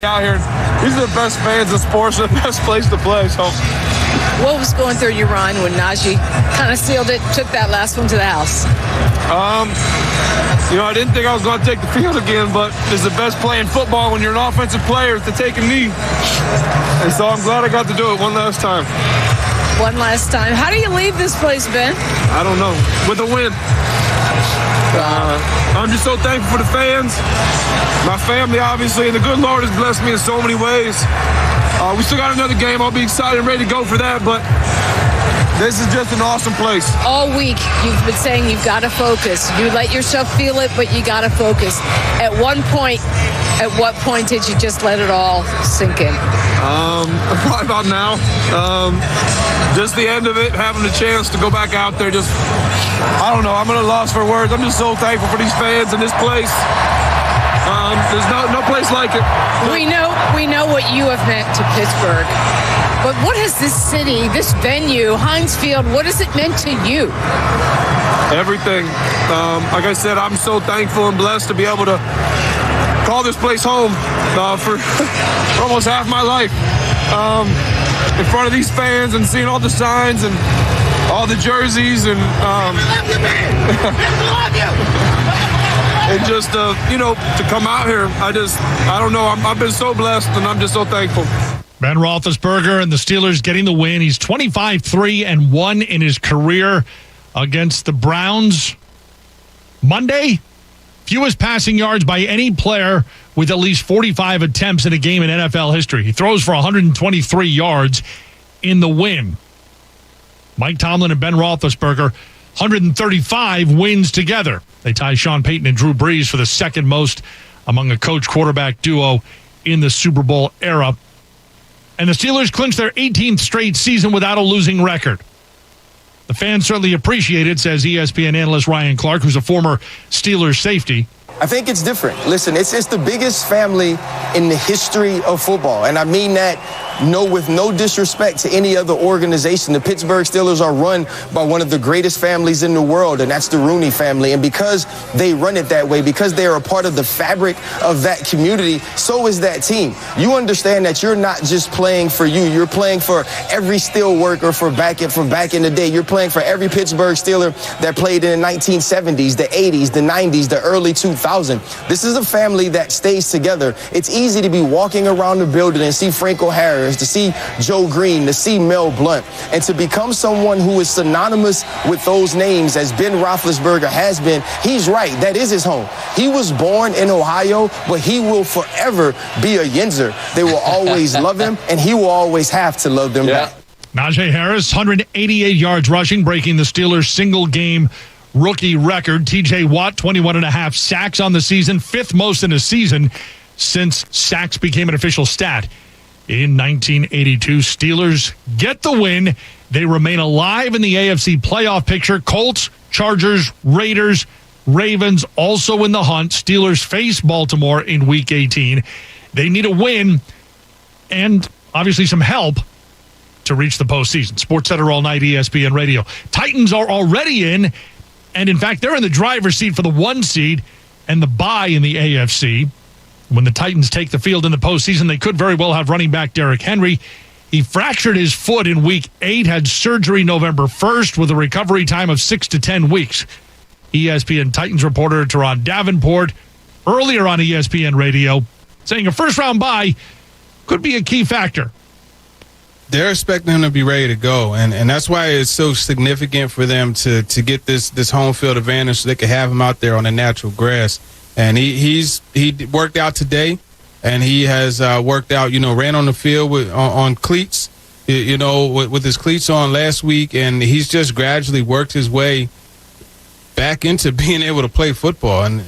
out here. These are the best fans in sports, the best place to play. So, what was going through your mind when Najee kind of sealed it, took that last one to the house? I didn't think I was going to take the field again, but it's the best play in football when you're an offensive player to take a knee. And so I'm glad I got to do it one last time. One last time. How do you leave this place, Ben? I don't know. With a win. I'm just so thankful for the fans, my family, obviously, and the good Lord has blessed me in so many ways. We still got another game. I'll be excited and ready to go for that, but this is just an awesome place. All week, you've been saying you've got to focus. You let yourself feel it, but you got to focus. At what point did you just let it all sink in? Probably about now. Just the end of it, having the chance to go back out there, I don't know. I'm at a loss for words. I'm just so thankful for these fans and this place. There's no place like it. We know what you have meant to Pittsburgh. But what has this city, this venue, Heinz Field, what has it meant to you? Everything. Like I said, I'm so thankful and blessed to be able to call this place home for almost half my life. In front of these fans and seeing all the signs and all the jerseys and and just to come out here, I don't know. I've been so blessed and I'm just so thankful. Ben Roethlisberger and the Steelers getting the win. He's 25-3-1 in his career against the Browns. Monday, fewest passing yards by any player with at least 45 attempts in a game in NFL history. He throws for 123 yards in the win. Mike Tomlin and Ben Roethlisberger, 135 wins together. They tie Sean Payton and Drew Brees for the second most among a coach-quarterback duo in the Super Bowl era. And the Steelers clinched their 18th straight season without a losing record. The fans certainly appreciate it, says ESPN analyst Ryan Clark, who's a former Steelers safety. I think it's different. Listen, it's the biggest family in the history of football. And I mean that with no disrespect to any other organization. The Pittsburgh Steelers are run by one of the greatest families in the world, and that's the Rooney family. And because they run it that way, because they are a part of the fabric of that community, so is that team. You understand that you're not just playing for you. You're playing for every steel worker from back in the day. You're playing for every Pittsburgh Steeler that played in the 1970s, the 80s, the 90s, the early 2000s. This is a family that stays together. It's easy to be walking around the building and see Franco Harris, to see Joe Green, to see Mel Blount, and to become someone who is synonymous with those names as Ben Roethlisberger has been. He's right. That is his home. He was born in Ohio, but he will forever be a Yinzer. They will always love him, and he will always have to love them back. Najee Harris, 188 yards rushing, breaking the Steelers' single-game rookie record. T.J. Watt, 21.5 sacks on the season, fifth most in a season since sacks became an official stat in 1982. Steelers get the win. They remain alive in the AFC playoff picture. Colts, Chargers, Raiders, Ravens also in the hunt. Steelers face Baltimore in Week 18. They need a win and obviously some help to reach the postseason. SportsCenter all night, ESPN Radio. Titans are already in, and in fact, they're in the driver's seat for the 1 seed and the bye in the AFC. When the Titans take the field in the postseason, they could very well have running back Derrick Henry. He fractured his foot in Week 8, had surgery November 1st with a recovery time of 6 to 10 weeks. ESPN Titans reporter Teron Davenport earlier on ESPN Radio saying a first-round bye could be a key factor. They're expecting him to be ready to go, and that's why it's so significant for them to get this home field advantage so they can have him out there on the natural grass. And he worked out today, and he has worked out, ran on the field on cleats, with his cleats on last week, and he's just gradually worked his way back into being able to play football. And,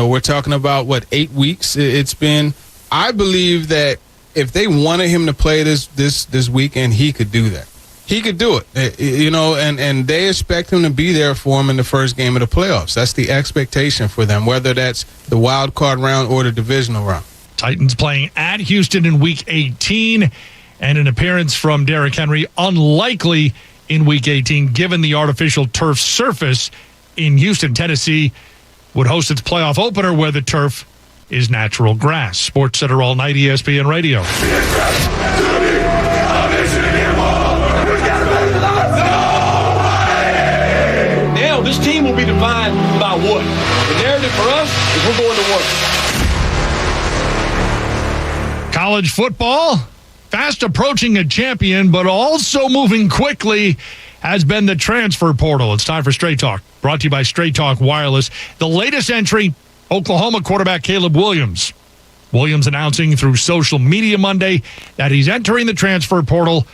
we're talking about, 8 weeks it's been. I believe that if they wanted him to play this weekend, he could do that. He could do it, and they expect him to be there for him in the first game of the playoffs. That's the expectation for them, whether that's the wild card round or the divisional round. Titans playing at Houston in Week 18, and an appearance from Derrick Henry unlikely in Week 18, given the artificial turf surface in Houston. Tennessee would host its playoff opener where the turf is natural grass. Sports Center all night, ESPN Radio. Now, this team will be defined by what? The narrative for us is we're going to work. College football, fast approaching a champion, but also moving quickly, has been the transfer portal. It's time for Straight Talk, brought to you by Straight Talk Wireless. The latest entry, Oklahoma quarterback Caleb Williams. Williams announcing through social media Monday that he's entering the transfer portal,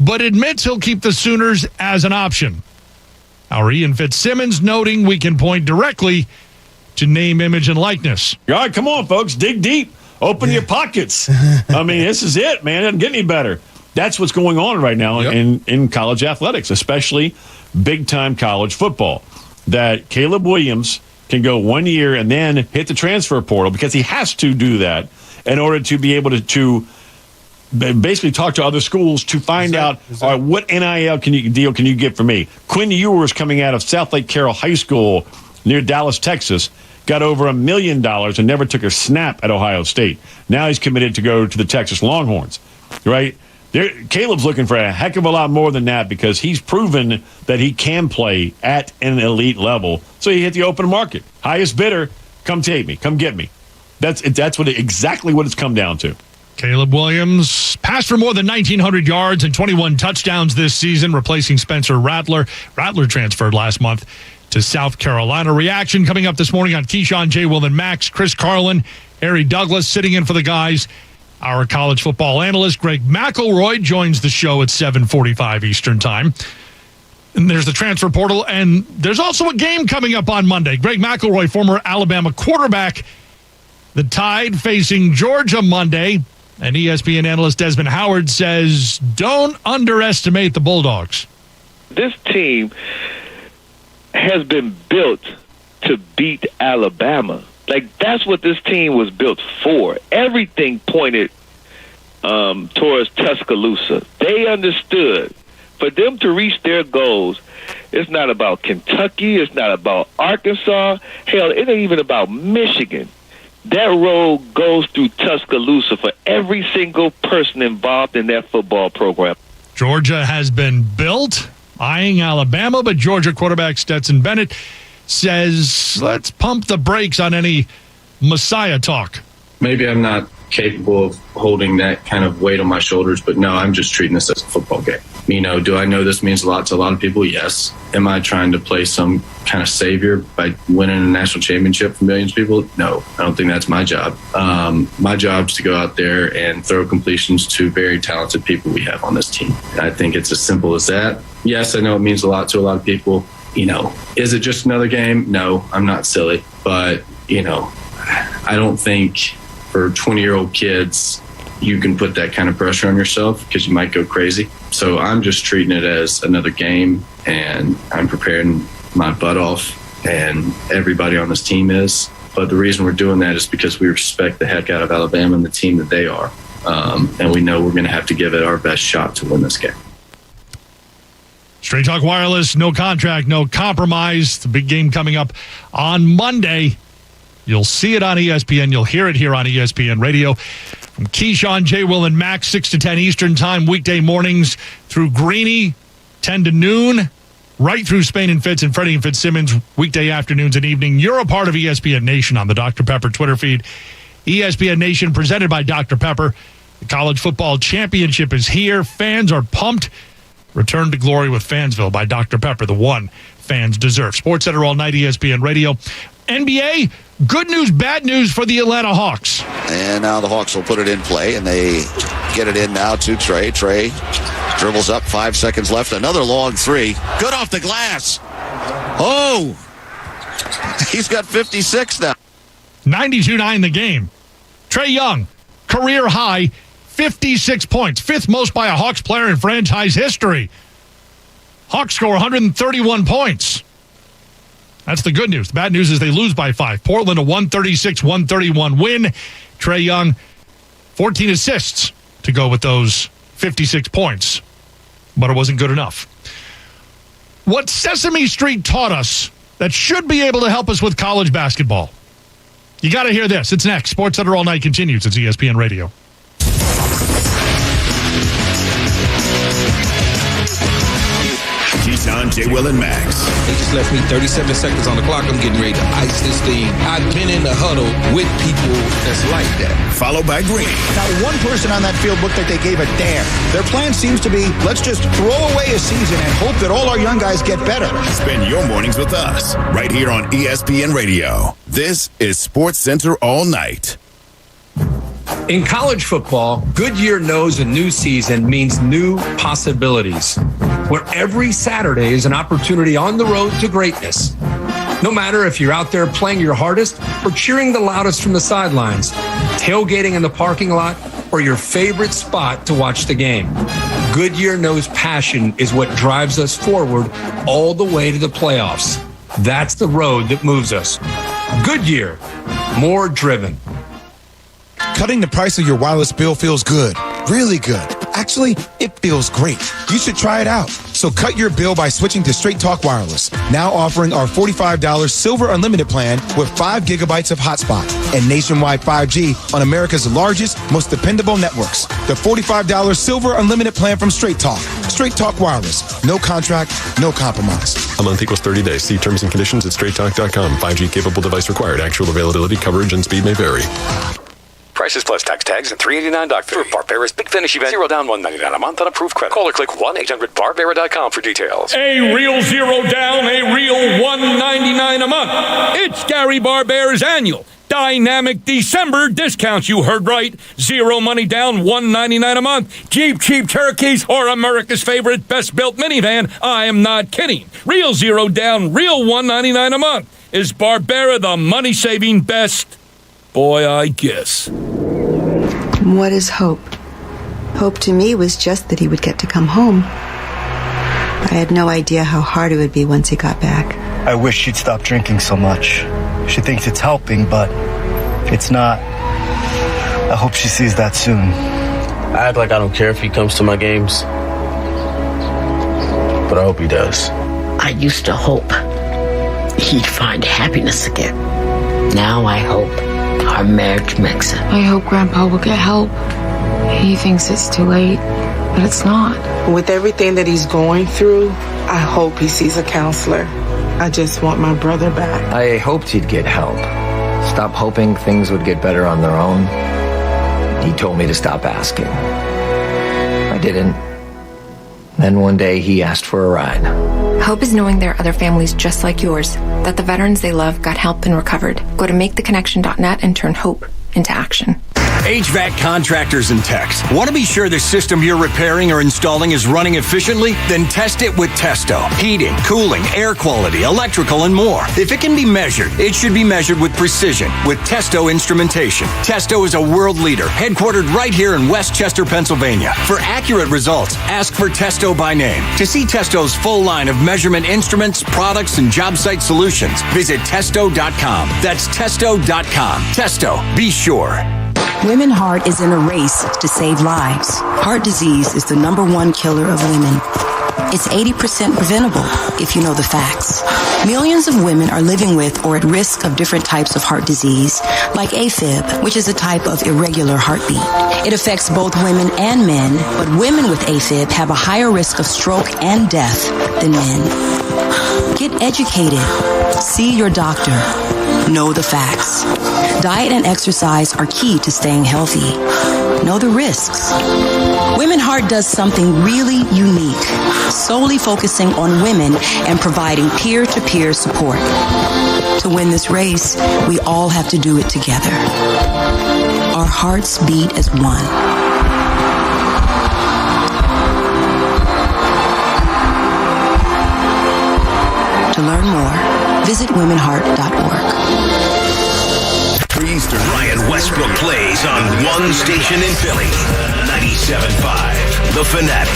but admits he'll keep the Sooners as an option. Our Ian Fitzsimmons noting we can point directly to name, image, and likeness. All right, come on, folks. Dig deep. Open your pockets. I mean, this is it, man. It doesn't get any better. That's what's going on right now in college athletics, especially big-time college football, that Caleb Williams can go 1 year and then hit the transfer portal because he has to do that in order to be able to basically talk to other schools to find out, all right, what NIL deal can you get for me? Quinn Ewers, coming out of South Lake Carroll High School near Dallas, Texas, got over $1 million and never took a snap at Ohio State. Now he's committed to go to the Texas Longhorns, right? Caleb's looking for a heck of a lot more than that because he's proven that he can play at an elite level. So he hit the open market. Highest bidder, come take me, come get me. That's exactly what it's come down to. Caleb Williams passed for more than 1,900 yards and 21 touchdowns this season, replacing Spencer Rattler. Rattler transferred last month to South Carolina. Reaction coming up this morning on Keyshawn, J. Will, and Max. Chris Carlin, Harry Douglas sitting in for the guys. Our college football analyst, Greg McElroy, joins the show at 7:45 Eastern Time. And there's the transfer portal, and there's also a game coming up on Monday. Greg McElroy, former Alabama quarterback, the Tide facing Georgia Monday. And ESPN analyst Desmond Howard says, don't underestimate the Bulldogs. This team has been built to beat Alabama. Like, that's what this team was built for. Everything pointed towards Tuscaloosa. They understood. For them to reach their goals, it's not about Kentucky. It's not about Arkansas. Hell, it ain't even about Michigan. That road goes through Tuscaloosa for every single person involved in that football program. Georgia has been built, eyeing Alabama, but Georgia quarterback Stetson Bennett says, let's pump the brakes on any Messiah talk. Maybe I'm not capable of holding that kind of weight on my shoulders, but no, I'm just treating this as a football game. You know, do I know this means a lot to a lot of people? Yes. Am I trying to play some kind of savior by winning a national championship for millions of people? No, I don't think that's my job. My job is to go out there and throw completions to very talented people we have on this team. I think it's as simple as that. Yes, I know it means a lot to a lot of people. You know, is it just another game? No, I'm not silly. But, you know, I don't think for 20-year-old kids you can put that kind of pressure on yourself because you might go crazy. So I'm just treating it as another game, and I'm preparing my butt off, and everybody on this team is. But the reason we're doing that is because we respect the heck out of Alabama and the team that they are. And we know we're going to have to give it our best shot to win this game. Straight Talk Wireless, no contract, no compromise. The big game coming up on Monday. You'll see it on ESPN. You'll hear it here on ESPN Radio. From Keyshawn, J. Will, and Max, 6 to 10 Eastern Time, weekday mornings through Greeny, 10 to noon, right through Spain and Fitz and Freddie and Fitzsimmons, weekday afternoons and evening. You're a part of ESPN Nation on the Dr. Pepper Twitter feed. ESPN Nation presented by Dr. Pepper. The college football championship is here. Fans are pumped. Return to glory with Fansville by Dr. Pepper, the one fans deserve. Sports Center all night, ESPN Radio. NBA, good news, bad news for the Atlanta Hawks. And now the Hawks will put it in play, and they get it in now to Trey. Trey dribbles up, 5 seconds left. Another long three. Good off the glass. Oh! He's got 56 now. 92-9 the game. Trae Young, career high, 56 points. Fifth most by a Hawks player in franchise history. Hawks score 131 points. That's the good news. The bad news is they lose by 5. Portland, a 136-131 win. Trae Young, 14 assists to go with those 56 points. But it wasn't good enough. What Sesame Street taught us that should be able to help us with college basketball. You got to hear this. It's next. Sports Center All Night continues. It's ESPN Radio. Keyshawn, J. Will, and Max. They just left me 37 seconds on the clock. I'm getting ready to ice this thing. I've been in the huddle with people that's like that. Followed by Green. Not one person on that field looked like they gave a damn. Their plan seems to be, let's just throw away a season and hope that all our young guys get better. Spend your mornings with us right here on ESPN Radio. This is Sports Center All Night. In college football, Goodyear knows a new season means new possibilities, where every Saturday is an opportunity on the road to greatness. No matter if you're out there playing your hardest or cheering the loudest from the sidelines, tailgating in the parking lot, or your favorite spot to watch the game, Goodyear knows passion is what drives us forward all the way to the playoffs. That's the road that moves us. Goodyear, more driven. Cutting the price of your wireless bill feels good, really good. Actually, it feels great. You should try it out. So cut your bill by switching to Straight Talk Wireless. Now offering our $45 Silver Unlimited plan with 5 gigabytes of hotspot and nationwide 5G on America's largest, most dependable networks. The $45 Silver Unlimited plan from Straight Talk. Straight Talk Wireless. No contract, no compromise. A month equals 30 days. See terms and conditions at straighttalk.com. 5G capable device required. Actual availability, coverage, and speed may vary. Prices plus tax tags and $389 doc for Barbera's Big Finish event. 0 down, $199 a month on approved credit. Call or click 1-800-Barbera.com for details. A real 0 down, a real $199 a month. It's Gary Barbera's annual dynamic December discounts. You heard right. 0 money down, $199 a month. Jeep Cherokees or America's favorite best built minivan. I am not kidding. Real 0 down, real $199 a month. Is Barbera the money saving best? Boy, I guess. What is hope? Hope to me was just that he would get to come home. I had no idea how hard it would be once he got back. I wish she'd stop drinking so much. She thinks it's helping, but it's not. I hope she sees that soon. I act like I don't care if he comes to my games, but I hope he does. I used to hope he'd find happiness again. Now I hope our marriage makes it. I hope Grandpa will get help. He thinks it's too late, but it's not. With everything that he's going through, I hope he sees a counselor. I just want my brother back. I hoped he'd get help. Stop hoping things would get better on their own. He told me to stop asking. I didn't. Then one day he asked for a ride. Hope is knowing there are other families just like yours, that the veterans they love got help and recovered. Go to maketheconnection.net and turn hope into action. HVAC contractors and techs. Want to be sure the system you're repairing or installing is running efficiently? Then test it with Testo. Heating, cooling, air quality, electrical, and more. If it can be measured, it should be measured with precision with Testo instrumentation. Testo is a world leader, headquartered right here in Westchester, Pennsylvania. For accurate results, ask for Testo by name. To see Testo's full line of measurement instruments, products, and job site solutions, visit Testo.com. That's Testo.com. Testo, be sure. Women Heart is in a race to save lives. Heart disease is the #1 killer of women. It's 80% preventable if you know the facts. Millions of women are living with or at risk of different types of heart disease, like AFib, which is a type of irregular heartbeat. It affects both women and men, but women with AFib have a higher risk of stroke and death than men. Get educated. See your doctor. Know the facts. Diet and exercise are key to staying healthy. Know the risks. Women Heart does something really unique, solely focusing on women and providing peer-to-peer support. To win this race, we all have to do it together. Our hearts beat as one. To learn more, visit womenheart.org. Ryan Westbrook plays on one station in Philly, 97.5 The Fanatic.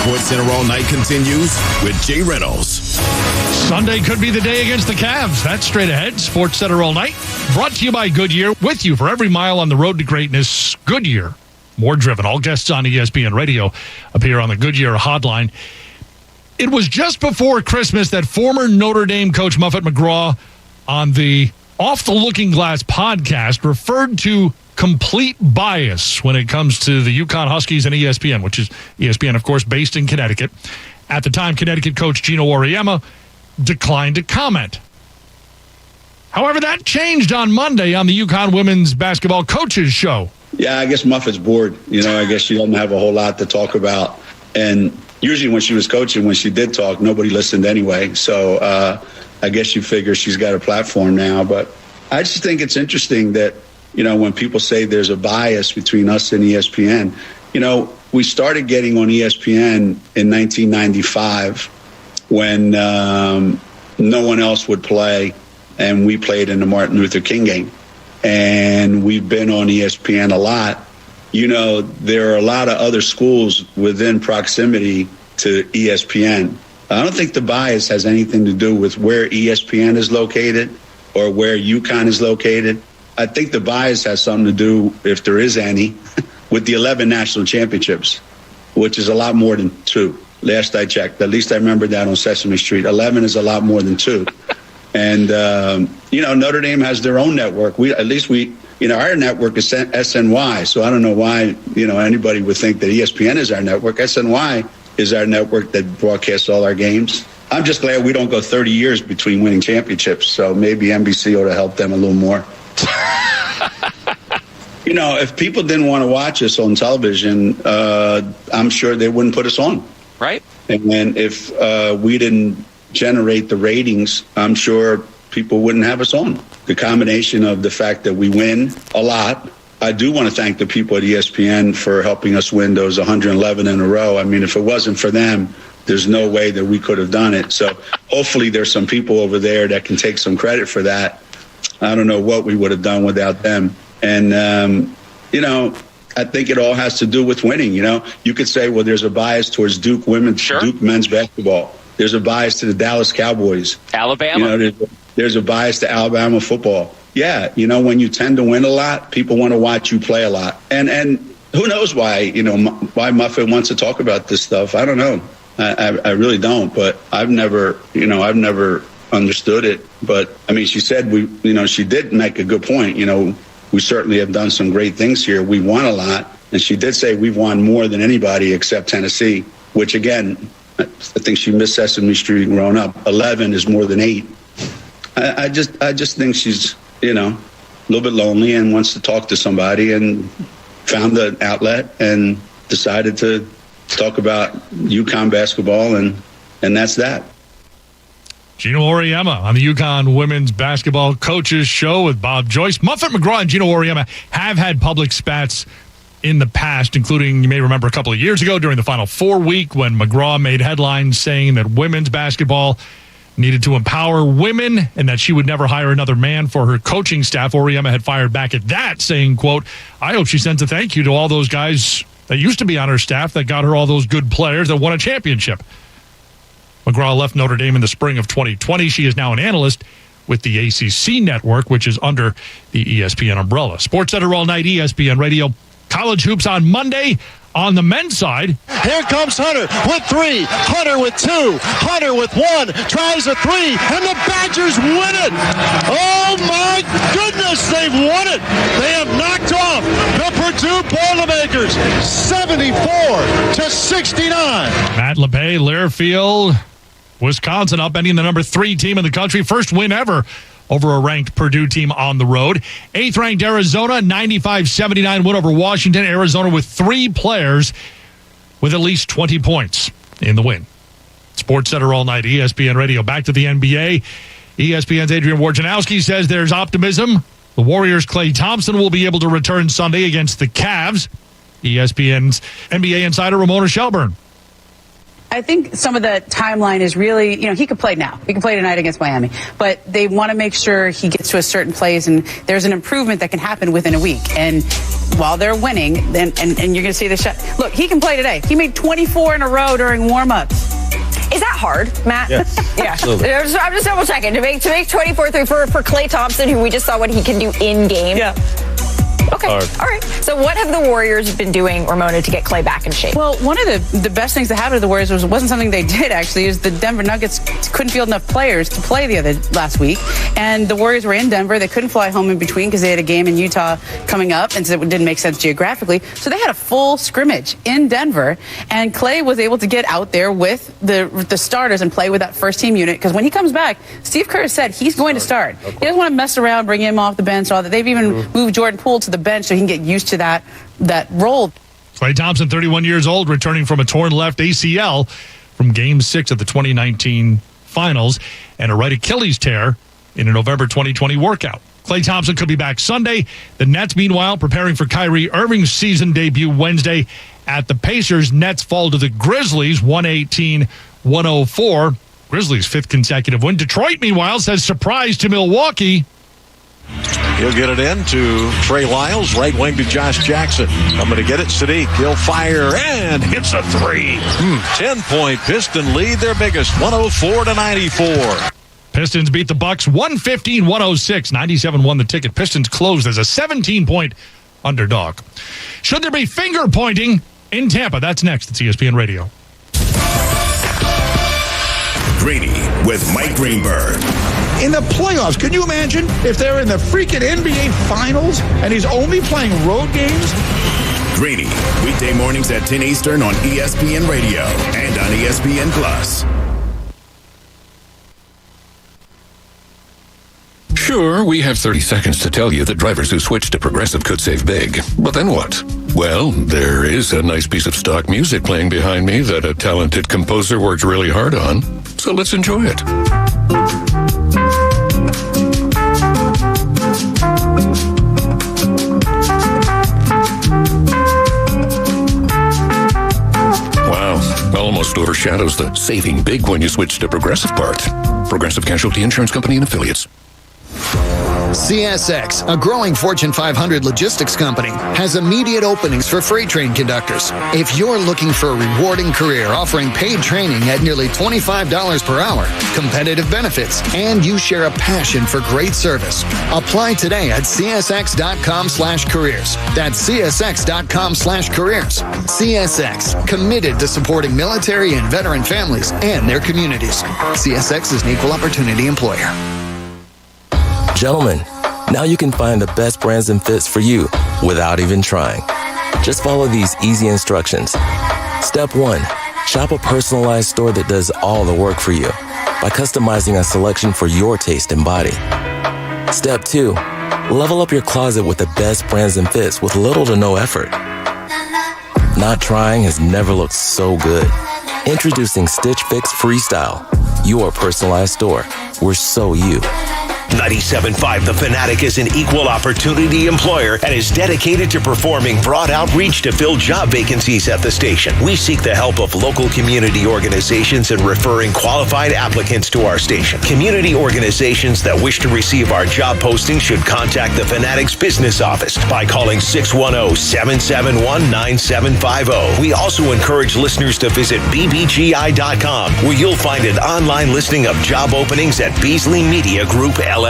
Sports Center All Night continues with Jay Reynolds. Sunday could be the day against the Cavs. That's straight ahead. Sports Center all night. Brought to you by Goodyear. With you for every mile on the road to greatness. Goodyear. More driven. All guests on ESPN Radio appear on the Goodyear hotline. It was just before Christmas that former Notre Dame coach Muffet McGraw on the Off the Looking Glass podcast referred to complete bias when it comes to the UConn Huskies and ESPN, which is ESPN, of course, based in Connecticut. At the time, Connecticut coach Gino Auriemma declined to comment. However, that changed on Monday on the UConn women's basketball coaches show. Yeah, I guess Muffet's bored. I guess she doesn't have a whole lot to talk about. And usually when she was coaching, when she did talk, nobody listened anyway. So I guess you figure she's got a platform now. But I just think it's interesting that, when people say there's a bias between us and ESPN, we started getting on ESPN in 1995 when no one else would play, and we played in the Martin Luther King game. And we've been on ESPN a lot. There are a lot of other schools within proximity to ESPN. I don't think the bias has anything to do with where ESPN is located or where UConn is located. I think the bias has something to do, if there is any, with the 11 national championships, which is a lot more than 2. Last I checked. At least I remember that on Sesame Street. 11 is a lot more than 2. And, Notre Dame has their own network. Our network is SNY. So I don't know why, anybody would think that ESPN is our network. SNY is our network that broadcasts all our games. I'm just glad we don't go 30 years between winning championships. So maybe NBC ought to help them a little more. If people didn't want to watch us on television, I'm sure they wouldn't put us on. Right. And then if we didn't generate the ratings, I'm sure people wouldn't have us on. The combination of the fact that we win a lot. I do want to thank the people at ESPN for helping us win those 111 in a row. I mean, if it wasn't for them, there's no way that we could have done it. So hopefully there's some people over there that can take some credit for that. I don't know what we would have done without them. And, I think it all has to do with winning. You could say, well, there's a bias towards Duke men's basketball. There's a bias to the Dallas Cowboys. Alabama. There's a bias to Alabama football. Yeah, when you tend to win a lot, people want to watch you play a lot. And who knows why, why Muffet wants to talk about this stuff. I don't know. I really don't. But I've never understood it. But, she said she did make a good point. We certainly have done some great things here. We won a lot. And she did say we've won more than anybody except Tennessee, which, again, I think she missed Sesame Street growing up. 11 is more than 8. I just think she's, a little bit lonely and wants to talk to somebody, and found an outlet and decided to talk about UConn basketball, and that's that. Gino Auriemma on the UConn women's basketball coaches show with Bob Joyce. Muffet McGraw and Gino Auriemma have had public spats in the past, including, you may remember, a couple of years ago during the Final Four week when McGraw made headlines saying that women's basketball needed to empower women and that she would never hire another man for her coaching staff. Auriemma had fired back at that, saying, quote, I hope she sends a thank you to all those guys that used to be on her staff that got her all those good players that won a championship. McGraw left Notre Dame in the spring of 2020. She is now an analyst with the ACC network, which is under the ESPN umbrella. Sports Center all night, ESPN Radio. College hoops on Monday. On the men's side, here comes Hunter with 3, Hunter with 2, Hunter with 1, tries a 3, and the Badgers win it. Oh my goodness, they've won it. They have knocked off the Purdue Boilermakers 74-69. Matt LePay, Learfield, Wisconsin upending the number 3 team in the country. First win ever over a ranked Purdue team on the road. 8th-ranked Arizona, 95-79 win over Washington. Arizona with 3 players with at least 20 points in the win. Sports Center all night, ESPN Radio. Back to the NBA. ESPN's Adrian Wojnarowski says there's optimism. The Warriors' Klay Thompson will be able to return Sunday against the Cavs. ESPN's NBA insider Ramona Shelburne. I think some of the timeline is really, he could play now. He can play tonight against Miami. But they want to make sure he gets to a certain place, and there's an improvement that can happen within a week. And while they're winning, and you're going to see the shot. Look, he can play today. He made 24 in a row during warm-ups. Is that hard, Matt? Yes. Yeah. I'm just double checking to make 24-3 for Klay Thompson, who we just saw what he can do in game. Yeah. Okay. All right. So what have the Warriors been doing, Ramona, to get Klay back in shape? Well, one of the best things that happened to the Warriors wasn't something they did, actually, is the Denver Nuggets couldn't field enough players to play last week. And the Warriors were in Denver. They couldn't fly home in between because they had a game in Utah coming up, and so it didn't make sense geographically. So they had a full scrimmage in Denver, and Klay was able to get out there with the starters and play with that first-team unit, because when he comes back, Steve Kerr said he's going to start. He doesn't want to mess around, bring him off the bench, all that. They've even moved Jordan Poole to the bench so he can get used to that role. Klay Thompson, 31 years old, returning from a torn left ACL from Game 6 of the 2019 Finals and a right Achilles tear in a November 2020 workout. Klay Thompson could be back Sunday. The Nets, meanwhile, preparing for Kyrie Irving's season debut Wednesday at the Pacers. Nets fall to the Grizzlies, 118-104. Grizzlies' fifth consecutive win. Detroit, meanwhile, says surprise to Milwaukee. He'll get it in to Trey Lyles, right wing to Josh Jackson. Coming to get it, Sadiq. He'll fire and hits a three. 10-point Piston lead, their biggest, 104-94. Pistons beat the Bucks 115-106. 97.5 The Ticket. Pistons closed as a 17-point underdog. Should there be finger pointing in Tampa? That's next at ESPN Radio. Greeny with Mike Greenberg. In the playoffs, can you imagine if they're in the freaking NBA Finals and he's only playing road games? Greeny, weekday mornings at 10 Eastern on ESPN Radio and on ESPN Plus. Sure, we have 30 seconds to tell you that drivers who switch to Progressive could save big. But then what? Well, there is a nice piece of stock music playing behind me that a talented composer worked really hard on. So let's enjoy it. Wow, almost overshadows the saving big when you switch to Progressive part. Progressive Casualty Insurance Company and Affiliates. CSX, a growing Fortune 500 logistics company, has immediate openings for freight train conductors. If you're looking for a rewarding career offering paid training at nearly $25 per hour, competitive benefits, and you share a passion for great service, apply today at csx.com/careers. That's csx.com/careers. CSX, committed to supporting military and veteran families and their communities. CSX is an equal opportunity employer. Gentlemen, now you can find the best brands and fits for you without even trying. Just follow these easy instructions. Step 1, shop a personalized store that does all the work for you by customizing a selection for your taste and body. Step 2, level up your closet with the best brands and fits with little to no effort. Not trying has never looked so good. Introducing Stitch Fix Freestyle, your personalized store. We're so you. 97.5 The Fanatic is an equal opportunity employer and is dedicated to performing broad outreach to fill job vacancies at the station. We seek the help of local community organizations in referring qualified applicants to our station. Community organizations that wish to receive our job postings should contact the Fanatic's business office by calling 610-771-9750. We also encourage listeners to visit bbgi.com, where you'll find an online listing of job openings at Beasley Media Group LLC.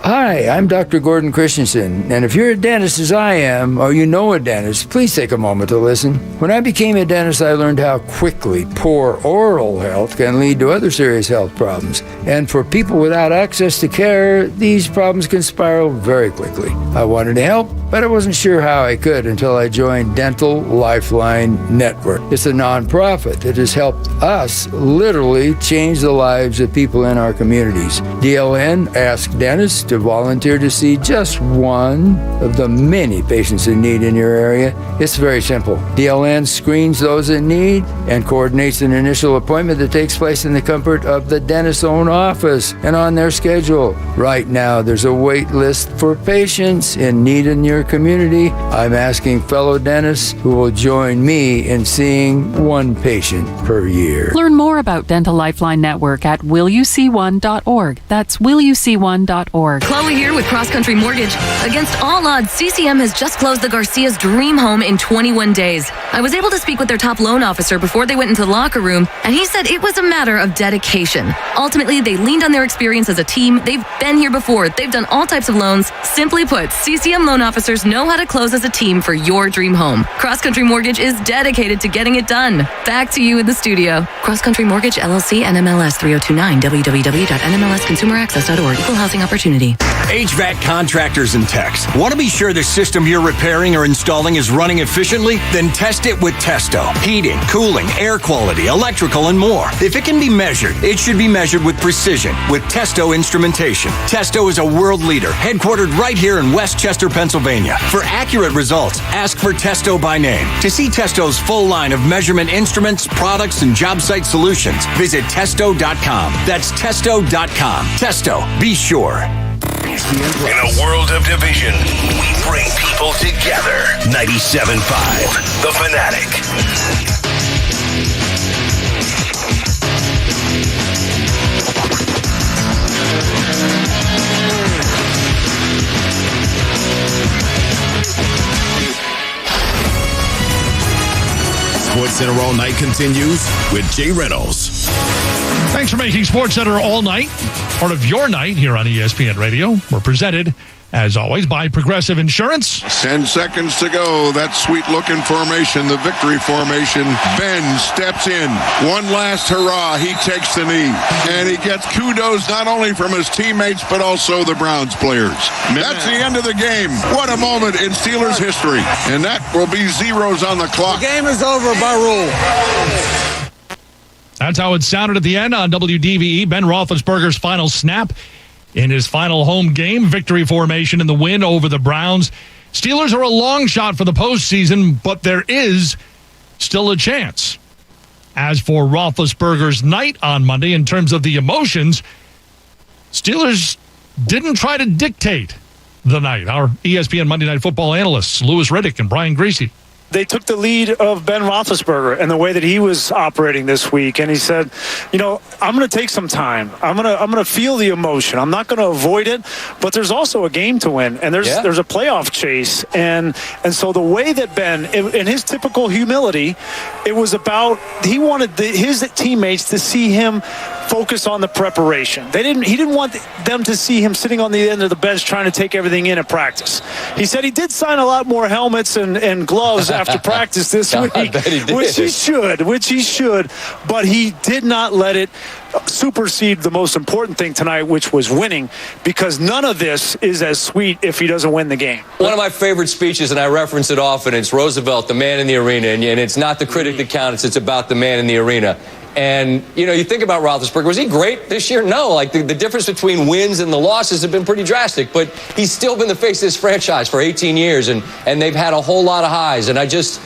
Hi, I'm Dr. Gordon Christensen, and if you're a dentist as I am, or you know a dentist, please take a moment to listen. When I became a dentist, I learned how quickly poor oral health can lead to other serious health problems. And for people without access to care, these problems can spiral very quickly. I wanted to help, but I wasn't sure how I could until I joined Dental Lifeline Network. It's a nonprofit that has helped us literally change the lives of people in our communities. DLN asked dentists to volunteer to see just one of the many patients in need in your area. It's very simple. DLN screens those in need and coordinates an initial appointment that takes place in the comfort of the dentist's own office and on their schedule. Right now, there's a wait list for patients in need in your community. I'm asking fellow dentists who will join me in seeing one patient per year. Learn more about Dental Lifeline Network at willyouseeone.org. That's willyouseeone.org. UC1.org. Chloe here with Cross Country Mortgage. Against all odds, CCM has just closed the Garcia's dream home in 21 days. I was able to speak with their top loan officer before they went into the locker room, and he said it was a matter of dedication. Ultimately, they leaned on their experience as a team. They've been here before. They've done all types of loans. Simply put, CCM loan officers know how to close as a team for your dream home. Cross Country Mortgage is dedicated to getting it done. Back to you in the studio. Cross Country Mortgage, LLC, NMLS 3029, www.nmlsconsumeraccess.org. Equal housing opportunity. HVAC contractors and techs. Want to be sure the system you're repairing or installing is running efficiently? Then test it with Testo. Heating, cooling, air quality, electrical, and more. If it can be measured, it should be measured with precision with Testo instrumentation. Testo is a world leader, headquartered right here in Westchester, Pennsylvania. For accurate results, ask for Testo by name. To see Testo's full line of measurement instruments, products, and job site solutions, visit Testo.com. That's Testo.com. Testo. Be sure. In a world of division, we bring people together. 97.5 The Fanatic. SportsCenter All Night continues with Jay Reynolds. Thanks for making SportsCenter All Night part of your night here on ESPN Radio. We're presented, as always, by Progressive Insurance. 10 seconds to go. That sweet-looking formation, the victory formation. Ben steps in. One last hurrah. He takes the knee. And he gets kudos not only from his teammates, but also the Browns players. That's the end of the game. What a moment in Steelers history. And that will be zeros on the clock. The game is over by rule. That's how it sounded at the end on WDVE. Ben Roethlisberger's final snap in his final home game. Victory formation in the win over the Browns. Steelers are a long shot for the postseason, but there is still a chance. As for Roethlisberger's night on Monday, in terms of the emotions, Steelers didn't try to dictate the night. Our ESPN Monday Night Football analysts, Louis Riddick and Brian Greasy. They took the lead of Ben Roethlisberger and the way that he was operating this week, and he said, I'm going to take some time. I'm going to feel the emotion. I'm not going to avoid it, but there's also a game to win, and there's a playoff chase, and so the way that Ben, in his typical humility, it was about he wanted his teammates to see him focus on the preparation. He didn't want them to see him sitting on the end of the bench trying to take everything in at practice. He said he did sign a lot more helmets and gloves after practice this week, which he should, but he did not let it supersede the most important thing tonight, which was winning, because none of this is as sweet if he doesn't win the game. One of my favorite speeches, and I reference it often, it's Roosevelt, the man in the arena, and it's not the critic that counts, it's about the man in the arena. And, you think about Roethlisberger. Was he great this year? No. The difference between wins and the losses have been pretty drastic. But he's still been the face of this franchise for 18 years, and they've had a whole lot of highs. And I just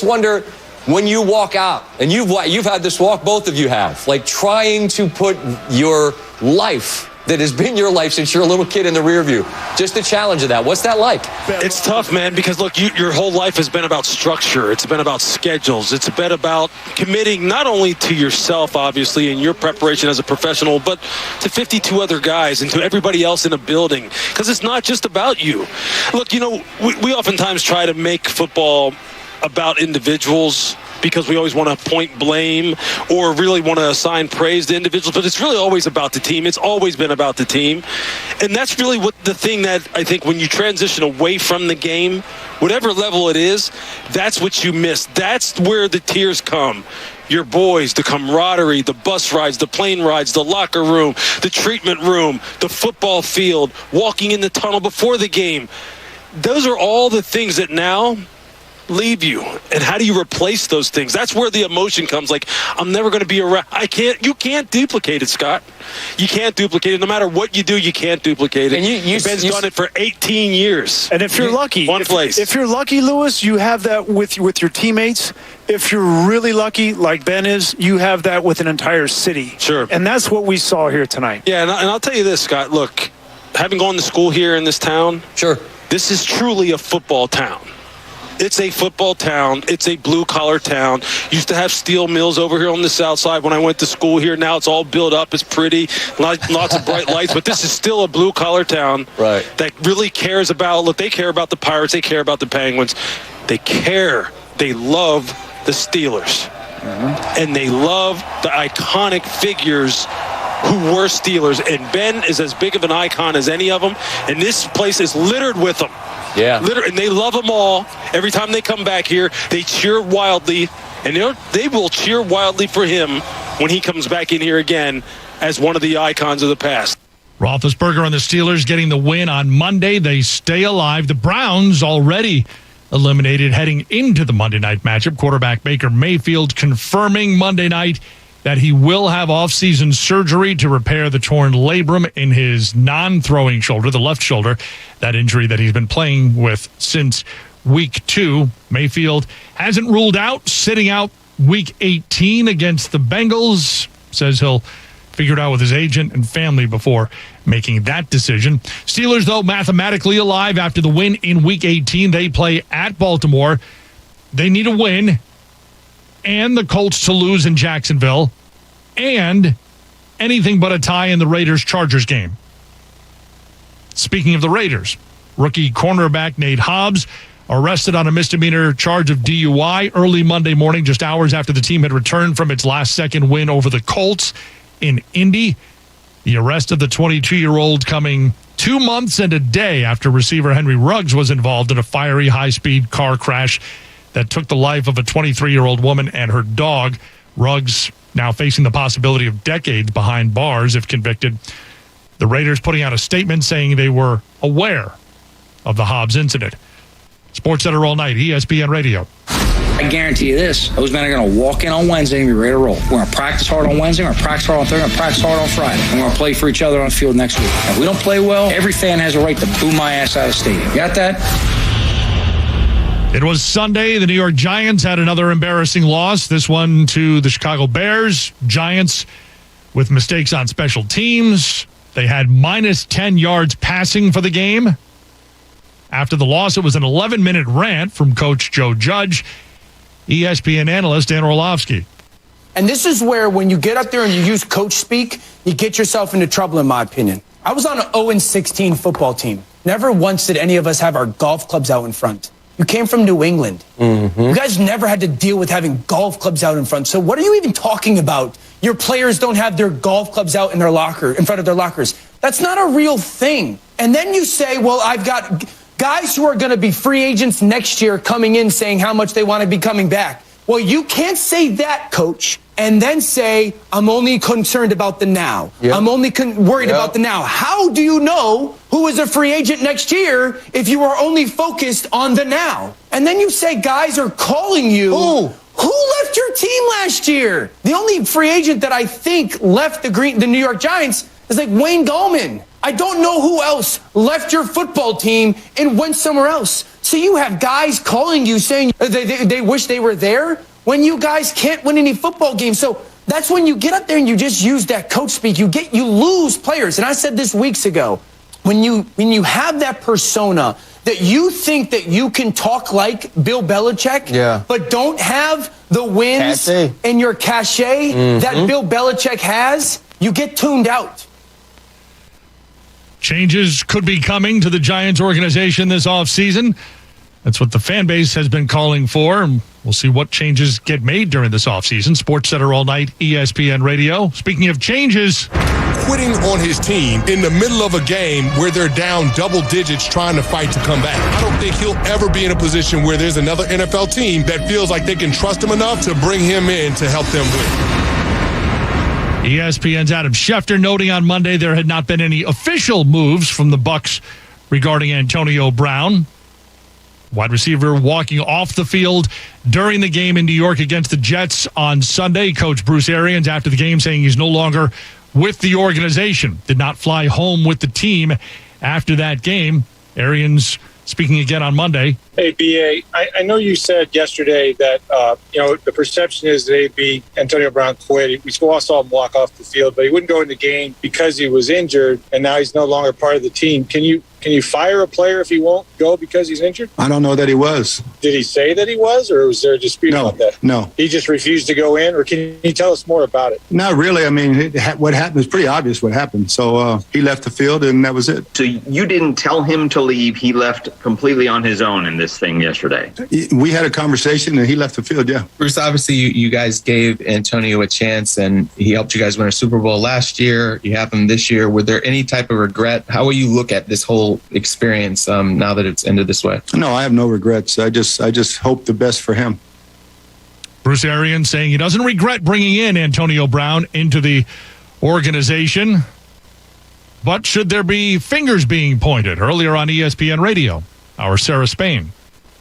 wonder, when you walk out, and you've had this walk, both of you have, trying to put your life that has been your life since you're a little kid in the rear view. Just the challenge of that. What's that like? It's tough, man, because look, your whole life has been about structure. It's been about schedules. It's been about committing not only to yourself, obviously, in your preparation as a professional, but to 52 other guys and to everybody else in a building. Because it's not just about you. Look, we oftentimes try to make football about individuals, because we always want to point blame or really want to assign praise to individuals, but it's really always about the team. It's always been about the team. And that's really what the thing that I think when you transition away from the game, whatever level it is, that's what you miss. That's where the tears come. Your boys, the camaraderie, the bus rides, the plane rides, the locker room, the treatment room, the football field, walking in the tunnel before the game. Those are all the things that now leave you. And how do you replace those things? That's where the emotion comes. I'm never going to be around. You can't duplicate it, Scott. You can't duplicate it. No matter what you do, you can't duplicate it. And Ben's done it for 18 years. And if you're lucky, if you're lucky, Lewis, you have that with your teammates. If you're really lucky, like Ben is, you have that with an entire city. Sure. And that's what we saw here tonight. Yeah, and I'll tell you this, Scott. Look, having gone to school here in this town, sure, this is truly a football town. It's a football town. It's a blue-collar town. Used to have steel mills over here on the south side when I went to school here. Now it's all built up. It's pretty. Lots of bright lights. But this is still a blue-collar town that really cares about, look, they care about the Pirates. They care about the Penguins. They care. They love the Steelers. And they love the iconic figures who were Steelers. And Ben is as big of an icon as any of them. And this place is littered with them. Yeah. And they love them all. Every time they come back here, they cheer wildly. And they will cheer wildly for him when he comes back in here again as one of the icons of the past. Roethlisberger and the Steelers getting the win on Monday. They stay alive. The Browns already eliminated heading into the Monday night matchup. Quarterback Baker Mayfield confirming Monday night that he will have off-season surgery to repair the torn labrum in his non-throwing shoulder, the left shoulder, that injury that he's been playing with since week 2. Mayfield hasn't ruled out sitting out week 18 against the Bengals. Says he'll figure it out with his agent and family before making that decision. Steelers, though, mathematically alive after the win in week 18. They play at Baltimore. They need a win and the Colts to lose in Jacksonville, and anything but a tie in the Raiders-Chargers game. Speaking of the Raiders, rookie cornerback Nate Hobbs arrested on a misdemeanor charge of DUI early Monday morning, just hours after the team had returned from its last-second win over the Colts in Indy. The arrest of the 22-year-old coming 2 months and a day after receiver Henry Ruggs was involved in a fiery high-speed car crash that took the life of a 23-year-old woman and her dog. Ruggs now facing the possibility of decades behind bars if convicted. The Raiders putting out a statement saying they were aware of the Hobbs incident. Sports Center all night, ESPN Radio. I guarantee you this, those men are going to walk in on Wednesday and be ready to roll. We're going to practice hard on Wednesday, we're going to practice hard on Thursday, we're going to practice hard on Friday. And we're going to play for each other on the field next week. If we don't play well, every fan has a right to boo my ass out of the stadium. Got that? It was Sunday. The New York Giants had another embarrassing loss, this one to the Chicago Bears. Giants with mistakes on special teams. They had minus 10 yards passing for the game. After the loss, it was an 11-minute rant from Coach Joe Judge, ESPN analyst Dan Orlovsky. And this is where when you get up there and you use coach speak, you get yourself into trouble, in my opinion. I was on an 0-16 football team. Never once did any of us have our golf clubs out in front. You came from New England. You guys never had to deal with having golf clubs out in front. So what are you even talking about? Your players don't have their golf clubs out in front of their lockers. That's not a real thing. And then you say, well, I've got guys who are going to be free agents next year coming in saying how much they want to be coming back. Well, you can't say that, coach, and then say, I'm only concerned about the now. Yep. I'm only worried about the now. How do you know who is a free agent next year if you are only focused on the now? And then you say guys are calling you. Who left your team last year? The only free agent that I think left the New York Giants is like Wayne Gallman. I don't know who else left your football team and went somewhere else. So you have guys calling you saying they wish they were there when you guys can't win any football games. So that's when you get up there and you just use that coach speak. You lose players. And I said this weeks ago, when you have that persona that you think that you can talk like Bill Belichick, but don't have the wins and your cachet that Bill Belichick has, you get tuned out. Changes could be coming to the Giants organization this offseason. That's what the fan base has been calling for. We'll see what changes get made during this offseason. Sports Center all night, ESPN Radio. Speaking of changes, quitting on his team in the middle of a game where they're down double digits trying to fight to come back. I don't think he'll ever be in a position where there's another NFL team that feels like they can trust him enough to bring him in to help them win. ESPN's Adam Schefter noting on Monday there had not been any official moves from the Bucs regarding Antonio Brown. Wide receiver walking off the field during the game in New York against the Jets on Sunday. Coach Bruce Arians after the game saying he's no longer with the organization. Did not fly home with the team after that game. Arians speaking again on Monday. Hey, B.A., I know you said yesterday that, the perception is that AB, Antonio Brown quit. We all saw him walk off the field, but he wouldn't go in the game because he was injured, and now he's no longer part of the team. Can you Can you fire a player if he won't go because he's injured? I don't know that he was. Did he say that he was, or was there a dispute about that? No. He just refused to go in, or can you tell us more about it? Not really. I mean, what happened is pretty obvious what happened. So he left the field, and that was it. So you didn't tell him to leave. He left completely on his own in this thing yesterday. We had a conversation, and he left the field, yeah. Bruce, obviously you guys gave Antonio a chance, and he helped you guys win a Super Bowl last year. You have him this year. Were there any type of regret? How will you look at this whole experience now that it's ended this way? No, I have no regrets. I just hope the best for him. Bruce Arians saying he doesn't regret bringing in Antonio Brown into the organization. But should there be fingers being pointed? Earlier on ESPN Radio, our Sarah Spain.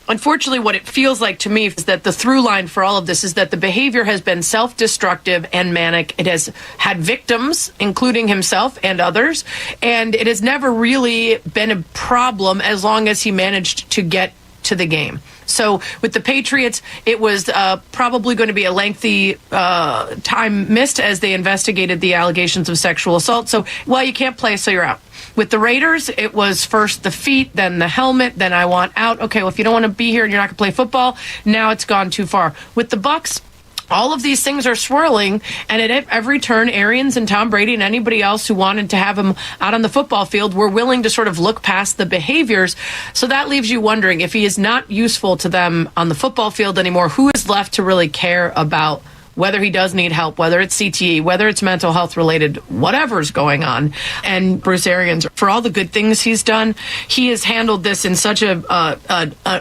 Unfortunately, what it feels like to me is that the through line for all of this is that the behavior has been self-destructive and manic. It has had victims, including himself and others, and it has never really been a problem as long as he managed to get to the game. So with the Patriots, it was probably going to be a lengthy time missed as they investigated the allegations of sexual assault. So, well, you can't play, so you're out. With the Raiders, it was first the feet, then the helmet, then I want out. Okay, well, if you don't want to be here and you're not going to play football, now it's gone too far. With the Bucs, all of these things are swirling, and at every turn, Arians and Tom Brady and anybody else who wanted to have him out on the football field were willing to sort of look past the behaviors. So that leaves you wondering, if he is not useful to them on the football field anymore, who is left to really care about whether he does need help, whether it's CTE, whether it's mental health related, whatever's going on. And Bruce Arians, for all the good things he's done, he has handled this in such a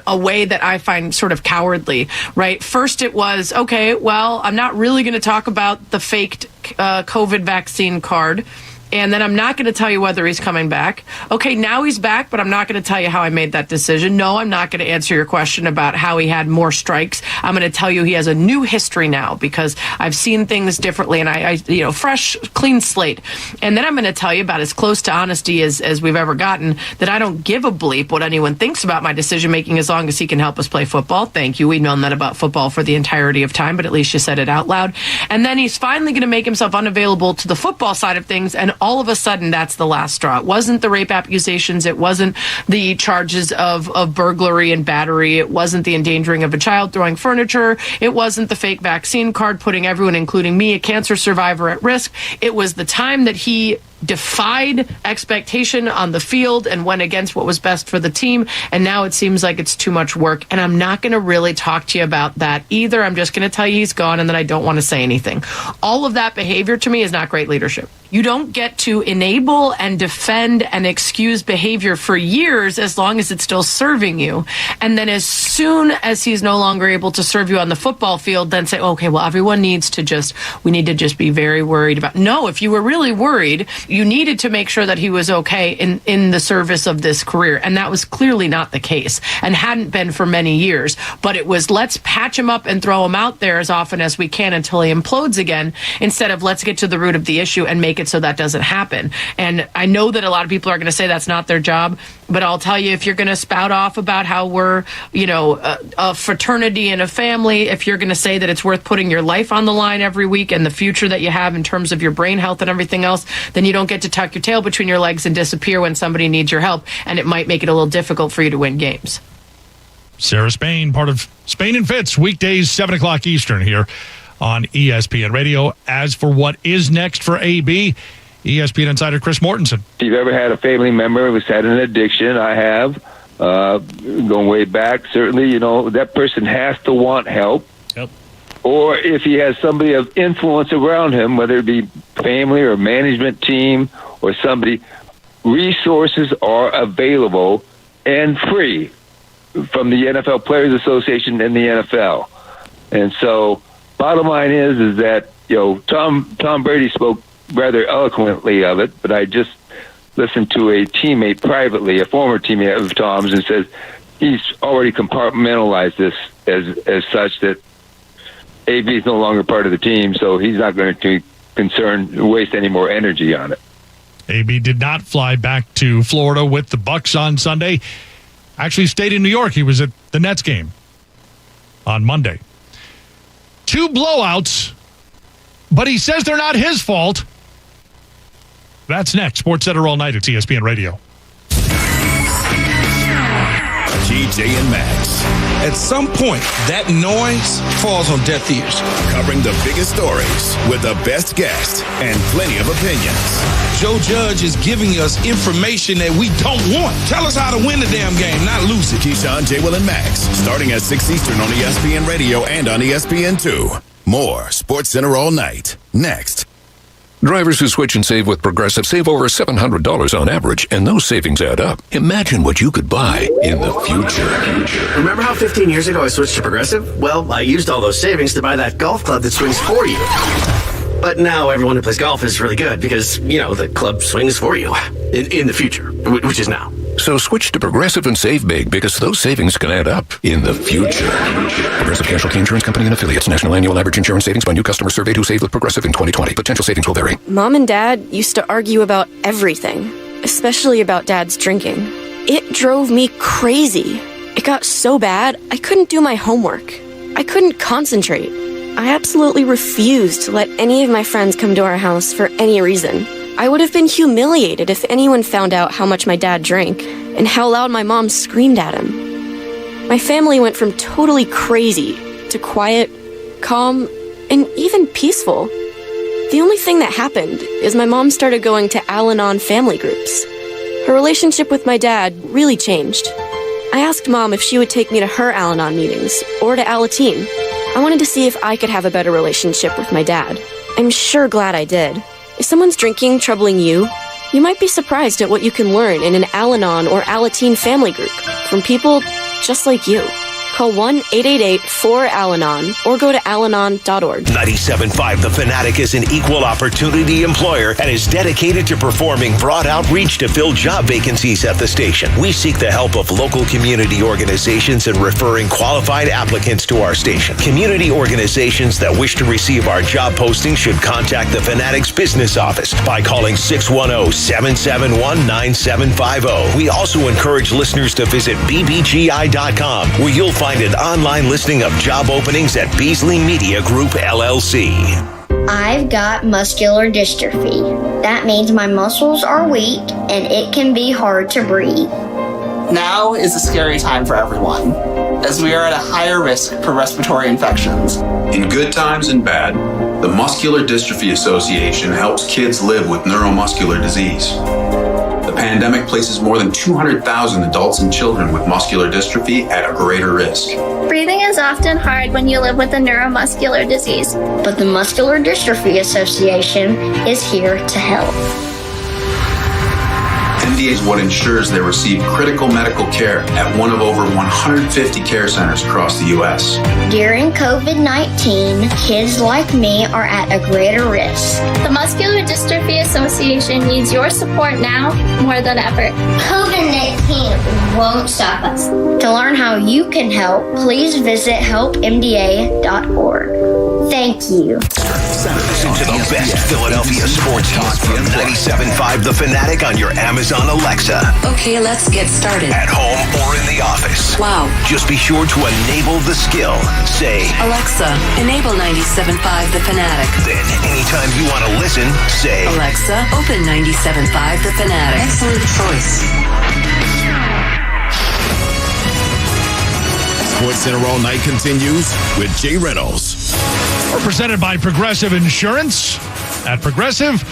way that I find sort of cowardly, right? First it was, okay, well, I'm not really going to talk about the faked COVID vaccine card. And then I'm not going to tell you whether he's coming back. Okay, now he's back, but I'm not going to tell you how I made that decision. No, I'm not going to answer your question about how he had more strikes. I'm going to tell you he has a new history now because I've seen things differently, and I fresh, clean slate. And then I'm going to tell you about as close to honesty as we've ever gotten, that I don't give a bleep what anyone thinks about my decision making as long as he can help us play football. Thank you. We've known that about football for the entirety of time, but at least you said it out loud. And then he's finally going to make himself unavailable to the football side of things, and all of a sudden that's the last straw. It wasn't the rape accusations. It wasn't the charges of burglary and battery. It wasn't the endangering of a child, throwing furniture. It wasn't the fake vaccine card, putting everyone, including me, a cancer survivor, at risk. It was the time that he defied expectation on the field and went against what was best for the team. And now it seems like it's too much work. And I'm not going to really talk to you about that either. I'm just going to tell you he's gone, and then I don't want to say anything. All of that behavior to me is not great leadership. You don't get to enable and defend and excuse behavior for years as long as it's still serving you. And then as soon as he's no longer able to serve you on the football field, then say, okay, well, everyone needs to we need to just be very worried about. No, if you were really worried, you needed to make sure that he was okay in the service of this career. And that was clearly not the case and hadn't been for many years. But it was, let's patch him up and throw him out there as often as we can until he implodes again, instead of let's get to the root of the issue and make it so that doesn't happen. And I know that a lot of people are going to say that's not their job, but I'll tell you, if you're going to spout off about how we're, a fraternity and a family, if you're going to say that it's worth putting your life on the line every week and the future that you have in terms of your brain health and everything else, then you don't get to tuck your tail between your legs and disappear when somebody needs your help, and it might make it a little difficult for you to win games. Sarah Spain, part of Spain and Fitz, weekdays 7 o'clock Eastern here on ESPN Radio. As for what is next for AB, ESPN insider Chris Mortensen. If you've ever had a family member who's had an addiction, I have, going way back, certainly, that person has to want help. Yep. Or if he has somebody of influence around him, whether it be family or management team or somebody, resources are available and free from the NFL Players Association and the NFL. And so bottom line is that, Tom Brady spoke rather eloquently of it, but I just listened to a teammate privately, a former teammate of Tom's, and says he's already compartmentalized this as such that AB is no longer part of the team, so he's not going to waste any more energy on it. AB did not fly back to Florida with the Bucs on Sunday. Actually stayed in New York. He was at the Nets game on Monday. 2 blowouts, but he says they're not his fault. That's next. Sports Center all night at ESPN Radio. TJ and Max. At some point, that noise falls on deaf ears. Covering the biggest stories with the best guests and plenty of opinions. Joe Judge is giving us information that we don't want. Tell us how to win the damn game, not lose it. Keyshawn, J. Will, and Max, starting at 6 Eastern on ESPN Radio and on ESPN2. More Sports Center all night. Next. Drivers who switch and save with Progressive save over $700 on average, and those savings add up. Imagine what you could buy in the future. Remember how 15 years ago I switched to Progressive? Well, I used all those savings to buy that golf club that swings for you. But now everyone who plays golf is really good because, the club swings for you in the future, which is now. So switch to Progressive and save big because those savings can add up in the future. Progressive Casualty Insurance Company and Affiliates. National annual average insurance savings by new customers surveyed who saved with Progressive in 2020. Potential savings will vary. Mom and Dad used to argue about everything, especially about Dad's drinking. It drove me crazy. It got so bad, I couldn't do my homework. I couldn't concentrate. I absolutely refused to let any of my friends come to our house for any reason. I would have been humiliated if anyone found out how much my dad drank and how loud my mom screamed at him. My family went from totally crazy to quiet, calm, and even peaceful. The only thing that happened is my mom started going to Al-Anon family groups. Her relationship with my dad really changed. I asked Mom if she would take me to her Al-Anon meetings or to Alateen. I wanted to see if I could have a better relationship with my dad. I'm sure glad I did. If someone's drinking troubling you, you might be surprised at what you can learn in an Al-Anon or Alateen family group from people just like you. Call 1-888-4-AL-ANON or go to alanon.org. 97.5 The Fanatic is an equal opportunity employer and is dedicated to performing broad outreach to fill job vacancies at the station. We seek the help of local community organizations in referring qualified applicants to our station. Community organizations that wish to receive our job postings should contact the Fanatic's business office by calling 610-771-9750. We also encourage listeners to visit bbgi.com, where you'll find an online listing of job openings at Beasley Media Group, LLC. I've got muscular dystrophy. That means my muscles are weak and it can be hard to breathe. Now is a scary time for everyone, as we are at a higher risk for respiratory infections. In good times and bad, the Muscular Dystrophy Association helps kids live with neuromuscular disease. The pandemic places more than 200,000 adults and children with muscular dystrophy at a greater risk. Breathing is often hard when you live with a neuromuscular disease. But the Muscular Dystrophy Association is here to help. MDA is what ensures they receive critical medical care at one of over 150 care centers across the U.S. During COVID-19, kids like me are at a greater risk. The Muscular Dystrophy Association needs your support now more than ever. COVID-19 won't stop us. To learn how you can help, please visit helpmda.org. Thank you. Listen to the best Philadelphia sports talk from 97.5 The Fanatic on your Amazon Alexa. Okay, let's get started. At home or in the office. Wow. Just be sure to enable the skill. Say, Alexa, enable 97.5 The Fanatic. Then, anytime you want to listen, say, Alexa, open 97.5 The Fanatic. Excellent choice. Sports Center All Night continues with Jay Reynolds. We're presented by Progressive Insurance. At Progressive,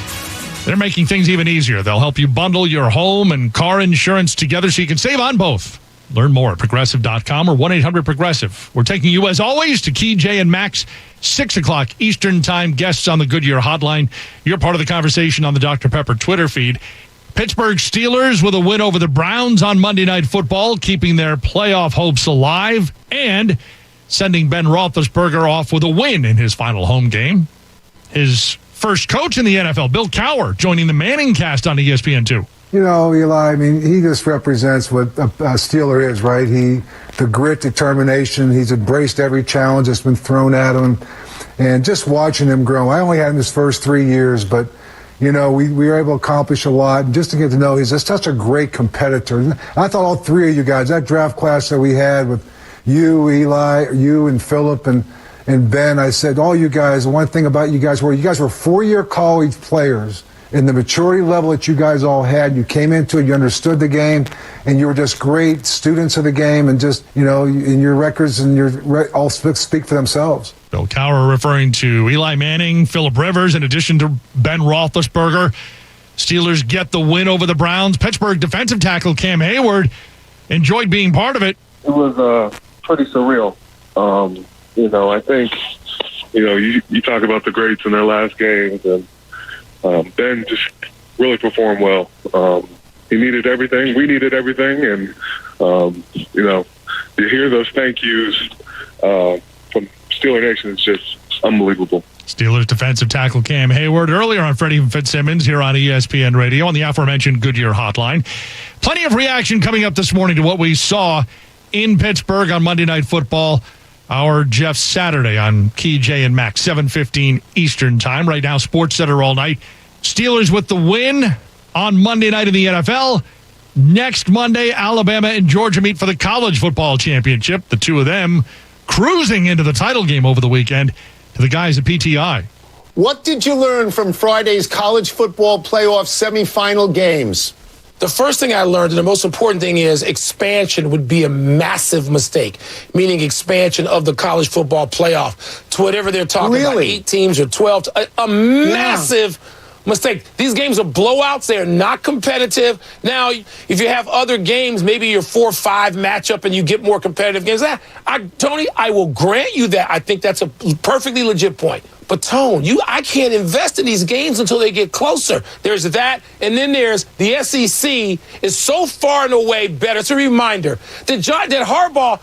they're making things even easier. They'll help you bundle your home and car insurance together so you can save on both. Learn more at progressive.com or 1-800-PROGRESSIVE. We're taking you, as always, to Key, Jay, and Max, 6 o'clock Eastern Time. Guests on the Goodyear Hotline. You're part of the conversation on the Dr. Pepper Twitter feed. Pittsburgh Steelers with a win over the Browns on Monday Night Football, keeping their playoff hopes alive and sending Ben Roethlisberger off with a win in his final home game. His first coach in the NFL, Bill Cowher, joining the Manning cast on ESPN2. You know, Eli, I mean, he just represents what a Steeler is, right? The grit, determination, he's embraced every challenge that's been thrown at him. And just watching him grow, I only had him his first 3 years, but you know, we were able to accomplish a lot. And just to get to know, he's just such a great competitor. And I thought all three of you guys, that draft class that we had with you, Eli, you and Philip and Ben, I said, all you guys, the one thing about you guys were 4-year college players in the maturity level that you guys all had. You came into it, you understood the game, and you were just great students of the game, and just, you know, in your records and all speak for themselves. Bill Cowher referring to Eli Manning, Phillip Rivers, in addition to Ben Roethlisberger. Steelers get the win over the Browns. Pittsburgh defensive tackle Cam Hayward enjoyed being part of it. It was pretty surreal. You know, I think, you know, you talk about the greats in their last games, and Ben just really performed well. He needed everything. We needed everything. And, you know, to hear those thank yous from Steeler Nation is just unbelievable. Steelers defensive tackle Cam Hayward earlier on Freddie Fitzsimmons here on ESPN Radio on the aforementioned Goodyear hotline. Plenty of reaction coming up this morning to what we saw in Pittsburgh on Monday Night Football. Our Jeff Saturday on Key, J, and Max, 7:15 Eastern Time. Right now, Sports Center all night. Steelers with the win on Monday night in the NFL. Next Monday, Alabama and Georgia meet for the college football championship. The two of them cruising into the title game over the weekend to the guys at PTI. What did you learn from Friday's college football playoff semifinal games? The first thing I learned, and the most important thing, is expansion would be a massive mistake, meaning expansion of the college football playoff to whatever they're talking about, 8 teams or 12. A massive mistake. These games are blowouts. They're not competitive. Now, if you have other games, maybe your 4-5 matchup and you get more competitive games. Tony, I will grant you that. I think that's a perfectly legit point. But, Tone, I can't invest in these games until they get closer. There's that, and then there's the SEC is so far and away better. It's a reminder that John Harbaugh,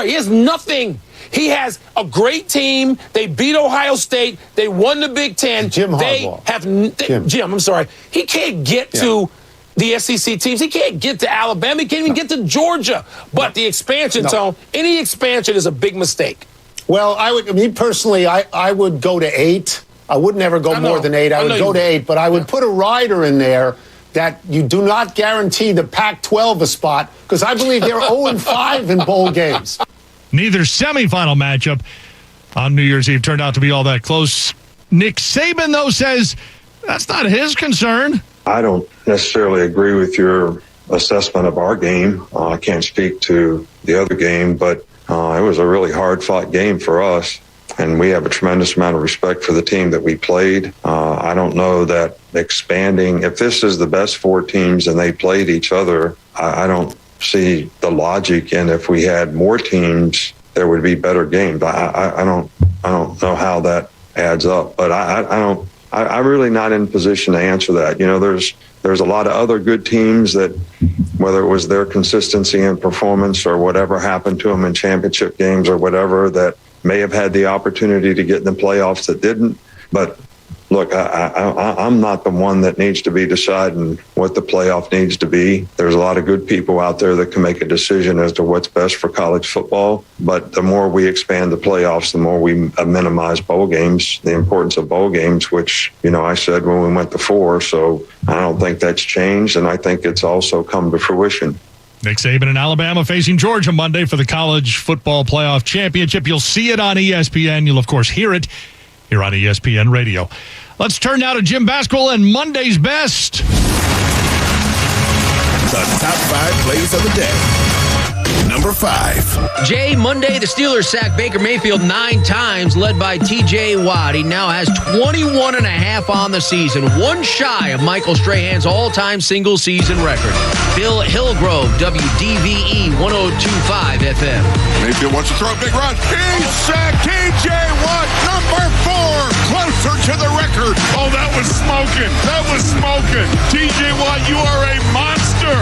he has nothing. He has a great team. They beat Ohio State. They won the Big Ten. Jim Harbaugh. Jim, I'm sorry. He can't get to the SEC teams. He can't get to Alabama. He can't even get to Georgia. But the expansion, Tone, any expansion is a big mistake. Well, I would go to 8. I would never go more than 8. I would go to 8, but I would put a rider in there that you do not guarantee the Pac-12 a spot, because I believe they're 0-5 in bowl games. Neither semifinal matchup on New Year's Eve turned out to be all that close. Nick Saban, though, says that's not his concern. I don't necessarily agree with your assessment of our game. I can't speak to the other game, but it was a really hard-fought game for us, and we have a tremendous amount of respect for the team that we played. I don't know that expanding, if this is the best 4 teams and they played each other, I don't see the logic in if we had more teams, there would be better games. I don't know how that adds up, but I'm really not in position to answer that. You know, there's a lot of other good teams that, whether it was their consistency in performance or whatever happened to them in championship games or whatever, that may have had the opportunity to get in the playoffs that didn't. But look, I'm not the one that needs to be deciding what the playoff needs to be. There's a lot of good people out there that can make a decision as to what's best for college football. But the more we expand the playoffs, the more we minimize bowl games, the importance of bowl games, which, you know, I said when we went to 4. So I don't think that's changed, and I think it's also come to fruition. Nick Saban and Alabama facing Georgia Monday for the college football playoff championship. You'll see it on ESPN. You'll, of course, hear it here on ESPN Radio. Let's turn now to Jim Basquill and Monday's best. The top 5 plays of the day. Number 5. Jay, Monday, the Steelers sacked Baker Mayfield 9 times, led by T.J. Watt. He now has 21.5 on the season, one shy of Michael Strahan's all-time single-season record. Bill Hillgrove, WDVE 102.5 FM. Mayfield wants to throw a big run. He sacked T.J. Watt, number 4, closer to the record. Oh, that was smoking. That was smoking. T.J. Watt, you are a monster.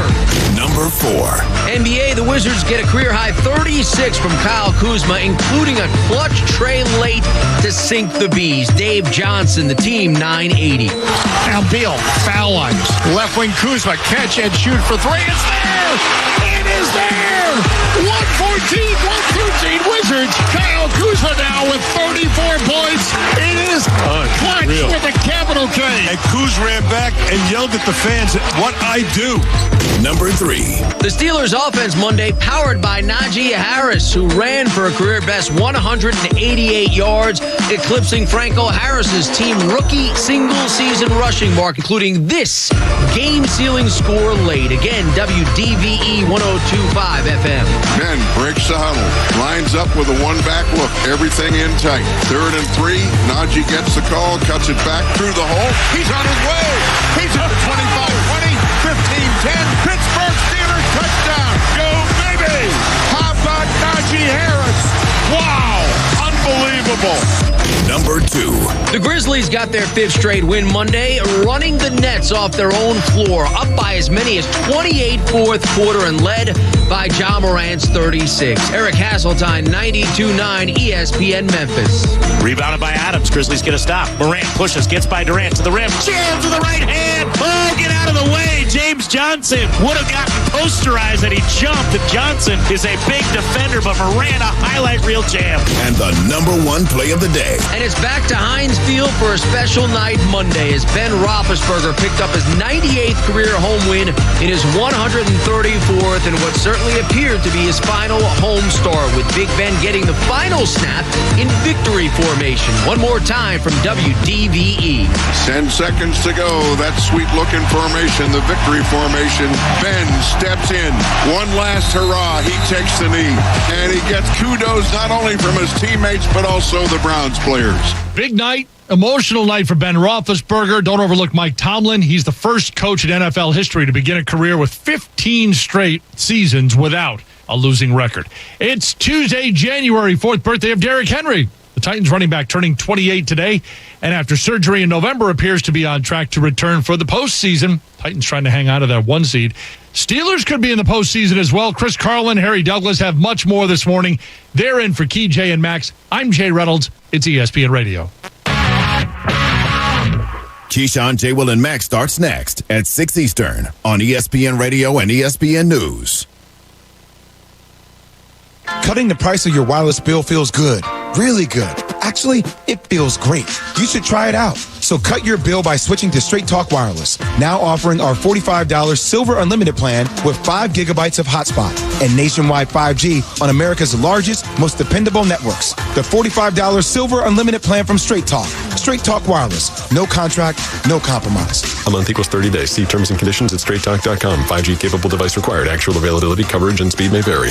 Number 4. NBA, the Wizards get a career-high 36 from Kyle Kuzma, including a clutch tray late to sink the Bees. Dave Johnson, the team, 980. Now Beal, foul line. Left wing Kuzma, catch and shoot for 3. It's there! It is there! 114, 113 Wizards. Kyle Kuzma now with 34 points. It is clutch with a capital K. And Kuz ran back and yelled at the fans, "What I do." Number 3. The Steelers offense Monday powered by Najee Harris, who ran for a career best 188 yards eclipsing Franco Harris's team rookie single-season rushing mark, including this game-sealing score late. Again, WDVE 102.5 FM. Ben breaks the huddle, lines up with a one-back look, everything in tight. 3rd and 3, Najee gets the call, cuts it back through the hole. He's on his way. He's at the 25-20, 15-10. Pittsburgh Steelers touchdown. Go, baby. How about Najee Harris? Wow. Unbelievable. Number 2. The Grizzlies got their 5th straight win Monday, running the Nets off their own floor, up by as many as 28 fourth quarter and led by Ja Morant's 36. Eric Hasseltine, 92.9 ESPN Memphis. Rebounded by Adams. Grizzlies get a stop. Morant pushes, gets by Durant to the rim. Jams with the right hand. Oh, get out of the way. James Johnson would have gotten posterized and he jumped. And Johnson is a big defender, but Morant, a highlight reel jam. And the number 1 play of the day. And it's back to Heinz Field for a special night Monday as Ben Roethlisberger picked up his 98th career home win in his 134th and what certainly appeared to be his final home start, with Big Ben getting the final snap in victory formation. One more time from WDVE. 10 seconds to go. That sweet-looking formation, the victory formation. Ben steps in. One last hurrah. He takes the knee. And he gets kudos not only from his teammates, but also the Browns players. Big night, emotional night for Ben Roethlisberger. Don't overlook Mike Tomlin. He's the first coach in NFL history to begin a career with 15 straight seasons without a losing record. It's Tuesday, January 4th, birthday of Derrick Henry. The Titans running back turning 28 today, and after surgery in November appears to be on track to return for the postseason. Titans trying to hang on to that 1 seed. Steelers could be in the postseason as well. Chris Carlin, Harry Douglas have much more this morning. They're in for Key, Jay, and Max. I'm Jay Reynolds. It's ESPN Radio. Keyshawn, J. Will, and Max starts next at 6 Eastern on ESPN Radio and ESPN News. Cutting the price of your wireless bill feels good. Really good. Actually, it feels great. You should try it out. So cut your bill by switching to Straight Talk Wireless. Now offering our $45 Silver Unlimited plan with 5 gigabytes of hotspot and nationwide 5G on America's largest, most dependable networks. The $45 Silver Unlimited plan from Straight Talk. Straight Talk Wireless. No contract, no compromise. A month equals 30 days. See terms and conditions at straighttalk.com. 5G capable device required. Actual availability, coverage, and speed may vary.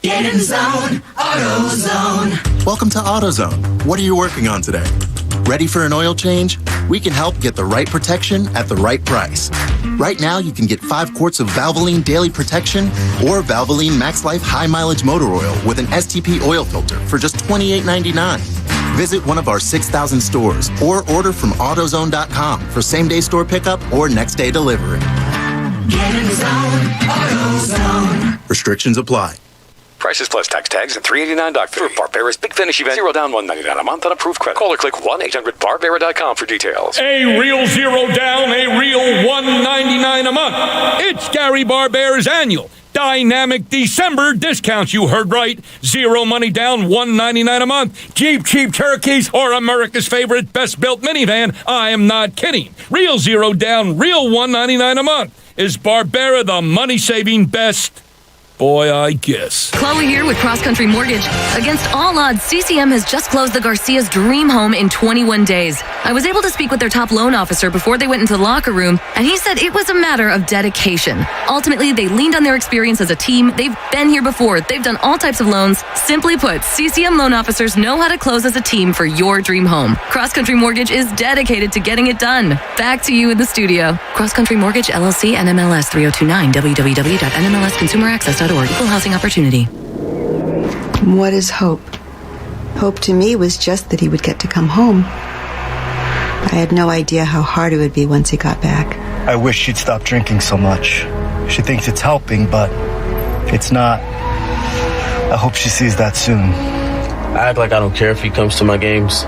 Get in the zone, AutoZone. Welcome to AutoZone. What are you working on today? Ready for an oil change? We can help get the right protection at the right price. Right now, you can get 5 quarts of Valvoline Daily Protection or Valvoline Max Life High Mileage Motor Oil with an STP oil filter for just $28.99. Visit one of our 6,000 stores or order from AutoZone.com for same-day store pickup or next-day delivery. Get in the zone, AutoZone. Restrictions apply. Prices plus tax tags and $389 doc fee. For Barbera's Big Finish event, 0 down, $199 a month on approved credit. Call or click 1-800-Barbera.com for details. A real 0 down, a real $199 a month. It's Gary Barbera's annual dynamic December discounts. You heard right. 0 money down, $199 a month. Jeep Cherokees or America's favorite best-built minivan. I am not kidding. Real 0 down, real $199 a month. Is Barbera the money-saving best? Boy, I guess. Chloe here with Cross Country Mortgage. Against all odds, CCM has just closed the Garcia's dream home in 21 days. I was able to speak with their top loan officer before they went into the locker room, and he said it was a matter of dedication. Ultimately, they leaned on their experience as a team. They've been here before. They've done all types of loans. Simply put, CCM loan officers know how to close as a team for your dream home. Cross Country Mortgage is dedicated to getting it done. Back to you in the studio. Cross Country Mortgage, LLC, NMLS 3029, www.nmlsconsumeraccess.org. Equal housing opportunity. What is hope? Hope to me was just that he would get to come home. I had no idea how hard it would be once he got back. I wish she'd stop drinking so much. She thinks it's helping, but it's not. I hope she sees that soon. I act like I don't care if he comes to my games,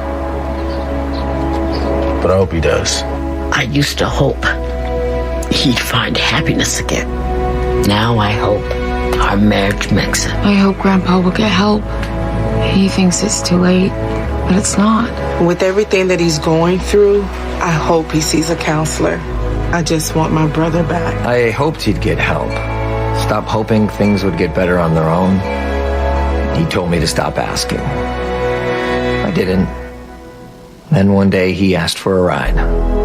but I hope he does. I used to hope he'd find happiness again. Now I hope our marriage makes it. I hope Grandpa will get help. He thinks it's too late, but it's not. With everything that he's going through, I hope he sees a counselor. I just want my brother back. I hoped he'd get help. Stop hoping things would get better on their own. He told me to stop asking. I didn't. Then one day he asked for a ride.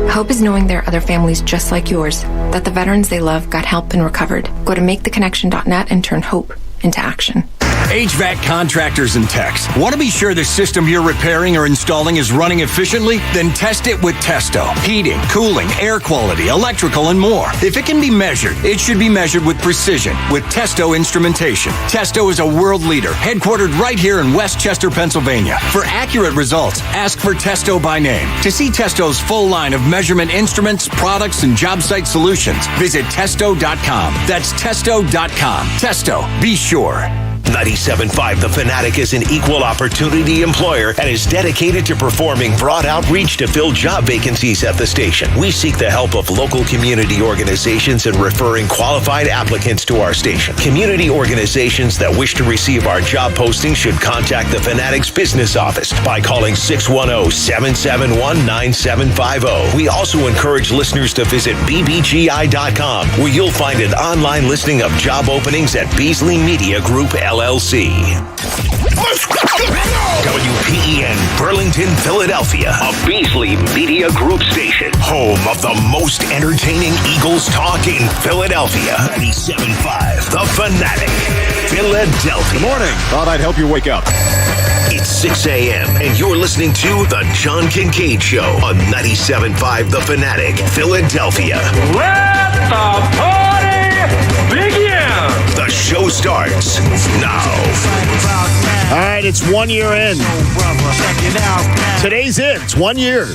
Hope is knowing there are other families just like yours, that the veterans they love got help and recovered. Go to maketheconnection.net and turn hope into action. HVAC contractors and techs. Want to be sure the system you're repairing or installing is running efficiently? Then test it with Testo. Heating, cooling, air quality, electrical, and more. If it can be measured, it should be measured with precision with Testo instrumentation. Testo is a world leader, headquartered right here in Westchester, Pennsylvania. For accurate results, ask for Testo by name. To see Testo's full line of measurement instruments, products, and job site solutions, visit Testo.com. That's Testo.com. Testo. Be sure. 97.5 The Fanatic is an equal opportunity employer and is dedicated to performing broad outreach to fill job vacancies at the station. We seek the help of local community organizations in referring qualified applicants to our station. Community organizations that wish to receive our job posting should contact the Fanatic's business office by calling 610-771-9750. We also encourage listeners to visit bbgi.com, where you'll find an online listing of job openings at Beasley Media Group, LLC. WPEN Burlington, Philadelphia, a Beasley Media Group station, home of the most entertaining Eagles talk in Philadelphia. 97.5 The Fanatic, Philadelphia. Good morning. Thought I'd help you wake up. It's 6 a.m. and you're listening to The John Kincade Show on 97.5 The Fanatic, Philadelphia. Let the party begin! The show starts now. All right, it's 1 year in. Today's it. It's 1 year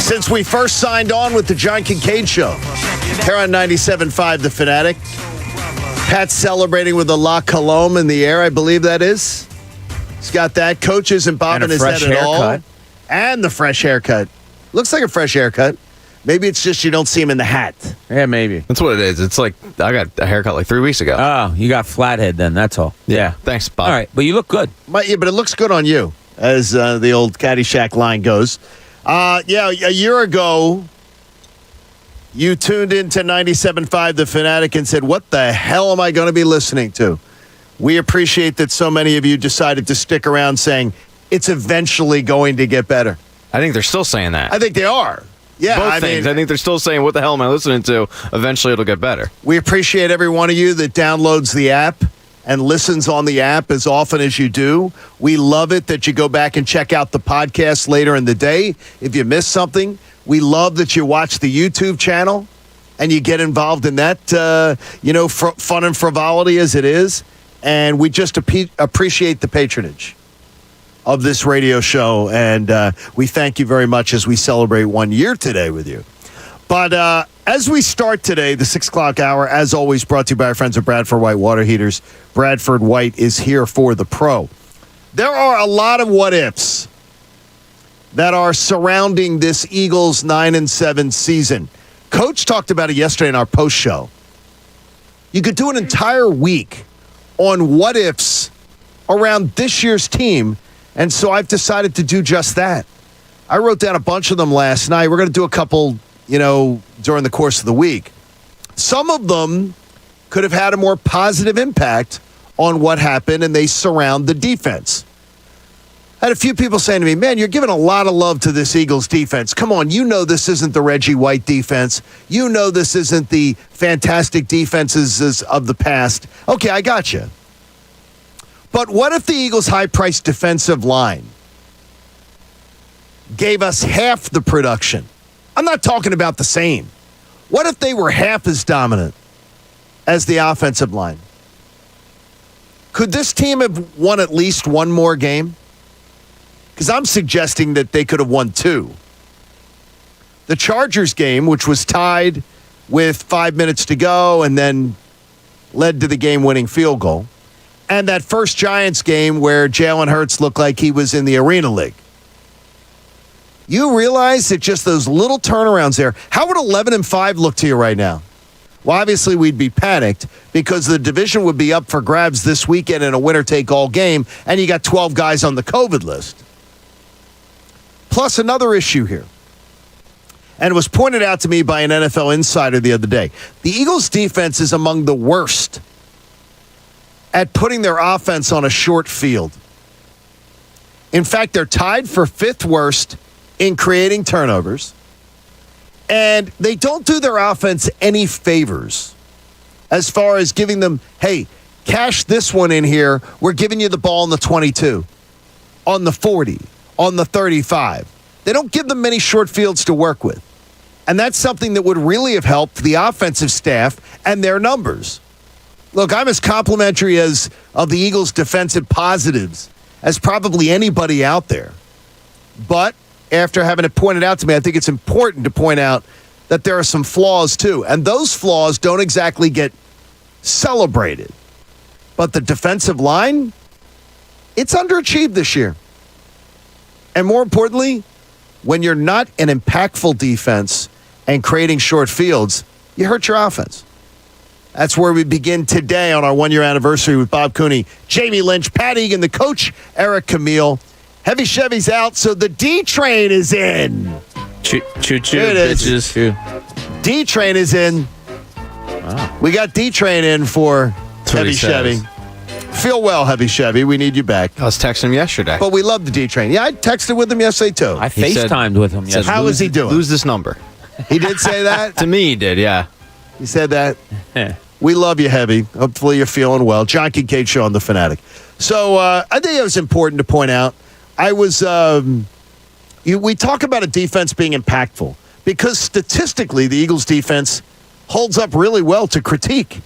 since we first signed on with the John Kincade Show here on 97.5 The Fanatic. Pat's celebrating with a La Colombe in the air, I believe that is. He's got that. Coach isn't bobbing his head at all. And the fresh haircut. Looks like a fresh haircut. Maybe it's just you don't see him in the hat. Yeah, maybe. That's what it is. It's like I got a haircut like 3 weeks ago. Oh, you got flathead then. That's all. Yeah. Thanks, Bob. All right, but you look good. But it looks good on you, as the old Caddyshack line goes. A year ago, you tuned into 97.5 The Fanatic and said, what the hell am I going to be listening to? We appreciate that so many of you decided to stick around saying, it's eventually going to get better. I think they're still saying that. I think they are. Yeah, Both things. I think they're still saying, what the hell am I listening to? Eventually it'll get better. We appreciate every one of you that downloads the app and listens on the app as often as you do. We love it that you go back and check out the podcast later in the day. If you missed something, we love that you watch the YouTube channel and you get involved in that, fun and frivolity as it is. And we just appreciate the patronage of this radio show, and we thank you very much as we celebrate 1 year today with you. But as we start today, the 6 o'clock hour, as always, brought to you by our friends at Bradford White Water Heaters. Bradford White is here for the pro. There are a lot of what-ifs that are surrounding this Eagles 9-7 season. Coach talked about it yesterday in our post show. You could do an entire week on what-ifs around this year's team. And so I've decided to do just that. I wrote down a bunch of them last night. We're going to do a couple, during the course of the week. Some of them could have had a more positive impact on what happened, and they surround the defense. I had a few people saying to me, man, you're giving a lot of love to this Eagles defense. Come on, this isn't the Reggie White defense. This isn't the fantastic defenses of the past. Okay, I got you. But what if the Eagles' high-priced defensive line gave us half the production? I'm not talking about the same. What if they were half as dominant as the offensive line? Could this team have won at least one more game? Because I'm suggesting that they could have won 2. The Chargers game, which was tied with 5 minutes to go and then led to the game-winning field goal. And that first Giants game where Jalen Hurts looked like he was in the Arena League. You realize that just those little turnarounds there, how would 11-5 look to you right now? Well, obviously we'd be panicked because the division would be up for grabs this weekend in a winner-take-all game, and you got 12 guys on the COVID list. Plus another issue here, and it was pointed out to me by an NFL insider the other day. The Eagles' defense is among the worst at putting their offense on a short field. In fact, they're tied for 5th worst in creating turnovers. And they don't do their offense any favors as far as giving them, hey, cash this one in here. We're giving you the ball on the 22, on the 40, on the 35. They don't give them many short fields to work with. And that's something that would really have helped the offensive staff and their numbers. Look, I'm as complimentary of the Eagles' defensive positives as probably anybody out there. But after having it pointed out to me, I think it's important to point out that there are some flaws too. And those flaws don't exactly get celebrated. But the defensive line, it's underachieved this year. And more importantly, when you're not an impactful defense and creating short fields, you hurt your offense. That's where we begin today on our 1-year anniversary with Bob Cooney, Jamie Lynch, Pat Egan, the coach, Eric Camille. Heavy Chevy's out, so the D train is in. Choo choo, bitches. D train is in. Wow. We got D train in for Heavy Chevy. Feel well, Heavy Chevy. We need you back. I was texting him yesterday. But we love the D train. Yeah, I texted with him yesterday too. I FaceTimed with him yesterday. How is he doing? Lose this number. He did say that? To me, he did, yeah. He said that? We love you, Heavy. Hopefully you're feeling well. John Kincade Show on The Fanatic. So I think it was important to point out, we talk about a defense being impactful because statistically the Eagles defense holds up really well to critique.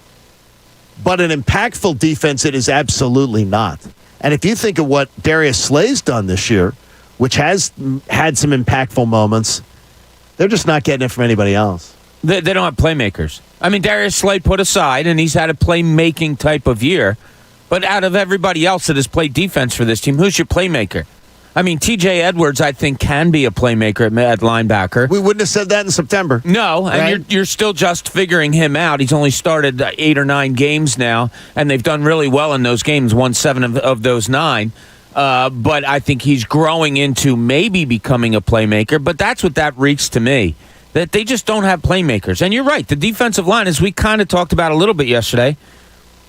But an impactful defense it is absolutely not. And if you think of what Darius Slay's done this year, which has had some impactful moments, they're just not getting it from anybody else. They don't have playmakers. I mean, Darius Slay put aside, and he's had a playmaking type of year. But out of everybody else that has played defense for this team, who's your playmaker? I mean, T.J. Edwards, I think, can be a playmaker at linebacker. We wouldn't have said that in September. No, and right? you're still just figuring him out. He's only started 8 or 9 games now, and they've done really well in those games, won 7 of those 9. But I think he's growing into maybe becoming a playmaker. But that's what that reeks to me, that they just don't have playmakers. And you're right, the defensive line, as we kind of talked about a little bit yesterday,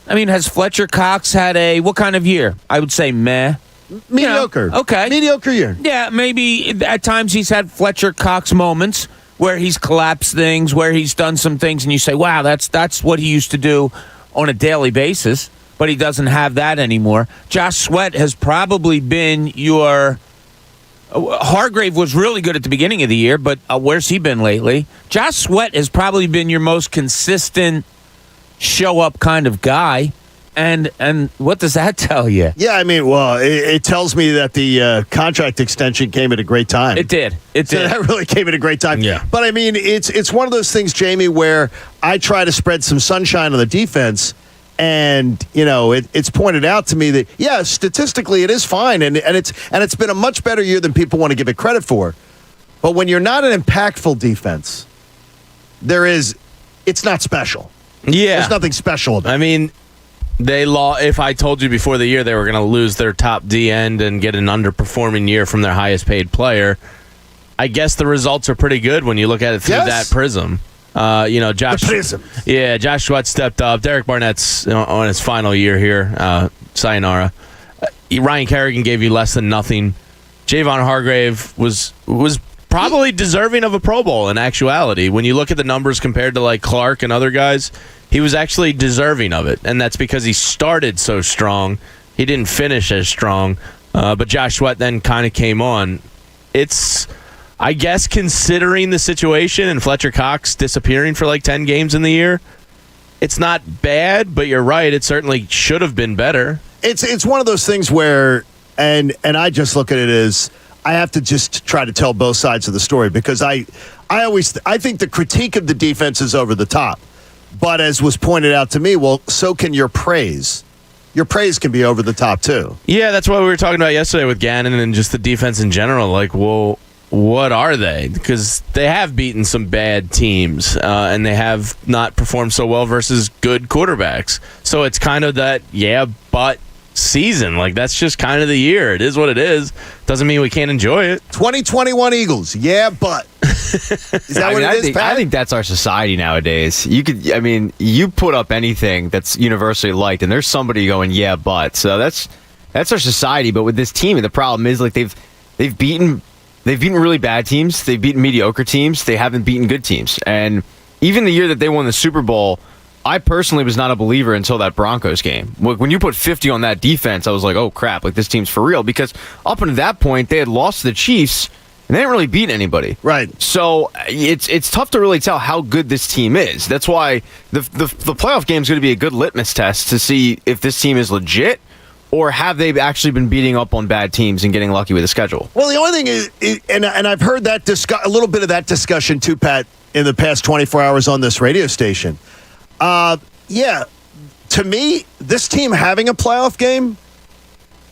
I mean, has Fletcher Cox had what kind of year? I would say meh. Mediocre. You know, okay. Mediocre year. Yeah, maybe at times he's had Fletcher Cox moments where he's collapsed things, where he's done some things, and you say, wow, that's what he used to do on a daily basis, but he doesn't have that anymore. Josh Sweat has probably been your... Hargrave was really good at the beginning of the year, but where's he been lately? Josh Sweat has probably been your most consistent show-up kind of guy. And what does that tell you? Yeah, I mean, well, it tells me that the contract extension came at a great time. It did. So that really came at a great time. Yeah. But, I mean, it's one of those things, Jamie, where I try to spread some sunshine on the defense, and, you know, it's pointed out to me that, yeah, statistically it is fine, and it's been a much better year than people want to give it credit for. But when you're not an impactful defense, it's not special. Yeah. There's nothing special about it. I mean... If I told you before the year they were going to lose their top D end and get an underperforming year from their highest paid player, I guess the results are pretty good when you look at it through that prism. Josh. The prism. Yeah, Josh Sweat stepped up. Derek Barnett's on his final year here. Sayonara. Ryan Kerrigan gave you less than nothing. Javon Hargrave was probably deserving of a Pro Bowl in actuality. When you look at the numbers compared to like Clark and other guys, he was actually deserving of it, and that's because he started so strong. He didn't finish as strong, but Josh Sweat then kind of came on. It's, I guess, considering the situation and Fletcher Cox disappearing for like 10 games in the year, it's not bad, but you're right, it certainly should have been better. It's one of those things where, and I just look at it as, I have to just try to tell both sides of the story, because I think the critique of the defense is over the top. But as was pointed out to me, well, so can your praise. Your praise can be over the top, too. Yeah, that's what we were talking about yesterday with Gannon and just the defense in general. Like, well, what are they? Because they have beaten some bad teams, and they have not performed so well versus good quarterbacks. So it's kind of that, but season. Like, that's just kind of the year. It is what it is. Doesn't mean we can't enjoy it. 2021 Eagles. But. Is that what it is, Pat? I think that's our society nowadays. You put up anything that's universally liked, and there's somebody going, but. So That's our society. But with this team, the problem is like they've beaten really bad teams. They've beaten mediocre teams. They haven't beaten good teams. And even the year that they won the Super Bowl, I personally was not a believer until that Broncos game. When you put 50 on that defense, I was like, oh crap, like this team's for real. Because up until that point, they had lost to the Chiefs and they didn't really beat anybody. Right. So it's tough to really tell how good this team is. That's why the playoff game is going to be a good litmus test to see if this team is legit or have they actually been beating up on bad teams and getting lucky with the schedule. Well, the only thing is, and I've heard that a little bit of that discussion too, Pat, in the past 24 hours on this radio station. Yeah, to me, this team having a playoff game,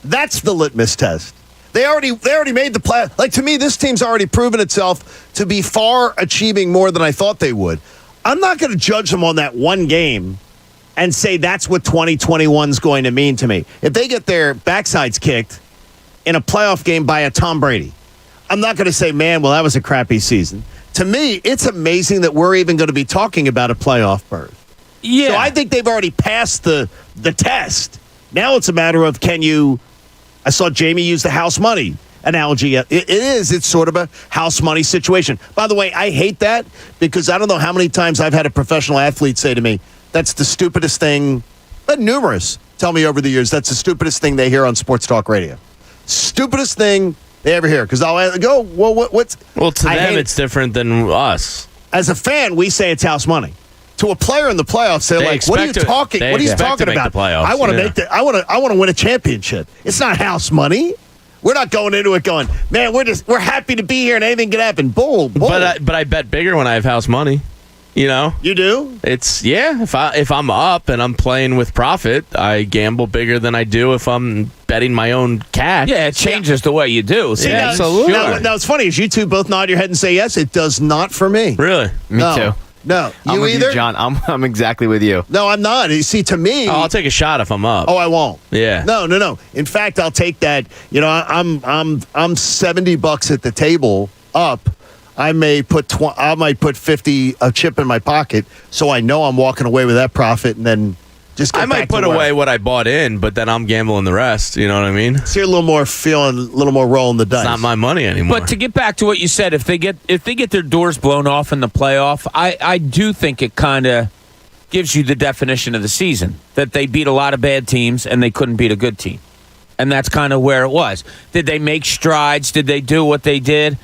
that's the litmus test. They already made the play. Like, to me, this team's already proven itself to be far achieving more than I thought they would. I'm not going to judge them on that one game and say that's what 2021's going to mean to me. If they get their backsides kicked in a playoff game by a Tom Brady, I'm not going to say, man, well, that was a crappy season. To me, it's amazing that we're even going to be talking about a playoff berth. Yeah. So I think they've already passed the test. Now it's a matter of I saw Jamie use the house money analogy. It's sort of a house money situation. By the way, I hate that because I don't know how many times I've had a professional athlete say to me, that's the stupidest thing, but numerous tell me over the years, that's the stupidest thing they hear on sports talk radio. Stupidest thing they ever hear. Because I'll go, well, what's... Well, to them, it's different than us. As a fan, we say it's house money. To a player in the playoffs, they're like, "What are you talking? What are you talking about? I want to make the. I want to win a championship. It's not house money. We're not going into it going, man. We're happy to be here and anything can happen. Bull. But I bet bigger when I have house money. You know, you do. It's If I'm up and I'm playing with profit, I gamble bigger than I do if I'm betting my own cash. Yeah, it changes the way you do. See, yeah, absolutely. Now, it's funny is you two both nod your head and say yes. It does not for me. Really? Me too. No, I'm with either? you, John. I'm exactly with you. No, I'm not. You see, to me, I'll take a shot if I'm up. Oh, I won't. Yeah. No. In fact, I'll take that. You know, I'm $70 at the table up. I might put 50 a chip in my pocket, so I know I'm walking away with that profit, and then just get I might put away what I bought in, but then I'm gambling the rest. You know what I mean? So you're a little more rolling the dice. It's not my money anymore. But to get back to what you said, if they get their doors blown off in the playoff, I do think it kind of gives you the definition of the season, that they beat a lot of bad teams and they couldn't beat a good team. And that's kind of where it was. Did they make strides? Did they do what they did?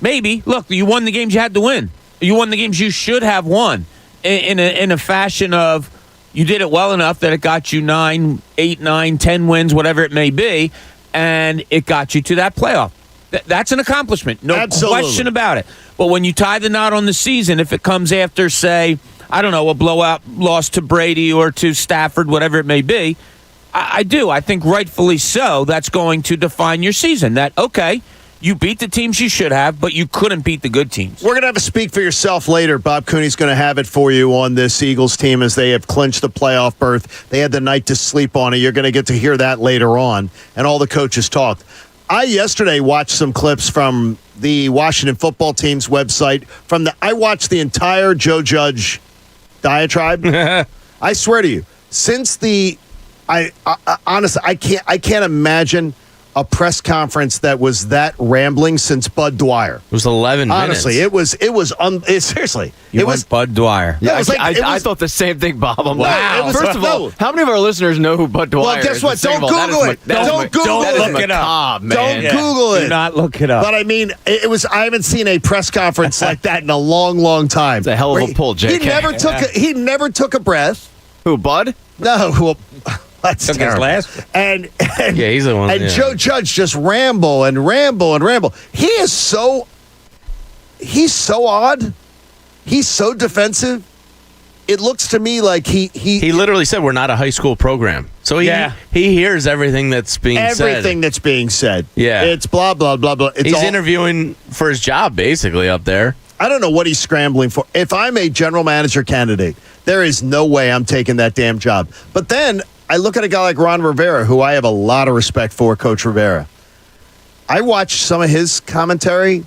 Maybe. Look, you won the games you had to win. You won the games you should have won in a fashion of you did it well enough that it got you 9, 8, 9, 10 wins, whatever it may be, and it got you to that playoff. That's an accomplishment. No question about it. But when you tie the knot on the season, if it comes after, say, I don't know, a blowout loss to Brady or to Stafford, whatever it may be, I think rightfully so, that's going to define your season. That, okay, you beat the teams you should have, but you couldn't beat the good teams. We're going to have a speak for yourself later. Bob Cooney's going to have it for you on this Eagles team as they have clinched the playoff berth. They had the night to sleep on it. You're going to get to hear that later on, and all the coaches talked. I yesterday watched some clips from the Washington football team's website. I watched the entire Joe Judge diatribe. I swear to you, since honestly, I can't imagine a press conference that was that rambling since Bud Dwyer. It was 11 minutes. Honestly, seriously. It was Bud Dwyer. Yeah, I thought the same thing, Bob. Wow. First of all, how many of our listeners know who Bud Dwyer is? Well, guess what? Don't Google it. Don't Google it. Look it up. Don't Google it. Do not look it up. But I mean, I haven't seen a press conference like that in a long, long time. It's a hell of a pull, JK. He never took a breath. Who, Bud? No. That's took his last. And yeah, he's the one. And Joe Judge just ramble. He's so odd. He's so defensive. It looks to me like he literally said we're not a high school program. So he hears everything that's being said. Everything that's being said. Yeah. It's blah, blah, blah, blah. He's interviewing for his job, basically, up there. I don't know what he's scrambling for. If I'm a general manager candidate, there is no way I'm taking that damn job. But then I look at a guy like Ron Rivera, who I have a lot of respect for, Coach Rivera. I watched some of his commentary.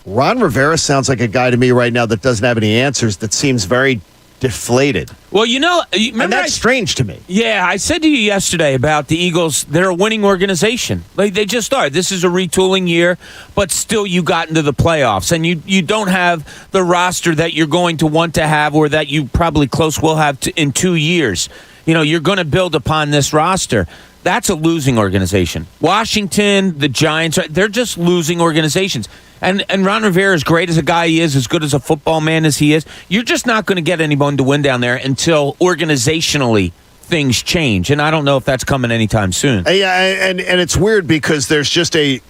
Ron Rivera sounds like a guy to me right now that doesn't have any answers, that seems very deflated. Well, remember and that's strange to me. Yeah, I said to you yesterday about the Eagles. They're a winning organization. Like, they just are. This is a retooling year, but still you got into the playoffs. And you don't have the roster that you're going to want to have or that you probably close will have in 2 years. You're going to build upon this roster. That's a losing organization. Washington, the Giants, they're just losing organizations. And Ron Rivera, as great as a guy he is, as good as a football man as he is, you're just not going to get anyone to win down there until organizationally things change. And I don't know if that's coming anytime soon. Yeah, and it's weird because there's just he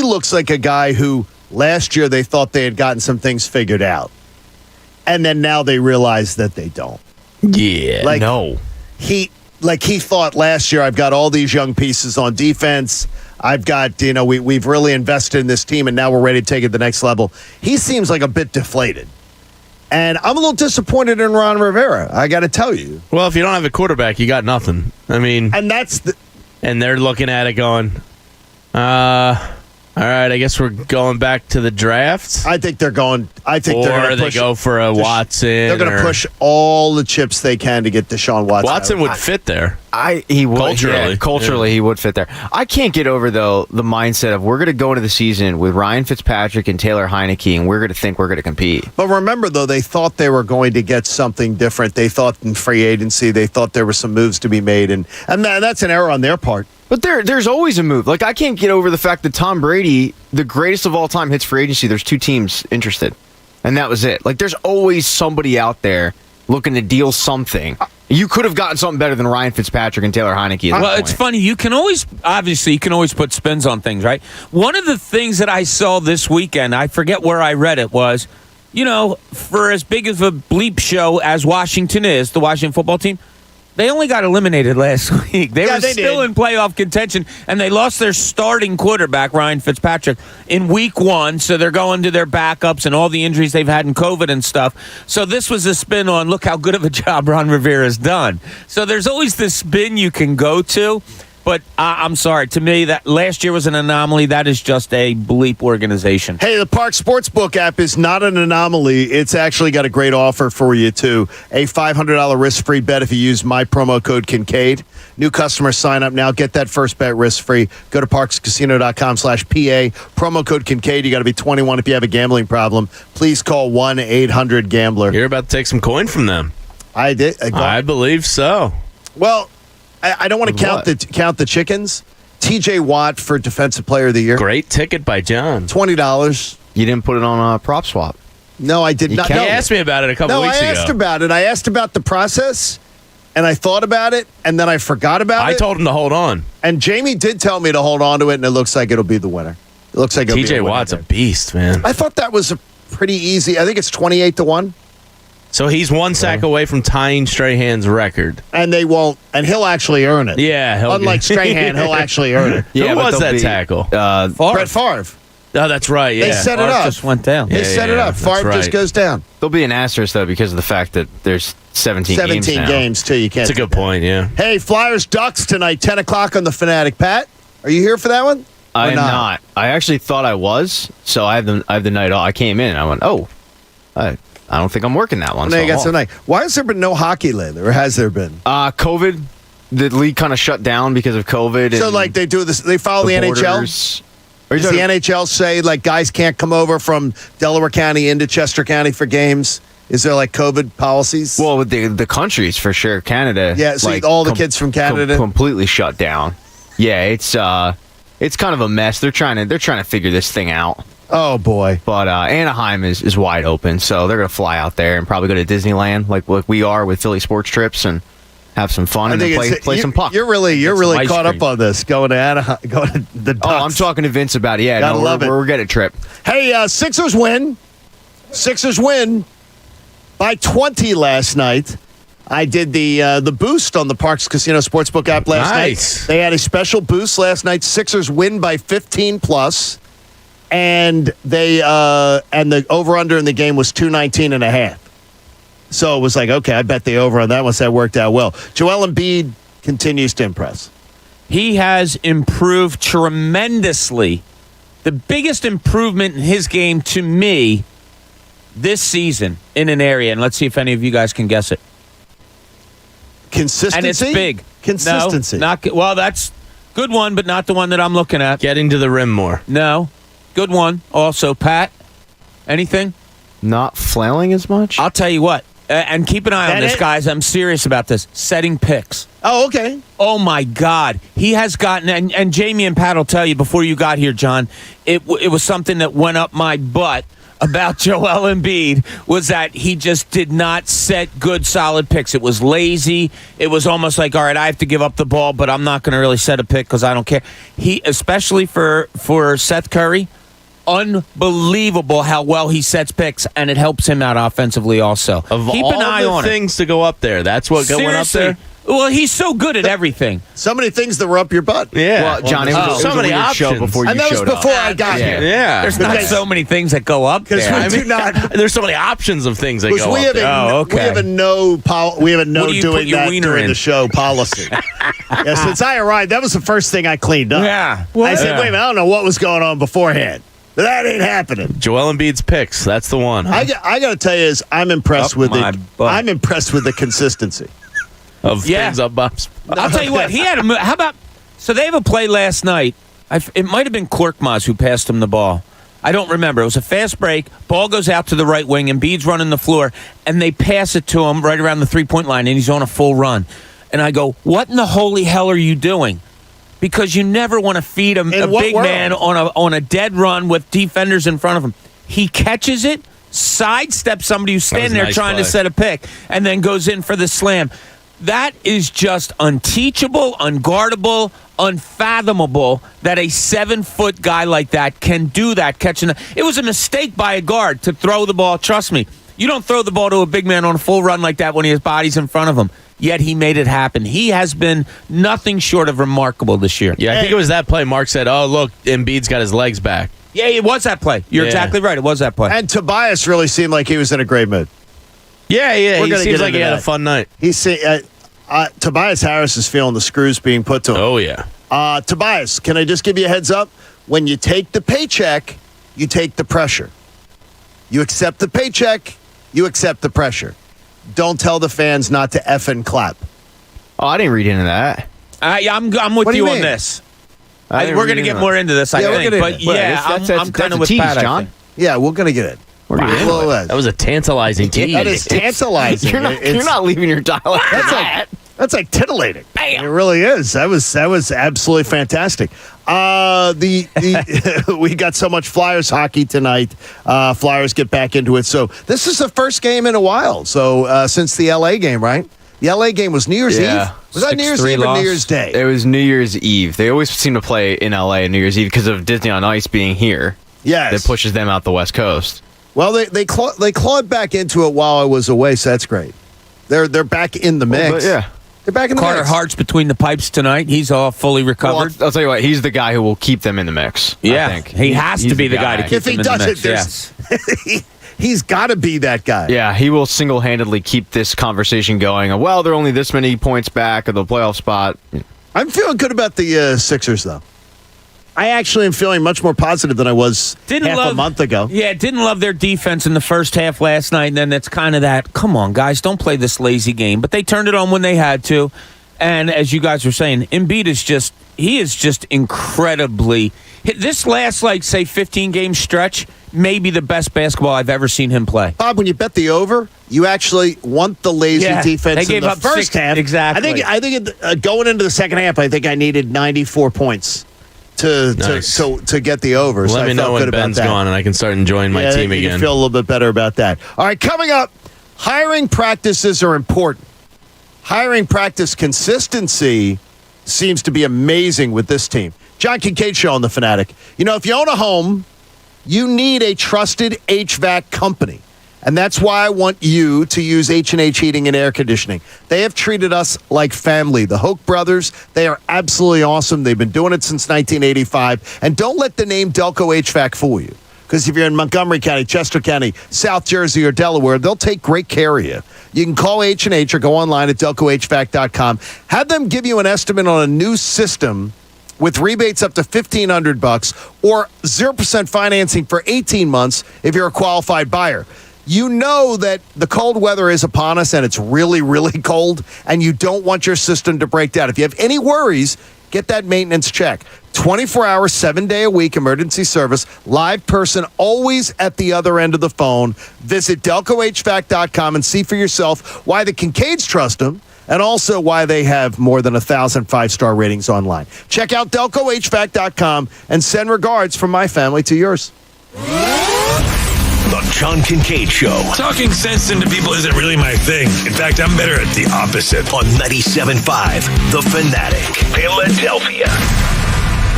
looks like a guy who last year they thought they had gotten some things figured out. And then now they realize that they don't. Yeah. He thought last year, I've got all these young pieces on defense. I've got, we've really invested in this team, and now we're ready to take it to the next level. He seems like a bit deflated. And I'm a little disappointed in Ron Rivera, I got to tell you. Well, if you don't have a quarterback, you got nothing. I mean, and they're looking at it going, all right, I guess we're going back to the draft. I think they're going. I think they're going to push. Or they go for a Watson. They're going to push all the chips they can to get Deshaun Watson. Watson would fit there. He would culturally. Culturally, he would fit there. I can't get over though the mindset of we're going to go into the season with Ryan Fitzpatrick and Taylor Heineke, and we're going to think we're going to compete. But remember, though, they thought they were going to get something different. They thought in free agency, they thought there were some moves to be made, and that's an error on their part. But there's always a move. Like, I can't get over the fact that Tom Brady, the greatest of all time, hits free agency. There's 2 teams interested, and that was it. Like, there's always somebody out there looking to deal something. You could have gotten something better than Ryan Fitzpatrick and Taylor Heineke. Well, it's funny. You can always put spins on things, right? One of the things that I saw this weekend, I forget where I read it, was, for as big of a bleep show as Washington is, the Washington football team, they only got eliminated last week. They were still in playoff contention, and they lost their starting quarterback, Ryan Fitzpatrick, in week 1. So they're going to their backups and all the injuries they've had in COVID and stuff. So this was a spin on, look how good of a job Ron Rivera's done. So there's always this spin you can go to. But I'm sorry. To me, that last year was an anomaly. That is just a bleep organization. Hey, the Park Sportsbook app is not an anomaly. It's actually got a great offer for you, too. A $500 risk-free bet if you use my promo code Kincade. New customers sign up now. Get that first bet risk-free. Go to parkscasino.com/PA. Promo code Kincade. You got to be 21 if you have a gambling problem. Please call 1-800-GAMBLER. You're about to take some coin from them. I did. I believe so. Well, I don't want to count the chickens. TJ Watt for Defensive Player of the Year. Great ticket by John. $20. You didn't put it on a prop swap. No, I did not. He asked me about it a couple weeks ago. No, I asked about it. I asked about the process, and I thought about it, and then I forgot about it. I told him to hold on. And Jamie did tell me to hold on to it, and it looks like it'll be the winner. It looks like it'll be TJ Watt's a beast, man. I thought that was a pretty easy. I think it's 28-1. So he's 1 sack away from tying Strahan's record. And they won't, and he'll actually earn it. Yeah. Unlike Strahan, he'll actually earn it. Who was that tackle? Brett Favre. Oh, that's right, yeah. They set it up. Just went down. They set it up. Favre just goes down. There'll be an asterisk, though, because of the fact that there's 17 games now. 17 games, too. You can't. That's a good point, yeah. Hey, Flyers Ducks tonight, 10 o'clock on The Fanatic. Pat, are you here for that one? I'm not. I actually thought I was, so I have the night off. I came in, and I went, I don't think I'm working that one. Now you got some night. Why has there been no hockey lately, or has there been? COVID. The league kind of shut down because of COVID. So, like, they do this. They follow the NHL. Does the NHL say like guys can't come over from Delaware County into Chester County for games? Is there like COVID policies? Well, with the countries for sure. Canada. Yeah. So like, all the kids from Canada completely shut down. Yeah, it's kind of a mess. They're trying to figure this thing out. Oh, boy. But Anaheim is wide open, so they're going to fly out there and probably go to Disneyland like we are with Philly Sports Trips and have some fun and then play some puck. You're really caught up on this, going to Anaheim, going to the Ducks. Oh, I'm talking to Vince about it. Yeah, we're getting a trip. Hey, Sixers win. Sixers win by 20 last night. I did the boost on the Parks Casino Sportsbook app last night. They had a special boost last night. Sixers win by 15+. And the over-under in the game was 219.5. So it was like, okay, I bet the over on that one. So that worked out well. Joel Embiid continues to impress. He has improved tremendously. The biggest improvement in his game to me this season in an area, and let's see if any of you guys can guess it. Consistency? And it's big. Consistency. No, well, that's good one, but not the one that I'm looking at. Getting to the rim more. No. Good one. Also, Pat, anything? Not flailing as much? I'll tell you what. And keep an eye on this, guys. I'm serious about this. Setting picks. Oh, okay. Oh, my God. He has gotten, and Jamie and Pat will tell you before you got here, John, it was something that went up my butt about Joel Embiid, was that he just did not set good, solid picks. It was lazy. It was almost like, all right, I have to give up the ball, but I'm not going to really set a pick because I don't care. He, especially for Seth Curry, unbelievable how well he sets picks, and it helps him out offensively also. Keep an eye on things to go up there. That's what went up there. Well, he's so good at everything. So many things that were up your butt. Yeah. Well, John, it was so many a weird options. show before you and that was showed before up. I got here. Yeah. There's not so many things that go up there. There's so many options of things that go up there. We have a no doing that during the show policy. Since I arrived, that was the first thing I cleaned up. Yeah. I said, wait a minute, I don't know what was going on beforehand. That ain't happening. Joel Embiid's picks. That's the one. I got to tell you, I'm impressed with it. I'm impressed with the consistency of things up Bob's. I'll tell you what. He had a. How about? So they have a play last night. It might have been Korkmaz who passed him the ball. I don't remember. It was a fast break. Ball goes out to the right wing. Embiid's running the floor, and they pass it to him right around the 3-point line, and he's on a full run. And I go, "What in the holy hell are you doing?" Because you never want to feed a big man on a dead run with defenders in front of him. He catches it, sidesteps somebody who's standing there trying to set a pick, and then goes in for the slam. That is just unteachable, unguardable, unfathomable that a 7-foot guy like that can do that. It was a mistake by a guard to throw the ball. Trust me, you don't throw the ball to a big man on a full run like that when his body's in front of him. Yet he made it happen. He has been nothing short of remarkable this year. Yeah, I think it was that play. Mark said, "Oh, look, Embiid's got his legs back." Yeah, it was that play. You're exactly right. It was that play. And Tobias really seemed like he was in a great mood. Yeah. He seems like he had a fun night. Tobias Harris is feeling the screws being put to him. Oh, yeah. Tobias, can I just give you a heads up? When you take the paycheck, you take the pressure. You accept the paycheck, you accept the pressure. Don't tell the fans not to effing clap. Oh, I didn't read into that. I'm with you on this. We're going to get more into this, I think. But I'm kind of with Pat, John. Yeah, we're going to get it. That was a tantalizing tease. That is tantalizing. You're not leaving your dialogue. That's like titillating. Bam. It really is. That was absolutely fantastic. We got so much Flyers hockey tonight. Flyers get back into it. So this is the first game in a while. So since the LA game, right? The LA game was New Year's Eve. Was that New Year's Eve or New Year's Day? It was New Year's Eve. They always seem to play in LA on New Year's Eve because of Disney on Ice being here. Yes, that pushes them out the West Coast. Well, they clawed back into it while I was away, so that's great. They're back in the mix. Yeah. They're back in the mix. Carter Hart's between the pipes tonight. He's all fully recovered. Well, I'll tell you what, he's the guy who will keep them in the mix. Yeah, I think. He has to be the guy to keep them in the mix. Yes. He's got to be that guy. Yeah, he will single-handedly keep this conversation going. Well, they're only this many points back of the playoff spot. I'm feeling good about the Sixers, though. I actually am feeling much more positive than I was a month ago. Yeah, didn't love their defense in the first half last night, and then it's kind of that, come on, guys, don't play this lazy game. But they turned it on when they had to. And as you guys were saying, Embiid is just incredibly... This last, say, 15-game stretch may be the best basketball I've ever seen him play. Bob, when you bet the over, you actually want the lazy defense they gave in the up first half. Exactly. I think going into the second half, I think I needed 94 points to get the over. Let me know when Ben's gone and I can start enjoying my team again. You feel a little bit better about that. All right, coming up, hiring practices are important. Hiring practice consistency seems to be amazing with this team. John Kincade Show on The Fanatic. You know, if you own a home, you need a trusted HVAC company. And that's why I want you to use H&H Heating and Air Conditioning. They have treated us like family. The Hoke brothers, they are absolutely awesome. They've been doing it since 1985. And don't let the name Delco HVAC fool you. Because if you're in Montgomery County, Chester County, South Jersey, or Delaware, they'll take great care of you. You can call H&H or go online at delcohvac.com. Have them give you an estimate on a new system with rebates up to $1,500 or 0% financing for 18 months if you're a qualified buyer. You know that the cold weather is upon us and it's really, really cold, and you don't want your system to break down. If you have any worries, get that maintenance check. 24 hours, 7-day-a-week emergency service. Live person always at the other end of the phone. Visit DelcoHVAC.com and see for yourself why the Kincades trust them and also why they have more than 1,000 5-star ratings online. Check out DelcoHVAC.com and send regards from my family to yours. The John Kincade Show. Talking sense into people isn't really my thing. In fact, I'm better at the opposite. On 97.5 The Fanatic. Philadelphia.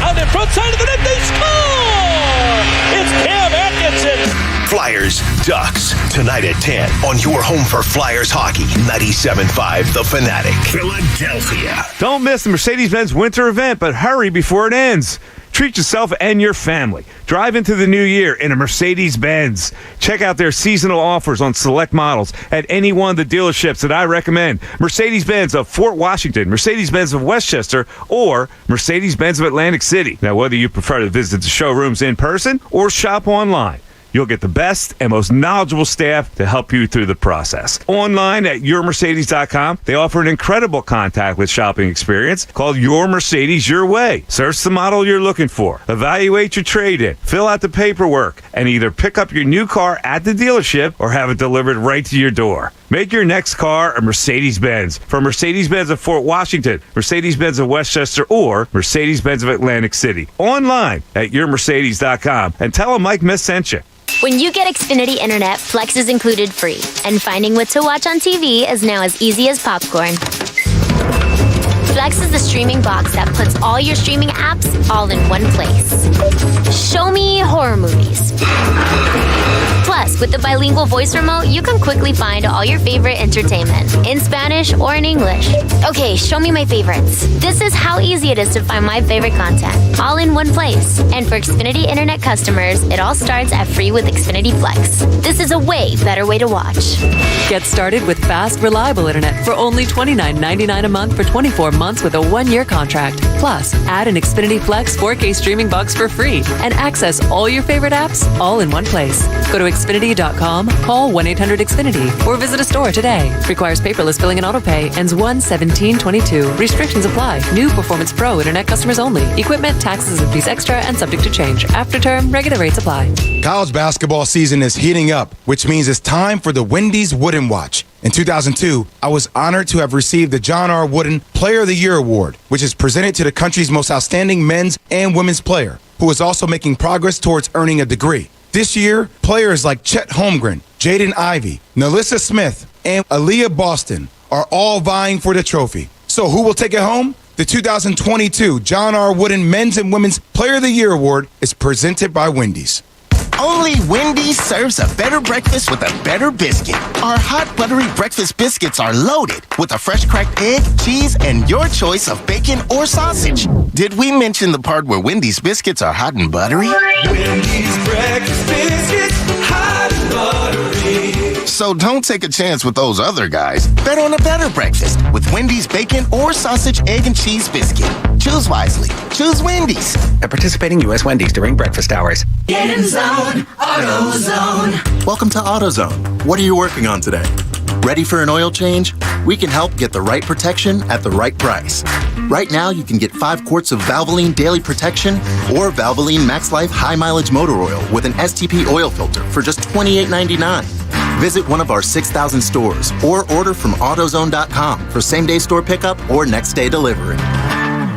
Out in front side of the net, they score! It's Cam Atkinson. Flyers, Ducks. Tonight at 10 on your home for Flyers hockey. 97.5 The Fanatic. Philadelphia. Don't miss the Mercedes-Benz winter event, but hurry before it ends. Treat yourself and your family. Drive into the new year in a Mercedes-Benz. Check out their seasonal offers on select models at any one of the dealerships that I recommend. Mercedes-Benz of Fort Washington, Mercedes-Benz of Westchester, or Mercedes-Benz of Atlantic City. Now, whether you prefer to visit the showrooms in person or shop online, you'll get the best and most knowledgeable staff to help you through the process. Online at yourmercedes.com, they offer an incredible contactless shopping experience called Your Mercedes Your Way. Search the model you're looking for, evaluate your trade-in, fill out the paperwork, and either pick up your new car at the dealership or have it delivered right to your door. Make your next car a Mercedes-Benz. From Mercedes-Benz of Fort Washington, Mercedes-Benz of Westchester, or Mercedes-Benz of Atlantic City. Online at yourmercedes.com and tell them Mike Miss sent you. When you get Xfinity Internet, Flex is included free. And finding what to watch on TV is now as easy as popcorn. Flex is the streaming box that puts all your streaming apps all in one place. Show me horror movies. Plus, with the bilingual voice remote, you can quickly find all your favorite entertainment in Spanish or in English. Okay, show me my favorites. This is how easy it is to find my favorite content, all in one place. And for Xfinity Internet customers, it all starts at free with Xfinity Flex. This is a way better way to watch. Get started with fast, reliable internet for only $29.99 a month for 24 months with a 1-year contract. Plus, add an Xfinity Flex 4K streaming box for free and access all your favorite apps all in one place. Go to Xfinity.com, call 1-800-XFINITY, or visit a store today. Requires paperless billing and autopay. Ends 1/17/22. Restrictions apply. New Performance Pro Internet customers only. Equipment, taxes, and fees extra and subject to change. After term, regular rates apply. College basketball season is heating up, which means it's time for the Wendy's Wooden Watch. In 2002, I was honored to have received the John R. Wooden Player of the Year Award, which is presented to the country's most outstanding men's and women's player, who is also making progress towards earning a degree. This year, players like Chet Holmgren, Jaden Ivey, Nalissa Smith, and Aaliyah Boston are all vying for the trophy. So who will take it home? The 2022 John R. Wooden Men's and Women's Player of the Year Award is presented by Wendy's. Only Wendy's serves a better breakfast with a better biscuit. Our hot, buttery breakfast biscuits are loaded with a fresh cracked egg, cheese, and your choice of bacon or sausage. Did we mention the part where Wendy's biscuits are hot and buttery? Wendy's breakfast biscuits, hot and buttery. So don't take a chance with those other guys. Bet on a better breakfast with Wendy's bacon or sausage, egg, and cheese biscuit. Choose wisely. Choose Wendy's. At participating U.S. Wendy's during breakfast hours. Get in zone, AutoZone. Welcome to AutoZone. What are you working on today? Ready for an oil change? We can help get the right protection at the right price. Right now, you can get 5 quarts of Valvoline Daily Protection or Valvoline Max Life High Mileage Motor Oil with an STP oil filter for just $28.99. Visit one of our 6,000 stores or order from AutoZone.com for same-day store pickup or next-day delivery.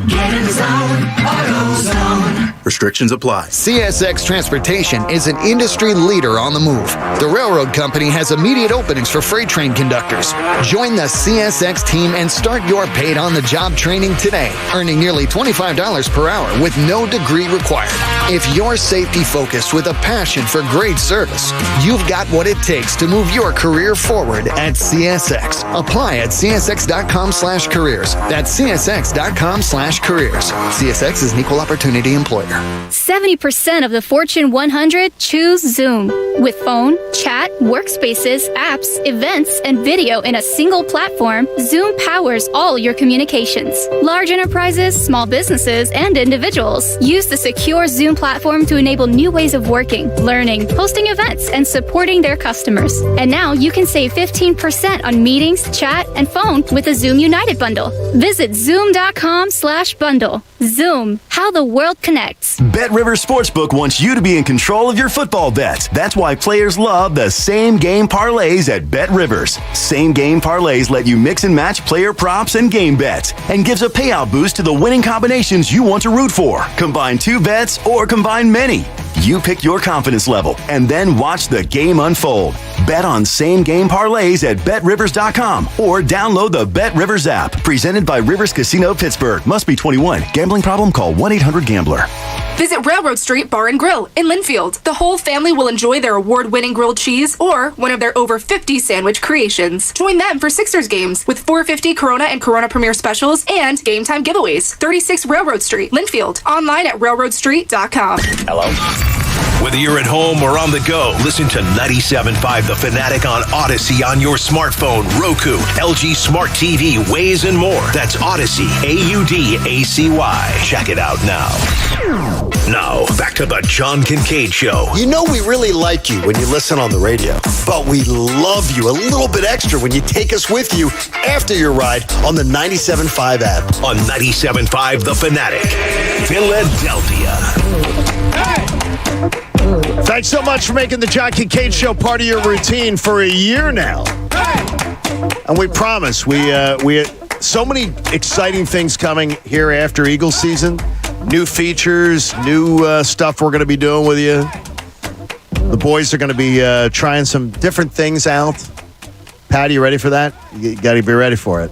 Get in zone, AutoZone. Restrictions apply. CSX Transportation is an industry leader on the move. The railroad company has immediate openings for freight train conductors. Join the CSX team and start your paid-on-the-job training today, earning nearly $25 per hour with no degree required. If you're safety-focused with a passion for great service, you've got what it takes to move your career forward at CSX. Apply at csx.com/careers. That's csx.com/careers. CSX is an equal opportunity employer. 70% of the Fortune 100 choose Zoom. With phone, chat, workspaces, apps, events, and video in a single platform, Zoom powers all your communications. Large enterprises, small businesses, and individuals use the secure Zoom platform to enable new ways of working, learning, hosting events, and supporting their customers. And now you can save 15% on meetings, chat, and phone with the Zoom United bundle. Visit zoom.com/bundle. Zoom, how the world connects. Bet Rivers Sportsbook wants you to be in control of your football bets. That's why players love the same game parlays at Bet Rivers. Same game parlays let you mix and match player props and game bets and gives a payout boost to the winning combinations you want to root for. Combine 2 bets or combine many. You pick your confidence level and then watch the game unfold. Bet on same game parlays at betrivers.com or download the Bet Rivers app. Presented by Rivers Casino Pittsburgh. Must be 21. Gambling problem? Call 1-800-GAMBLER. Visit Railroad Street Bar and Grill in Linfield. The whole family will enjoy their award-winning grilled cheese or one of their over 50 sandwich creations. Join them for Sixers games with $4.50 Corona and Corona Premier specials and game time giveaways. 36 Railroad Street, Linfield. Online at railroadstreet.com. Hello? Whether you're at home or on the go, listen to 97.5 The Fanatic on Odyssey on your smartphone, Roku, LG Smart TV, Waze, and more. That's Odyssey, AUDACY. Check it out now. Now, back to the John Kincade Show. You know we really like you when you listen on the radio, but we love you a little bit extra when you take us with you after your ride on the 97.5 app. On 97.5 The Fanatic, Philadelphia. Thanks so much for making the John Kincade Show part of your routine for a year now. And we promise we so many exciting things coming here after Eagles season. New features, new stuff we're going to be doing with you. The boys are going to be trying some different things out. Patty, you ready for that? You got to be ready for it.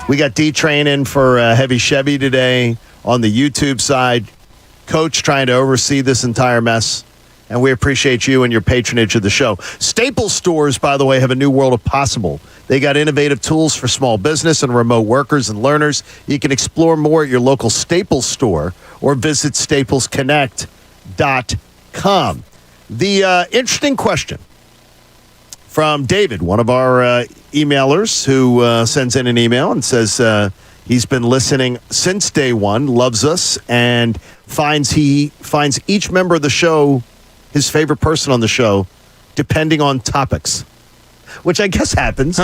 We got D-Train in for Heavy Chevy today on the YouTube side. Coach trying to oversee this entire mess. And we appreciate you and your patronage of the show. Staples stores, by the way, have a new world of possible. They got innovative tools for small business and remote workers and learners. You can explore more at your local Staples store or visit staplesconnect.com. The interesting question from David, one of our emailers who sends in an email and says he's been listening since day one, loves us, and finds each member of the show his favorite person on the show, depending on topics, which I guess happens.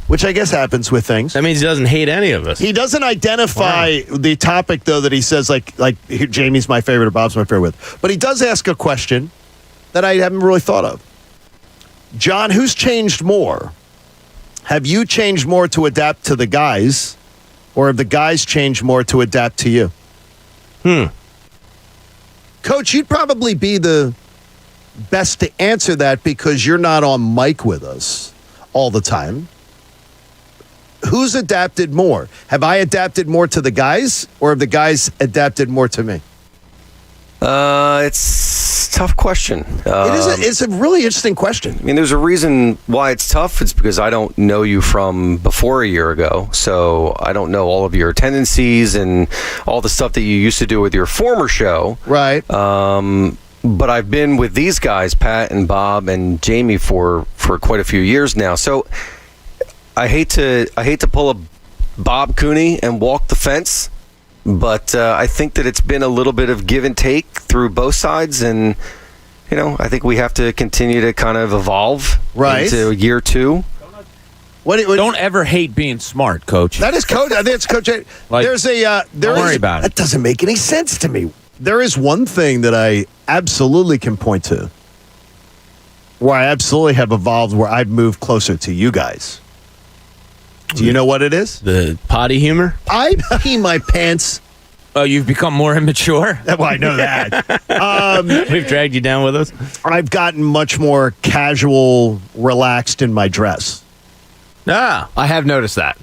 Which I guess happens with things. That means he doesn't hate any of us. He doesn't identify the topic, though, that he says, like Jamie's my favorite or Bob's my favorite with. But he does ask a question that I haven't really thought of. John, who's changed more? Have you changed more to adapt to the guys, or have the guys changed more to adapt to you? Coach, you'd probably be the best to answer that because you're not on mic with us all the time. Who's adapted more? Have I adapted more to the guys, or have the guys adapted more to me? It's a tough question. It's a really interesting question. I mean, there's a reason why it's tough. It's because I don't know you from before a year ago, so I don't know all of your tendencies and all the stuff that you used to do with your former show. Right. But I've been with these guys, Pat and Bob and Jamie, for quite a few years now. So I hate to pull a Bob Cooney and walk the fence, but I think that it's been a little bit of give and take through both sides, and I think we have to continue to kind of evolve into year two. Don't ever hate being smart, Coach. That is Coach. I think it's Coach. Don't worry about it. That doesn't make any sense to me. There is one thing that I absolutely can point to where I absolutely have evolved, where I've moved closer to you guys. Do you know what it is? The potty humor? I pee my pants. Oh, you've become more immature? Well, I know that. We've dragged you down with us. I've gotten much more casual, relaxed in my dress. I have noticed that.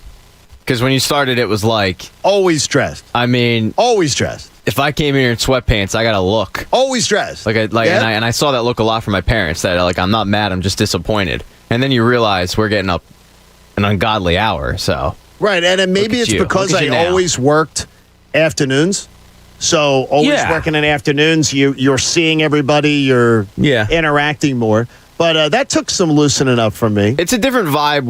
Because when you started, it was like... Always dressed. I mean... Always dressed. If I came here in sweatpants, I got a look. Always dressed. And I saw that look a lot from my parents, that I'm not mad, I'm just disappointed. And then you realize we're getting up an ungodly hour, so... Right, and then maybe it's because I always worked afternoons. So always working in afternoons, you're seeing everybody, you're interacting more. But that took some loosening up from me. It's a different vibe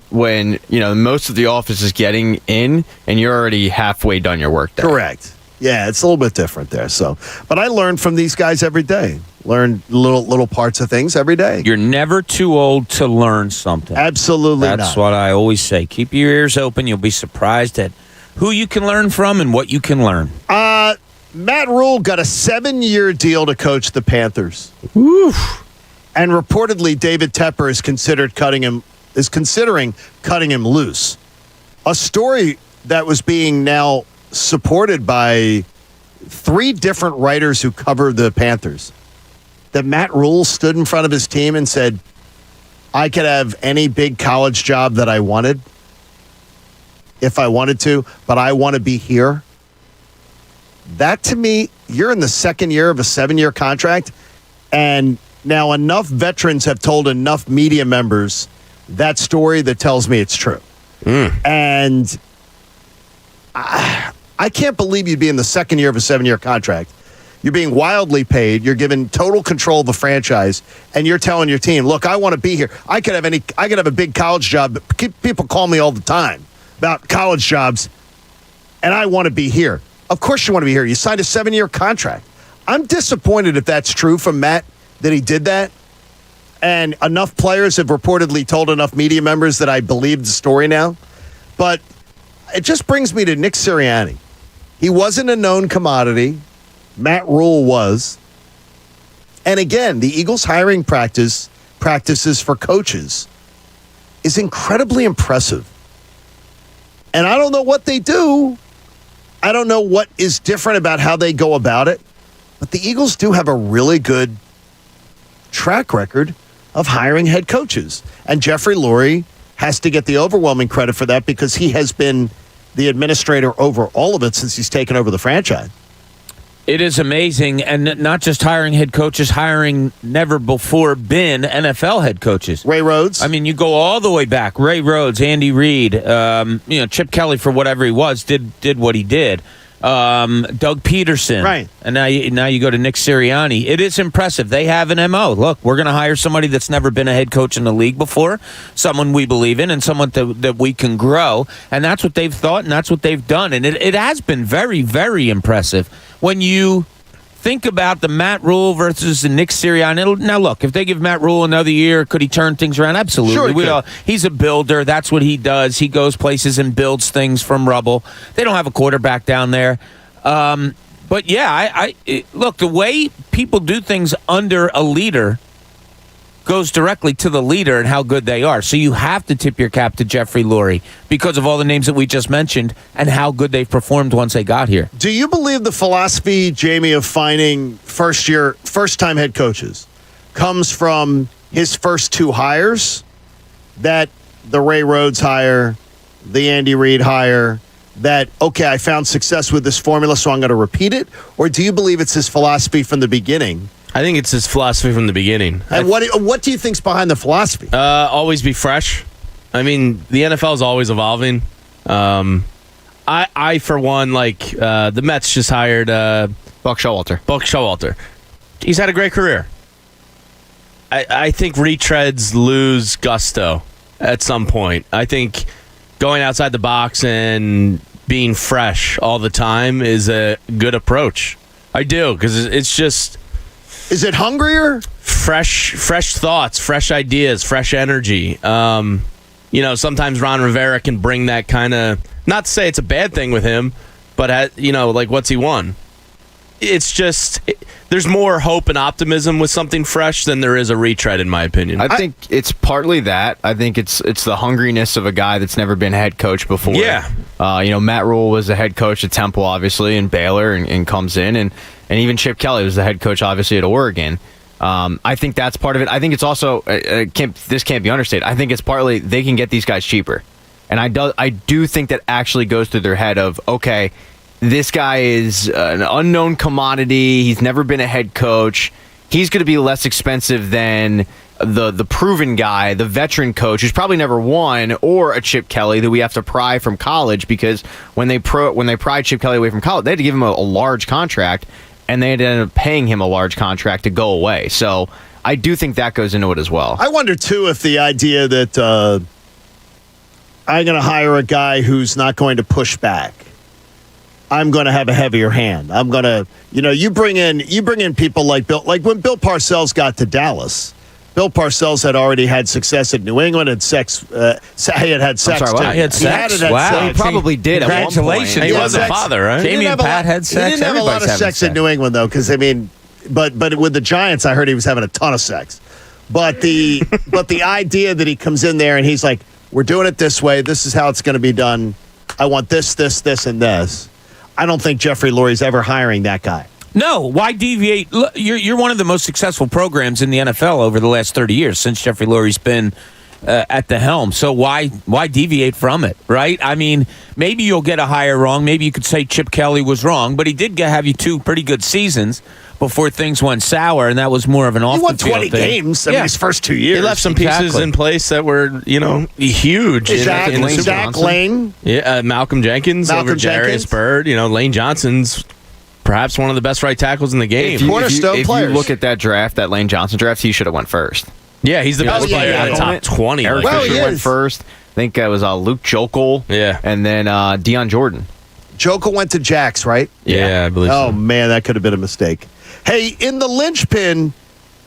when most of the office is getting in and you're already halfway done your work day. Correct. Yeah, it's a little bit different there. So, but I learn from these guys every day. Learn little parts of things every day. You're never too old to learn something. Absolutely not. That's what I always say. Keep your ears open. You'll be surprised at who you can learn from and what you can learn. Matt Rule got a 7-year deal to coach the Panthers. Oof. And reportedly, David Tepper is considering cutting him loose. A story that was being now supported by 3 different writers who cover the Panthers. That Matt Rule stood in front of his team and said, I could have any big college job that I wanted if I wanted to, but I want to be here. That, to me, you're in the second year of a 7-year contract, and now enough veterans have told enough media members that story that tells me it's true. And I can't believe you'd be in the second year of a 7-year contract. You're being wildly paid. You're given total control of the franchise, and you're telling your team, "Look, I want to be here. I could have a big college job. People call me all the time about college jobs, and I want to be here." Of course, you want to be here. You signed a 7-year contract. I'm disappointed if that's true from Matt that he did that, and enough players have reportedly told enough media members that I believe the story now. But it just brings me to Nick Sirianni. He wasn't a known commodity. Matt Rule was. And again, the Eagles' hiring practices for coaches is incredibly impressive. And I don't know what they do. I don't know what is different about how they go about it. But the Eagles do have a really good track record of hiring head coaches. And Jeffrey Lurie has to get the overwhelming credit for that because he has been the administrator over all of it since he's taken over the franchise. It is amazing, and not just hiring head coaches, hiring never before been NFL head coaches. Ray Rhodes. I mean, you go all the way back. Ray Rhodes, Andy Reid, Chip Kelly, for whatever he was, did what he did. Doug Peterson. Right. And now you go to Nick Sirianni. It is impressive. They have an MO. Look, we're going to hire somebody that's never been a head coach in the league before, someone we believe in, and someone that we can grow. And that's what they've thought, and that's what they've done. And it has been very, very impressive. When you think about the Matt Rule versus the Nick Sirianni. Now, look, if they give Matt Rule another year, could he turn things around? Absolutely. Sure, he's a builder. That's what he does. He goes places and builds things from rubble. They don't have a quarterback down there. But, yeah, look, the way people do things under a leader goes directly to the leader and how good they are. So you have to tip your cap to Jeffrey Lurie because of all the names that we just mentioned and how good they've performed once they got here. Do you believe the philosophy, Jamie, of finding first-time head coaches comes from his first 2 hires? That the Ray Rhodes hire, the Andy Reid hire, that, okay, I found success with this formula, so I'm going to repeat it? Or do you believe it's his philosophy from the beginning? I think it's his philosophy from the begining. And what do you think's behind the philosophy? Always be fresh. I mean, the NFL is always evolving. I for one, the Mets just hired Buck Showalter. He's had a great career. I think retreads lose gusto at some point. I think going outside the box and being fresh all the time is a good approach. I do, because it's just... Is it hungrier? Fresh thoughts, fresh ideas, fresh energy. Sometimes Ron Rivera can bring that kind of, not to say it's a bad thing with him, but, what's he won? It's just, there's more hope and optimism with something fresh than there is a retread, in my opinion. I think it's partly that. I think it's the hungriness of a guy that's never been a head coach before. Yeah. Matt Rule was a head coach at Temple, obviously, and Baylor, and comes in, and even Chip Kelly was the head coach, obviously, at Oregon. I think that's part of it. I think it's also, this can't be understated, I think it's partly they can get these guys cheaper. And I do think that actually goes through their head of, okay, this guy is an unknown commodity. He's never been a head coach. He's going to be less expensive than the proven guy, the veteran coach who's probably never won, or a Chip Kelly that we have to pry from college, because when they pried Chip Kelly away from college, they had to give him a large contract, and they ended up paying him a large contract to go away. So I do think that goes into it as well. I wonder, too, if the idea that I'm going to hire a guy who's not going to push back, I'm going to have a heavier hand. I'm going to, you bring in people like Bill, like when Bill Parcells got to Dallas. Bill Parcells had already had success at New England, had sex. He had sex. I'm sorry, too. he had sex? Wow. He probably did at one point. Congratulations. He was a father, right? Jamie and Pat had sex. He didn't have a lot of sex in New England, though, because, but with the Giants, I heard he was having a ton of sex. But the idea that he comes in there and he's like, we're doing it this way. This is how it's going to be done. I want this, this, this, and this. I don't think Jeffrey Lurie's ever hiring that guy. No, why deviate? Look, you're one of the most successful programs in the NFL over the last 30 years since Jeffrey Lurie's been at the helm. So why deviate from it, right? I mean, maybe you'll get a hire wrong. Maybe you could say Chip Kelly was wrong, but he did have you 2 pretty good seasons before things went sour, and that was more of an off-the-field thing. He won 20 games in his first 2 years. He left some pieces in place that were, huge. Zach Lane. Yeah, Malcolm Jenkins over Jarius Byrd. Lane Johnson's perhaps one of the best right tackles in the game. If you look at that draft, that Lane Johnson draft, he should have went first. Yeah, he's the best player in the top 20. Eric Fisher went first. I think it was Luke Jokel. Yeah. And then Deion Jordan. Jokel went to Jax, right? Yeah, I believe so. Oh, man, that could have been a mistake. Hey, in the linchpin,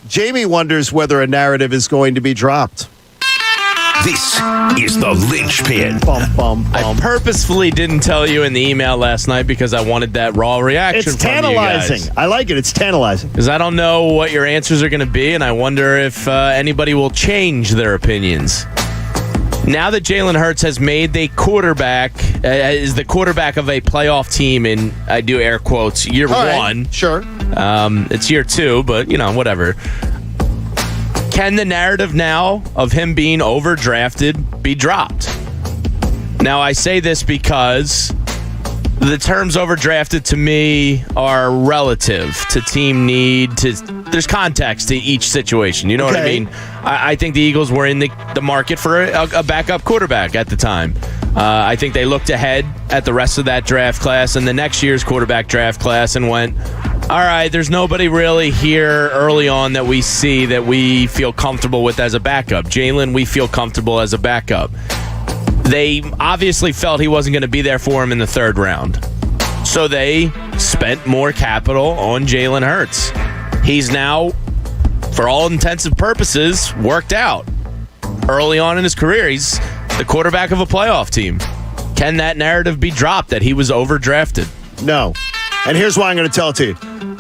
Jamie wonders whether a narrative is going to be dropped. This is the linchpin. I purposefully didn't tell you in the email last night because I wanted that raw reaction It's from you tantalizing. guys. I like it. It's tantalizing. Because I don't know what your answers are going to be, and I wonder if anybody will change their opinions. Now that Jalen Hurts has made the quarterback, is the quarterback of a playoff team in, I do air quotes, year one. Sure. It's year 2, but, whatever. Can the narrative now of him being overdrafted be dropped? Now, I say this because the terms overdrafted to me are relative to team need. There's context to each situation. You know what I mean? I think the Eagles were in the market for a backup quarterback at the time. I think they looked ahead at the rest of that draft class and the next year's quarterback draft class and went, all right, there's nobody really here early on that we see that we feel comfortable with as a backup. Jalen, we feel comfortable as a backup. They obviously felt he wasn't going to be there for him in the 3rd round. So they spent more capital on Jalen Hurts. He's now, for all intents and purposes, worked out. Early on in his career, he's the quarterback of a playoff team. Can that narrative be dropped that he was overdrafted? No. And here's why I'm going to tell it to you.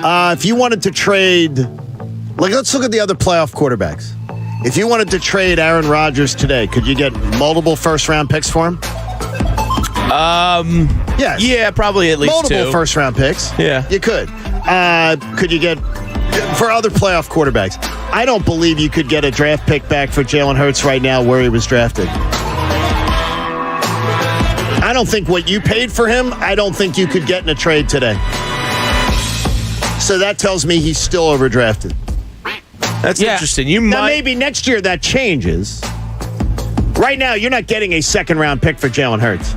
If you wanted to trade, let's look at the other playoff quarterbacks. If you wanted to trade Aaron Rodgers today, could you get multiple first-round picks for him? Yes. Yeah, probably at least multiple 2 first-round picks. Yeah. You could. Could you get, for other playoff quarterbacks, I don't believe you could get a draft pick back for Jalen Hurts right now where he was drafted. I don't think what you paid for him, I don't think you could get in a trade today. So that tells me he's still overdrafted. That's interesting. Now, maybe next year that changes. Right now, you're not getting a 2nd-round pick for Jalen Hurts.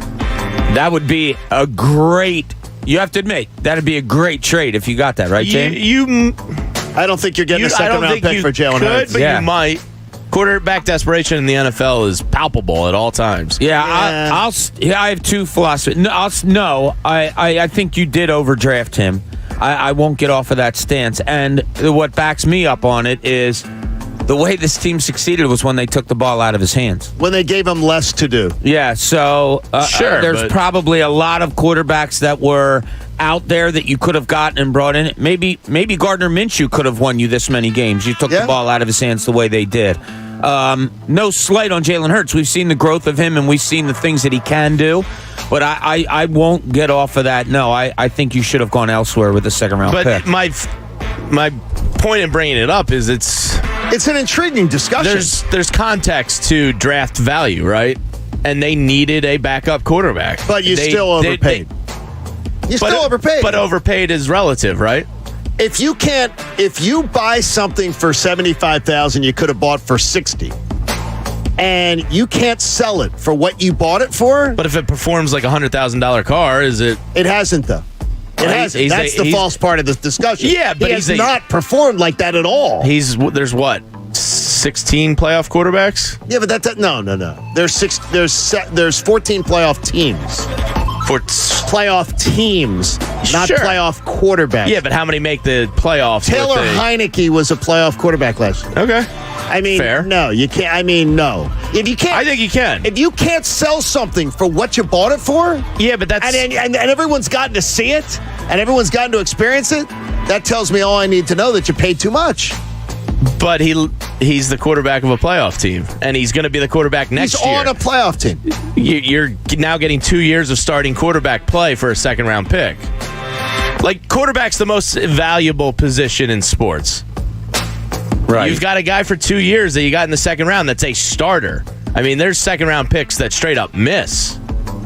That would be a great. You have to admit that'd be a great trade if you got that right, James. I don't think you're getting a 2nd-round pick for Jalen Hurts. But you might. Quarterback desperation in the NFL is palpable at all times. I have 2 philosophies. I think you did overdraft him. I won't get off of that stance. And what backs me up on it is the way this team succeeded was when they took the ball out of his hands. When they gave him less to do. Yeah, so there's probably a lot of quarterbacks that were out there that you could have gotten and brought in. Maybe Gardner Minshew could have won you this many games. You took the ball out of his hands the way they did. No slight on Jalen Hurts. We've seen the growth of him and we've seen the things that he can do. But I won't get off of that. No, I think you should have gone elsewhere with the 2nd-round pick. But my point in bringing it up is it's an intriguing discussion. There's context to draft value, right? And they needed a backup quarterback. But you still overpaid. You still overpaid. But overpaid is relative, right? if you buy something for $75,000 you could have bought for $60,000, and you can't sell it for what you bought it for. But if it performs like $100,000 car, is it? It hasn't though. It hasn't. That's the false part of this discussion. Yeah, but he has not performed like that at all. There's what, 16 playoff quarterbacks? Yeah, but no. There's 14 playoff teams. Playoff teams, not playoff quarterbacks. Yeah, but how many make the playoffs? Taylor Heineke was a playoff quarterback last year. Okay. I mean, fair. No, you can't. I mean, no. If you can't, I think you can. If you can't sell something for what you bought it for, yeah, but that's and everyone's gotten to see it, and everyone's gotten to experience it. That tells me all I need to know, that you paid too much. But he's the quarterback of a playoff team, and he's going to be the quarterback next year. He's on a playoff team. You're now getting 2 years of starting quarterback play for a second-round pick. Like, quarterback's the most valuable position in sports. Right. You've got a guy for 2 years that you got in the second round that's a starter. I mean, there's second-round picks that straight up miss.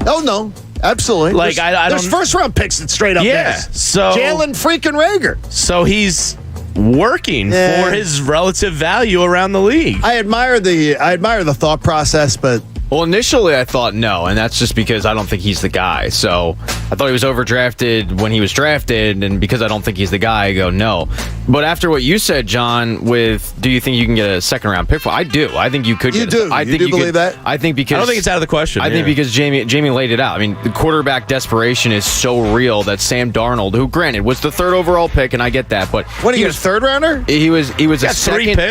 Oh, no. Absolutely. Like, there's first-round picks that straight up miss. So Jalen freaking Reagor. So he's working for his relative value around the league. I admire the thought process, but well, initially I thought no, and that's just because I don't think he's the guy. So I thought he was overdrafted when he was drafted, and because I don't think he's the guy, I go no. But after what you said, John, with do you think you can get a second round pick for? I do. I think you could. You do. I think you believe that? I think because I don't think it's out of the question. I think because Jamie laid it out. I mean, the quarterback desperation is so real that Sam Darnold, who granted was the third overall pick, and I get that, but what, he was third rounder? He was a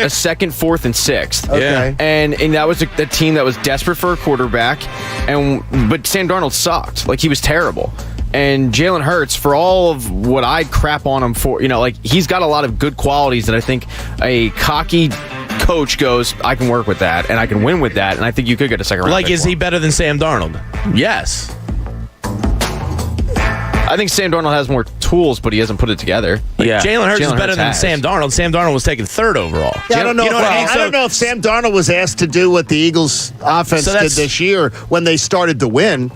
second, fourth, and sixth. Okay. And that was a team that was desperate for a quarterback, but Sam Darnold sucked. Like, he was terrible. And Jalen Hurts, for all of what I crap on him for, he's got a lot of good qualities that I think a cocky coach goes, I can work with that, and I can win with that, and I think you could get a second round. Like, is he better than Sam Darnold? Yes. I think Sam Darnold has more tools, but he hasn't put it together. Jalen Hurts is better than Sam Darnold. Sam Darnold was taken third overall. Yeah, I don't know. I don't know if Sam Darnold was asked to do what the Eagles' offense did this year when they started to win.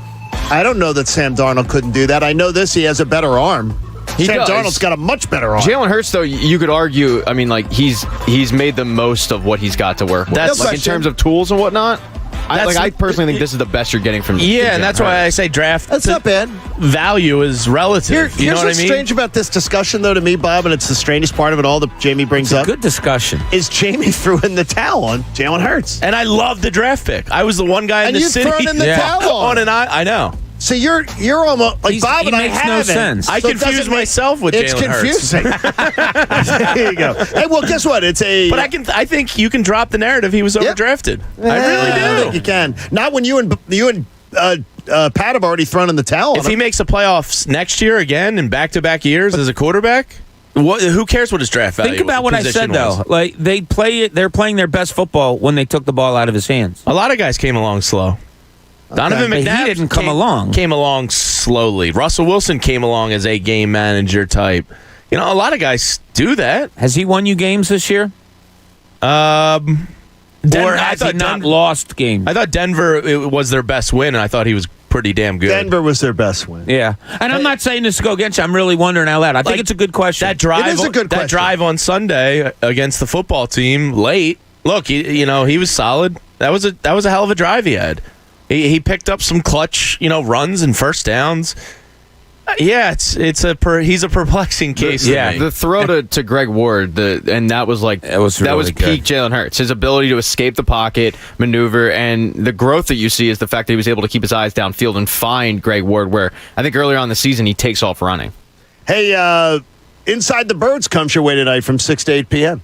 I don't know that Sam Darnold couldn't do that. I know this: he has a better arm. Sam Darnold's got a much better arm. Jalen Hurts, though, you could argue. I mean, like he's made the most of what he's got to work with. That's in terms of tools and whatnot. I personally think this is the best you're getting from. Yeah, and that's why I say draft. That's not bad. Value is relative. Here's you know what I mean? What's strange about this discussion, though, to me, Bob, and it's the strangest part of it all that Jamie brings up. Good discussion. Is Jamie threw in the towel on Jalen Hurts, and I love the draft pick. I was the one guy in the city thrown in the towel on an I know. So you're almost like Bob and I haven't. No sense. I confuse myself with Jalen Hurts. It's confusing. There you go. Hey, well, guess what? It's a. But I think you can drop the narrative he was overdrafted. I really do. I think you can. Not when you and Pat have already thrown in the towel. If he makes the playoffs next year again in back-to-back years as a quarterback, who cares what his draft value? Think about what I said though. Like they're playing their best football when they took the ball out of his hands. A lot of guys came along slow. Donovan McNabb he didn't come along. Came along slowly. Russell Wilson came along as a game manager type. A lot of guys do that. Has he won you games this year? Or has he not lost games? I thought Denver was their best win, and I thought he was pretty damn good. Denver was their best win. Yeah, and I'm not saying this to go against you. I'm really wondering out loud. I think it's a good question. That drive, it is a good question. That drive on Sunday against the football team late. Look, he was solid. That was a hell of a drive he had. He picked up some clutch, runs and first downs. Yeah, he's a perplexing case. The throw to Greg Ward, and that was peak Jalen Hurts. His ability to escape the pocket, maneuver, and the growth that you see is the fact that he was able to keep his eyes downfield and find Greg Ward, where I think earlier on in the season he takes off running. Hey, Inside the Birds comes your way tonight from 6 to 8 p.m.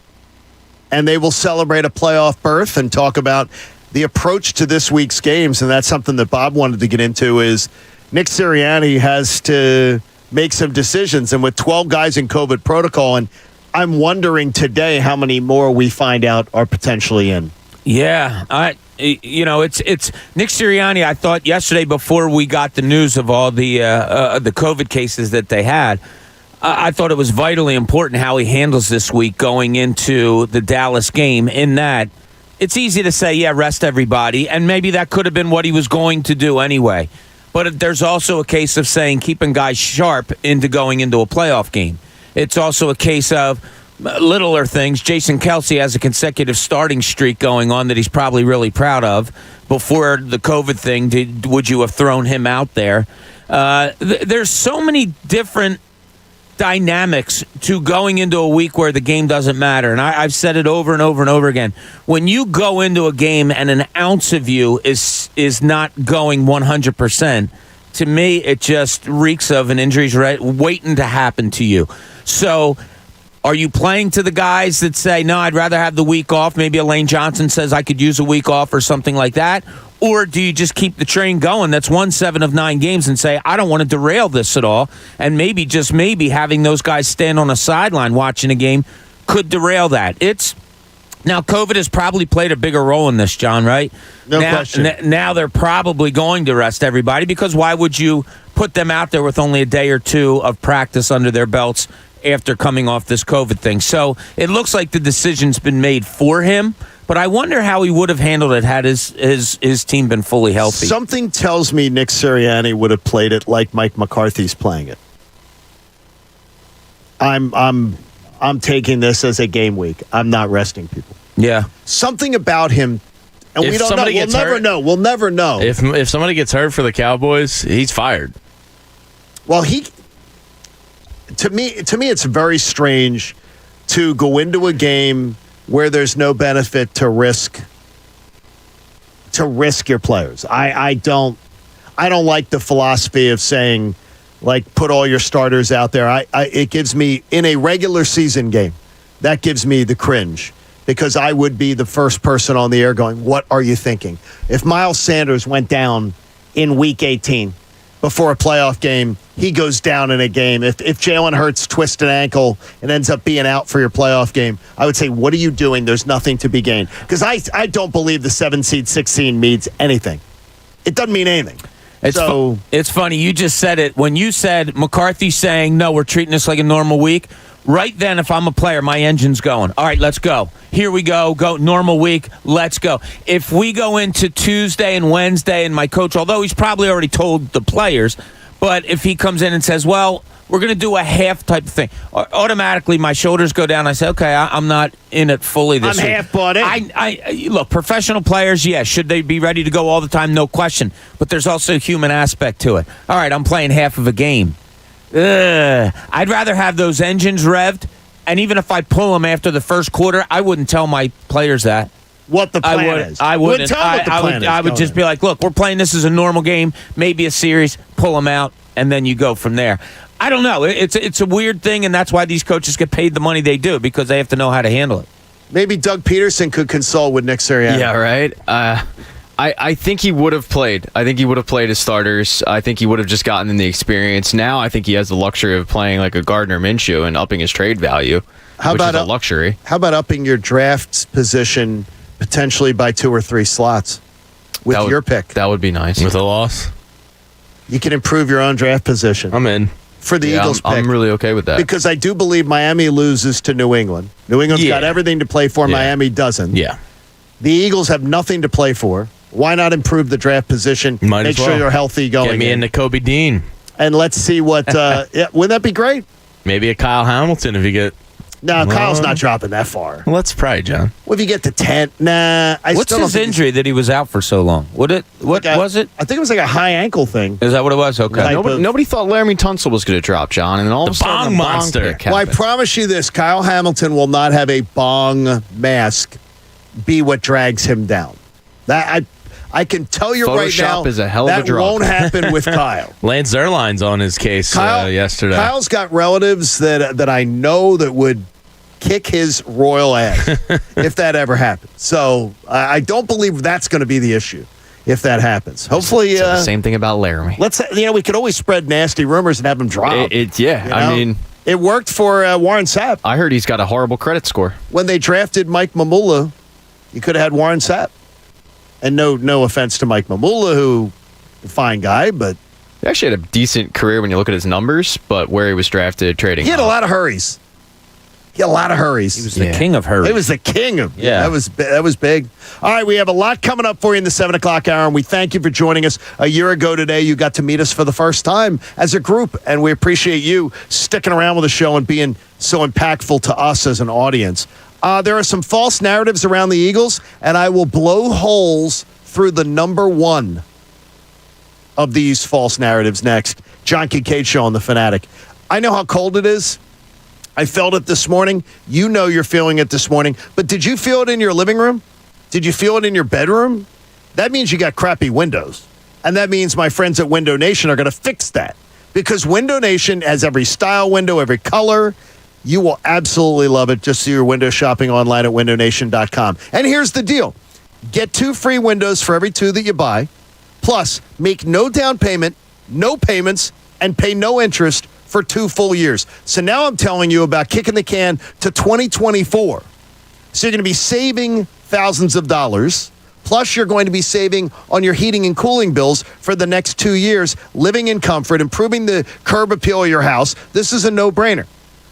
And they will celebrate a playoff berth and talk about the approach to this week's games, and that's something that Bob wanted to get into, is Nick Sirianni has to make some decisions, and with 12 guys in COVID protocol, and I'm wondering today how many more we find out are potentially in. Yeah, it's Nick Sirianni. I thought yesterday before we got the news of all the COVID cases that they had, I thought it was vitally important how he handles this week going into the Dallas game, in that it's easy to say, rest everybody, and maybe that could have been what he was going to do anyway. But there's also a case of saying keeping guys sharp into going into a playoff game. It's also a case of littler things. Jason Kelce has a consecutive starting streak going on that he's probably really proud of. Before the COVID thing, would you have thrown him out there? There's so many different dynamics to going into a week where the game doesn't matter. And I've said it over and over and over again. When you go into a game and an ounce of you is not going 100%, to me, it just reeks of an injury's waiting to happen to you. So are you playing to the guys that say, no, I'd rather have the week off? Maybe Elaine Johnson says I could use a week off or something like that. Or do you just keep the train going? That's 7 of 9 games and say, I don't want to derail this at all. And maybe, just maybe, having those guys stand on a sideline watching a game could derail that. Now, COVID has probably played a bigger role in this, John, right? No question. Now they're probably going to rest everybody, because why would you put them out there with only a day or two of practice under their belts after coming off this COVID thing? So it looks like the decision's been made for him, but I wonder how he would have handled it had his team been fully healthy. Something tells me Nick Sirianni would have played it like Mike McCarthy's playing it. I'm taking this as a game week. I'm not resting people. Yeah. Something about him, and If we don't know. somebody We'll gets never hurt- know. We'll never know. If somebody gets hurt for the Cowboys, he's fired. Well, to me, it's very strange to go into a game where there's no benefit to risk your players. I don't like the philosophy of saying, like, put all your starters out there. It gives me, in a regular season game, that gives me the cringe, because I would be the first person on the air going, what are you thinking? If Miles Sanders went down in week 18 before a playoff game, he goes down in a game. If Jalen Hurts twists an ankle and ends up being out for your playoff game, I would say, what are you doing? There's nothing to be gained. Because I don't believe the 7 seed, 16 means anything. It doesn't mean anything. It's funny. You just said it. When you said McCarthy saying, no, we're treating this like a normal week, right then, if I'm a player, my engine's going. All right, let's go. Here we go. Go normal week. Let's go. If we go into Tuesday and Wednesday and my coach, although he's probably already told the players, but if he comes in and says, well, we're going to do a half type of thing, automatically my shoulders go down. I say, okay, I'm not in it fully this week. I'm half bought in. Look, professional players, yes. Should they be ready to go all the time? No question. But there's also a human aspect to it. All right, I'm playing half of a game. I'd rather have those engines revved, and even if I pull them after the first quarter, I wouldn't tell my players that. What the plan is. I wouldn't. Tell them what the plan is. I would just be like, look, we're playing this as a normal game, maybe a series, pull them out, and then you go from there. I don't know. It's a weird thing, and that's why these coaches get paid the money they do, because they have to know how to handle it. Maybe Doug Peterson could consult with Nick Sirianni. Yeah, right. I think he would have played. I think he would have played as starters. I think he would have just gotten in the experience. Now I think he has the luxury of playing like a Gardner Minshew and upping his trade value, which is a luxury. How about upping your draft position potentially by 2 or 3 slots with your pick? That would be nice. With a loss? You can improve your own draft position. I'm in. For the Eagles pick. I'm really okay with that. Because I do believe Miami loses to New England. New England's got everything to play for. Miami doesn't. Yeah. The Eagles have nothing to play for. Why not improve the draft position? Might Make as well. sure you're healthy going Get me into Kobe Dean. And let's see what... wouldn't that be great? Maybe a Kyle Hamilton if you get... No, Kyle's not dropping that far. Well, let's pray, John. Well, if you get to 10... Nah. What's his injury that he was out for so long? What was it? I think it was like a high ankle thing. Is that what it was? Okay. Nobody thought Laramie Tunsil was going to drop, John, and then all of a sudden bong monster. Well, I promise you this. Kyle Hamilton will not have a bong mask be what drags him down. That I can tell you right now, Photoshop is a hell of a that drop. won't happen with Kyle. Lance Zierlein's on his case yesterday. Kyle's got relatives that I know that would kick his royal ass if that ever happened. So I don't believe that's going to be the issue if that happens. Hopefully, same thing about Laramie. We could always spread nasty rumors and have him drop. I mean, it worked for Warren Sapp. I heard he's got a horrible credit score. When they drafted Mike Mamula, you could have had Warren Sapp. And no offense to Mike Mamula, who a fine guy, but he actually had a decent career when you look at his numbers. But where he was drafted, trading, he had a lot of hurries. Yeah, a lot of hurries. He was the king of hurries. He was the king of. Yeah. That was big. All right, we have a lot coming up for you in the 7 o'clock hour, and we thank you for joining us. A year ago today, you got to meet us for the first time as a group, and we appreciate you sticking around with the show and being so impactful to us as an audience. There are some false narratives around the Eagles, and I will blow holes through the number one of these false narratives next. John Kincade Show on The Fanatic. I know how cold it is. I felt it this morning. You know you're feeling it this morning. But did you feel it in your living room? Did you feel it in your bedroom? That means you got crappy windows. And that means my friends at Window Nation are going to fix that. Because Window Nation has every style window, every color. You will absolutely love it. Just do your window shopping online at windownation.com. And here's the deal. Get 2 free windows for every 2 that you buy. Plus, make no down payment, no payments, and pay no interest for 2 full years. So now I'm telling you about kicking the can to 2024. So you're going to be saving thousands of dollars. Plus, you're going to be saving on your heating and cooling bills for the next 2 years, living in comfort, improving the curb appeal of your house. This is a no-brainer.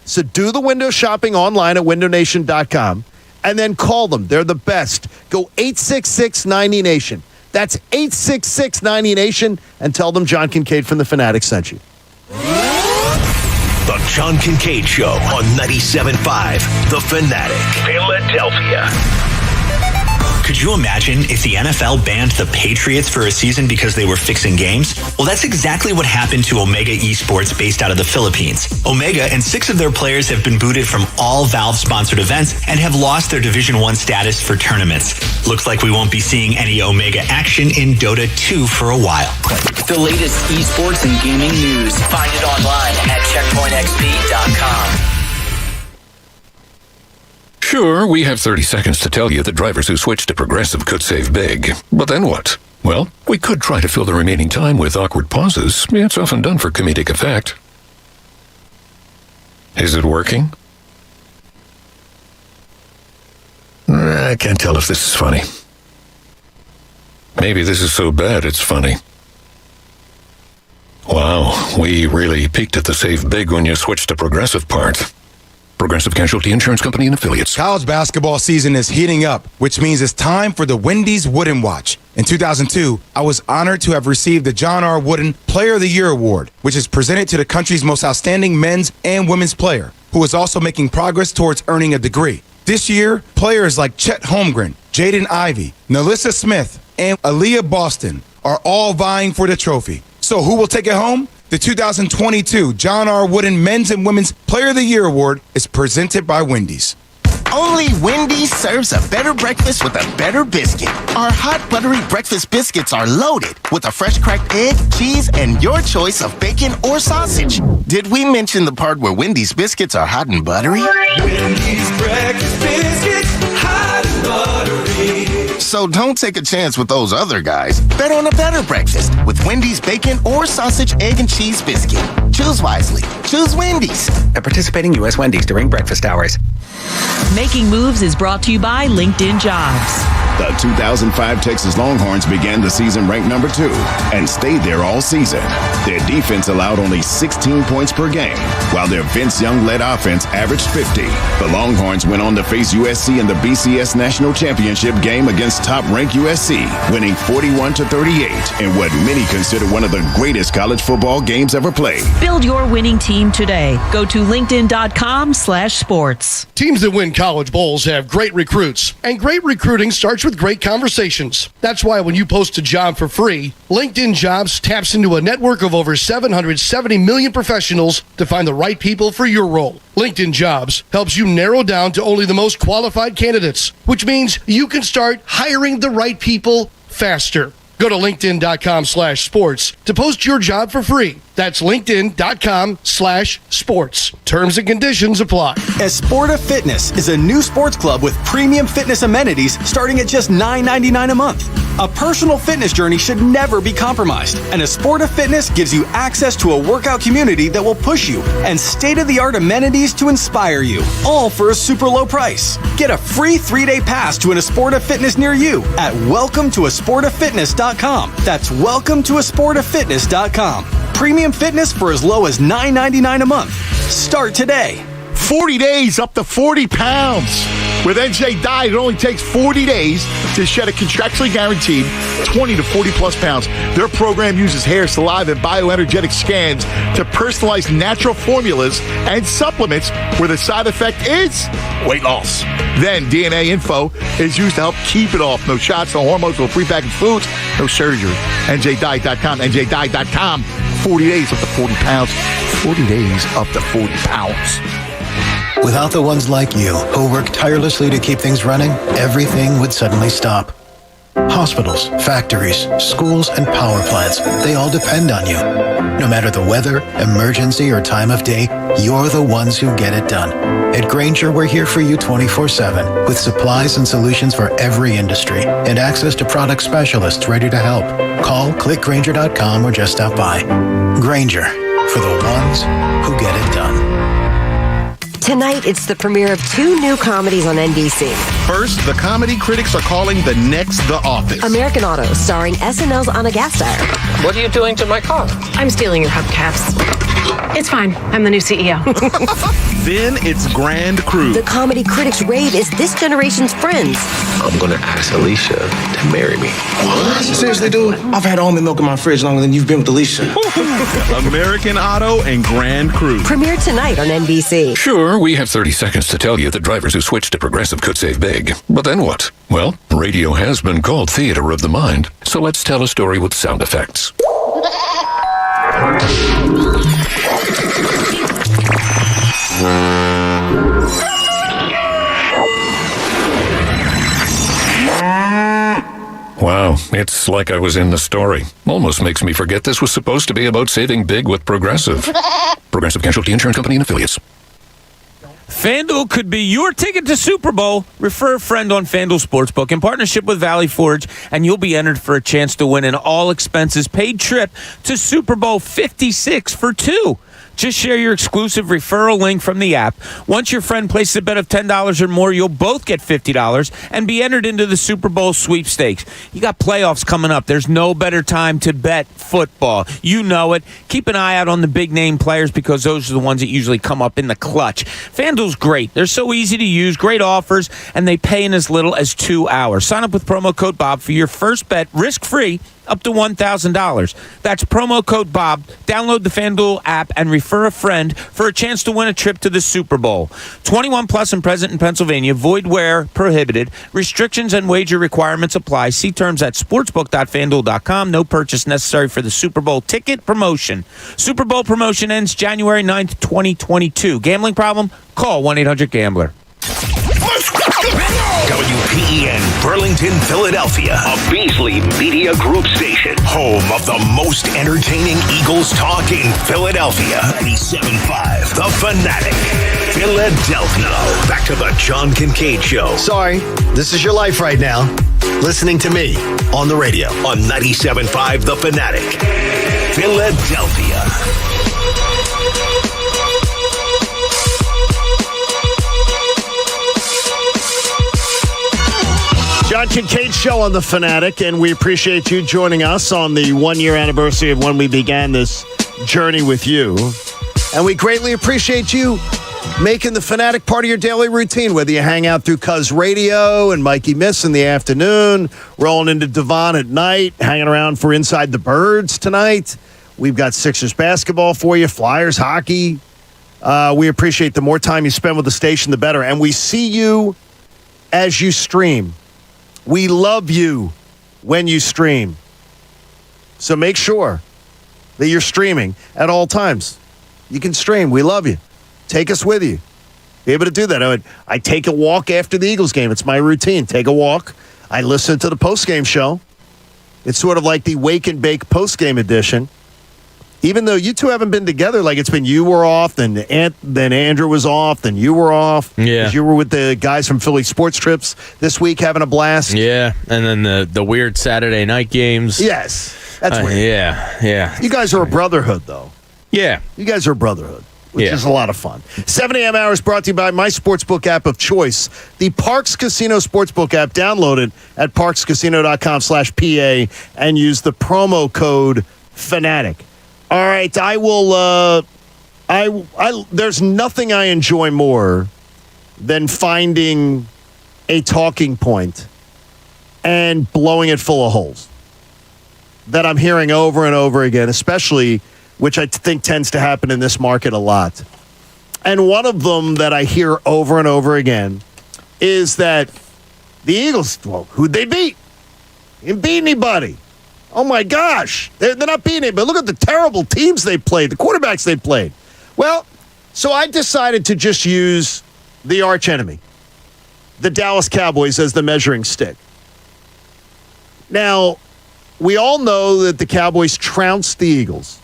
So do the window shopping online at windownation.com and then call them. They're the best. Go 866-90-NATION. That's 866-90-NATION and tell them John Kincade from The Fanatic sent you. The John Kincade Show on 97.5 The Fanatic, Philadelphia. Could you imagine if the NFL banned the Patriots for a season because they were fixing games? Well, that's exactly what happened to Omega Esports based out of the Philippines. Omega and 6 of their players have been booted from all Valve-sponsored events and have lost their Division I status for tournaments. Looks like we won't be seeing any Omega action in Dota 2 for a while. The latest esports and gaming news. Find it online at checkpointxp.com. Sure, we have 30 seconds to tell you that drivers who switch to Progressive could save big. But then what? Well, we could try to fill the remaining time with awkward pauses. It's often done for comedic effect. Is it working? I can't tell if this is funny. Maybe this is so bad it's funny. Wow, we really peaked at the save big when you switched to Progressive part. Progressive Casualty Insurance Company and Affiliates. College basketball season is heating up, which means it's time for the Wendy's Wooden Watch. In 2002, I was honored to have received the John R. Wooden Player of the Year Award, which is presented to the country's most outstanding men's and women's player, who is also making progress towards earning a degree. This year, players like Chet Holmgren, Jaden Ivey, Nalissa Smith, and Aaliyah Boston are all vying for the trophy. So who will take it home? The 2022 John R. Wooden Men's and Women's Player of the Year Award is presented by Wendy's. Only Wendy's serves a better breakfast with a better biscuit. Our hot, buttery breakfast biscuits are loaded with a fresh cracked egg, cheese, and your choice of bacon or sausage. Did we mention the part where Wendy's biscuits are hot and buttery? Wendy's breakfast biscuits, hot and buttery. So don't take a chance with those other guys. Bet on a better breakfast with Wendy's bacon or sausage, egg, and cheese biscuit. Choose wisely. Choose Wendy's. At participating U.S. Wendy's during breakfast hours. Making Moves is brought to you by LinkedIn Jobs. The 2005 Texas Longhorns began the season ranked number 2 and stayed there all season. Their defense allowed only 16 points per game, while their Vince Young-led offense averaged 50. The Longhorns went on to face USC in the BCS National Championship game against top-ranked USC, winning 41-38 in what many consider one of the greatest college football games ever played. Build your winning team today. Go to linkedin.com/sports. Teams that win college bowls have great recruits, and great recruiting starts with great conversations. That's why when you post a job for free, LinkedIn Jobs taps into a network of over 770 million professionals to find the right people for your role. LinkedIn Jobs helps you narrow down to only the most qualified candidates, which means you can start hiring the right people faster. Go to linkedin.com/sports to post your job for free. That's linkedin.com/sports. Terms and conditions apply. Esporta Fitness is a new sports club with premium fitness amenities starting at just $9.99 a month. A personal fitness journey should never be compromised, and Esporta Fitness gives you access to a workout community that will push you and state-of-the-art amenities to inspire you, all for a super low price. Get a free 3-day pass to an Esporta Fitness near you at welcometoesportafitness.com. That's welcometoesportafitness.com. Premium fitness for as low as $9.99 a month. Start today. 40 days, up to 40 pounds. With NJ Diet, it only takes 40 days to shed a contractually guaranteed 20 to 40 plus pounds. Their program uses hair, saliva, and bioenergetic scans to personalize natural formulas and supplements where the side effect is weight loss. Then DNA info is used to help keep it off. No shots, no hormones, no prepackaged foods, no surgery. NJDiet.com, NJDiet.com. 40 days up to 40 pounds. 40 days up to 40 pounds. Without the ones like you, who work tirelessly to keep things running, everything would suddenly stop. Hospitals, factories, schools, and power plants, they all depend on you. No matter the weather, emergency, or time of day, you're the ones who get it done. At Grainger, we're here for you 24/7, with supplies and solutions for every industry, and access to product specialists ready to help. Call, click Grainger.com, or just stop by. Grainger, for the ones who get it done. Tonight, it's the premiere of 2 new comedies on NBC. First, the comedy critics are calling the next The Office. American Auto, starring SNL's Anna Gasteyer. What are you doing to my car? I'm stealing your hubcaps. It's fine. I'm the new CEO. Then it's Grand Crew. The comedy critics rave is this generation's Friends. I'm going to ask Alicia to marry me. What? Seriously, dude? I've had almond milk in my fridge longer than you've been with Alicia. American Auto and Grand Crew. Premiere tonight on NBC. Sure, we have 30 seconds to tell you that drivers who switch to Progressive could save big. But then what? Well, radio has been called theater of the mind, so let's tell a story with sound effects. Wow, it's like I was in the story. Almost makes me forget this was supposed to be about saving big with Progressive. Progressive Casualty Insurance Company and Affiliates. FanDuel could be your ticket to Super Bowl. Refer a friend on FanDuel Sportsbook in partnership with Valley Forge, and you'll be entered for a chance to win an all-expenses-paid trip to Super Bowl 56 for 2. Just share your exclusive referral link from the app. Once your friend places a bet of $10 or more, you'll both get $50 and be entered into the Super Bowl sweepstakes. You got playoffs coming up. There's no better time to bet football. You know it. Keep an eye out on the big-name players because those are the ones that usually come up in the clutch. FanDuel's great. They're so easy to use, great offers, and they pay in as little as 2 hours. Sign up with promo code Bob for your first bet, risk-free, up to $1,000. That's promo code Bob. Download the FanDuel app and refer a friend for a chance to win a trip to the Super Bowl. 21 plus and present in Pennsylvania. Void where prohibited. Restrictions and wager requirements apply. See terms at sportsbook.fanduel.com. No purchase necessary for the Super Bowl ticket promotion. Super Bowl promotion ends January 9th, 2022. Gambling problem? Call 1-800-GAMBLER. WPEN Burlington, Philadelphia, a Beasley Media Group station, home of the most entertaining Eagles talk in Philadelphia. 97.5 The Fanatic, Philadelphia. Back to the John Kincade Show. Sorry, this is your life right now. Listening to me on the radio. On 97.5 The Fanatic, Philadelphia. John Kincade Show on The Fanatic, and we appreciate you joining us on the 1-year anniversary of when we began this journey with you. And we greatly appreciate you making The Fanatic part of your daily routine, whether you hang out through Cuz Radio and Mikey Miss in the afternoon, rolling into Devon at night, hanging around for Inside the Birds tonight. We've got Sixers basketball for you, Flyers hockey. We appreciate the more time you spend with the station, the better. And we see you as you stream. We love you when you stream. So make sure that you're streaming at all times. You can stream. We love you. Take us with you. Be able to do that. I take a walk after the Eagles game. It's my routine. Take a walk. I listen to the postgame show. It's sort of like the Wake and Bake postgame edition. Even though you two haven't been together, like it's been you were off, then Andrew was off, then you were off. Yeah. 'Cause you were with the guys from Philly Sports Trips this week having a blast. Yeah, and then the weird Saturday night games. Yes, that's weird. Yeah. You guys are a brotherhood, though. Yeah. You guys are a brotherhood, which is a lot of fun. 7 a.m. hours brought to you by my sportsbook app of choice, the Parks Casino Sportsbook app. Download it at parkscasino.com/PA and use the promo code FANATIC. All right, I will There's nothing I enjoy more than finding a talking point and blowing it full of holes that I'm hearing over and over again, especially, which I think tends to happen in this market a lot. And one of them that I hear over and over again is that the Eagles, well, who'd they beat? They didn't beat anybody. Oh, my gosh. They're not beating anybody. Look at the terrible teams they played, the quarterbacks they played. Well, so I decided to just use the archenemy, the Dallas Cowboys, as the measuring stick. Now, we all know that the Cowboys trounced the Eagles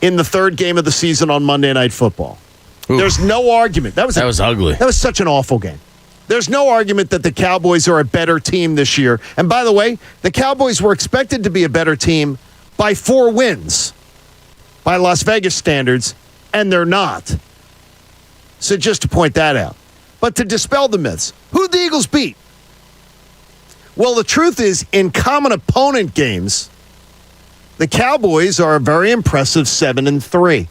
in the third game of the season on Monday Night Football. Oof. There's no argument. That was ugly. That was such an awful game. There's no argument that the Cowboys are a better team this year. And by the way, the Cowboys were expected to be a better team by 4 wins by Las Vegas standards, and they're not. So just to point that out. But to dispel the myths, who'd the Eagles beat? Well, the truth is, in common opponent games, the Cowboys are a very impressive 7-3.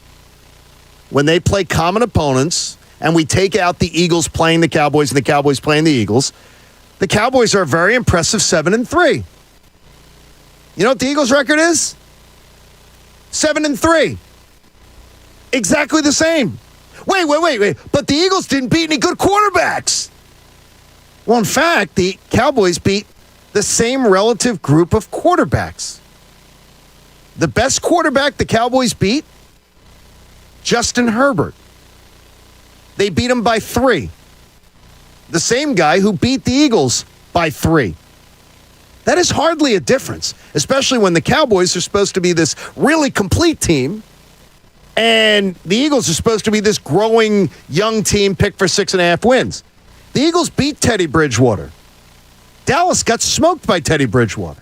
When they play common opponents, and we take out the Eagles playing the Cowboys and the Cowboys playing the Eagles, the Cowboys are a very impressive 7-3. You know what the Eagles' record is? 7-3. Exactly the same. Wait. But the Eagles didn't beat any good quarterbacks. Well, in fact, the Cowboys beat the same relative group of quarterbacks. The best quarterback the Cowboys beat, Justin Herbert. They beat him by 3. The same guy who beat the Eagles by 3. That is hardly a difference, especially when the Cowboys are supposed to be this really complete team, and the Eagles are supposed to be this growing young team picked for 6.5 wins. The Eagles beat Teddy Bridgewater. Dallas got smoked by Teddy Bridgewater.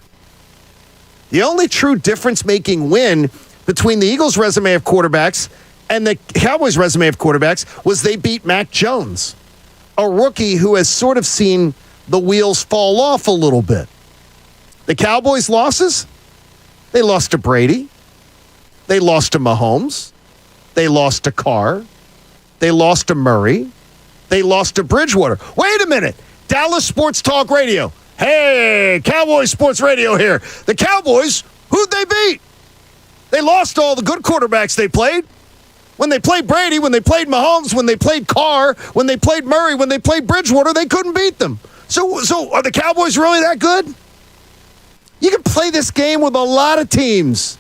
The only true difference-making win between the Eagles' resume of quarterbacks and the Cowboys' resume of quarterbacks was they beat Mac Jones, a rookie who has sort of seen the wheels fall off a little bit. The Cowboys' losses? They lost to Brady. They lost to Mahomes. They lost to Carr. They lost to Murray. They lost to Bridgewater. Wait a minute. Dallas Sports Talk Radio. Hey, Cowboys Sports Radio here. The Cowboys, who'd they beat? They lost all the good quarterbacks they played. When they played Brady, when they played Mahomes, when they played Carr, when they played Murray, when they played Bridgewater, they couldn't beat them. So are the Cowboys really that good? You can play this game with a lot of teams.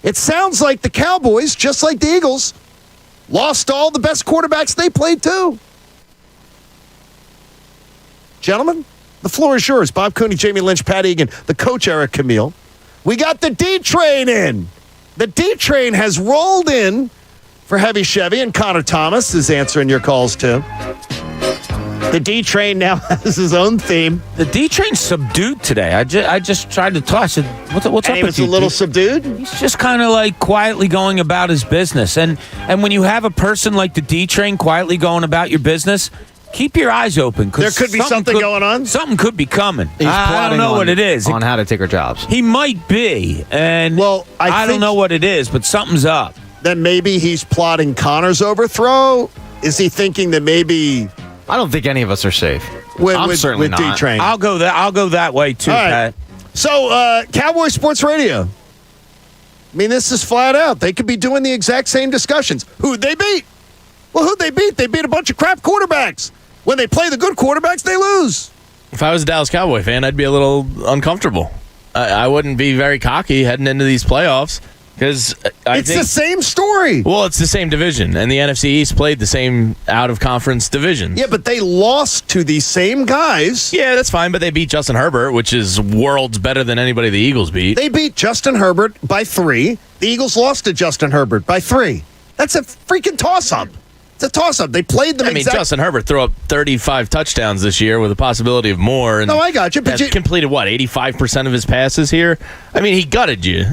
It sounds like the Cowboys, just like the Eagles, lost all the best quarterbacks they played too. Gentlemen, the floor is yours. Bob Cooney, Jamie Lynch, Pat Egan, the coach Eric Camille. We got the D-Train in. The D-Train has rolled in for Heavy Chevy, and Connor Thomas is answering your calls too. The D-Train now has his own theme. The D-Train's subdued today. I just tried to talk. I said, what's up with you? He was a little subdued? He's just kind of like quietly going about his business. And when you have a person like the D-Train quietly going about your business, keep your eyes open. There could be something going on? Something could be coming. He's I don't know what it is. On how to take our jobs. He might be. And I don't know what it is, but something's up. Then maybe he's plotting Connor's overthrow? Is he thinking that maybe... I don't think any of us are safe. I'm certainly with not. D-Train. I'll go that way too, All right. Pat. So, Cowboy Sports Radio. I mean, this is flat out. They could be doing the exact same discussions. Who'd they beat? Well, who'd they beat? They beat a bunch of crap quarterbacks. When they play the good quarterbacks, they lose. If I was a Dallas Cowboy fan, I'd be a little uncomfortable. I wouldn't be very cocky heading into these playoffs. Because it's the same story. Well, it's the same division, and the NFC East played the same out-of-conference divisions. Yeah, but they lost to the same guys. Yeah, that's fine, but they beat Justin Herbert, which is worlds better than anybody the Eagles beat. They beat Justin Herbert by 3. The Eagles lost to Justin Herbert by 3. That's a freaking toss-up. It's a toss-up. They played them Justin Herbert threw up 35 touchdowns this year with a possibility of more. And no, I got you. But you completed, 85% of his passes here? I mean, he gutted you.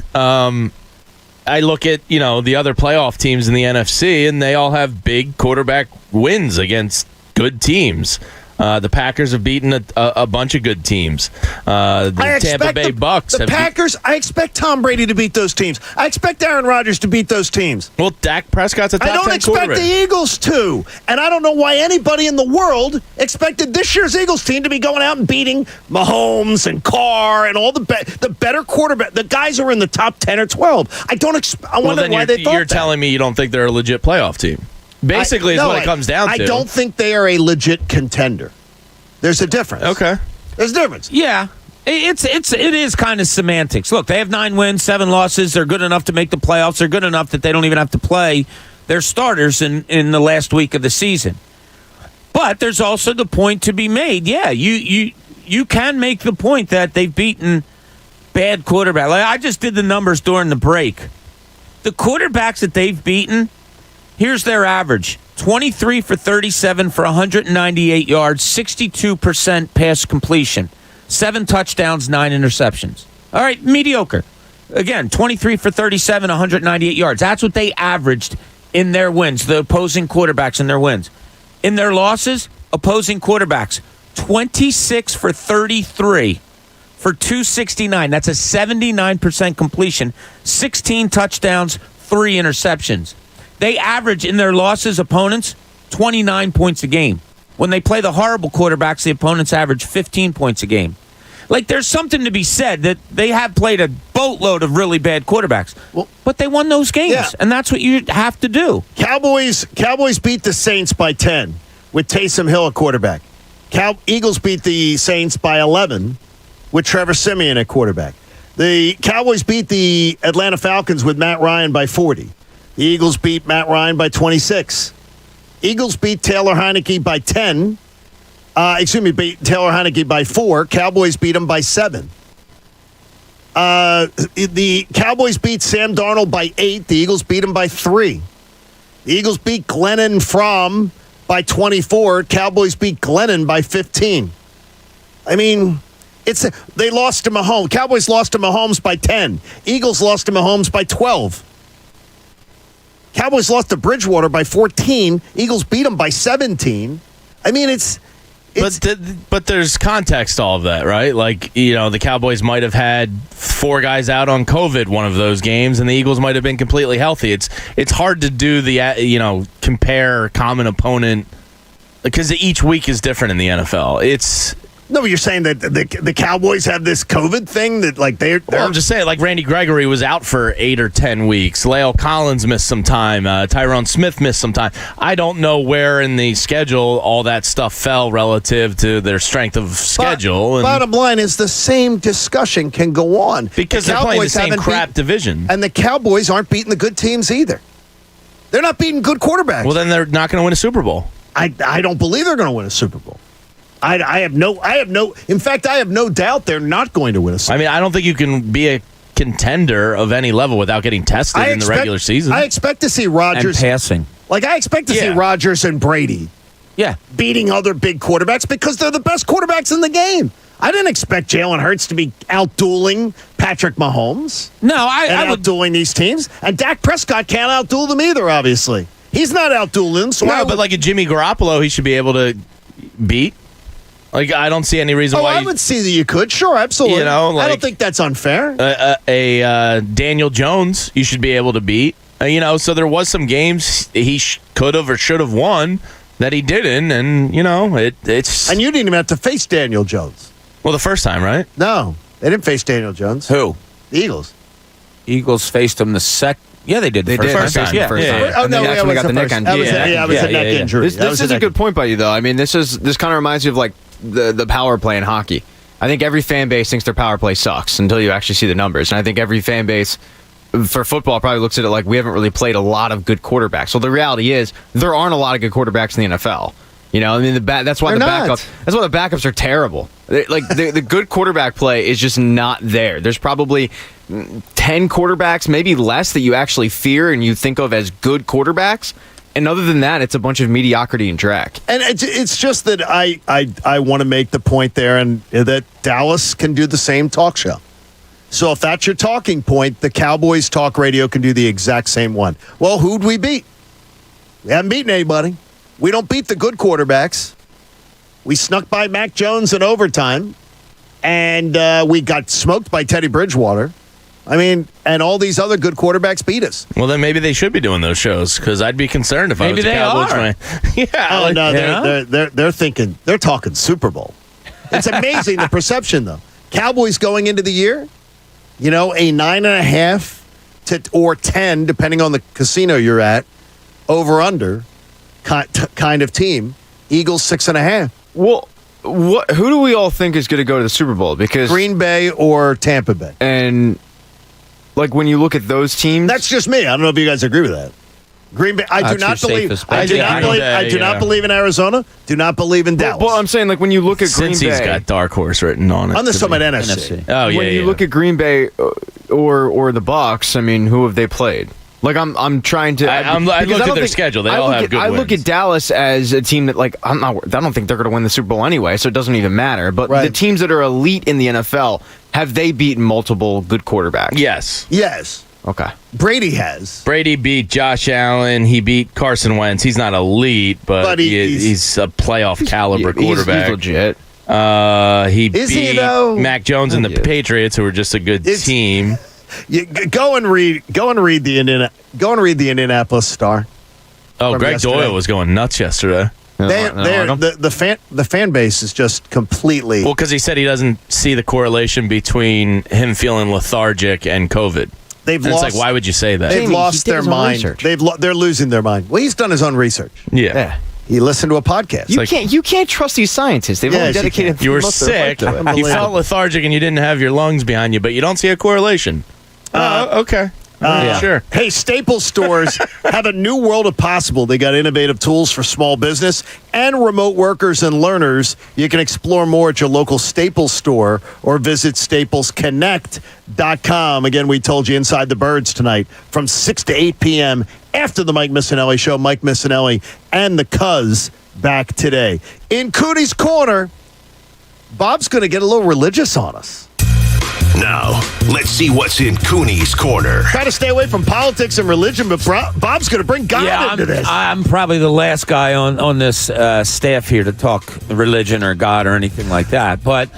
I look at, the other playoff teams in the NFC, and they all have big quarterback wins against good teams. The Packers have beaten a bunch of good teams. The Tampa Bay Bucks. The Packers, I expect Tom Brady to beat those teams. I expect Aaron Rodgers to beat those teams. Well, Dak Prescott's a top 10 I don't expect the Eagles to. And I don't know why anybody in the world expected this year's Eagles team to be going out and beating Mahomes and Carr and all the better quarterback. The guys are in the top 10 or 12. I wonder why they thought you're that. telling me you don't think they're a legit playoff team. Basically, is what it comes down to. I don't think they are a legit contender. There's a difference. Okay. There's a difference. Yeah. It is kind of semantics. Look, they have 9 wins, 7 losses. They're good enough to make the playoffs. They're good enough that they don't even have to play their starters in the last week of the season. But there's also the point to be made. Yeah, you can make the point that they've beaten bad quarterbacks. Like I just did the numbers during the break. The quarterbacks that they've beaten, here's their average. 23 for 37 for 198 yards, 62% pass completion, 7 touchdowns, 9 interceptions. All right, mediocre. Again, 23 for 37, 198 yards. That's what they averaged in their wins, the opposing quarterbacks in their wins. In their losses, opposing quarterbacks, 26 for 33 for 269. That's a 79% completion, 16 touchdowns, 3 interceptions. They average in their losses, opponents, 29 points a game. When they play the horrible quarterbacks, the opponents average 15 points a game. Like, there's something to be said that they have played a boatload of really bad quarterbacks. But they won those games, and that's what you have to do. Cowboys beat the Saints by 10 with Taysom Hill at quarterback. Eagles beat the Saints by 11 with Trevor Siemian at quarterback. The Cowboys beat the Atlanta Falcons with Matt Ryan by 40. The Eagles beat Matt Ryan by 26. Eagles beat Taylor Heineke by 10. Beat Taylor Heineke by 4. Cowboys beat him by 7. The Cowboys beat Sam Darnold by 8. The Eagles beat him by 3. The Eagles beat Glennon Fromm by 24. Cowboys beat Glennon by 15. I mean, they lost to Mahomes. Cowboys lost to Mahomes by 10. Eagles lost to Mahomes by 12. Cowboys lost to Bridgewater by 14. Eagles beat them by 17. I mean, But there's context to all of that, right? Like, the Cowboys might have had 4 guys out on COVID one of those games, and the Eagles might have been completely healthy. It's hard to do compare common opponent because each week is different in the NFL. No, but you're saying that the Cowboys have this COVID thing that, like, they're... Well, I'm just saying, like, Randy Gregory was out for 8 or 10 weeks. La'el Collins missed some time. Tyrone Smith missed some time. I don't know where in the schedule all that stuff fell relative to their strength of schedule. Bottom line is the same discussion can go on. Because they're playing the same crap division. And the Cowboys aren't beating the good teams either. They're not beating good quarterbacks. Well, then they're not going to win a Super Bowl. I don't believe they're going to win a Super Bowl. I have no doubt they're not going to win a Super Bowl. I mean, I don't think you can be a contender of any level without getting tested in the regular season. I expect to see Rodgers and passing. Like, I expect to see Rodgers and Brady beating other big quarterbacks because they're the best quarterbacks in the game. I didn't expect Jalen Hurts to be out-dueling Patrick Mahomes. No, I would out-dueling these teams. And Dak Prescott can't out-duel them either, obviously. He's not out-dueling. So but like a Jimmy Garoppolo, he should be able to beat. Like, I don't see any reason why. I would see that you could. Sure, absolutely. I don't think that's unfair. Daniel Jones, you should be able to beat. So there was some games he could have or should have won that he didn't, and it's. And you didn't even have to face Daniel Jones. Well, the first time, right? No, they didn't face Daniel Jones. Who? The Eagles. Eagles faced him the second. Yeah, they did. They did. First time. Yeah. Oh, no, they got the neck on. That was a neck injury. This is a good point by you, though. I mean, this kind of reminds me of, like, the power play in hockey. I think every fan base thinks their power play sucks until you actually see the numbers. And I think every fan base for football probably looks at it like we haven't really played a lot of good quarterbacks. So the reality is there aren't a lot of good quarterbacks in the NFL. I mean, that's why the backups are terrible. The good quarterback play is just not there. There's probably 10 quarterbacks, maybe less, that you actually fear and you think of as good quarterbacks. And other than that, it's a bunch of mediocrity and drag. And it's just that I want to make the point there, and that Dallas can do the same talk show. So if that's your talking point, the Cowboys talk radio can do the exact same one. Well, who'd we beat? We haven't beaten anybody. We don't beat the good quarterbacks. We snuck by Mac Jones in overtime, and we got smoked by Teddy Bridgewater. I mean, and all these other good quarterbacks beat us. Well, then maybe they should be doing those shows because I'd be concerned if I was a Cowboys fan. Oh, no, they're thinking, they're talking Super Bowl. It's amazing the perception, though. Cowboys going into the year, a 9.5 or 10, depending on the casino you're at, over under kind of team. Eagles 6.5. Well, who do we all think is going to go to the Super Bowl? Because Green Bay or Tampa Bay. And when you look at those teams, that's just me. I don't know if you guys agree with that. Green Bay. I do not believe in Arizona. Do not believe in Dallas. Well, I'm saying when you look at Green Bay, Cincy's got dark horse written on it. I'm just talking about NFC. Oh yeah. When you look at Green Bay or the Bucs, I mean, who have they played? I'm trying to. I looked at their schedule. They all have good wins. I look at Dallas as a team that I don't think they're going to win the Super Bowl anyway, so it doesn't even matter. But the teams that are elite in the NFL, have they beaten multiple good quarterbacks? Yes. Okay. Brady has. Brady beat Josh Allen. He beat Carson Wentz. He's not elite, but he's a playoff caliber quarterback. He's legit. Is He beat he, though? Mac Jones and the Patriots, who were just a good team. Go and read the Indianapolis Star. Oh, Greg Doyle was going nuts yesterday. The fan base is just completely. Well, because he said he doesn't see the correlation between him feeling lethargic and COVID. It's like, why would you say that? They've lost their mind. They're losing their mind. Well, he's done his own research. Yeah. He listened to a podcast. You can't trust these scientists. They've only dedicated. You were sick. You felt lethargic and you didn't have your lungs behind you, but you don't see a correlation. Okay. Sure. Hey, Staples stores have a new world of possible. They got innovative tools for small business and remote workers and learners. You can explore more at your local Staples store or visit staplesconnect.com. Again, we told you Inside the Birds tonight from 6 to 8 p.m. after the Mike Missinelli Show. Mike Missinelli and the Cuz back today. In Cooney's Corner, Bob's going to get a little religious on us. Now, let's see what's in Cooney's Corner. Try to stay away from politics and religion, but Bob's going to bring God into this. I'm probably the last guy on this staff here to talk religion or God or anything like that. But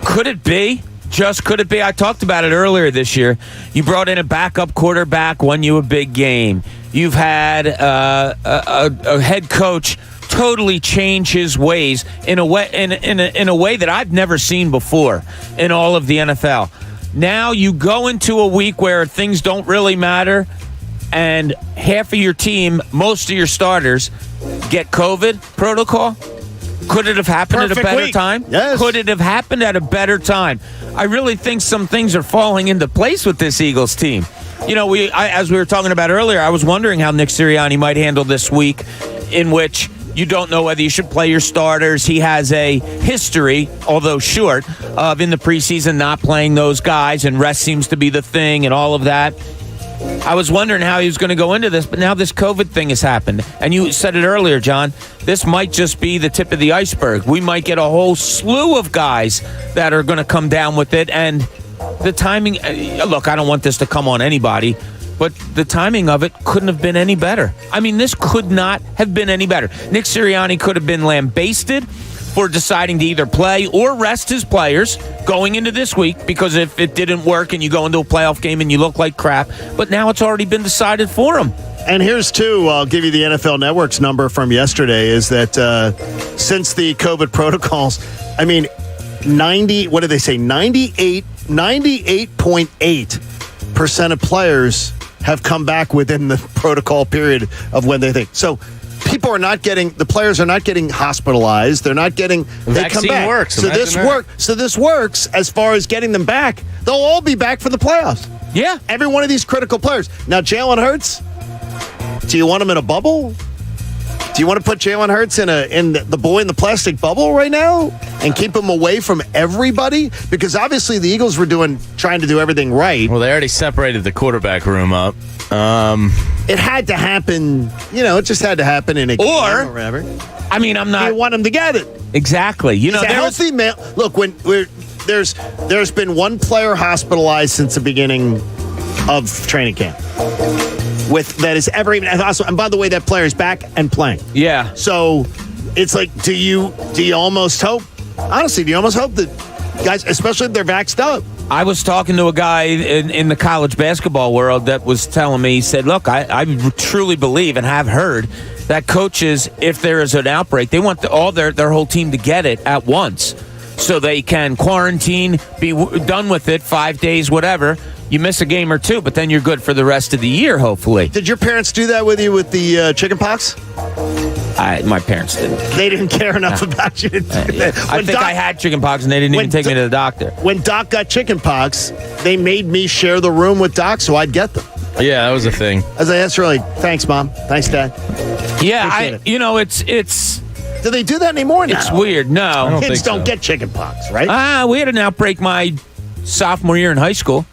could it be? Just could it be? I talked about it earlier this year. You brought in a backup quarterback, won you a big game. You've had a head coach totally change his ways in a way in a way that I've never seen before in all of the NFL. Now you go into a week where things don't really matter, and half of your team, most of your starters, get COVID protocol. Could it have happened at a better time? Yes. Could it have happened at a better time? I really think some things are falling into place with this Eagles team. As we were talking about earlier, I was wondering how Nick Sirianni might handle this week, in which you don't know whether you should play your starters. He has a history, although short, of in the preseason not playing those guys, and rest seems to be the thing and all of that. I was wondering how he was going to go into this, but now this COVID thing has happened. And you said it earlier, John, this might just be the tip of the iceberg. We might get a whole slew of guys that are going to come down with it. And the timing, look, I don't want this to come on anybody, but the timing of it couldn't have been any better. I mean, this could not have been any better. Nick Sirianni could have been lambasted for deciding to either play or rest his players going into this week, because if it didn't work and you go into a playoff game and you look like crap, but now it's already been decided for him. And here's I'll give you the NFL Network's number from yesterday, is that since the COVID protocols, 98.8% of players have come back within the protocol period of when they think. So the players are not getting hospitalized. They're not getting, they come back. Works. So this works as far as getting them back. They'll all be back for the playoffs. Yeah. Every one of these critical players. Now, Jalen Hurts, do you want him in a bubble? Do you want to put Jalen Hurts in the boy in the plastic bubble right now and keep him away from everybody? Because obviously the Eagles were trying to do everything right. Well, they already separated the quarterback room up. It had to happen. It just had to happen in a game or whatever. I'm not. You want him to get it. Exactly. He's a healthy man. Look, there's been one player hospitalized since the beginning of training camp. That is ever even. And by the way, that player is back and playing. Yeah. So, it's like, do you almost hope? Honestly, do you almost hope that guys, especially if they're vaxxed up? I was talking to a guy in the college basketball world that was telling me, he said, look, I truly believe and have heard that coaches, if there is an outbreak, they want all their whole team to get it at once so they can quarantine, be done with it, 5 days, whatever. You miss a game or two, but then you're good for the rest of the year, hopefully. Did your parents do that with you with the chicken pox? My parents didn't. They didn't care enough about you to do that. I think I had chicken pox, and they didn't even take me to the doctor. When Doc got chicken pox, they made me share the room with Doc so I'd get them. Yeah, that was a thing. As I asked her, like, thanks, Mom. Thanks, Dad. Yeah, it's... Do they do that anymore now? It's weird. No. Kids don't get chicken pox, right? We had an outbreak my sophomore year in high school.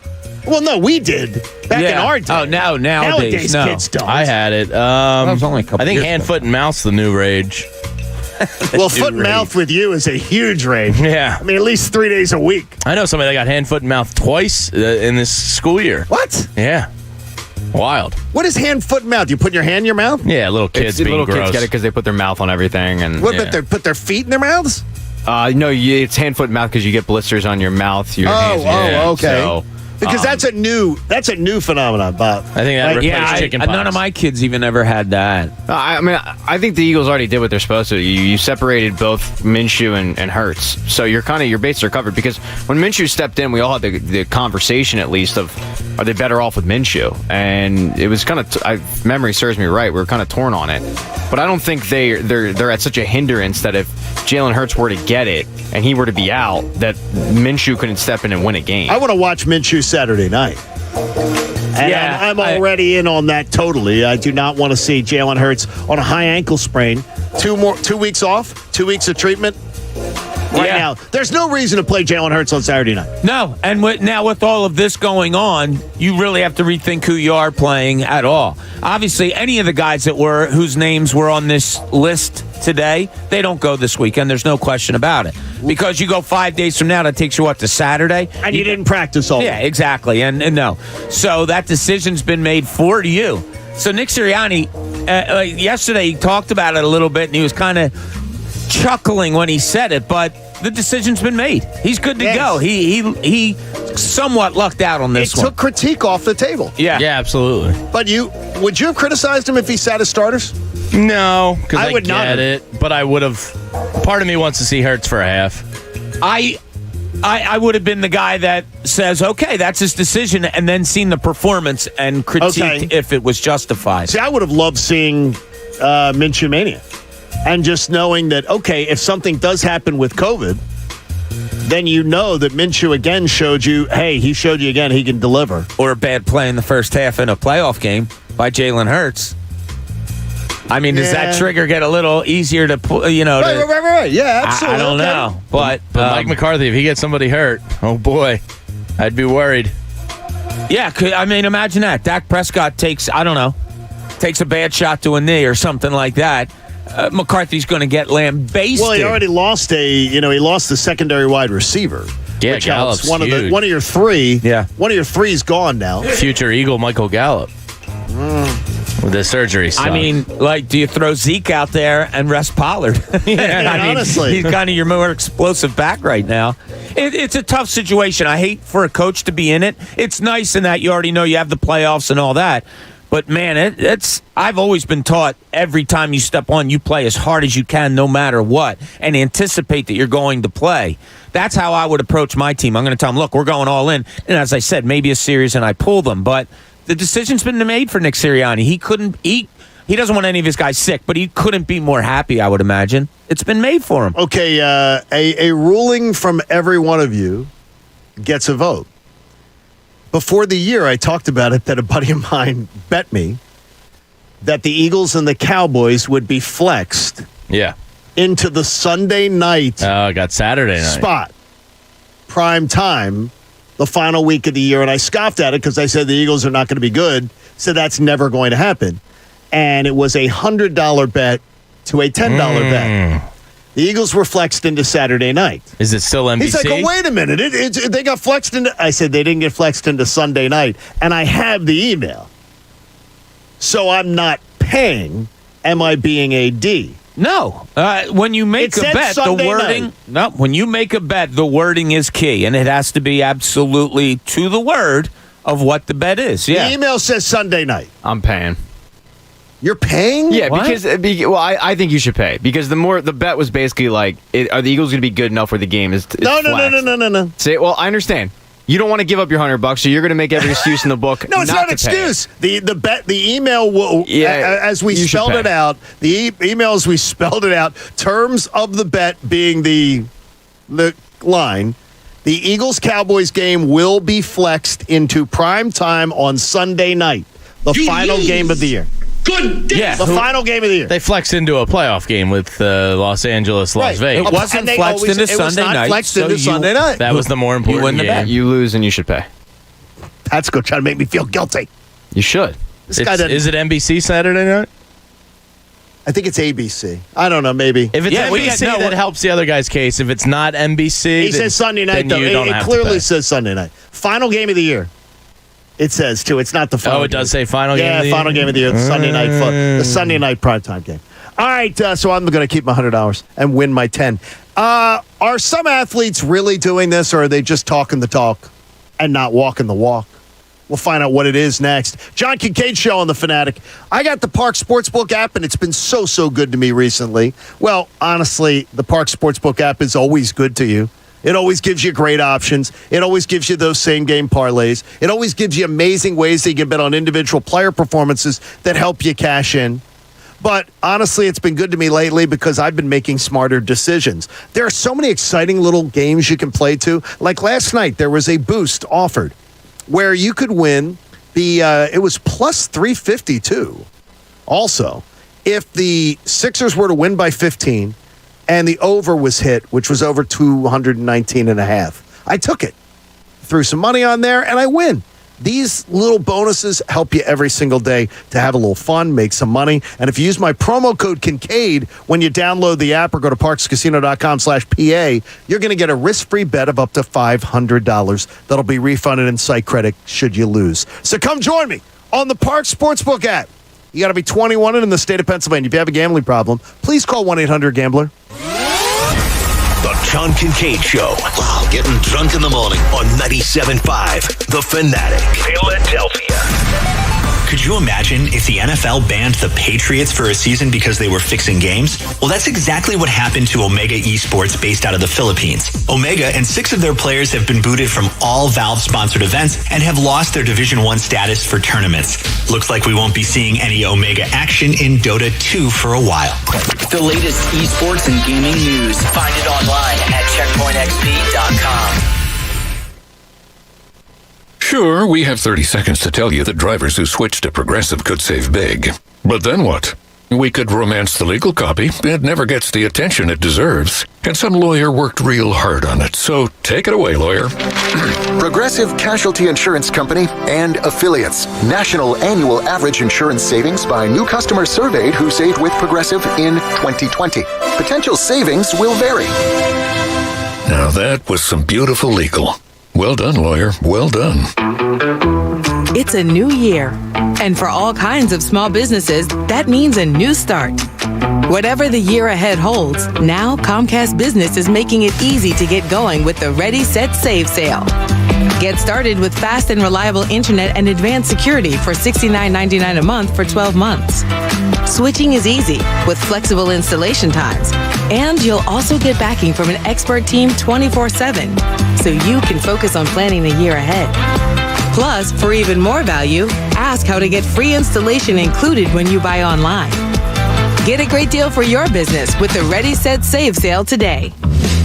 Well, no, we did back in our day. Oh, nowadays no. Kids don't. I had it. That was only a couple I think years hand, ago. foot, and mouth's the new rage. Well, foot and mouth with you is a huge rage. Yeah. I mean, at least 3 days a week. I know somebody that got hand, foot, and mouth twice in this school year. What? Yeah. Wild. What is hand, foot, and mouth? You put your hand in your mouth? Yeah, little kids being little gross. kids get it because they put their mouth on everything. And What about they put their feet in their mouths? No, it's hand, foot, and mouth because you get blisters on your mouth, your hands. Okay. So, because that's a new phenomenon, Bob. I think that replaced chicken pox. None of my kids even ever had that. I mean, I think the Eagles already did what they're supposed to. You separated both Minshew and Hurts, so your bases are covered. Because when Minshew stepped in, we all had the conversation at least of, are they better off with Minshew? And it was kind of, memory serves me right, we were kind of torn on it. But I don't think they're at such a hindrance that if Jalen Hurts were to get it and he were to be out, that Minshew couldn't step in and win a game. I want to watch Minshew Saturday night. And I'm already in on that totally. I do not want to see Jalen Hurts on a high ankle sprain. 2 weeks off, 2 weeks of treatment. Right now, there's no reason to play Jalen Hurts on Saturday night. No, and now with all of this going on, you really have to rethink who you are playing at all. Obviously, any of the guys whose names were on this list today, they don't go this weekend. There's no question about it. Because you go 5 days from now, that takes you, to Saturday? And you didn't practice all Yeah, exactly. And no. So that decision's been made for you. So Nick Sirianni, yesterday he talked about it a little bit, and he was kind of chuckling when he said it, but the decision's been made. He's good to go. He somewhat lucked out on this one. It took critique off the table. Yeah. Yeah, absolutely. But would you have criticized him if he sat as starters? No, because I would not get it. But I would have. Part of me wants to see Hurts for a half. I would have been the guy that says, okay, that's his decision, and then seen the performance and critiqued if it was justified. See, I would have loved seeing Minshew Mania. And just knowing that, okay, if something does happen with COVID, then you know that Minshew again showed you, hey, he showed you again he can deliver. Or a bad play in the first half in a playoff game by Jalen Hurts. I mean, does that trigger get a little easier to pull, Right. Yeah, absolutely. I don't know. But Mike McCarthy, if he gets somebody hurt, oh boy, I'd be worried. Yeah, I mean, imagine that. Dak Prescott takes a bad shot to a knee or something like that. McCarthy's going to get lambasted. Well, he already lost he lost the secondary wide receiver. Yeah, Gallup's one huge. of your three. Yeah, one of your three's gone now. Future Eagle Michael Gallup with the surgery stuff. I mean, do you throw Zeke out there and rest Pollard? Honestly, he's kind of your more explosive back right now. It's a tough situation. I hate for a coach to be in it. It's nice in that you already know you have the playoffs and all that. But, man, I've always been taught every time you step on, you play as hard as you can no matter what and anticipate that you're going to play. That's how I would approach my team. I'm going to tell them, look, we're going all in. And as I said, maybe a series and I pull them. But the decision's been made for Nick Sirianni. He doesn't want any of his guys sick, but he couldn't be more happy, I would imagine. It's been made for him. Okay, a ruling from every one of you gets a vote. Before the year, I talked about it that a buddy of mine bet me that the Eagles and the Cowboys would be flexed into the Sunday night I got Saturday night spot, prime time, the final week of the year. And I scoffed at it because I said the Eagles are not going to be good, so that's never going to happen. And it was a $100 bet to a $10 bet. The Eagles were flexed into Saturday night. Is it still NBC? He's like, oh, wait a minute. They got flexed into... I said, they didn't get flexed into Sunday night. And I have the email. So I'm not paying. Am I being a D? No. When you make It a said bet, Sunday the wording. night. No, when you make a bet, the wording is key, and it has to be absolutely to the word of what the bet is. Yeah. The email says Sunday night. I'm paying. You're paying? Yeah, What? because I think you should pay because the bet was basically like, are the Eagles going to be good enough where the game is? No. Say, well, I understand. You don't want to give up your $100, so you're going to make every excuse in the book. No, it's not an to pay excuse. The email will, Yeah, as we you should spelled pay. it out. The email as we spelled it out. Terms of the bet being the line. The Eagles-Cowboys game will be flexed into prime time on Sunday night, the final game of the year. Good day. Yeah, The final game of the year. They flexed into a playoff game with Los Angeles, Las Vegas. It wasn't flexed into Sunday night. Flexed into Sunday night. That was the more important win the game. bet. You lose and you should pay. That's going to try to make me feel guilty. You should. This guy doesn't. Is it NBC Saturday night? I think it's ABC. I don't know. Maybe. If it's NBC, that helps the other guy's case. If it's not NBC, He says Sunday night, then though. you don't It have to clearly pay. says Sunday night. Final game of the year. It says, too. It's not the final. Oh, it does say final game of the year? final game of the year. The Sunday night the Sunday night primetime game. All right, so I'm going to keep my $100 and win my 10. Are some athletes really doing this, or are they just talking the talk and not walking the walk? We'll find out what it is next. John Kincade Show on The Fanatic. I got the Park Sportsbook app, and it's been so good to me recently. Well, honestly, the Park Sportsbook app is always good to you. It always gives you great options. It always gives you those same-game parlays. It always gives you amazing ways that you can bet on individual player performances that help you cash in. But honestly, it's been good to me lately because I've been making smarter decisions. There are so many exciting little games you can play to. Like last night, there was a boost offered where you could win it was plus 352. Also, if the Sixers were to win by 15 and the over was hit, which was over 219.5, I took it. Threw some money on there and I win. These little bonuses help you every single day to have a little fun, make some money. And if you use my promo code Kincade when you download the app or go to parkscasino.com/PA, you're going to get a risk-free bet of up to $500 that'll be refunded in site credit should you lose. So come join me on the Park Sportsbook app. You got to be 21 and in the state of Pennsylvania. If you have a gambling problem, please call 1-800-GAMBLER. The John Kincade Show. Wow, getting drunk in the morning on 97.5 The Fanatic, Philadelphia. Could you imagine if the NFL banned the Patriots for a season because they were fixing games? Well, that's exactly what happened to Omega Esports based out of the Philippines. Omega and 6 of their players have been booted from all Valve-sponsored events and have lost their Division 1 status for tournaments. Looks like we won't be seeing any Omega action in Dota 2 for a while. The latest esports and gaming news. Find it online at checkpointxp.com. Sure, we have 30 seconds to tell you that drivers who switch to Progressive could save big. But then what? We could romance the legal copy. It never gets the attention it deserves. And some lawyer worked real hard on it. So take it away, lawyer. Progressive Casualty Insurance Company and affiliates. National annual average insurance savings by new customers surveyed who saved with Progressive in 2020. Potential savings will vary. Now that was some beautiful legal. Well done, lawyer. Well done. It's a new year. And for all kinds of small businesses, that means a new start. Whatever the year ahead holds, now Comcast Business is making it easy to get going with the Ready, Set, Save sale. Get started with fast and reliable internet and advanced security for $69.99 a month for 12 months. Switching is easy with flexible installation times. And you'll also get backing from an expert team 24/7, so you can focus on planning the year ahead. Plus, for even more value, ask how to get free installation included when you buy online. Get a great deal for your business with the Ready, Set, Save sale today.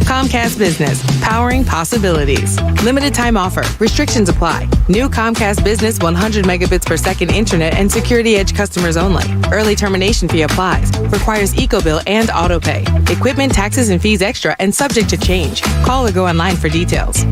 Comcast Business, powering possibilities. Limited time offer. Restrictions apply. New Comcast Business 100 megabits per second internet and Security Edge customers only. Early termination fee applies. Requires EcoBill and autopay. Equipment, taxes, and fees extra and subject to change. Call or go online for details.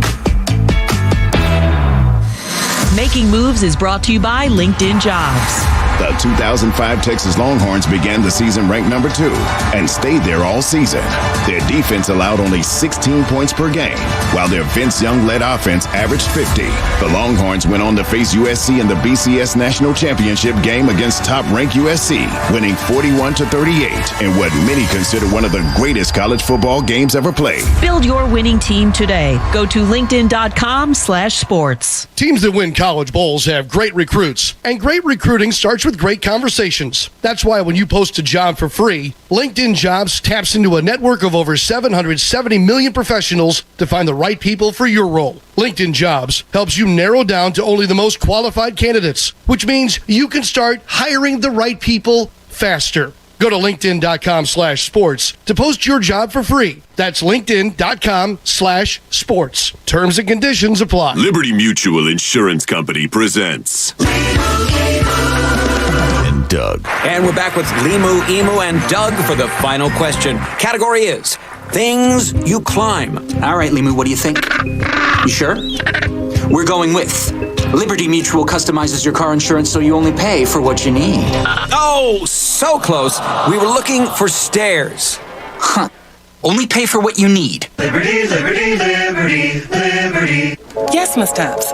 Making Moves is brought to you by LinkedIn Jobs. The 2005 Texas Longhorns began the season ranked number 2 and stayed there all season. Their defense allowed only 16 points per game, while their Vince Young-led offense averaged 50. The Longhorns went on to face USC in the BCS National Championship game against top-ranked USC, winning 41-38 in what many consider one of the greatest college football games ever played. Build your winning team today. Go to linkedin.com/sports. Teams that win college bowls have great recruits, and great recruiting starts with great conversations. That's why when you post a job for free, LinkedIn Jobs taps into a network of over 770 million professionals to find the right people for your role. LinkedIn Jobs helps you narrow down to only the most qualified candidates, which means you can start hiring the right people faster. Go to linkedin.com/sports to post your job for free. That's linkedin.com/sports. Terms and conditions apply. Liberty Mutual Insurance Company presents And Doug. And we're back with Limu, Emu, and Doug for the final question. Category is things you climb. All right, Limu, what do you think? You sure? We're going with Liberty Mutual customizes your car insurance so you only pay for what you need. Oh, so close. We were looking for stairs. Huh. Only pay for what you need. Liberty, liberty, liberty, liberty. Yes, Miss Tubbs.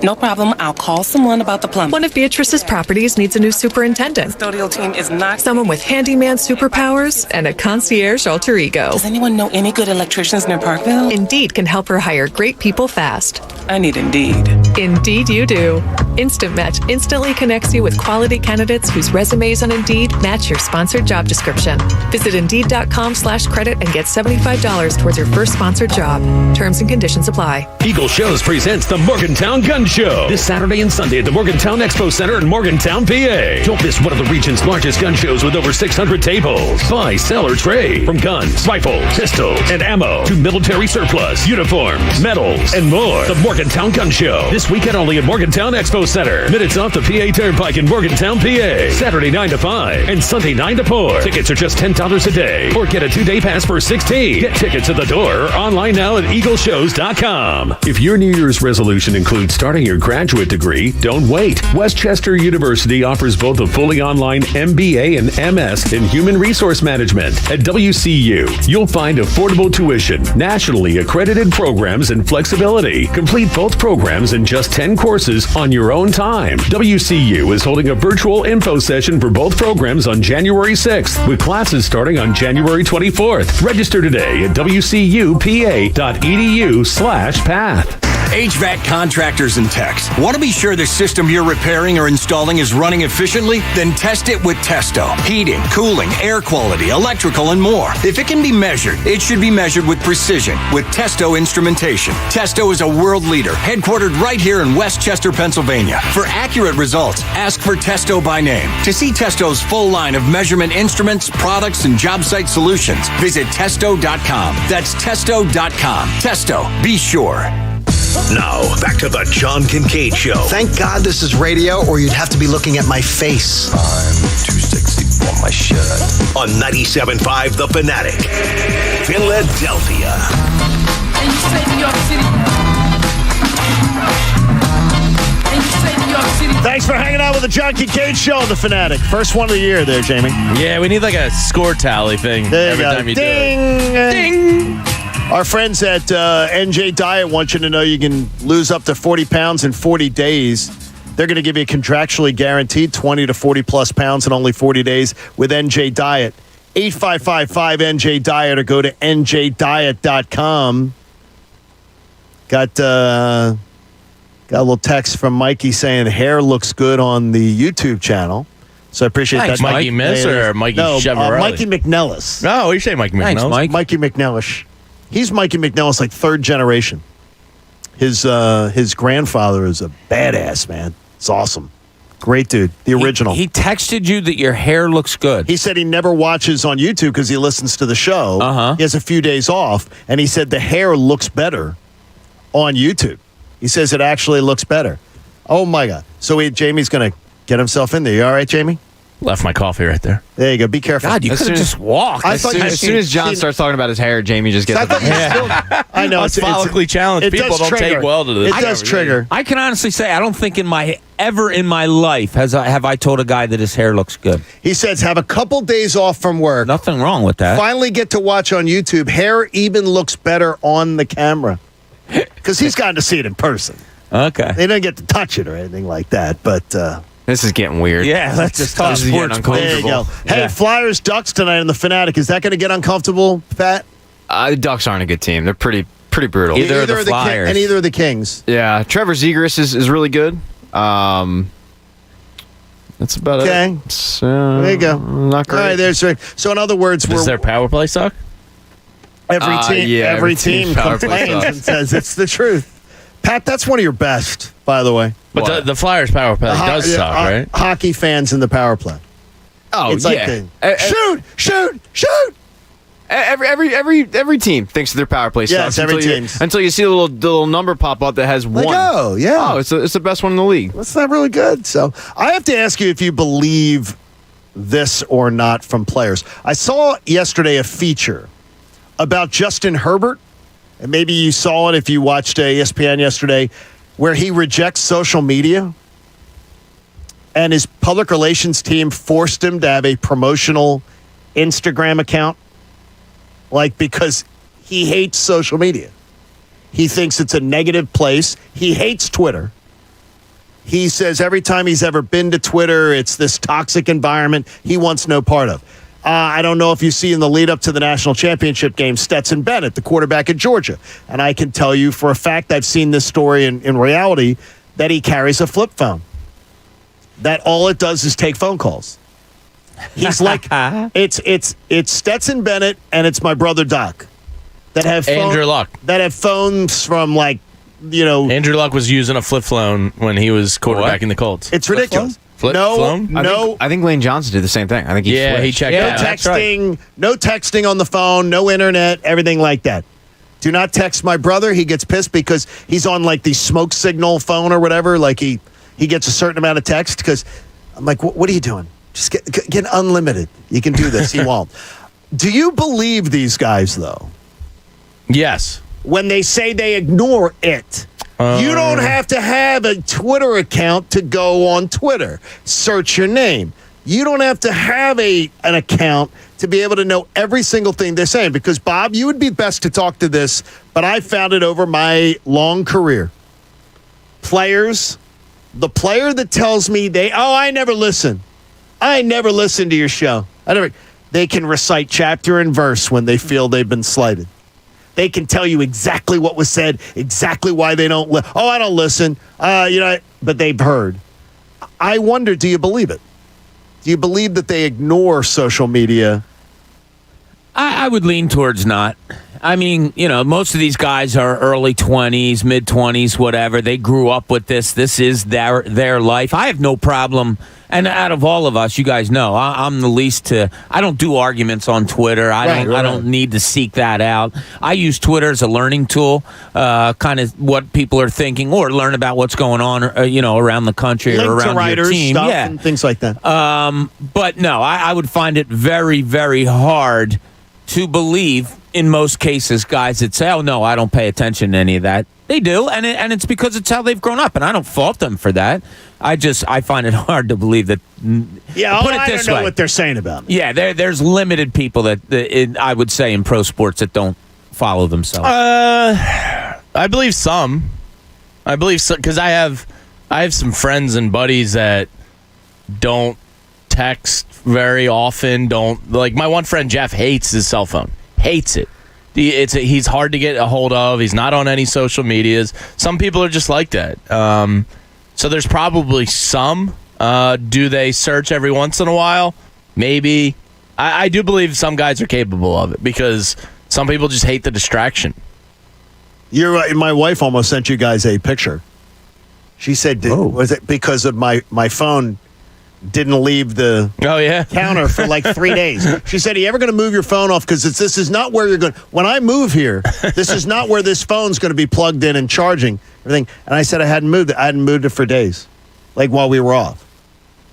No problem. I'll call someone about the plumbing. One of Beatrice's properties needs a new superintendent. The custodial team is not... Someone with handyman superpowers and a concierge alter ego. Does anyone know any good electricians near Parkville? Indeed can help her hire great people fast. I need Indeed. Indeed you do. Instant Match instantly connects you with quality candidates whose resumes on Indeed match your sponsored job description. Visit Indeed.com/credit and get $75 towards your first sponsored job. Terms and conditions apply. Eagle Shows presents the Morgantown Gun Show this Saturday and Sunday at the Morgantown Expo Center in Morgantown, PA. Don't miss one of the region's largest gun shows with over 600 tables. Buy, sell, or trade from guns, rifles, pistols, and ammo to military surplus, uniforms, medals, and more. The Morgantown Gun Show this weekend only at Morgantown Expo Center. Minutes off the PA Turnpike in Morgantown, PA. Saturday 9 to 5 and Sunday 9 to 4. Tickets are just $10 a day or get a 2-day pass for $16. Get tickets at the door or online now at eagleshows.com. If your New Year's resolution includes starting your graduate degree, don't wait. Westchester University offers both a fully online MBA and MS in Human Resource Management. At WCU, you'll find affordable tuition, nationally accredited programs, and flexibility. Complete both programs in just 10 courses on your own time. WCU is holding a virtual info session for both programs on January 6th, with classes starting on January 24th. Register today at wcupa.edu/path. HVAC contractors and techs. Want to be sure the system you're repairing or installing is running efficiently? Then test it with Testo. Heating, cooling, air quality, electrical, and more. If it can be measured, it should be measured with precision with Testo instrumentation. Testo is a world leader, headquartered right here in Westchester, Pennsylvania. For accurate results, ask for Testo by name. To see Testo's full line of measurement instruments, products, and job site solutions, visit Testo.com. That's Testo.com. Testo. Be sure. Now, back to the John Kincade Show. Thank God this is radio, or you'd have to be looking at my face. I'm too sexy for my shirt. On 97.5 The Fanatic, Philadelphia. And you say New York City. Thanks for hanging out with the John Kincade Show on The Fanatic. First one of the year there, Jamie. Yeah, we need like a score tally thing there every you time you Ding. do it. Ding! Our friends at NJ Diet want you to know you can lose up to 40 pounds in 40 days. They're going to give you a contractually guaranteed 20 to 40 plus pounds in only 40 days with NJ Diet. 855-5NJ-DIET or go to njdiet.com. Got a little text from Mikey saying hair looks good on the YouTube channel. So I appreciate that. Mikey Miss or Mikey Chevarelli? Mikey McNellis. Oh, what do you say, Mikey McNellis? Thanks, Mike. Mikey McNellis. He's Mikey McNellis, like third generation. His grandfather is a badass, man. It's awesome. Great dude. The original. He texted you that your hair looks good. He said he never watches on YouTube because he listens to the show. Uh-huh. He has a few days off, and he said the hair looks better on YouTube. He says it actually looks better. Oh, my God. So Jamie's going to get himself in there. You all right, Jamie? Left my coffee right there. There you go. Be careful. God, you could have just walked. As soon as John starts talking about his hair, Jamie just gets. I know. Us follically challenged people don't take well to this. It does trigger. I can honestly say I don't think ever in my life have I told a guy that his hair looks good. He says have a couple days off from work. Nothing wrong with that. Finally get to watch on YouTube. Hair even looks better on the camera because he's gotten to see it in person. Okay. They didn't get to touch it or anything like that, but. This is getting weird. Yeah, let's just talk sports. There you go. Hey, Flyers Ducks tonight in the Fanatic. Is that going to get uncomfortable, Pat? The Ducks aren't a good team. They're pretty brutal. Either the Flyers. And either of the Kings. Yeah, Trevor Zegras is really good. That's about it. So, there you go. Not great. All right, there's so in other words, does their power play suck? Every team complains and says it's the truth. Pat, that's one of your best, by the way. But the Flyers power play does suck, right? Hockey fans in the power play. Oh, it's yeah. Shoot! Every team thinks their power play sucks. Yes, every team. Until you see the little number pop up that has one. Oh, yeah. Oh, it's the best one in the league. That's not really good. So I have to ask you if you believe this or not from players. I saw yesterday a feature about Justin Herbert, and maybe you saw it if you watched ESPN yesterday, where he rejects social media, and his public relations team forced him to have a promotional Instagram account, because he hates social media. He thinks it's a negative place. He hates Twitter. He says every time he's ever been to Twitter, it's this toxic environment he wants no part of. I don't know if you see in the lead up to the national championship game, Stetson Bennett, the quarterback at Georgia. And I can tell you for a fact, I've seen this story in reality, that he carries a flip phone. That all it does is take phone calls. He's like, it's Stetson Bennett and it's my brother Doc that have Andrew Luck. That have phones from Andrew Luck was using a flip phone when he was quarterbacking the Colts. It's ridiculous. No. I think Lane Johnson did the same thing. I think he checked out. No texting on the phone, no internet, everything like that. Do not text my brother. He gets pissed because he's on the smoke signal phone or whatever. He gets a certain amount of text because I'm like, what are you doing? Just get unlimited. You can do this. He won't. Do you believe these guys though? Yes. When they say they ignore it. You don't have to have a Twitter account to go on Twitter. Search your name. You don't have to have an account to be able to know every single thing they're saying. Because, Bob, you would be best to talk to this, but I found it over my long career. Players, the player that tells me I never listen. I never listen to your show. They can recite chapter and verse when they feel they've been slighted. They can tell you exactly what was said, exactly why they don't I don't listen. But they've heard. I wonder, do you believe it? Do you believe that they ignore social media? I would lean towards not. I mean, most of these guys are early 20s, mid 20s, whatever. They grew up with this. This is their life. I have no problem. And out of all of us, you guys know, I'm the least to. I don't do arguments on Twitter. I don't need to seek that out. I use Twitter as a learning tool, kind of what people are thinking, or learn about what's going on, around the country or around your team, and things like that. But no, I would find it very, very hard to believe in most cases guys that say, "Oh no, I don't pay attention to any of that." They do, and it's because it's how they've grown up, and I don't fault them for that. I find it hard to believe that. Yeah, put it I this don't know way. what they're saying about me. Yeah, there's limited people that I would say in pro sports that don't follow themselves. I believe some. I believe so because I have some friends and buddies that don't text very often. Don't my one friend Jeff hates his cell phone. Hates it. He's hard to get a hold of. He's not on any social medias. Some people are just like that. So there's probably some. Do they search every once in a while? Maybe. I do believe some guys are capable of it because some people just hate the distraction. You're right. My wife almost sent you guys a picture. She said, was it because of my phone didn't leave the counter for 3 days. She said, are you ever going to move your phone off? Because this is not where you're going. When I move here, this is not where this phone's going to be plugged in and charging everything. And I said I hadn't moved it. I hadn't moved it for days, while we were off.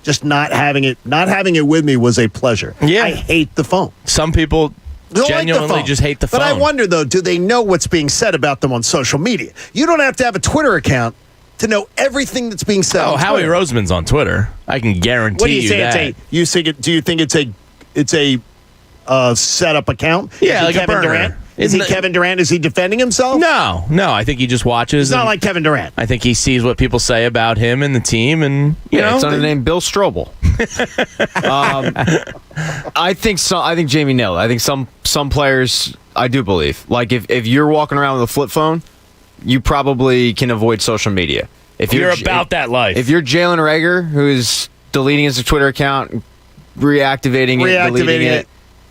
Just not having it with me was a pleasure. Yeah. I hate the phone. Some people genuinely just hate the phone. But I wonder, though, do they know what's being said about them on social media? You don't have to have a Twitter account to know everything that's being said. Oh, Howie Roseman's on Twitter. I can guarantee what do you say that. Do you think it's a set up account? Yeah, like Kevin a burner. Durant? Is he Kevin Durant? Is he defending himself? No. I think he just watches. He's not like Kevin Durant. I think he sees what people say about him and the team, and you know, it's under the name Bill Strobel. I think Jamie nailed it. I think some players, I do believe, like if you're walking around with a flip phone, you probably can avoid social media. If you're about that life. If you're Jalen Reagor, who is deleting his Twitter account, reactivating it, deleting it.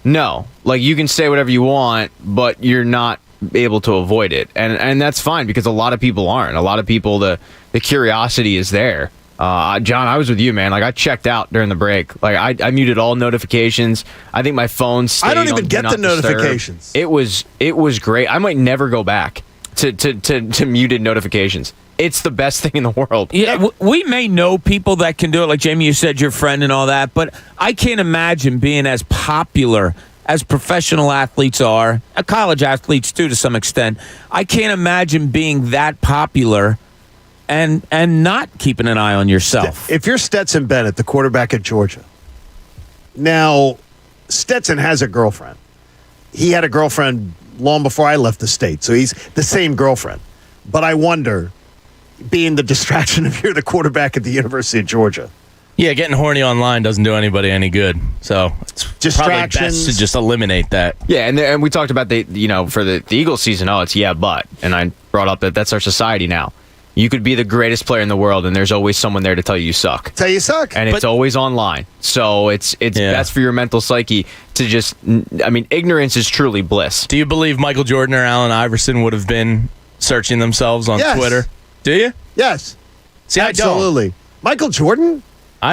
No, like you can say whatever you want, but you're not able to avoid it, and that's fine because a lot of people aren't. A lot of people, the curiosity is there. John, I was with you, man. Like I checked out during the break. Like I muted all notifications. I think my phone stayed. I don't even on get the notifications. It was great. I might never go back to muted notifications. It's the best thing in the world. Yeah, we may know people that can do it. Like Jamie, you said your friend and all that, but I can't imagine being as popular as professional athletes are, college athletes too to some extent. I can't imagine being that popular and not keeping an eye on yourself. If you're Stetson Bennett, the quarterback at Georgia, now Stetson has a girlfriend. He had a girlfriend long before I left the state, so he's the same girlfriend. But I wonder, being the distraction if you're the quarterback at the University of Georgia. Yeah, getting horny online doesn't do anybody any good. So it's probably best to just eliminate that. Yeah, and we talked about for the Eagles season. Oh, it's but, and I brought up that's our society now. You could be the greatest player in the world, and there's always someone there to tell you suck. Tell you suck, and it's always online. So it's best for your mental psyche to just. I mean, ignorance is truly bliss. Do you believe Michael Jordan or Allen Iverson would have been searching themselves on Twitter? Do you? Yes. See, absolutely. I don't. Michael Jordan?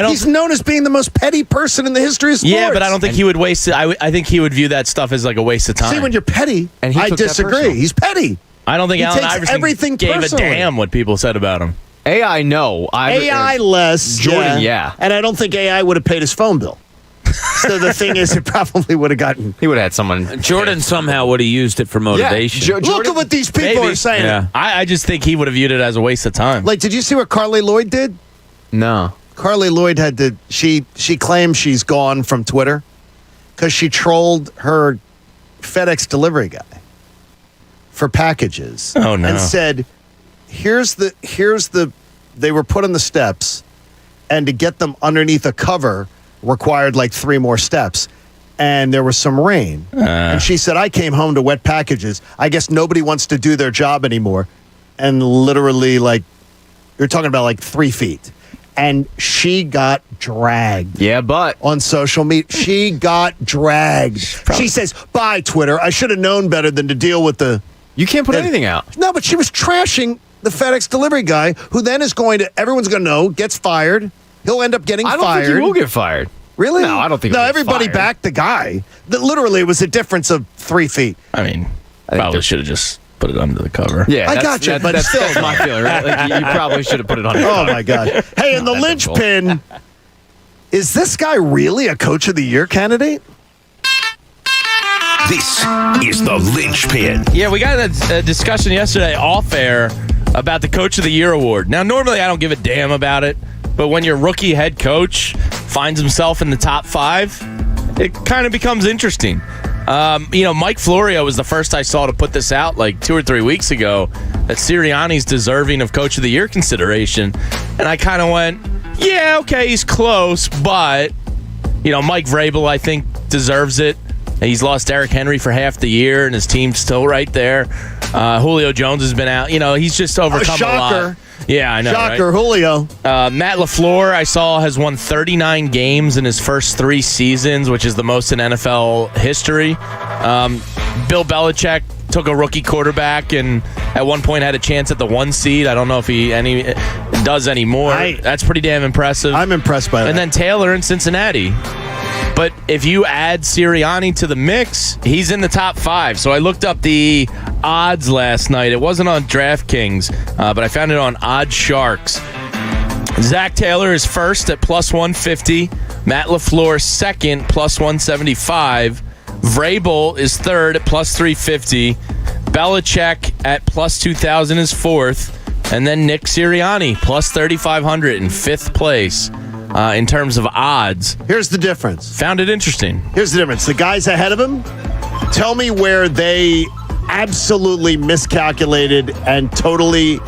He's known as being the most petty person in the history of sports. Yeah, but I don't think he would waste it. I think he would view that stuff as like a waste of time. See, when you're petty, and I disagree. He's petty. I don't think Allen Iverson gave personally. A damn what people said about him. AI, no. AI less. Jordan, yeah. And I don't think AI would have paid his phone bill. So the thing is, it probably would have gotten. He would have had someone. Jordan somehow would have used it for motivation. Yeah, Look at what these people are saying. Yeah. I just think he would have viewed it as a waste of time. Like, did you see what Carly Lloyd did? No. Carly Lloyd had to. She claims she's gone from Twitter because she trolled her FedEx delivery guy for packages. Oh no! And said, "Here's the. They were put on the steps, and to get them underneath a cover required like 3 more steps, and there was some rain. And she said, I came home to wet packages. I guess nobody wants to do their job anymore, and literally like you're talking about like 3 feet." And she got dragged. Yeah, but on social media, she got dragged. She says, "Bye, Twitter. I should have known better than to deal with the." You can't put anything out. No, but she was trashing the FedEx delivery guy, who then is going to. Everyone's going to know. Gets fired. He'll end up getting fired. I don't think he will get fired. Really? No, I don't think. No, everybody backed the guy. That literally it was a difference of 3 feet. I mean, probably should have just put it under the cover. Yeah, I got you, but still, that's my feeling. Right? Like, you probably should have put it on. Oh my god! Hey, and the linchpin. Is this guy really a Coach of the Year candidate? This is the linchpin. Yeah, we got a discussion yesterday off air about the Coach of the Year award. Now, normally I don't give a damn about it, but when your rookie head coach finds himself in the top 5, it kind of becomes interesting. Mike Florio was the first I saw to put this out like 2 or 3 weeks ago, that Sirianni's deserving of Coach of the Year consideration. And I kind of went, yeah, okay, he's close, but, Mike Vrabel, I think, deserves it. He's lost Derrick Henry for half the year, and his team's still right there. Julio Jones has been out. He's just overcome a lot. Yeah, I know. Shocker, right? Julio. Matt LaFleur, I saw, has won 39 games in his first 3 seasons, which is the most in NFL history. Bill Belichick took a rookie quarterback and at one point had a chance at the 1 seed. I don't know if he does anymore. That's pretty damn impressive. I'm impressed by that. And then Taylor in Cincinnati. But if you add Sirianni to the mix, he's in the top 5. So I looked up the odds last night. It wasn't on DraftKings, but I found it on Odd Sharks. Zach Taylor is first at plus 150. Matt LaFleur second, plus 175. Vrabel is third at plus 350. Belichick at plus 2,000 is fourth. And then Nick Sirianni, plus 3,500 in fifth place in terms of odds. Here's the difference. Found it interesting. Here's the difference. The guys ahead of him, tell me where they absolutely miscalculated and totally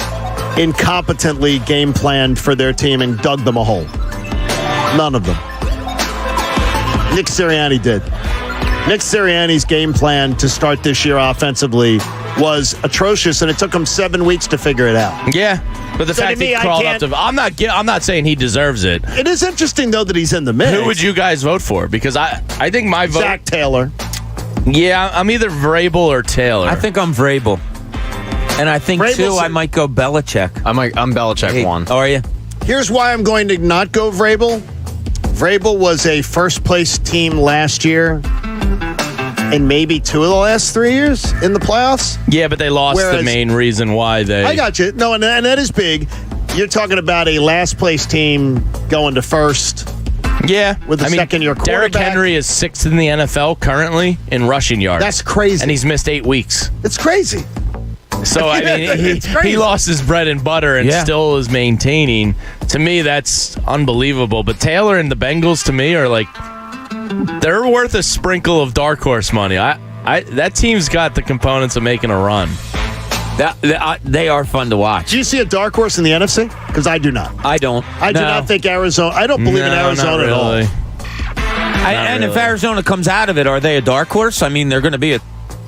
incompetently game planned for their team and dug them a hole. None of them. Nick Sirianni did. Nick Sirianni's game plan to start this year offensively was atrocious, and it took him 7 weeks to figure it out. Yeah, but the fact he crawled up to... I'm not saying he deserves it. It is interesting, though, that he's in the mix. Who would you guys vote for? Because I think my vote... Zach Taylor. Yeah, I'm either Vrabel or Taylor. I think I'm Vrabel. And I think, Vrabel's I might go Belichick. I'm Belichick one. Oh, are you? Here's why I'm going to not go Vrabel. Vrabel was a first-place team last year and maybe 2 of the last 3 years in the playoffs. Yeah, but they lost the main reason why they... I got you. No, and that is big. You're talking about a last-place team going to first. Yeah. With a second-year quarterback. Derrick Henry is 6th in the NFL currently in rushing yards. That's crazy. And he's missed 8 weeks. It's crazy. So, I mean, he lost his bread and butter and still is maintaining. To me, that's unbelievable. But Taylor and the Bengals, to me, are like... They're worth a sprinkle of dark horse money. That team's got the components of making a run. They are fun to watch. Do you see a dark horse in the NFC? Because I do not. I don't. I do not think Arizona. I don't believe in Arizona at all. If Arizona comes out of it, are they a dark horse? I mean, they're going to be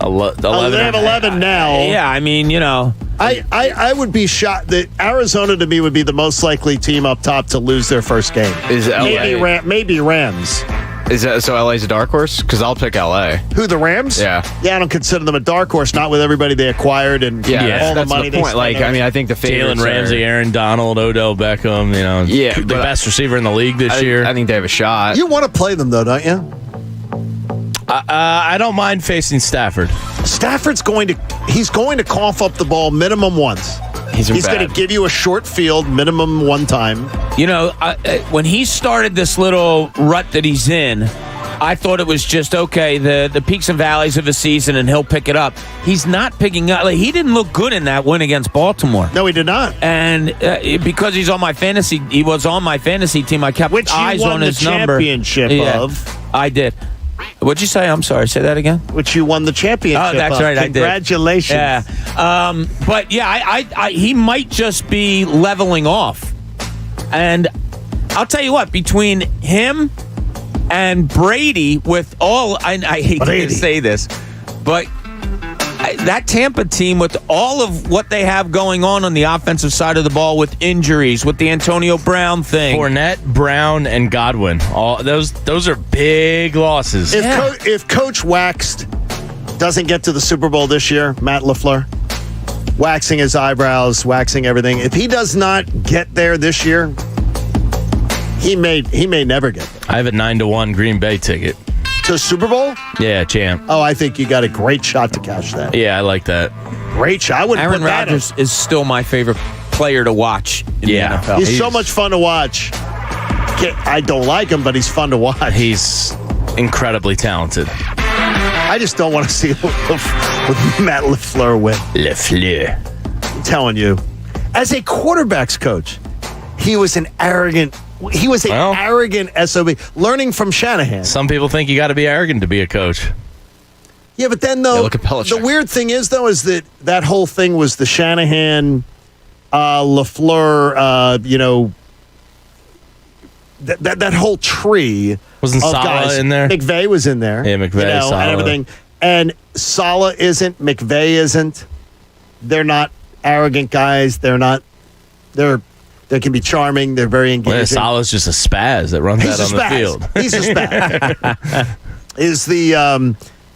11. They have 11 now. Yeah, I mean, you know. I would be shocked that Arizona to me would be the most likely team up top to lose their first game. Is LA? Maybe Rams. Is that so? LA's a dark horse? Because I'll pick LA. Who, the Rams? Yeah. Yeah, I don't consider them a dark horse. Not with everybody they acquired and all the money they spent. Like, I mean, I think the favorites Jalen Ramsey, Aaron Donald, Odell Beckham. You know, the best receiver in the league this year. I think they have a shot. You want to play them though, don't you? I don't mind facing Stafford. Stafford's going to cough up the ball minimum once. He's going to give you a short field minimum one time. You know, when he started this little rut that he's in, I thought it was just, okay, the peaks and valleys of a season, and he'll pick it up. He's not picking up. Like, he didn't look good in that win against Baltimore. No, he did not. And because he was on my fantasy team, I kept eyes on his number. Which you won the championship of. I did. What'd you say? I'm sorry. Say that again. Which you won the championship. Oh, that's of. right. Congratulations. I did. Yeah. But yeah, he might just be leveling off. And I'll tell you what, between him and Brady, with all, I hate to say this, but that Tampa team, with all of what they have going on the offensive side of the ball, with injuries, with the Antonio Brown thing, Fournette, Brown, and Godwin, all those are big losses. If Coach Waxed doesn't get to the Super Bowl this year, Matt LaFleur, waxing his eyebrows, waxing everything, if he does not get there this year, he may never get there. I have a 9-1 Green Bay ticket. To the Super Bowl? Yeah, champ. Oh, I think you got a great shot to cash that. Yeah, I like that. Great shot. I wouldn't Aaron put that Rodgers is still my favorite player to watch in the NFL. He's so much fun to watch. I don't like him, but he's fun to watch. He's incredibly talented. I just don't want to see Matt LaFleur win. LaFleur. I'm telling you. As a quarterback's coach, he was an arrogant SOB, learning from Shanahan. Some people think you got to be arrogant to be a coach. Yeah, but then, though, look at Belichick. The weird thing is, though, is that whole thing was the Shanahan, LaFleur, that whole tree. Wasn't of Saleh guys. in there? McVay was in there. Yeah, McVay, Saleh. And everything. And Saleh isn't. McVay isn't. They're not arrogant guys. They can be charming. They're very engaging. Well, Saleh's just a spaz that runs out on the field. He's a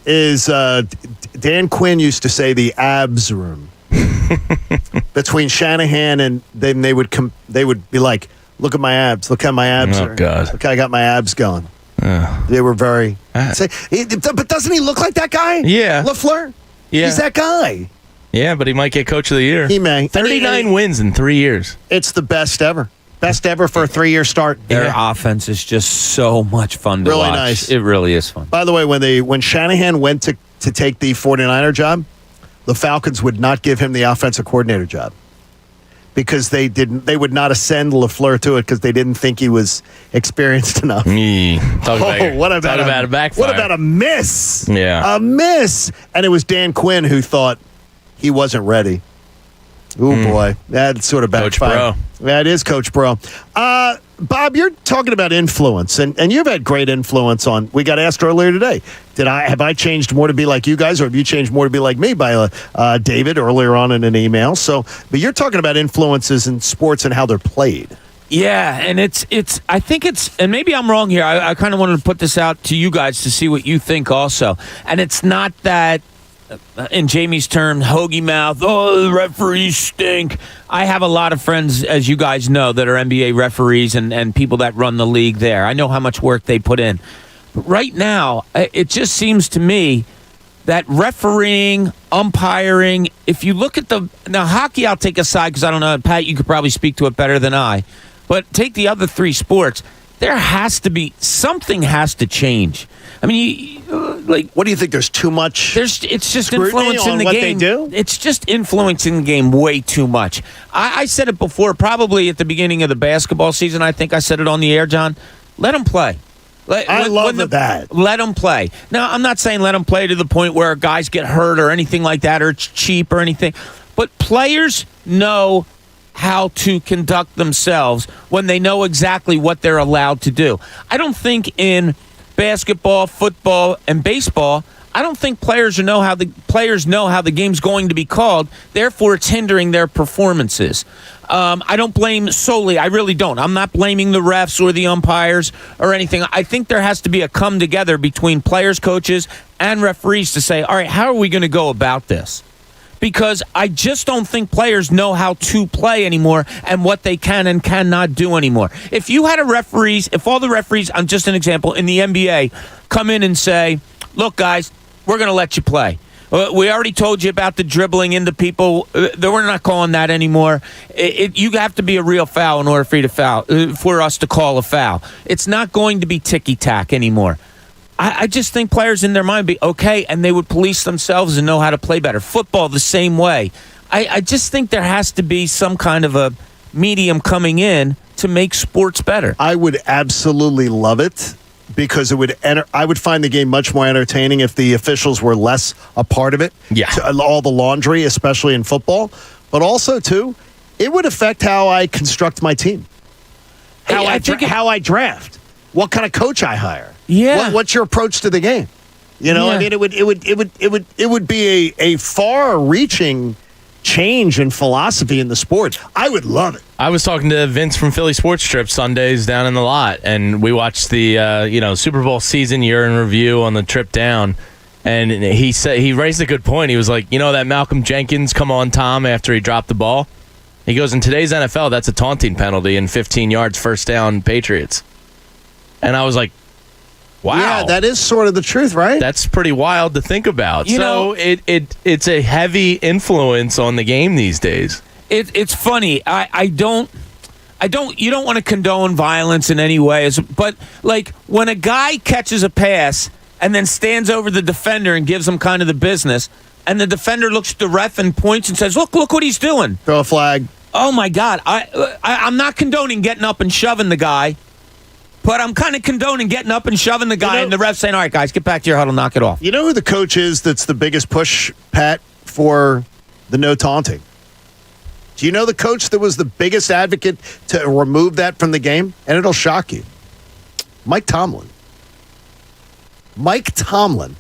spaz. Dan Quinn used to say the abs room between Shanahan and then they would be like, look at my abs. Look how my abs are. God. Look how I got my abs going. They were very. But doesn't he look like that guy? Yeah. LaFleur? Yeah. He's that guy. Yeah, but he might get coach of the year. He may. 39 wins in 3 years. It's the best ever. Best ever for a 3-year start. Their offense is just so much fun to Really watch. nice. It really is fun. By the way, when Shanahan went to take the 49er job, the Falcons would not give him the offensive coordinator job because they would not ascend LaFleur to it because they didn't think he was experienced enough. What about a backfire? What about a miss? Yeah. A miss. And it was Dan Quinn who thought he wasn't ready. Oh, boy. That sort of backfired. Coach Bro. That is Coach Bro. Bob, you're talking about influence, and you've had great influence on. We got asked earlier today, have I changed more to be like you guys, or have you changed more to be like me by David earlier on in an email? So, but you're talking about influences in sports and how they're played. Yeah, and it's. I think it's, and maybe I'm wrong here. I kind of wanted to put this out to you guys to see what you think also. And it's not that, in Jamie's term, hoagie mouth, oh, the referees stink. I have a lot of friends, as you guys know, that are NBA referees and people that run the league there. I know how much work they put in. But right now, it just seems to me that refereeing, umpiring, if you look at now hockey I'll take aside because I don't know, Pat, you could probably speak to it better than I, but take the other 3 sports, there has to be, something has to change. I mean, what do you think? There's too much. It's just influencing the what game. They do? It's just influencing the game way too much. I said it before, probably at the beginning of the basketball season. I think I said it on the air, John. Let them play. I love that. Let them play. Now, I'm not saying let them play to the point where guys get hurt or anything like that, or it's cheap or anything. But players know how to conduct themselves when they know exactly what they're allowed to do. I don't think in basketball, football, and baseball, I don't think players know how the game's going to be called. Therefore, it's hindering their performances. I don't blame solely. I really don't. I'm not blaming the refs or the umpires or anything. I think there has to be a come together between players, coaches, and referees to say, all right, how are we going to go about this? Because I just don't think players know how to play anymore and what they can and cannot do anymore. If you had if all the referees, I'm just an example, in the NBA come in and say, look, guys, we're going to let you play. We already told you about the dribbling into people. We're not calling that anymore. You have to be a real foul in order for you to foul, for us to call a foul. It's not going to be ticky-tack anymore. I just think players in their mind be okay, and they would police themselves and know how to play better. Football, the same way. I just think there has to be some kind of a medium coming in to make sports better. I would absolutely love it because I would find the game much more entertaining if the officials were less a part of it. Yeah. All the laundry, especially in football. But also, too, it would affect how I construct my team. How I draft. What kind of coach I hire. Yeah. What's your approach to the game? You know, I mean, it would be a far-reaching change in philosophy in the sport. I would love it. I was talking to Vince from Philly Sports Trip Sundays down in the lot, and we watched the Super Bowl season year in review on the trip down. And he raised a good point. He was like, that Malcolm Jenkins come on Tom after he dropped the ball. He goes, in today's NFL, that's a taunting penalty and 15 yards first down Patriots. And I was like, wow. Yeah, that is sort of the truth, right? That's pretty wild to think about. It's a heavy influence on the game these days. It's funny. You don't want to condone violence in any way, but like when a guy catches a pass and then stands over the defender and gives him kind of the business, and the defender looks at the ref and points and says, look what he's doing. Throw a flag. Oh my God. I'm not condoning getting up and shoving the guy. But I'm kind of condoning getting up and shoving the guy, and the ref saying, all right, guys, get back to your huddle, knock it off. You know who the coach is that's the biggest push, Pat, for the no taunting? Do you know the coach that was the biggest advocate to remove that from the game? And it'll shock you. Mike Tomlin. Mike Tomlin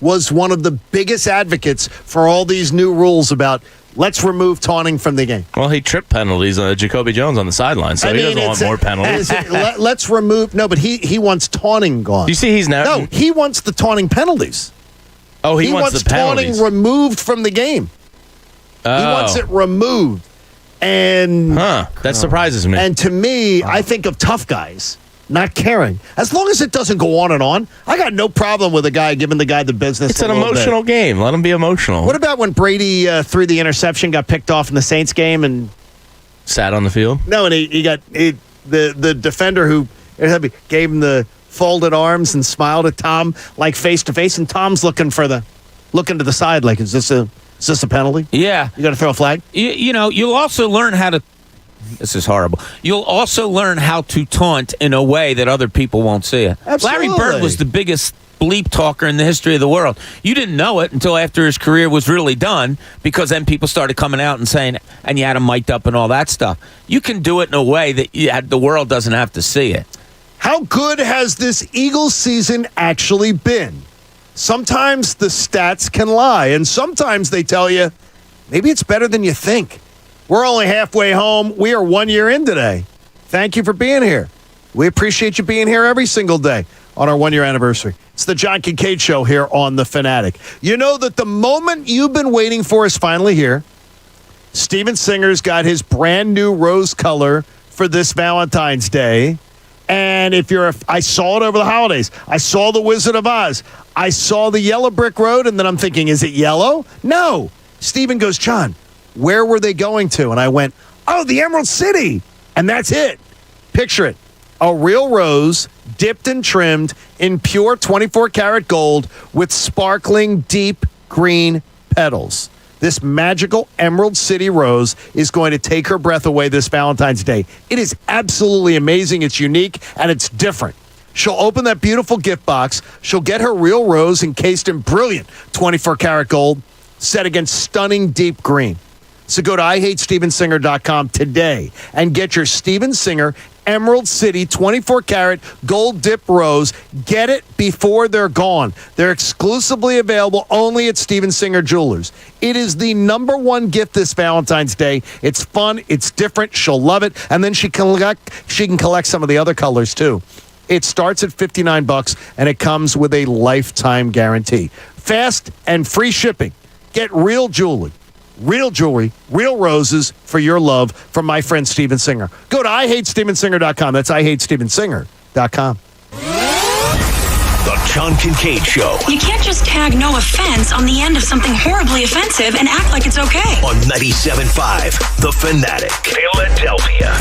was one of the biggest advocates for all these new rules about let's remove taunting from the game. Well, he tripped penalties on Jacoby Jones on the sideline, so he doesn't want more penalties. Let's remove... No, but he wants taunting gone. Do you see he's now... No, he wants the taunting penalties. Oh, he wants the penalties. Taunting removed from the game. Oh. He wants it removed. And... that surprises me. And to me, I think of tough guys not caring. As long as it doesn't go on and on, I got no problem with a guy giving the guy the business. It's an emotional game. Let him be emotional. What about when Brady threw the interception, got picked off in the Saints game, and Sat on the field? No, and he got the defender who gave him the folded arms and smiled at Tom like face to face, and Tom's looking to the side like, is this a penalty? Yeah. You got to throw a flag? You'll also learn how to. This is horrible. You'll also learn how to taunt in a way that other people won't see it. Absolutely. Larry Bird was the biggest bleep talker in the history of the world. You didn't know it until after his career was really done, because then people started coming out and saying, and you had him mic'd up and all that stuff. You can do it in a way that the world doesn't have to see it. How good has this Eagles season actually been? Sometimes the stats can lie, and sometimes they tell you, maybe it's better than you think. We're only halfway home. We are 1 year in today. Thank you for being here. We appreciate you being here every single day on our 1 year anniversary. It's the John Kincade Show here on The Fanatic. You know that the moment you've been waiting for is finally here. Steven Singer's got his brand new rose color for this Valentine's Day. And I saw it over the holidays. I saw The Wizard of Oz. I saw the yellow brick road, and then I'm thinking, is it yellow? No. Steven goes, John, where were they going to? And I went, oh, the Emerald City. And that's it. Picture it. A real rose, dipped and trimmed in pure 24-karat gold with sparkling deep green petals. This magical Emerald City rose is going to take her breath away this Valentine's Day. It is absolutely amazing. It's unique, and it's different. She'll open that beautiful gift box. She'll get her real rose encased in brilliant 24-karat gold, set against stunning deep green. So go to IHateStevenSinger.com today and get your Steven Singer Emerald City 24-karat gold dip rose. Get it before they're gone. They're exclusively available only at Steven Singer Jewelers. It is the #1 gift this Valentine's Day. It's fun. It's different. She'll love it. And then she can collect some of the other colors, too. It starts at $59, and it comes with a lifetime guarantee. Fast and free shipping. Get real jewelry, real roses for your love from my friend Steven Singer. Go to IHateStevenSinger.com. That's IHateStevenSinger.com. The John Kincade Show. You can't just tag no offense on the end of something horribly offensive and act like it's okay. On 97.5 The Fanatic, Philadelphia.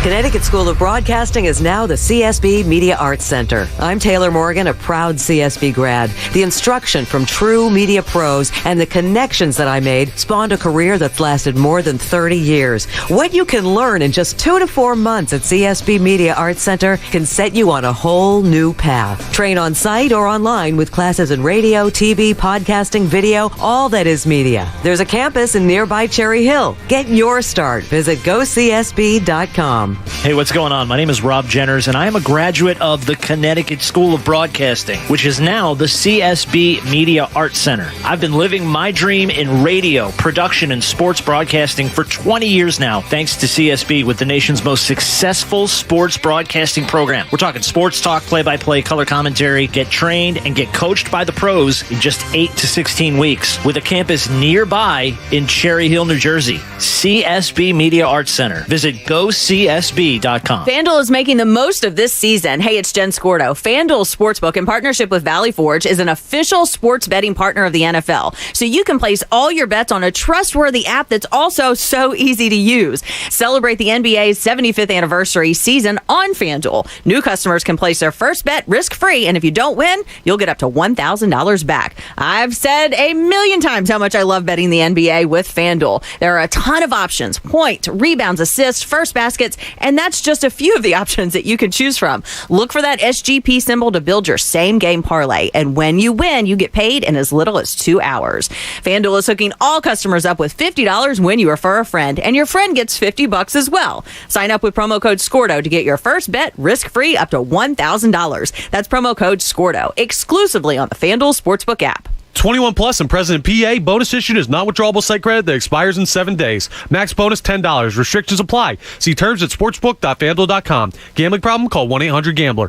Connecticut School of Broadcasting is now the CSB Media Arts Center. I'm Taylor Morgan, a proud CSB grad. The instruction from true media pros and the connections that I made spawned a career that's lasted more than 30 years. What you can learn in just 2 to 4 months at CSB Media Arts Center can set you on a whole new path. Train on site or online with classes in radio, TV, podcasting, video, all that is media. There's a campus in nearby Cherry Hill. Get your start. Visit GoCSB.com. Hey, what's going on? My name is Rob Jenners, and I am a graduate of the Connecticut School of Broadcasting, which is now the CSB Media Arts Center. I've been living my dream in radio, production, and sports broadcasting for 20 years now, thanks to CSB with the nation's most successful sports broadcasting program. We're talking sports talk, play-by-play, color commentary, get trained and get coached by the pros in just 8 to 16 weeks with a campus nearby in Cherry Hill, New Jersey. CSB Media Arts Center. Visit GoCSB.com. FanDuel is making the most of this season. Hey, it's Jen Scordo. FanDuel Sportsbook, in partnership with Valley Forge, is an official sports betting partner of the NFL. So you can place all your bets on a trustworthy app that's also so easy to use. Celebrate the NBA's 75th anniversary season on FanDuel. New customers can place their first bet risk-free, and if you don't win, you'll get up to $1,000 back. I've said a million times how much I love betting the NBA with FanDuel. There are a ton of options: point, rebounds, assists, first baskets, and that's just a few of the options that you can choose from. Look for that SGP symbol to build your same game parlay. And when you win, you get paid in as little as 2 hours. FanDuel is hooking all customers up with $50 when you refer a friend, and your friend gets $50 as well. Sign up with promo code SCORDO to get your first bet risk-free up to $1,000. That's promo code SCORDO, exclusively on the FanDuel Sportsbook app. 21 plus and present in PA. Bonus issued is not withdrawable site credit that expires in 7 days. Max bonus $10. Restrictions apply. See terms at sportsbook.fanduel.com. Gambling problem? Call 1-800-GAMBLER.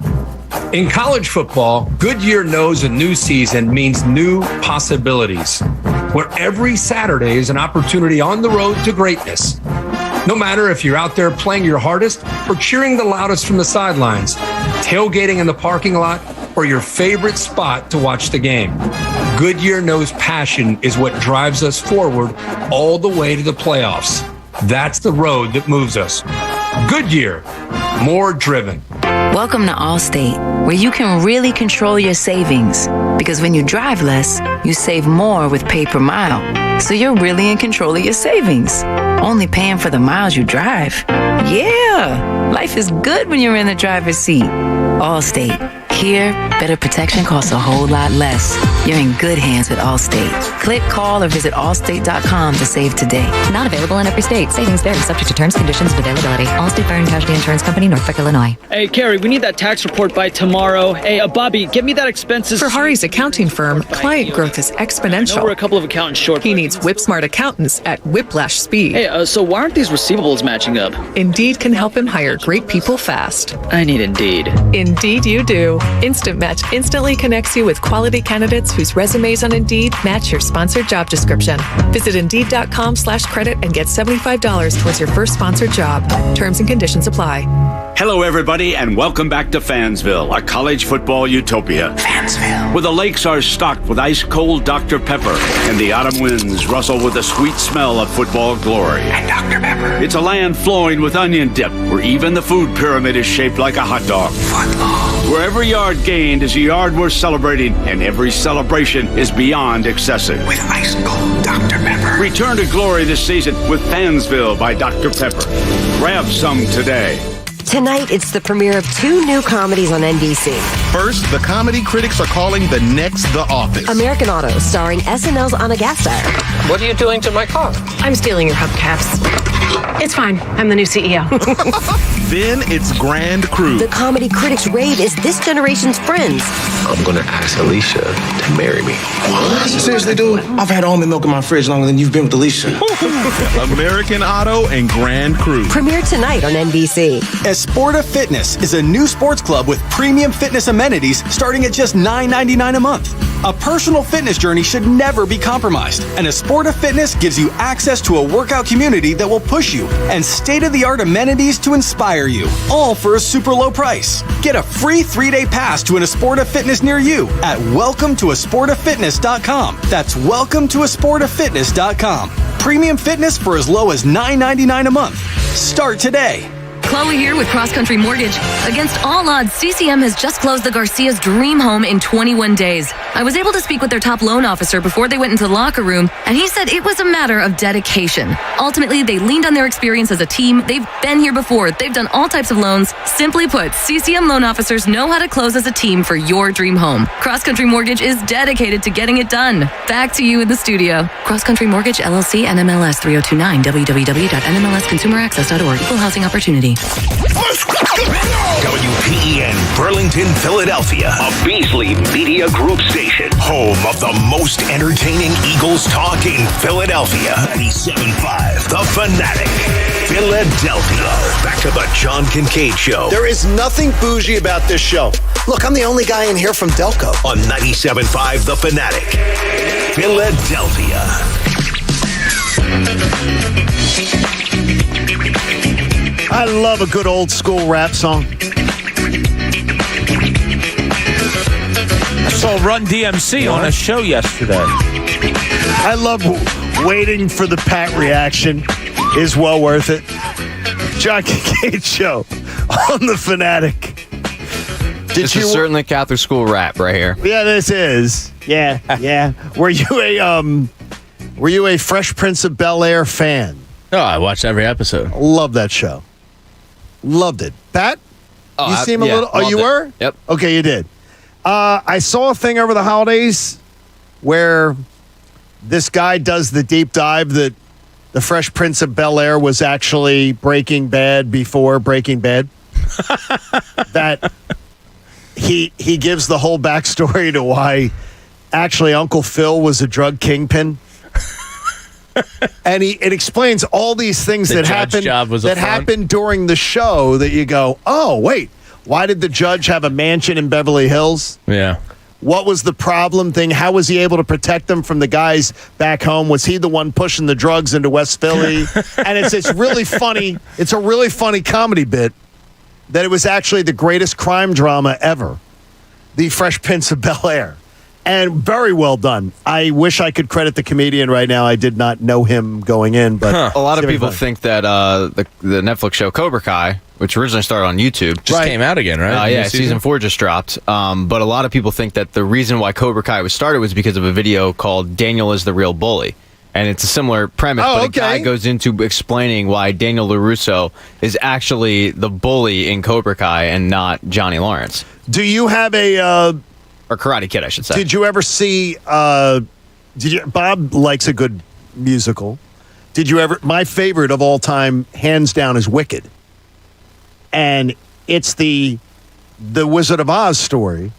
In college football, Goodyear knows a new season means new possibilities, where every Saturday is an opportunity on the road to greatness. No matter if you're out there playing your hardest or cheering the loudest from the sidelines, tailgating in the parking lot, or your favorite spot to watch the game, Goodyear knows passion is what drives us forward all the way to the playoffs. That's the road that moves us. Goodyear, more driven. Welcome to Allstate, where you can really control your savings. Because when you drive less, you save more with pay per mile. So you're really in control of your savings. Only paying for the miles you drive. Yeah, life is good when you're in the driver's seat. Allstate. Here, better protection costs a whole lot less. You're in good hands with Allstate. Click, call, or visit allstate.com to save today. Not available in every state. Savings vary, subject to terms, conditions, and availability. Allstate Fire and Casualty Insurance Company, Norfolk, Illinois. Hey, Carrie, we need that tax report by tomorrow. Hey, Bobby, get me that expenses. For Hari's accounting firm, client growth is exponential. I know we're a couple of accountants short. He needs whip-smart accountants at whiplash speed. Hey, so why aren't these receivables matching up? Indeed can help him hire great people fast. I need Indeed. Indeed you do. Instant Match instantly connects you with quality candidates whose resumes on Indeed match your sponsored job description. Visit Indeed.com/credit and get $75 towards your first sponsored job. Terms and conditions apply. Hello, everybody, and welcome back to Fansville, a college football utopia. Fansville. Where the lakes are stocked with ice-cold Dr. Pepper, and the autumn winds rustle with the sweet smell of football glory. And Dr. Pepper. It's a land flowing with onion dip, where even the food pyramid is shaped like a hot dog. Where every yard gained is a yard worth celebrating, and every celebration is beyond excessive. With ice-cold Dr. Pepper. Return to glory this season with Fansville by Dr. Pepper. Grab some today. Tonight, it's the premiere of 2 new comedies on NBC. First, the comedy critics are calling the next The Office. American Auto, starring SNL's Anna Gasteyer. What are you doing to my car? I'm stealing your hubcaps. It's fine. I'm the new CEO. Then it's Grand Crew. The comedy critics rave is this generation's Friends. I'm gonna ask Alicia to marry me. What? Seriously, dude? I've had almond milk in my fridge longer than you've been with Alicia. American Auto and Grand Crew. Premiere tonight on NBC. Esporta Fitness is a new sports club with premium fitness amenities starting at just $9.99 a month. A personal fitness journey should never be compromised, and Esporta Fitness gives you access to a workout community that will push you and state-of-the-art amenities to inspire you, all for a super low price. Get a free 3-day pass to an Esporta Fitness near you at welcometoesportafitness.com. That's welcometoesportafitness.com. Premium fitness for as low as $9.99 a month. Start today. Chloe here with Cross Country Mortgage. Against all odds, CCM has just closed the Garcia's dream home in 21 days. I was able to speak with their top loan officer before they went into the locker room, and he said it was a matter of dedication. Ultimately, they leaned on their experience as a team. They've been here before. They've done all types of loans. Simply put, CCM loan officers know how to close as a team for your dream home. Cross Country Mortgage is dedicated to getting it done. Back to you in the studio. Cross Country Mortgage, LLC, NMLS 3029, www.nmlsconsumeraccess.org. Equal housing opportunity. WPEN Burlington, Philadelphia, a Beasley Media Group station, home of the most entertaining Eagles talk in Philadelphia. 97.5 The Fanatic, Philadelphia. Back to the John Kincade Show. There is nothing bougie about this show. Look, I'm the only guy in here from Delco. On 97.5 The Fanatic, Philadelphia. I love a good old school rap song. I saw Run DMC on a show yesterday. I love waiting for the Pat reaction. Is well worth it. John Kincade Show on The Fanatic. This is certainly Catholic school rap right here. Yeah, this is. Yeah, yeah. Were you a Fresh Prince of Bel-Air fan? Oh, I watched every episode. Love that show. Loved it. Pat? You seem a little... Oh, you were? Yep. Okay, you did. I saw a thing over the holidays where this guy does the deep dive that the Fresh Prince of Bel-Air was actually Breaking Bad before Breaking Bad. That he gives the whole backstory to why actually Uncle Phil was a drug kingpin. And it explains all these things that happened during the show that you go, oh, wait, why did the judge have a mansion in Beverly Hills? Yeah. What was the problem thing? How was he able to protect them from the guys back home? Was he the one pushing the drugs into West Philly? And it's really funny. It's a really funny comedy bit that it was actually the greatest crime drama ever, The Fresh Prince of Bel-Air. And very well done. I wish I could credit the comedian right now. I did not know him going in, but a lot of people think that the Netflix show Cobra Kai, which originally started on YouTube, just came out again, right? Yeah, season 4 just dropped. But a lot of people think that the reason why Cobra Kai was started was because of a video called "Daniel is the Real Bully," and it's a similar premise. But a guy goes into explaining why Daniel LaRusso is actually the bully in Cobra Kai and not Johnny Lawrence. Do you have a? Or Karate Kid, I should say. Did you ever see? Bob likes a good musical. Did you ever? My favorite of all time, hands down, is Wicked, and it's the Wizard of Oz story,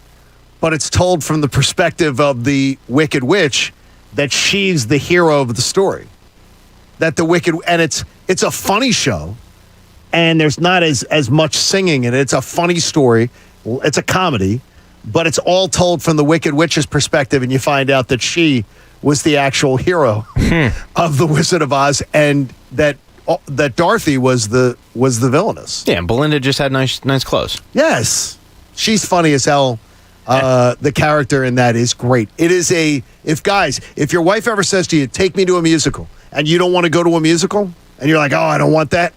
but it's told from the perspective of the Wicked Witch, that she's the hero of the story. That the Wicked, and it's a funny show, and there's not as much singing in it. It's a funny story. It's a comedy. But it's all told from the Wicked Witch's perspective, and you find out that she was the actual hero of the Wizard of Oz, and that Dorothy was the villainess. Yeah, and Belinda just had nice clothes. Yes, she's funny as hell. The character in that is great. It is if your wife ever says to you, "Take me to a musical," and you don't want to go to a musical, and you're like, "Oh, I don't want that,"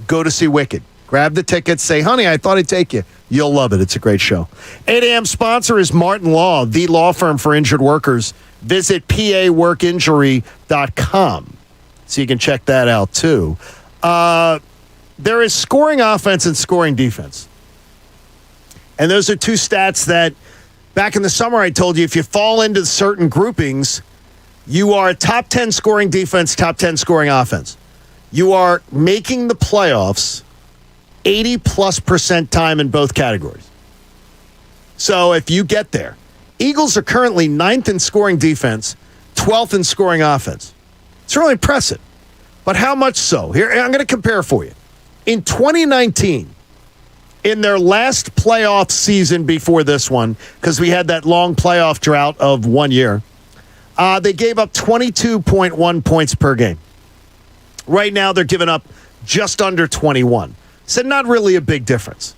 go to see Wicked. Grab the tickets. Say, "Honey, I thought I'd take you." You'll love it. It's a great show. 8 a.m. sponsor is Martin Law, the law firm for injured workers. Visit paworkinjury.com so you can check that out, too. There is scoring offense and scoring defense. And those are two stats that, back in the summer, I told you, if you fall into certain groupings, you are top 10 scoring defense, top 10 scoring offense. You are making the playoffs 80+% time in both categories. So if you get there, Eagles are currently 9th in scoring defense, 12th in scoring offense. It's really impressive. But how much so? Here, I'm going to compare for you. In 2019, in their last playoff season before this one, because we had that long playoff drought of 1 year, they gave up 22.1 points per game. Right now, they're giving up just under 21. So not really a big difference.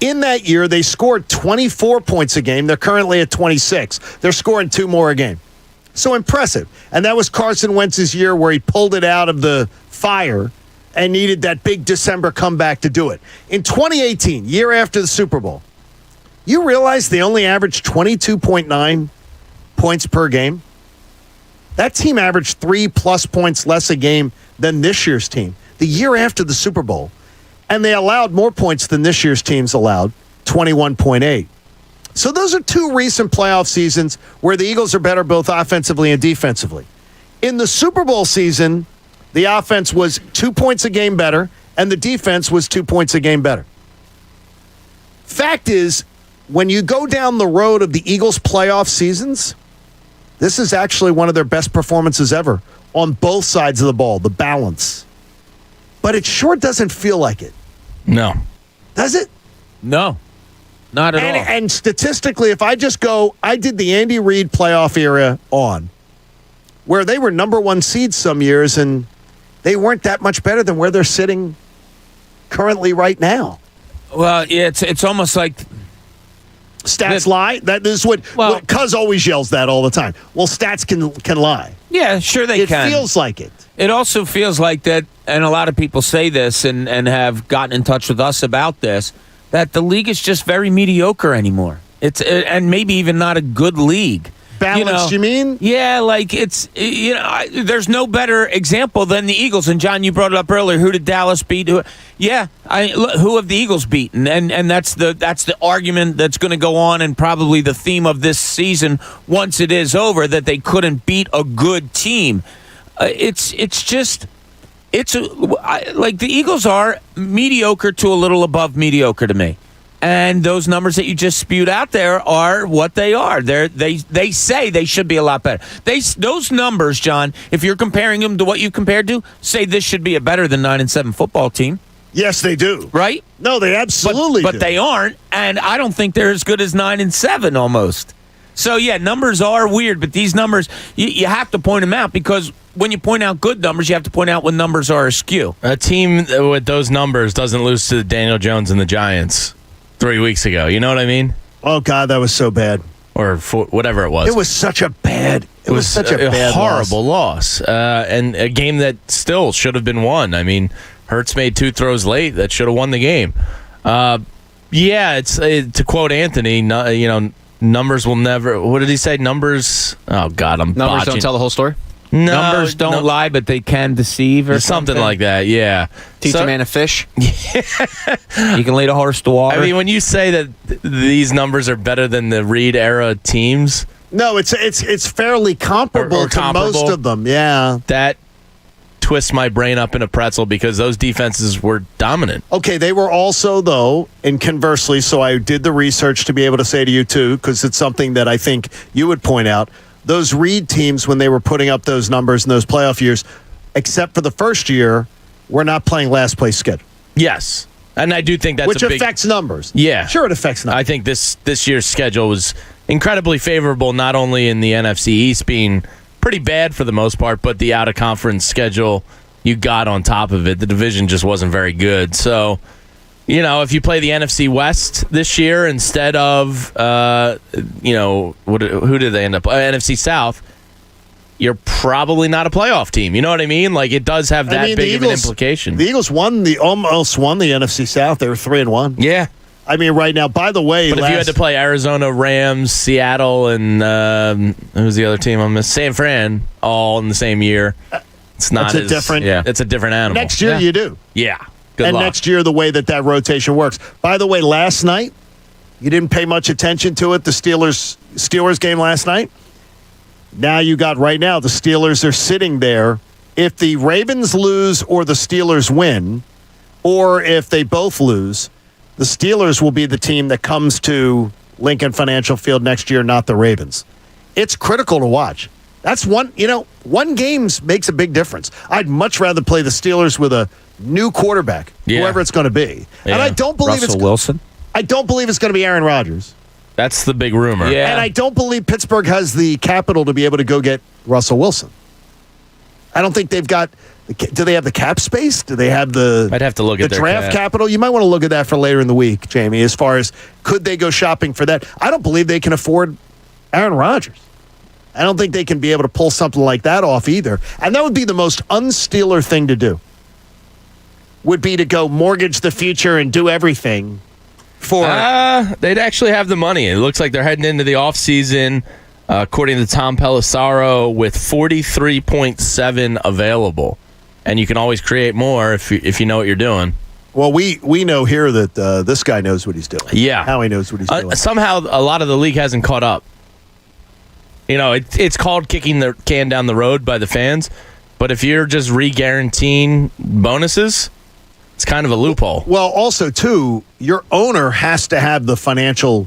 In that year, they scored 24 points a game. They're currently at 26. They're scoring 2 more a game. So impressive. And that was Carson Wentz's year where he pulled it out of the fire and needed that big December comeback to do it. In 2018, year after the Super Bowl, you realize they only averaged 22.9 points per game? That team averaged 3+ points less a game than this year's team. The year after the Super Bowl. And they allowed more points than this year's teams allowed, 21.8. So those are 2 recent playoff seasons where the Eagles are better both offensively and defensively. In the Super Bowl season, the offense was 2 points a game better, and the defense was 2 points a game better. Fact is, when you go down the road of the Eagles' playoff seasons, this is actually one of their best performances ever on both sides of the ball, the balance. But it sure doesn't feel like it. No. Does it? No. Not at all. And statistically, if I just go, I did the Andy Reid playoff era on, where they were number 1 seeds some years, and they weren't that much better than where they're sitting currently right now. Well, yeah, it's almost like stats lie. That is what Cuz always yells that all the time. Well, stats can lie. Yeah, sure they can. It feels like it. It also feels like that, and a lot of people say this and have gotten in touch with us about this, that the league is just very mediocre anymore. And maybe even not a good league. Balanced, you mean? Yeah, like it's, there's no better example than the Eagles. And John, you brought it up earlier. Who did Dallas beat? Who have the Eagles beaten? And that's the argument that's going to go on, and probably the theme of this season once it is over, that they couldn't beat a good team. Like the Eagles are mediocre to a little above mediocre to me. And those numbers that you just spewed out there are what they are. They say they should be a lot better. Those numbers, John, if you're comparing them to what you compared to, say this should be a better than 9-7 football team. Yes, they do. Right? No, they absolutely do. But they aren't, and I don't think they're as good as 9-7 almost. So, yeah, numbers are weird, but these numbers, you have to point them out, because when you point out good numbers, you have to point out when numbers are askew. A team with those numbers doesn't lose to Daniel Jones and the Giants 3 weeks ago. You know what I mean? Oh, God, that was so bad. or whatever it was. It was such a bad. It was such a bad horrible loss, and a game that still should have been won. I mean, Hurts made 2 throws late that should have won the game. It's to quote Anthony. Numbers will never. What did he say? Numbers. Oh God, numbers botching. don't tell the whole story. No, Numbers don't lie, but they can deceive, or something like that. Yeah, Teach a man to fish. You can lead a horse to water. I mean, when you say that these numbers are better than the Reed era teams, no, it's fairly comparable to most of them. Yeah, that twists my brain up in a pretzel because those defenses were dominant. Okay, they were also, though, and conversely, so I did the research to be able to say to you, too, because it's something that I think you would point out. Those Reed teams, when they were putting up those numbers in those playoff years, except for the first year, were not playing last place schedule. Yes, and I do think that's which affects numbers. Yeah. Sure, it affects numbers. I think this year's schedule was incredibly favorable, not only in the NFC East being pretty bad for the most part, but the out-of-conference schedule you got on top of it. The division just wasn't very good. So, if you play the NFC West this year instead of, who did they end up? NFC South, you're probably not a playoff team. You know what I mean? Like, it does have that big of an implication. The Eagles almost won the NFC South. They were 3-1. Yeah. I mean, right now, by the way... But if you had to play Arizona, Rams, Seattle, and who's the other team on this? San Fran, all in the same year, it's not it's a different animal. Next year, you do. Yeah. Good and luck. next year, the way that rotation works. By the way, last night, you didn't pay much attention to it, the Steelers game last night. Now you got right now, the Steelers are sitting there. If the Ravens lose or the Steelers win, or if they both lose, the Steelers will be the team that comes to Lincoln Financial Field next year, not the Ravens. It's critical to watch. That's one game makes a big difference. I'd much rather play the Steelers with a new quarterback, whoever it's going to be. Yeah. And I don't believe Russell Wilson. I don't believe it's going to be Aaron Rodgers. That's the big rumor. Yeah. And I don't believe Pittsburgh has the capital to be able to go get Russell Wilson. I don't think they've got. Do they have the cap space? Do they have the? I'd have to look at the their draft cap. capital. You might want to look at that for later in the week, Jamie. As far as could they go shopping for that? I don't believe they can afford Aaron Rodgers. I don't think they can be able to pull something like that off either. And that would be the most un-Steeler thing to do. Would be to go mortgage the future and do everything for. They'd actually have the money. It looks like they're heading into the offseason, according to Tom Pelissaro, with 43.7 available. And you can always create more if you know what you're doing. Well, we know here that this guy knows what he's doing. Yeah. How he knows what he's doing. Somehow, a lot of the league hasn't caught up. It's called kicking the can down the road by the fans. But if you're just re-guaranteeing bonuses, it's kind of a loophole. Well, also, too, your owner has to have the financial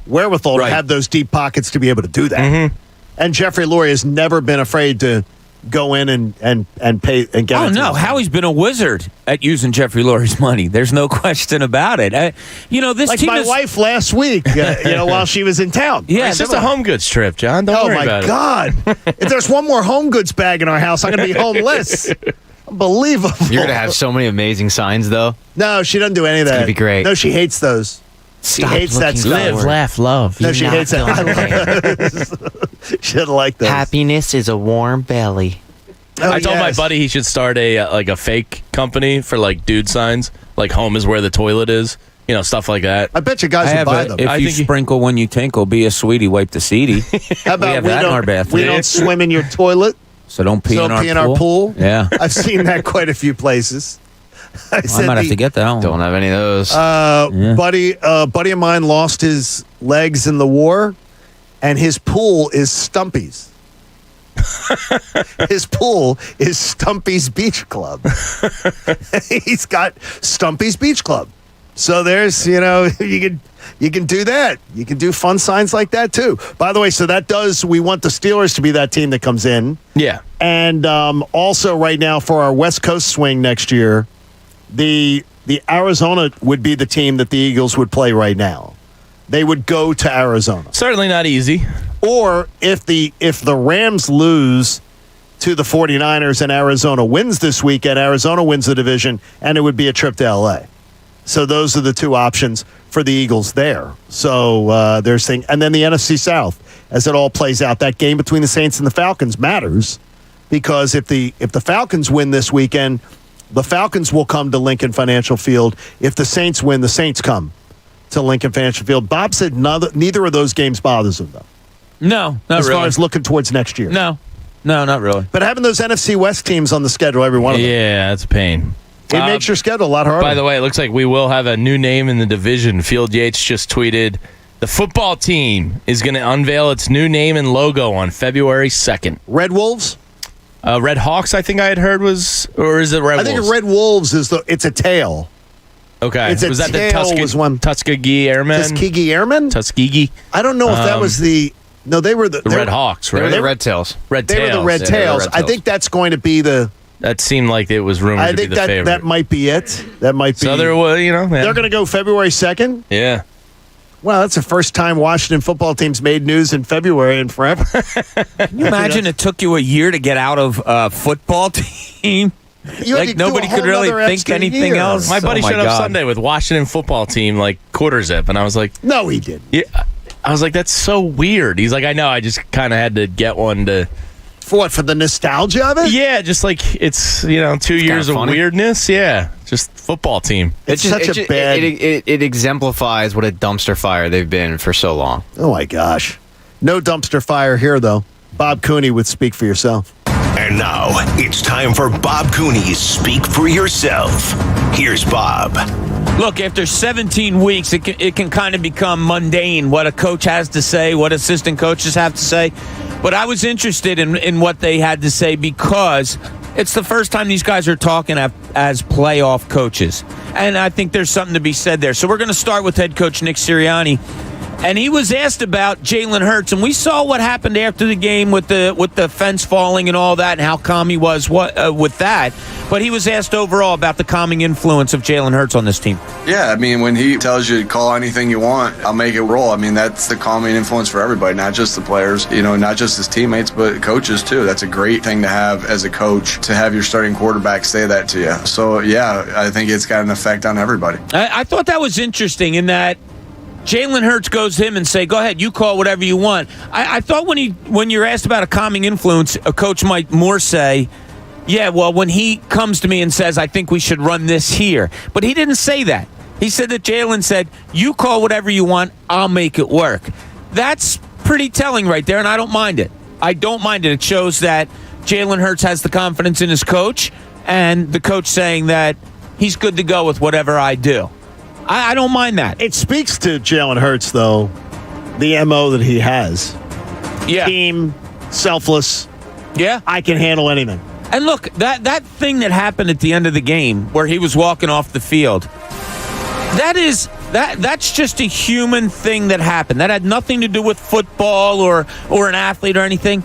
wherewithal to have those deep pockets to be able to do that. Mm-hmm. And Jeffrey Lurie has never been afraid to go in and pay and get. Oh no, Howie's been a wizard at using Jeffrey Lurie's money. There's no question about it. This like team my wife last week, while she was in town. Yeah, it's just a home goods trip, John. Don't worry about it. Oh my God! If there's one more home goods bag in our house, I'm going to be homeless. Unbelievable. You're going to have so many amazing signs, though. No, she doesn't do any of that. It's going to be great. No, she hates those. She hates that stuff. Live, laugh, love. No, she hates that. She doesn't like those. Happiness is a warm belly. Oh, I told my buddy he should start a fake company for like dude signs, like home is where the toilet is, stuff like that. I bet you guys would buy them. If you sprinkle when you tinkle, be a sweetie, wipe the seedy. How about we have that in our bathroom? We don't swim in your toilet, so don't pee in our pool. Yeah, I've seen that quite a few places. I might have to get that on. Don't have any of those. Buddy of mine lost his legs in the war, and his pool is Stumpy's. His pool is Stumpy's Beach Club. He's got Stumpy's Beach Club. So there's, you can do that. You can do fun signs like that too. By the way, we want the Steelers to be that team that comes in. Yeah. And also right now for our West Coast swing next year, the Arizona would be the team that the Eagles would play right now. They would go to Arizona. Certainly not easy. Or if the Rams lose to the 49ers and Arizona wins this weekend, Arizona wins the division, and it would be a trip to L.A. So those are the two options for the Eagles there. So there's thing, and then the NFC South as it all plays out. That game between the Saints and the Falcons matters because if the Falcons win this weekend, the Falcons will come to Lincoln Financial Field. If the Saints win, the Saints come to Lincoln Financial Field. Bob said neither of those games bothers him, though. No, not as really. far as looking towards next year. No, not really. But having those NFC West teams on the schedule, every one of them. Yeah, that's a pain. It makes your schedule a lot harder. By the way, it looks like we will have a new name in the division. Field Yates just tweeted, the football team is going to unveil its new name and logo on February 2nd. Red Wolves? Red Hawks, I think I had heard was, or is it Red Wolves? I think Red Wolves it's a tail. Okay. Was that the Tuskegee Airmen? Tuskegee Airmen? Tuskegee. I don't know if that was the... No, they were the Red Hawks, right? They were the Red Tails. They were the Red Tails. I think that's going to be the... That seemed like it was rumored to be the favorite. That might be it. That might be... So they're going to go February 2nd? Yeah. Well, that's the first time Washington football teams made news in February in forever. Can you imagine it took you a year to get out of football team? Nobody could really think anything else. My buddy showed up Sunday with Washington football team, quarter zip, and I was like... No, he didn't. Yeah, I was like, that's so weird. He's like, I know, I just kind of had to get one to... For what, for the nostalgia of it? Yeah, just it's 2 years of weirdness. Yeah, just football team. It's such a bad... It exemplifies what a dumpster fire they've been for so long. Oh, my gosh. No dumpster fire here, though. Bob Cooney would speak for yourself. And now, it's time for Bob Cooney's Speak for Yourself. Here's Bob. Look, after 17 weeks, it can kind of become mundane what a coach has to say, what assistant coaches have to say. But I was interested in what they had to say because it's the first time these guys are talking as playoff coaches. And I think there's something to be said there. So we're going to start with head coach Nick Sirianni. And he was asked about Jalen Hurts, and we saw what happened after the game with the fence falling and all that, and how calm he was with that. But he was asked overall about the calming influence of Jalen Hurts on this team. Yeah, I mean, when he tells you to call anything you want, I'll make it roll. I mean, that's the calming influence for everybody, not just the players, not just his teammates, but coaches too. That's a great thing to have as a coach, to have your starting quarterback say that to you. So, yeah, I think it's got an effect on everybody. I thought that was interesting in that Jalen Hurts goes to him and say, go ahead, you call whatever you want. I thought when you're asked about a calming influence, a coach might more say, yeah, well, when he comes to me and says, I think we should run this here. But he didn't say that. He said that Jalen said, you call whatever you want, I'll make it work. That's pretty telling right there, and I don't mind it. I don't mind it. It shows that Jalen Hurts has the confidence in his coach, and the coach saying that he's good to go with whatever I do. I don't mind that. It speaks to Jalen Hurts, though, the MO that he has. Yeah. Team, selfless. Yeah. I can handle anything. And look, that thing that happened at the end of the game where he was walking off the field, that's just a human thing that happened. That had nothing to do with football or an athlete or anything.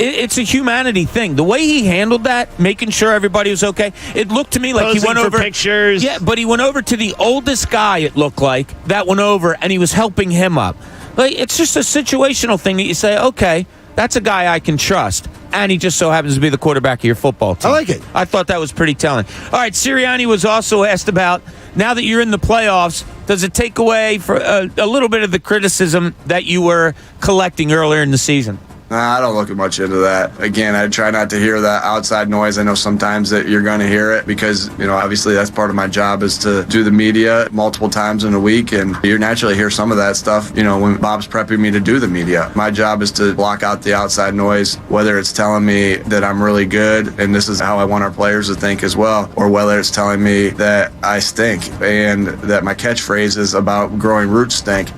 It's a humanity thing. The way he handled that, making sure everybody was okay, it looked to me like he went over pictures. Yeah, but he went over to the oldest guy. It looked like that went over, and he was helping him up. It's just a situational thing that you say, okay, that's a guy I can trust, and he just so happens to be the quarterback of your football team. I like it. I thought that was pretty telling. All right, Sirianni was also asked about, now that you're in the playoffs, does it take away for a little bit of the criticism that you were collecting earlier in the season? Nah, I don't look much into that. Again, I try not to hear that outside noise. I know sometimes that you're going to hear it because, obviously that's part of my job is to do the media multiple times in a week, and you naturally hear some of that stuff, when Bob's prepping me to do the media. My job is to block out the outside noise, whether it's telling me that I'm really good and this is how I want our players to think as well, or whether it's telling me that I stink and that my catchphrase is about growing roots stink.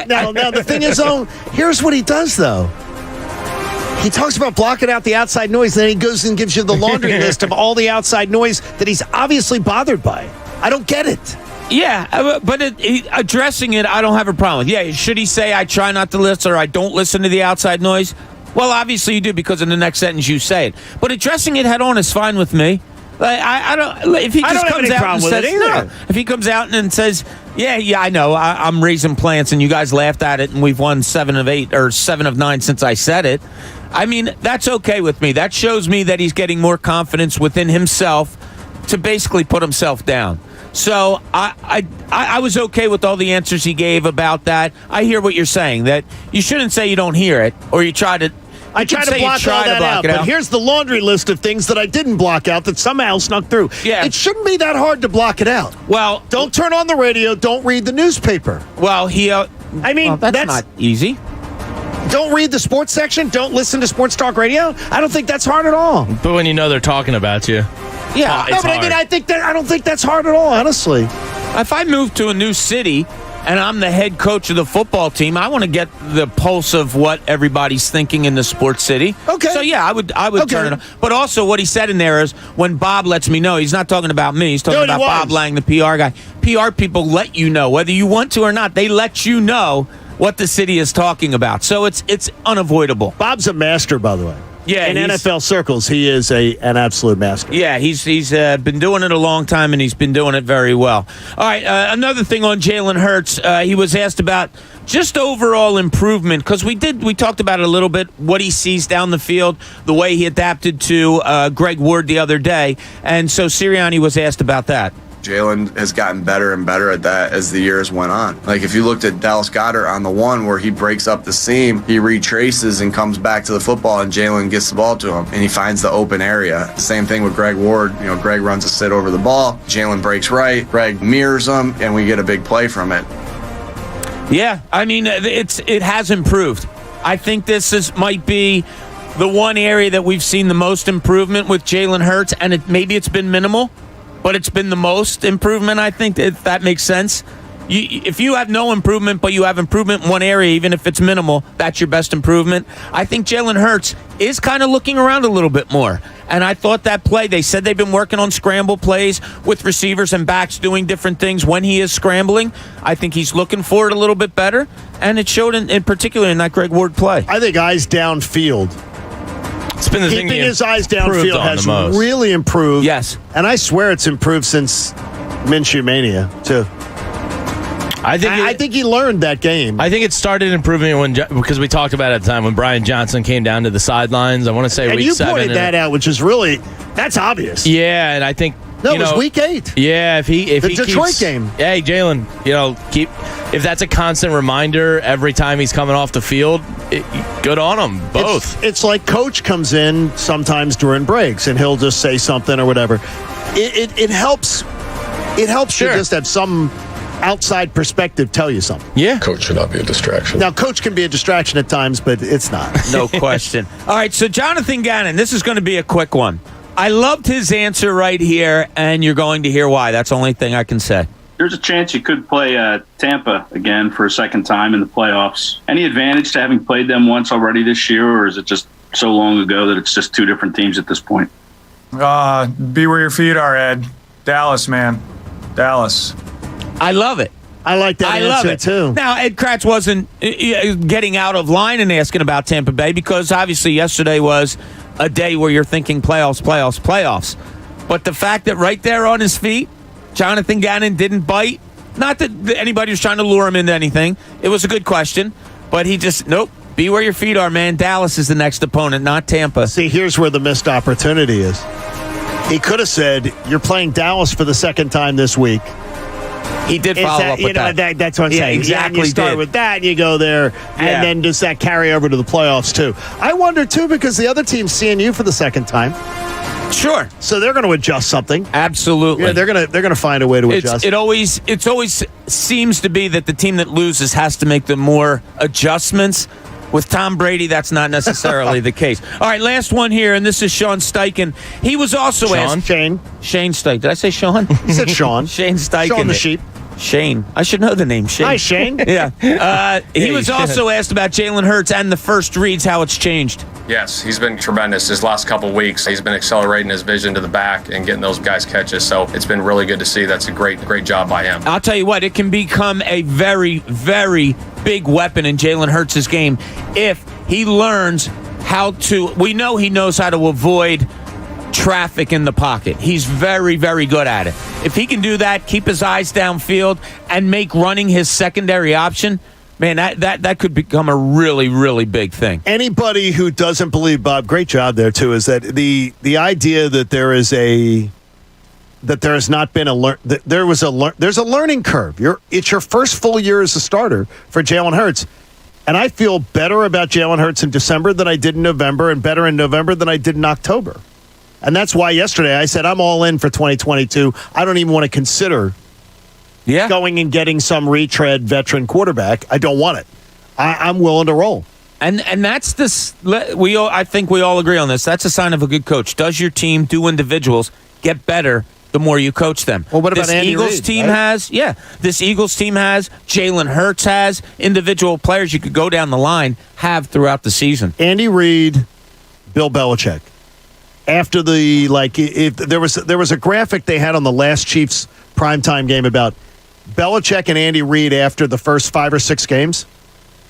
Now, the thing is, though, here's what he does, though. He talks about blocking out the outside noise, then he goes and gives you the laundry list of all the outside noise that he's obviously bothered by. I don't get it. Yeah, but addressing it, I don't have a problem with. Yeah, should he say, I try not to listen or I don't listen to the outside noise? Well, obviously you do because in the next sentence you say it. But addressing it head on is fine with me. I don't. If he just comes out and says, no. If he comes out and says, yeah, I know, I'm raising plants, and you guys laughed at it, and we've won 7 of 8 or 7 of 9 since I said it. I mean, that's okay with me. That shows me that he's getting more confidence within himself to basically put himself down. So I was okay with all the answers he gave about that. I hear what you're saying, that you shouldn't say you don't hear it, or you try to. I try to block all that out, but here's the laundry list of things that I didn't block out that somehow snuck through. Yeah. It shouldn't be that hard to block it out. Well, don't turn on the radio. Don't read the newspaper. Well, that's not easy. Don't read the sports section. Don't listen to sports talk radio. I don't think that's hard at all. But when you know they're talking about you. Yeah. No, but I mean, I don't think that's hard at all, honestly. If I move to a new city and I'm the head coach of the football team, I want to get the pulse of what everybody's thinking in the sports city. Okay. So, yeah, I would turn it on. But also what he said in there is when Bob lets me know, he's not talking about me. He's talking about Bob Lang, the PR guy. PR people let you know, whether you want to or not. They let you know what the city is talking about. So it's unavoidable. Bob's a master, by the way. Yeah, in NFL circles, he is an absolute master. Yeah, he's been doing it a long time, and he's been doing it very well. All right, another thing on Jalen Hurts, he was asked about just overall improvement, because we talked about it a little bit, what he sees down the field, the way he adapted to Greg Ward the other day, and so Sirianni was asked about that. Jalen has gotten better and better at that as the years went on. Like if you looked at Dallas Goedert on the one where he breaks up the seam, he retraces and comes back to the football, and Jalen gets the ball to him and he finds the open area. Same thing with Greg Ward. Greg runs a sit over the ball. Jalen breaks right. Greg mirrors him, and we get a big play from it. Yeah, I mean, it has improved. I think this might be the one area that we've seen the most improvement with Jalen Hurts, and maybe it's been minimal, but it's been the most improvement, I think, if that makes sense. If you have no improvement, but you have improvement in one area, even if it's minimal, that's your best improvement. I think Jalen Hurts is kind of looking around a little bit more. And I thought that play, they said they've been working on scramble plays with receivers and backs doing different things when he is scrambling. I think he's looking for it a little bit better, and it showed in particular in that Greg Ward play. I think eyes downfield. It's been the thing keeping his eyes downfield has really improved. Yes. And I swear it's improved since Minshew Mania, too. I think he learned that game. I think it started improving because we talked about it at the time when Brian Johnson came down to the sidelines. I want to say and week 7. And you pointed that out, which is really, that's obvious. Yeah, and I think it was week 8. Yeah, if the Detroit keeps, game. Hey, Jalen, if that's a constant reminder every time he's coming off the field, good on him. Both. It's like coach comes in sometimes during breaks and he'll just say something or whatever. It helps. It helps you just have some outside perspective tell you something. Yeah. Coach should not be a distraction. Now, coach can be a distraction at times, but it's not. No question. All right, so Jonathan Gannon, this is going to be a quick one. I loved his answer right here, and you're going to hear why. That's the only thing I can say. There's a chance you could play Tampa again for a second time in the playoffs. Any advantage to having played them once already this year, or is it just so long ago that it's just two different teams at this point? Be where your feet are, Ed. Dallas, man. Dallas. I love it. I like that answer, too. Now, Ed Kratz wasn't getting out of line and asking about Tampa Bay because obviously yesterday was a day where you're thinking playoffs. But the fact that right there on his feet, Jonathan Gannon didn't bite. Not that anybody was trying to lure him into anything. It was a good question. But he just, nope, be where your feet are, man. Dallas is the next opponent, not Tampa. See, here's where the missed opportunity is. He could have said, you're playing Dallas for the second time this week. He did follow up with that. That's what I'm saying. Exactly. You start with that, you go there, and then does that carry over to the playoffs, too? I wonder, too, because the other team's seeing you for the second time. Sure. So they're going to adjust something. Absolutely. Yeah, they're going to find a way to adjust. It always seems to be that the team that loses has to make the more adjustments. With Tom Brady, that's not necessarily the case. All right, last one here, and this is Sean Steichen. He was also asked. Shane Steichen. Did I say Sean? He said Sean. Shane Steichen. Sean the sheep. Shane. I should know the name. Shane. Hi, Shane. Yeah. He was also asked about Jalen Hurts and the first reads, how it's changed. Yes, he's been tremendous his last couple weeks. He's been accelerating his vision to the back and getting those guys catches. So it's been really good to see. That's a great job by him. I'll tell you what, it can become a very, very big weapon in Jalen Hurts' game if he learns how to. We know he knows how to avoid traffic in the pocket. He's very, very good at it. If he can do that, keep his eyes downfield, and make running his secondary option, man, that could become a really, really big thing. Anybody who doesn't believe, Bob, great job there, too, is that the idea that there is that there has not been there's a learning curve. It's your first full year as a starter for Jalen Hurts. And I feel better about Jalen Hurts in December than I did in November, and better in November than I did in October. And that's why yesterday I said I'm all in for 2022. I don't even want to consider going and getting some retread veteran quarterback. I don't want it. I'm willing to roll. And that's this. I think we all agree on this. That's a sign of a good coach. Does your team, do individuals get better the more you coach them? Well, what about this Andy Eagles Reid, team right? This Eagles team has. Jalen Hurts has. Individual players you could go down the line have throughout the season. Andy Reid, Bill Belichick. After if there was a graphic they had on the last Chiefs primetime game about Belichick and Andy Reid after the first 5 or 6 games,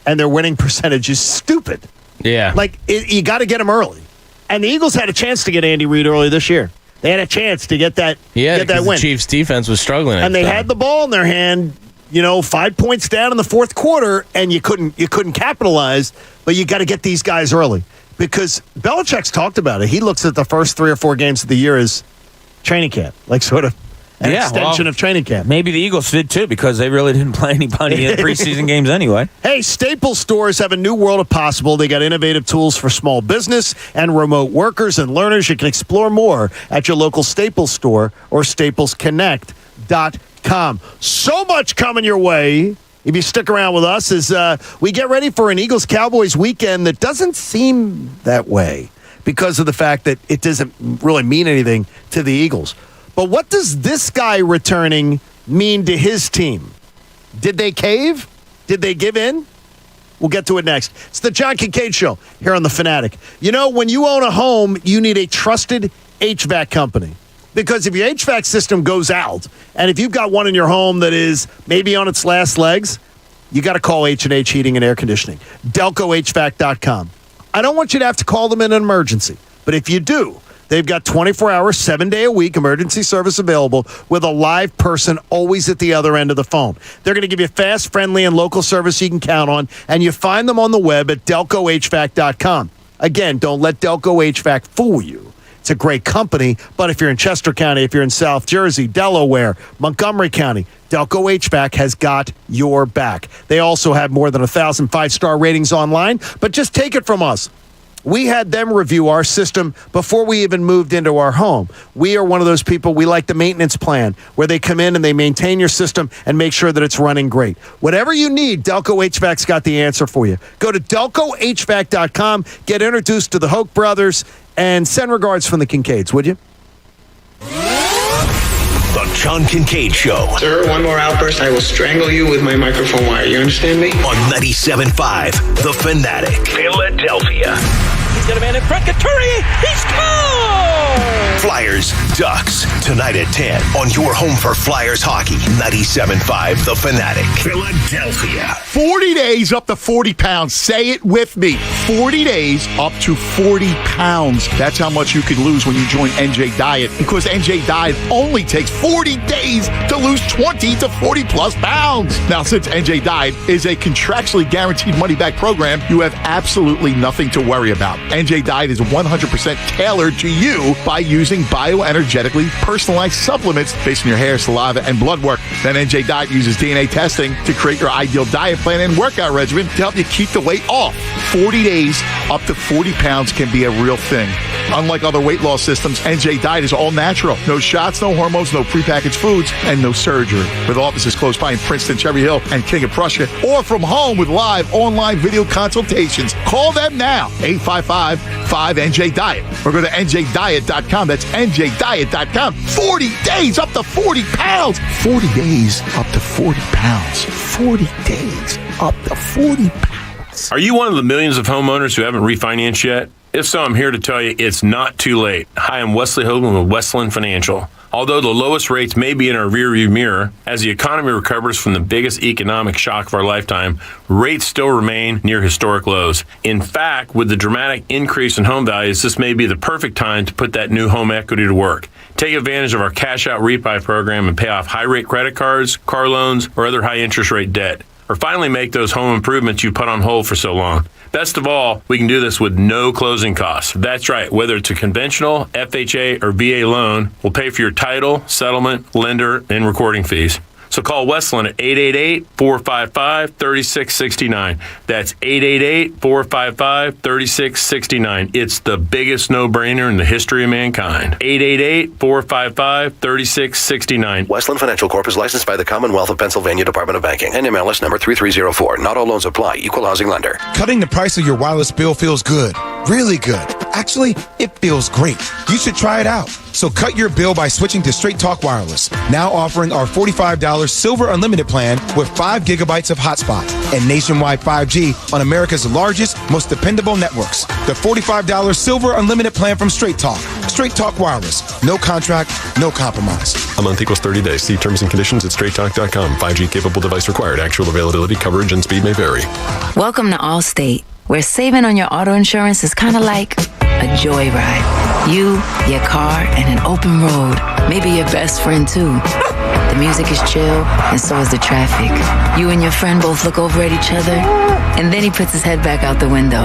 and their winning percentage is stupid. Yeah. You got to get them early. And the Eagles had a chance to get Andy Reid early this year. They had a chance to get that win. The Chiefs' defense was struggling. And they had the ball in their hand, 5 points down in the fourth quarter, and you couldn't capitalize, but you got to get these guys early. Because Belichick's talked about it. He looks at the first 3 or 4 games of the year as training camp, sort of an extension of training camp. Maybe the Eagles did too, because they really didn't play anybody in preseason games anyway. Hey, Staples stores have a new world of possible. They got innovative tools for small business and remote workers and learners. You can explore more at your local Staples store or staplesconnect.com. So much coming your way. If you stick around with us as we get ready for an Eagles-Cowboys weekend that doesn't seem that way because of the fact that it doesn't really mean anything to the Eagles. But what does this guy returning mean to his team? Did they cave? Did they give in? We'll get to it next. It's the John Kincade Show here on The Fanatic. When you own a home, you need a trusted HVAC company. Because if your HVAC system goes out, and if you've got one in your home that is maybe on its last legs, you got to call H&H Heating and Air Conditioning. DelcoHVAC.com. I don't want you to have to call them in an emergency, but if you do, they've got 24-hour, 7-day-a-week emergency service available with a live person always at the other end of the phone. They're going to give you fast, friendly, and local service you can count on, and you find them on the web at DelcoHVAC.com. Again, don't let Delco HVAC fool you. It's a great company, but if you're in Chester County, if you're in South Jersey, Delaware, Montgomery County, Delco HVAC has got your back. They also have more than 1,000 5-star ratings online, but just take it from us. We had them review our system before we even moved into our home. We are one of those people, we like the maintenance plan, where they come in and they maintain your system and make sure that it's running great. Whatever you need, Delco HVAC's got the answer for you. Go to DelcoHVAC.com, get introduced to the Hoke brothers, and send regards from the Kincades, would you? The John Kincade Show. Sir, one more outburst, I will strangle you with my microphone wire. You understand me? On 97.5 The Fanatic. Philadelphia. He's got a man in front. Couturier, he scores! Flyers, Ducks. Tonight at 10 on your home for Flyers hockey. 97.5 The Fanatic. Philadelphia. 40 days up to 40 pounds. Say it with me. 40 days up to 40 pounds. That's how much you could lose when you join NJ Diet, because NJ Diet only takes 40 days to lose 20 to 40 plus pounds. Now, since NJ Diet is a contractually guaranteed money-back program, you have absolutely nothing to worry about. NJ Diet is 100% tailored to you by using bioenergetically personalized supplements based on your hair, saliva, and blood work. Then NJ Diet uses DNA testing to create your ideal diet plan and workout regimen to help you keep the weight off. 40 days up to 40 pounds can be a real thing. Unlike other weight loss systems, NJ Diet is all natural. No shots, no hormones, no prepackaged foods, and no surgery. With offices close by in Princeton, Cherry Hill, and King of Prussia, or from home with live online video consultations. Call them now, 855-5NJ-DIET, or go to NJDiet.com. That's NJDiet.com. 40 days up to 40 pounds. 40 days up to 40 pounds. 40 days up to 40 pounds. Are you one of the millions of homeowners who haven't refinanced yet? If so, I'm here to tell you it's not too late. Hi, I'm Wesley Hoagland with Westland Financial. Although the lowest rates may be in our rearview mirror, as the economy recovers from the biggest economic shock of our lifetime, rates still remain near historic lows. In fact, with the dramatic increase in home values, this may be the perfect time to put that new home equity to work. Take advantage of our cash out refi program and pay off high rate credit cards, car loans, or other high interest rate debt. or finally make those home improvements you put on hold for so long. Best of all, we can do this with no closing costs. That's right. Whether it's a conventional, FHA, or VA loan, we'll pay for your title, settlement, lender, and recording fees. So call Westland at 888-455-3669. That's 888-455-3669. It's the biggest no-brainer in the history of mankind. 888-455-3669. Westland Financial Corp is licensed by the Commonwealth of Pennsylvania Department of Banking. NMLS number 3304. Not all loans apply. Equal housing lender. Cutting the price of your wireless bill feels good. Really good. Actually, it feels great. You should try it out. So cut your bill by switching to Straight Talk Wireless. Now offering our $45 Silver Unlimited plan with 5 gigabytes of hotspot and nationwide 5G on America's largest, most dependable networks. The $45 Silver Unlimited plan from Straight Talk. Straight Talk Wireless. No contract, no compromise. A month equals 30 days. See terms and conditions at straighttalk.com. 5G capable device required. Actual availability, coverage, and speed may vary. Welcome to Allstate, where saving on your auto insurance is kind of like a joyride. You, your car, and an open road. Maybe your best friend, too. The music is chill, and so is the traffic. You and your friend both look over at each other, and then he puts his head back out the window.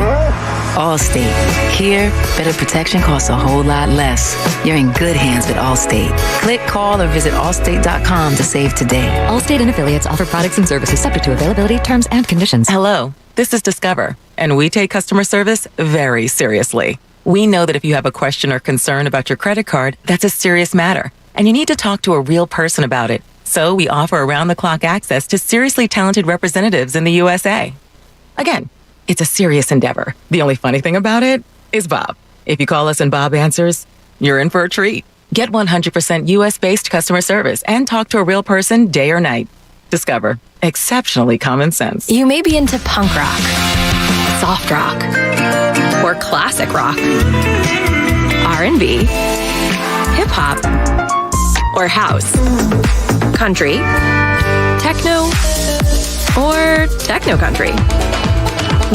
Allstate. Here, better protection costs a whole lot less. You're in good hands with Allstate. Click, call, or visit allstate.com to save today. Allstate and affiliates offer products and services subject to availability, terms, and conditions. Hello, this is Discover, and we take customer service very seriously. We know that if you have a question or concern about your credit card, that's a serious matter, and you need to talk to a real person about it. So we offer around-the-clock access to seriously talented representatives in the USA. Again, it's a serious endeavor. The only funny thing about it is Bob. If you call us and Bob answers, you're in for a treat. Get 100% US-based customer service and talk to a real person day or night. Discover. Exceptionally common sense. You may be into punk rock, soft rock, or classic rock, R&B, hip-hop, or house, country, techno, or techno-country.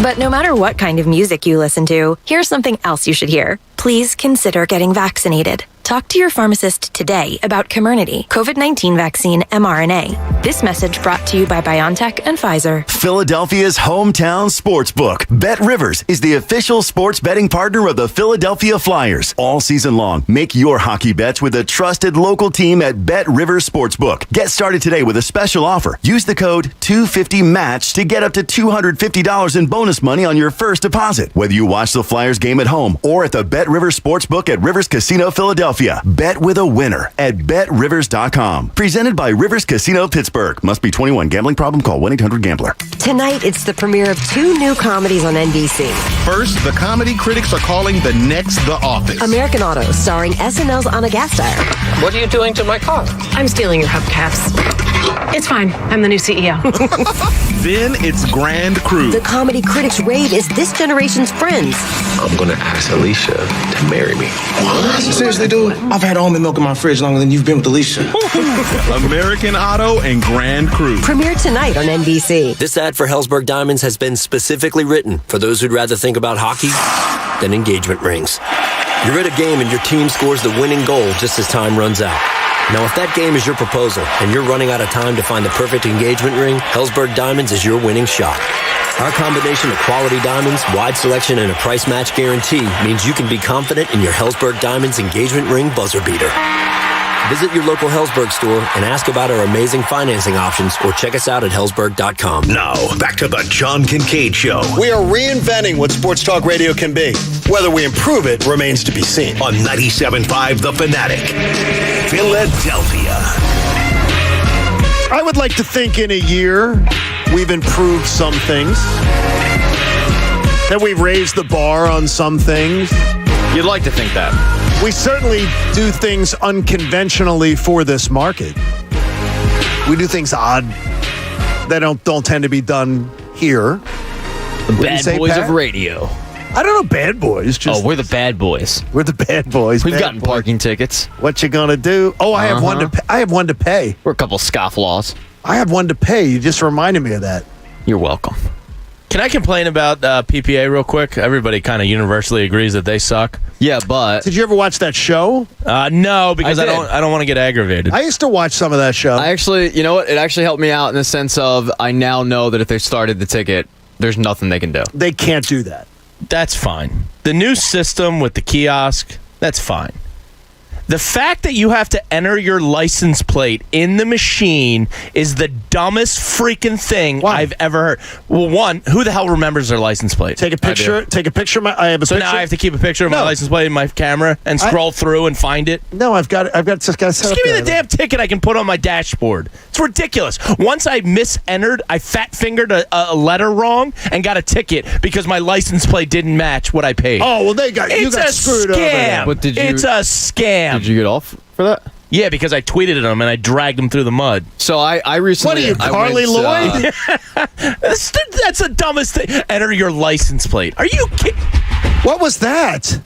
But no matter what kind of music you listen to, here's something else you should hear. Please consider getting vaccinated. Talk to your pharmacist today about Comirnaty, COVID-19 vaccine mRNA. This message brought to you by BioNTech and Pfizer. Philadelphia's hometown sportsbook, Bet Rivers, is the official sports betting partner of the Philadelphia Flyers. All season long, make your hockey bets with a trusted local team at Bet Rivers Sportsbook. Get started today with a special offer. Use the code 250MATCH to get up to $250 in bonus money on your first deposit. Whether you watch the Flyers game at home or at the Bet Rivers Sportsbook at Rivers Casino Philadelphia, bet with a winner at betrivers.com. Presented by Rivers Casino Pittsburgh. Must be 21. Gambling problem? Call 1-800-GAMBLER. Tonight, it's the premiere of 2 new comedies on NBC. First, the comedy critics are calling the next The Office. American Auto, starring SNL's Anna Gasteyer. What are you doing to my car? I'm stealing your hubcaps. It's fine. I'm the new CEO. Then it's Grand Cruise. The comedy critics rave is this generation's Friends. I'm gonna ask Alicia to marry me. What? Seriously, dude? I've had almond milk in my fridge longer than you've been with Alicia. American Auto and Grand Cruise. Premiere tonight on NBC. This ad for Hellsberg Diamonds has been specifically written for those who'd rather think about hockey than engagement rings. You're at a game and your team scores the winning goal just as time runs out. Now, if that game is your proposal and you're running out of time to find the perfect engagement ring, Hellsberg Diamonds is your winning shot. Our combination of quality diamonds, wide selection, and a price match guarantee means you can be confident in your Hellsberg Diamonds engagement ring buzzer beater. Visit your local Hellsberg store and ask about our amazing financing options or check us out at hellsberg.com. Now, back to the John Kincade Show. We are reinventing what sports talk radio can be. Whether we improve it remains to be seen. On 97.5 The Fanatic, Philadelphia. I would like to think in a year we've improved some things, that we've raised the bar on some things. You'd like to think that. We certainly do things unconventionally for this market. We do things odd that don't tend to be done here. The bad boys Pat? of radio. I don't know, bad boys. Just, we're the bad boys. We're the bad boys. We've gotten parking tickets. What you gonna do? Oh, I have one to pay. I have one to pay. We're a couple scofflaws. I have one to pay. You just reminded me of that. You're welcome. Can I complain about PPA real quick? Everybody kind of universally agrees that they suck. Yeah, but did you ever watch that show? No, because I don't want to get aggravated. I used to watch some of that show. I actually, you know what? It actually helped me out in the sense of I now know that if they started the ticket, there's nothing they can do. They can't do that. That's fine. The new system with the kiosk, that's fine. The fact that you have to enter your license plate in the machine is the dumbest freaking thing I've ever heard. Well, one, who the hell remembers their license plate? Take a picture. Take a picture. I have a so picture. now I have to keep a picture of my license plate in my camera and scroll through and find it. No, I've got just got to set Just up give me there. the damn ticket I can put on my dashboard. It's ridiculous. Once I misentered, I fat fingered a letter wrong and got a ticket because my license plate didn't match what I paid. Oh well, you got screwed over there. But it's a scam. Did you get off for that? Yeah, because I tweeted at them and I dragged them through the mud. So I recently... What are you, Carly Lloyd? That's the dumbest thing. Enter your license plate. Are you kidding? What was that?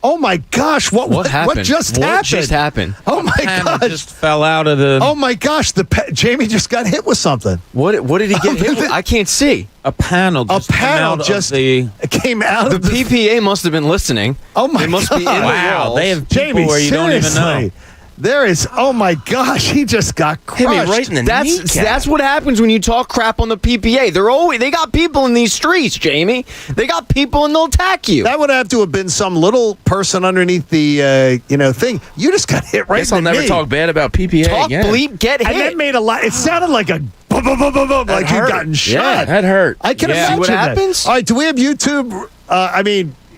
Oh my gosh! What happened? What just What happened? just happened? Oh my Panel gosh! just fell out of the. Oh my gosh! Jamie just got hit with something. What did he get hit with? I can't see. A panel just came out the of the PPA must have been listening. Oh my They must be in the Wow, walls. they have people Jamie, where you don't even know. seriously. There is. Oh my gosh! He just got crushed. Hit me right in the kneecap. That's what happens when you talk crap on the PPA. They got people in these streets, Jamie. They got people and they'll attack you. That would have to have been some little person underneath the thing. You just got hit right Guess in I'll the never knee. talk bad about PPA Talk, again. bleep, get hit. And that made a lot. It sounded like a boom, boom, boom, boom, boom, like hurt. you'd gotten shot. Yeah, that hurt. I can Yeah. imagine See what that. happens? All right, do we have YouTube? I'm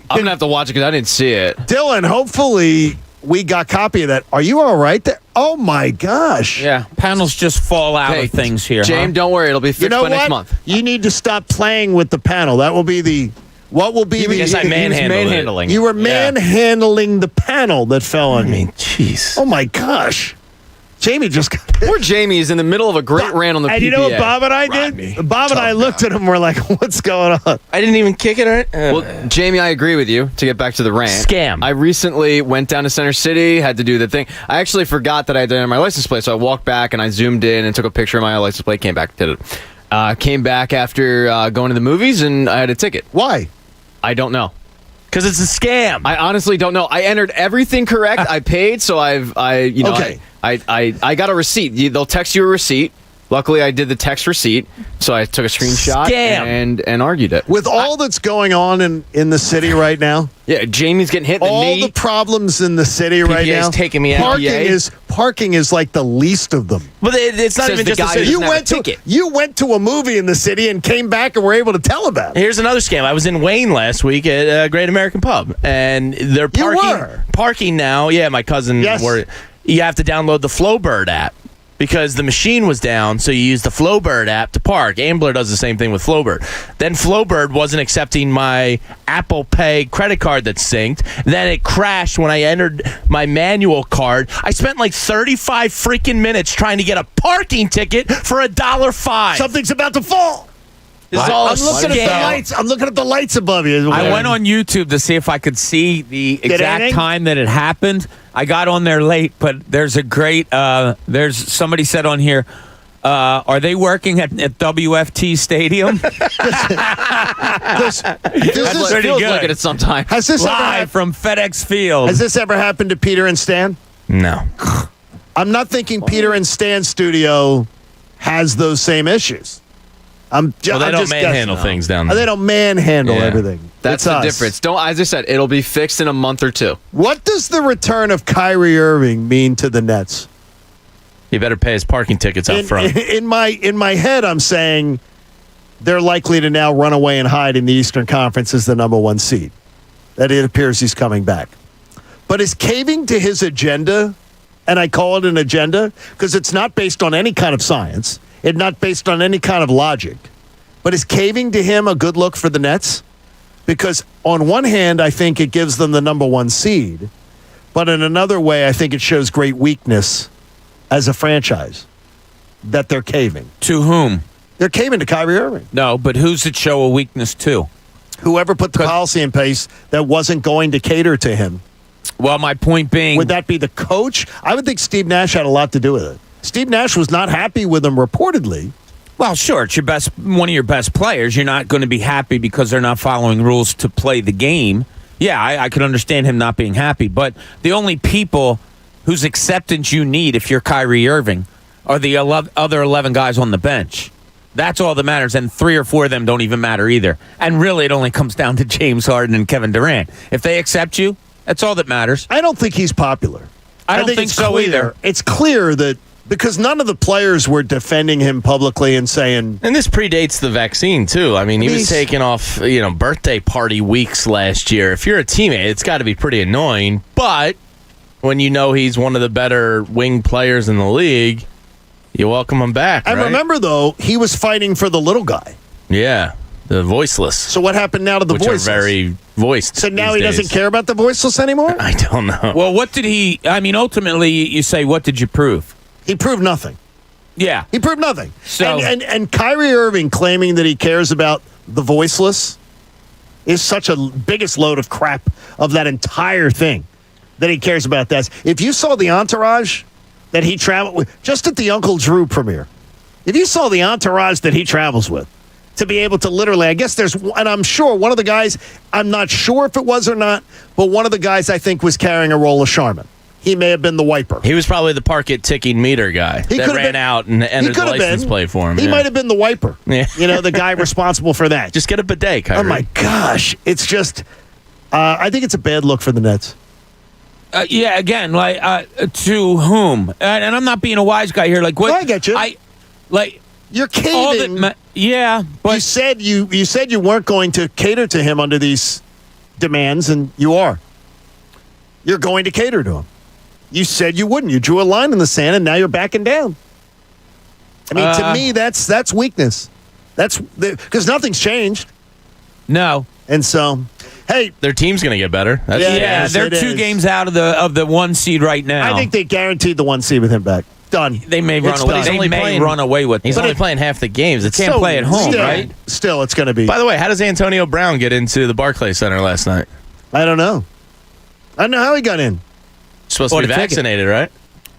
gonna have to watch it because I didn't see it. Dylan, hopefully we got copy of that. Are you all right there? Oh my gosh. Yeah, panels just fall out of things here. James, don't worry, it'll be fixed You know by what? next month. You need to stop playing with the panel. That will be the. What will be the? Yes, I manhandling. You were manhandling the panel that fell on me. Jeez. Oh my gosh. Jamie just got Poor Jamie is in the middle of a great rant on the and PPA. you know what Bob and I did? Bob and I looked at him. We're like, "What's going on?" I didn't even kick it. Well, Jamie, I agree with you. To get back to the rant, Scam. I recently went down to Center City, had to do the thing. I actually forgot that I had to enter my license plate, so I walked back and I zoomed in and took a picture of my license plate. Came back, did it. Came back after going to the movies, and I had a ticket. Why? I don't know. Because it's a scam. I honestly don't know. I entered everything correct. I paid, so I got a receipt. They'll text you a receipt. Luckily, I did the text receipt, so I took a screenshot Scam. and argued it. With all that's going on in the city right now, Yeah, Jamie's getting hit in the all knee. the problems in the city right PPA is now, taking me out. parking is like the least of them. But it's not Says even the just a guy city. who doesn't have a ticket. You went to a movie in the city and came back and were able to tell about it. Here's another scam. I was in Wayne last week at Great American Pub, and they're parking now. Yeah, my cousin. Yes. You have to download the Flowbird app because the machine was down, so you use the Flowbird app to park. Ambler does the same thing with Flowbird. Then Flowbird wasn't accepting my Apple Pay credit card that's synced. Then it crashed when I entered my manual card. I spent like 35 freaking minutes trying to get a parking ticket for $1.05. Something's about to fall. This is all I'm looking at the lights. I'm looking at the lights above you. I went on YouTube to see if I could see the exact anything? time that it happened. I got on there late, but there's a great. There's somebody said on here. Are they working at WFT Stadium? This feels like it at some time. Has this Live from FedEx Field. Has this ever happened to Peter and Stan? No. I'm not thinking Peter and Stan's studio has those same issues. Well, they don't manhandle things down there. They don't manhandle everything. That's It's the us. difference. As I said, it'll be fixed in a month or two. What does the return of Kyrie Irving mean to the Nets? You better pay his parking tickets up front. In my head, I'm saying they're likely to now run away and hide in the Eastern Conference as the number one seed. That it appears he's coming back. But is caving to his agenda, and I call it an agenda because it's not based on any kind of science, it's not based on any kind of logic, but is caving to him a good look for the Nets? Because on one hand, I think it gives them the number one seed, but in another way, I think it shows great weakness as a franchise that they're caving. To whom? They're caving to Kyrie Irving. No, but who's it show a weakness to? Whoever put the policy in place that wasn't going to cater to him. Well, my point being... Would that be the coach? I would think Steve Nash had a lot to do with it. Steve Nash was not happy with him reportedly. Well, sure, it's one of your best players. You're not going to be happy because they're not following rules to play the game. Yeah, I could understand him not being happy, but the only people whose acceptance you need if you're Kyrie Irving are the other 11 guys on the bench. That's all that matters, and 3 or 4 of them don't even matter either. And really, it only comes down to James Harden and Kevin Durant. If they accept you, that's all that matters. I don't think he's popular. I don't think so either. It's clear that because none of the players were defending him publicly and saying... And this predates the vaccine, too. I mean, he was taking off, birthday party weeks last year. If you're a teammate, it's got to be pretty annoying. But when you know he's one of the better wing players in the league, you welcome him back, And remember, though, he was fighting for the little guy. Yeah, the voiceless. So what happened now to the voiceless? Which are very voiced. So now he doesn't care about the voiceless anymore? I don't know. Well, what did he... I mean, ultimately, you say, what did you prove? He proved nothing. Yeah. He proved nothing. So, and Kyrie Irving claiming that he cares about the voiceless is such a biggest load of crap of that entire thing that he cares about that. If you saw the entourage that he traveled with, just at the Uncle Drew premiere, if you saw the entourage that he travels with, to be able to literally, I guess there's, and I'm sure one of the guys, I'm not sure if it was or not, but one of the guys I think was carrying a roll of Charmin. He may have been the wiper. He was probably the park it ticking meter guy that ran out and entered the license plate for him. He might have been the wiper. Yeah. The guy responsible for that. Just get a bidet, Kyrie. Oh, my gosh. It's just, I think it's a bad look for the Nets. Yeah, again, to whom? And I'm not being a wise guy here. Like, what? No, I get you. You're caving. Yeah, but you said you weren't going to cater to him under these demands, and you are. You're going to cater to him. You said you wouldn't. You drew a line in the sand, and now you're backing down. I mean, to me, that's weakness. That's because nothing's changed. No, and so, hey, their team's going to get better. They're 2 games out of the 1 seed right now. I think they guaranteed the 1 seed with him back. Done. They may run away. They may run away with it. He's only playing half the games. It's can't play at home, right? Still, it's going to be. By the way, how does Antonio Brown get into the Barclays Center last night? I don't know. I don't know how he got in. Supposed to be vaccinated, right?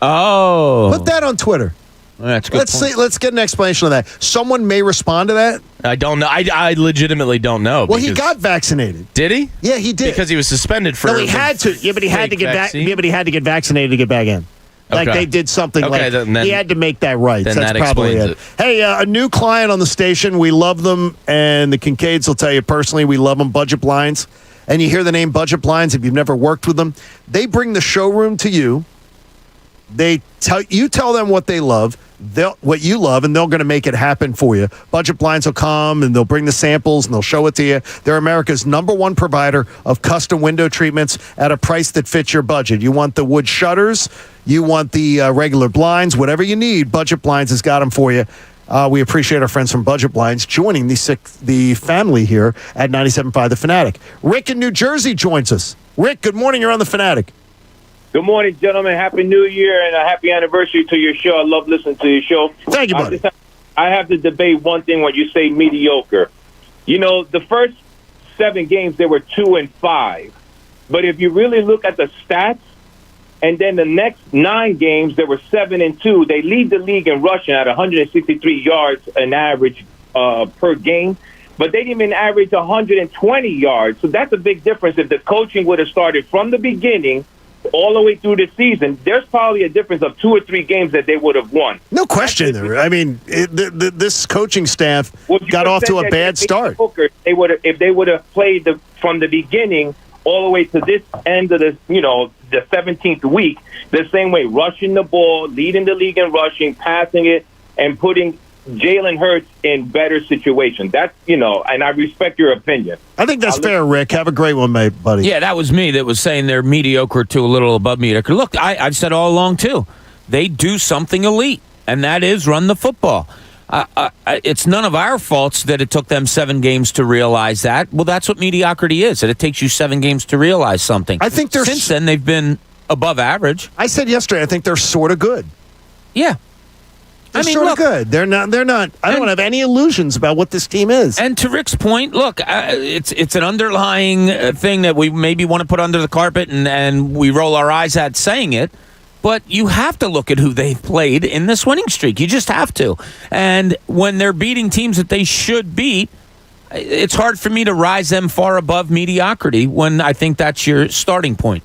Oh. Put that on Twitter. That's a good point. Let's get an explanation of that. Someone may respond to that. I don't know. I legitimately don't know. Well, he got vaccinated. Did he? Yeah, he did. Because he was suspended for. No, he had to. Yeah, but he had to get back. Yeah, but he had to get vaccinated to get back in. Like they did something then he had to make that right. Then That's that probably explains it. Hey, a new client on the station. We love them, and the Kincades will tell you personally we love them. Budget Blinds. And you hear the name Budget Blinds, if you've never worked with them, they bring the showroom to you. They tell them what they love, what you love, and they're going to make it happen for you. Budget Blinds will come, and they'll bring the samples, and they'll show it to you. They're America's #1 provider of custom window treatments at a price that fits your budget. You want the wood shutters, you want the regular blinds, whatever you need, Budget Blinds has got them for you. We appreciate our friends from Budget Blinds joining the family here at 97.5 The Fanatic. Rick in New Jersey joins us. Rick, good morning. You're on The Fanatic. Good morning, gentlemen. Happy New Year and a happy anniversary to your show. I love listening to your show. Thank you, buddy. I have to debate one thing when you say mediocre. The first 7 games, they were 2-5. But if you really look at the stats, and then the next 9 games, they were 7-2. They lead the league in rushing at 163 yards an average per game. But they didn't even average 120 yards. So that's a big difference. If the coaching would have started from the beginning all the way through the season, there's probably a difference of 2 or 3 games that they would have won. No question there. I mean, this coaching staff got off to a bad start. If they would have played from the beginning all the way to this end of the 17th week, the same way, rushing the ball, leading the league in rushing, passing it, and putting Jalen Hurts in better situations. That's, and I respect your opinion. I think that's fair, Rick. Have a great one, mate, buddy. Yeah, that was me that was saying they're mediocre to a little above mediocre. Look, I've said all along, too. They do something elite, and that is run the football. It's none of our faults that it took them 7 games to realize that. Well, that's what mediocrity is, that it takes you 7 games to realize something. I think since then, they've been above average. I said yesterday, I think they're sort of good. Yeah. They're sort of good. They're not. I don't have any illusions about what this team is. And to Rick's point, look, it's an underlying thing that we maybe want to put under the carpet and we roll our eyes at saying it. but you have to look at who they've played in this winning streak. You just have to. And when they're beating teams that they should beat, it's hard for me to rise them far above mediocrity when I think that's your starting point.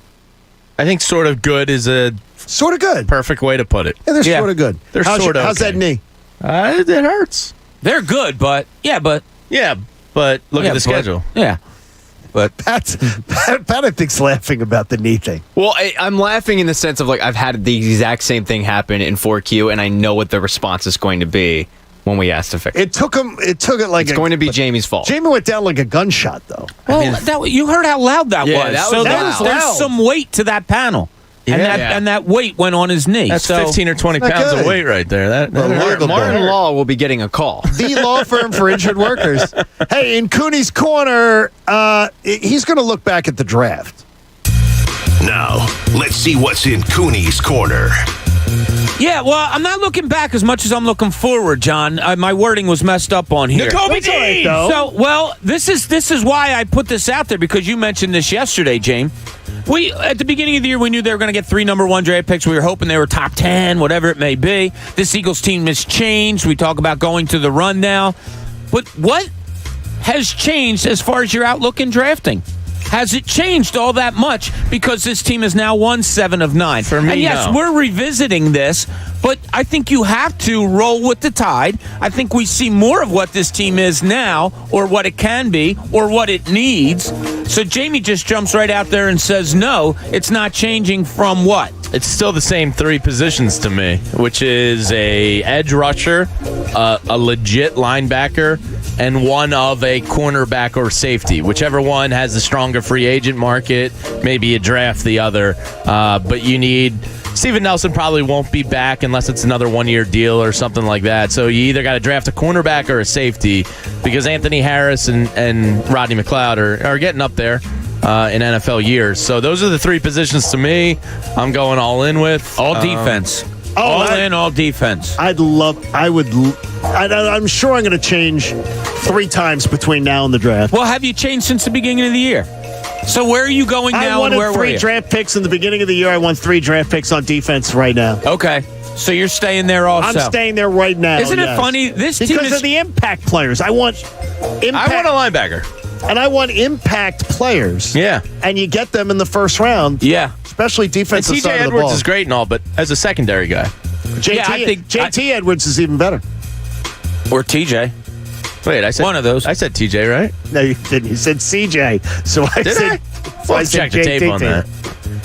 I think sort of good is a sort of good perfect way to put it. Yeah, they're sort of good. They're sort of How's that knee? It hurts. They're good, but look at the schedule. Yeah. But Pat, I think's laughing about the knee thing. Well, I'm laughing in the sense of, like, I've had the exact same thing happen in 4Q, and I know what the response is going to be when we asked to fix it. It took like it's going to be Jamie's fault. Jamie went down like a gunshot, though. Well, you heard how loud that was. That was loud. There's some weight to that panel. And that weight went on his knee. That's 15 or 20 pounds of weight right there. Martin Law will be getting a call. The law firm for injured workers. Hey, in Cooney's Corner, he's going to look back at the draft. Now, let's see what's in Cooney's Corner. Yeah, well, I'm not looking back as much as I'm looking forward, John. My wording was messed up on here. Nakobe Dean! This is why I put this out there, because you mentioned this yesterday, James. At the beginning of the year, we knew they were going to get 3 number 1 draft picks. We were hoping they were top 10, whatever it may be. This Eagles team has changed. We talk about going to the run now. But what has changed as far as your outlook in drafting? Has it changed all that much because this team has now won 7 of 9? For me, and yes, no. We're revisiting this, but I think you have to roll with the tide. I think we see more of what this team is now, or what it can be, or what it needs. So Jamie just jumps right out there and says, no, it's not changing from what? It's still the same 3 positions to me, which is a edge rusher, a legit linebacker, and one of a cornerback or safety. Whichever one has the stronger free agent market, maybe you draft the other. But you need... Steven Nelson probably won't be back unless it's another 1-year deal or something like that. So you either got to draft a cornerback or a safety, because Anthony Harris and Rodney McLeod are getting up there in NFL years. So those are the 3 positions to me I'm going all in with. All defense. All defense. I'm sure I'm going to change 3 times between now and the draft. Well, have you changed since the beginning of the year? So where are you going now, and where were you? I wanted 3 draft picks in the beginning of the year. I want 3 draft picks on defense right now. Okay. So you're staying there also? I'm staying there right now. Isn't it funny? This team because of the impact players. I want a linebacker. And I want impact players. Yeah. And you get them in the first round. Yeah. Especially defensive side of the ball. TJ Edwards is great and all, but as a secondary guy. I think JT Edwards is even better. Or TJ. Wait, I said one of those. I said TJ, right? No, you didn't. You said CJ. So I said. So I check the tape on that.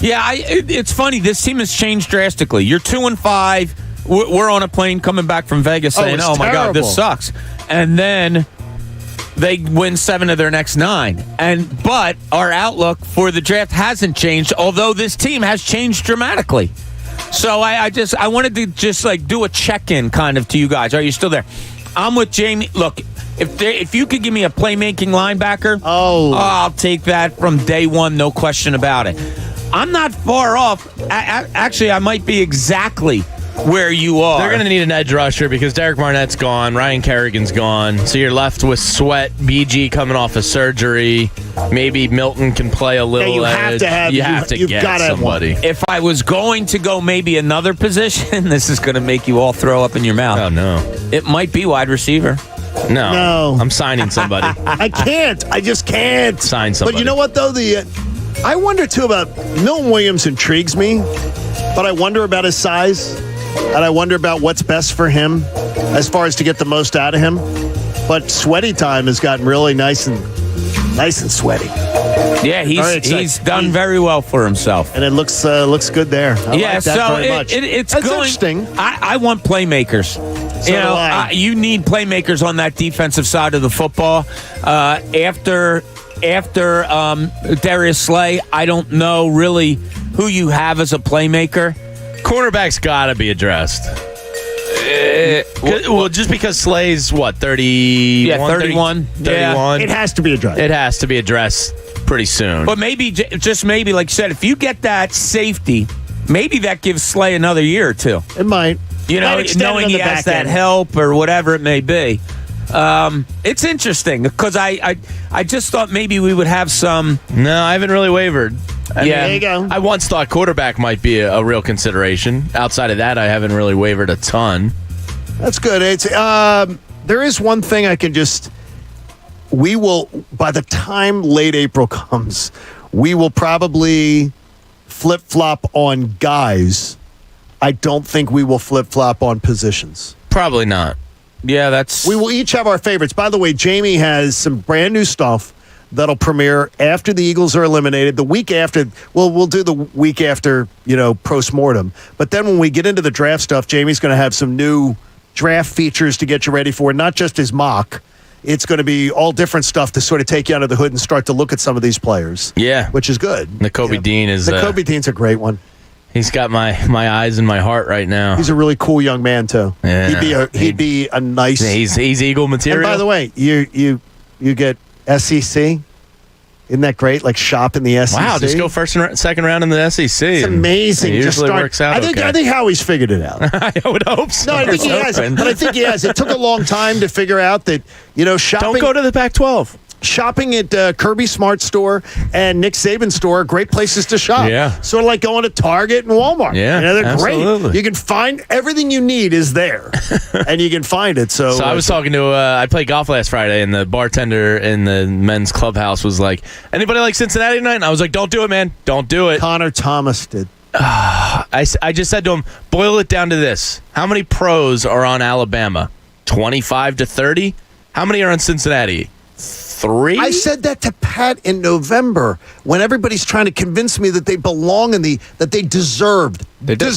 Yeah, it's funny. This team has changed drastically. You're 2-5. We're on a plane coming back from Vegas saying, "Oh my God, this sucks," and then they win 7 of their next 9. But our outlook for the draft hasn't changed, although this team has changed dramatically. So I wanted to just like do a check-in kind of to you guys. Are you still there? I'm with Jamie. Look, if you could give me a playmaking linebacker, I'll take that from day one, no question about it. I'm not far off. Actually, I might be exactly where you are. They're going to need an edge rusher because Derek Barnett's gone, Ryan Kerrigan's gone, so you're left with Sweat, BG coming off of surgery. Maybe Milton can play a little edge. You have to get somebody. If I was going to go maybe another position, this is going to make you all throw up in your mouth. Oh, no. It might be wide receiver. No. I'm signing somebody. I can't. I just can't. Sign somebody. But you know what, though? I wonder, too, about Milton Williams intrigues me, but I wonder about his size, and I wonder about what's best for him as far as to get the most out of him. But sweaty time has gotten really nice and sweaty. Yeah, he's done very well for himself, and it looks good there. I like that very much. It's That's going, interesting. I want playmakers. So you need playmakers on that defensive side of the football. After Darius Slay, I don't know really who you have as a playmaker. Cornerback's got to be addressed. Well, just because Slay's, 30? Yeah, 31. 31. It has to be addressed. It has to be addressed pretty soon. But maybe, just maybe, like you said, if you get that safety, maybe that gives Slay another year or 2. It might. Knowing he has that help or whatever it may be. It's interesting because I just thought maybe we would have some. No, I haven't really wavered. There you go. I once thought quarterback might be a real consideration. Outside of that, I haven't really wavered a ton. That's good. It's there is one thing I can just. We will, by the time late April comes, we will probably flip-flop on guys. I don't think we will flip-flop on positions. Probably not. Yeah, that's... We will each have our favorites. By the way, Jamie has some brand new stuff that'll premiere after the Eagles are eliminated. The week after, well, we'll do the week after, post-mortem. But then when we get into the draft stuff, Jamie's going to have some new draft features to get you ready for, not just his mock. It's going to be all different stuff to sort of take you under the hood and start to look at some of these players. Yeah. Which is good. Nakobe Dean is... Nakobe Dean's a great one. He's got my eyes and my heart right now. He's a really cool young man, too. Yeah. He'd be a nice... He's Eagle material. And by the way, you get SEC... Isn't that great? Like shop in the SEC. Wow, just go first and second round in the SEC. It's amazing. It usually works out. I think Howie's figured it out. I would hope so. No, I think he has. But I think he has. It took a long time to figure out that shopping. Don't go to the Pac-12. Shopping at Kirby Smart Store and Nick Saban Store are great places to shop. Yeah. Sort of like going to Target and Walmart. Yeah, they're absolutely. great. You can find everything you need is there, and you can find it. So I was talking to, I played golf last Friday, and the bartender in the men's clubhouse was like, anybody like Cincinnati tonight? And I was like, don't do it, man. Don't do it. Connor Thomas did. I just said to him, boil it down to this. How many pros are on Alabama? 25 to 30? How many are on Cincinnati? 3? I said that to Pat in November when everybody's trying to convince me that they belong that they deserved. They did.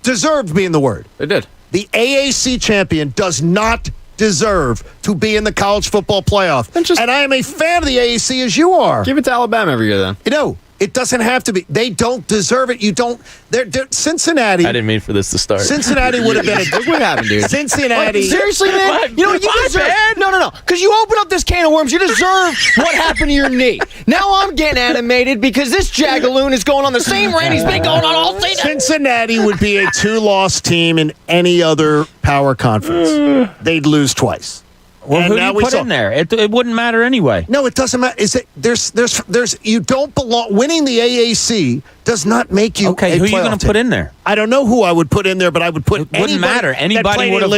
Deserved being the word. They did. The AAC champion does not deserve to be in the college football playoff. And I am a fan of the AAC as you are. Give it to Alabama every year then. It doesn't have to be. They don't deserve it. You don't. They're Cincinnati. I didn't mean for this to start. Cincinnati would have been Look what happened, dude. Cincinnati. Seriously, man? You deserve. No. Because you open up this can of worms. You deserve what happened to your knee. Now I'm getting animated because this jagaloon is going on the same rant he's been going on all season. Cincinnati would be a 2-loss team in any other power conference. They'd lose twice. Well, who do you put in there? It wouldn't matter anyway. No, it doesn't matter. There's you don't belong. Winning the AAC does not make you okay. Who are you going to put in there? I don't know who I would put in there, but I would put. It wouldn't matter. Anybody would have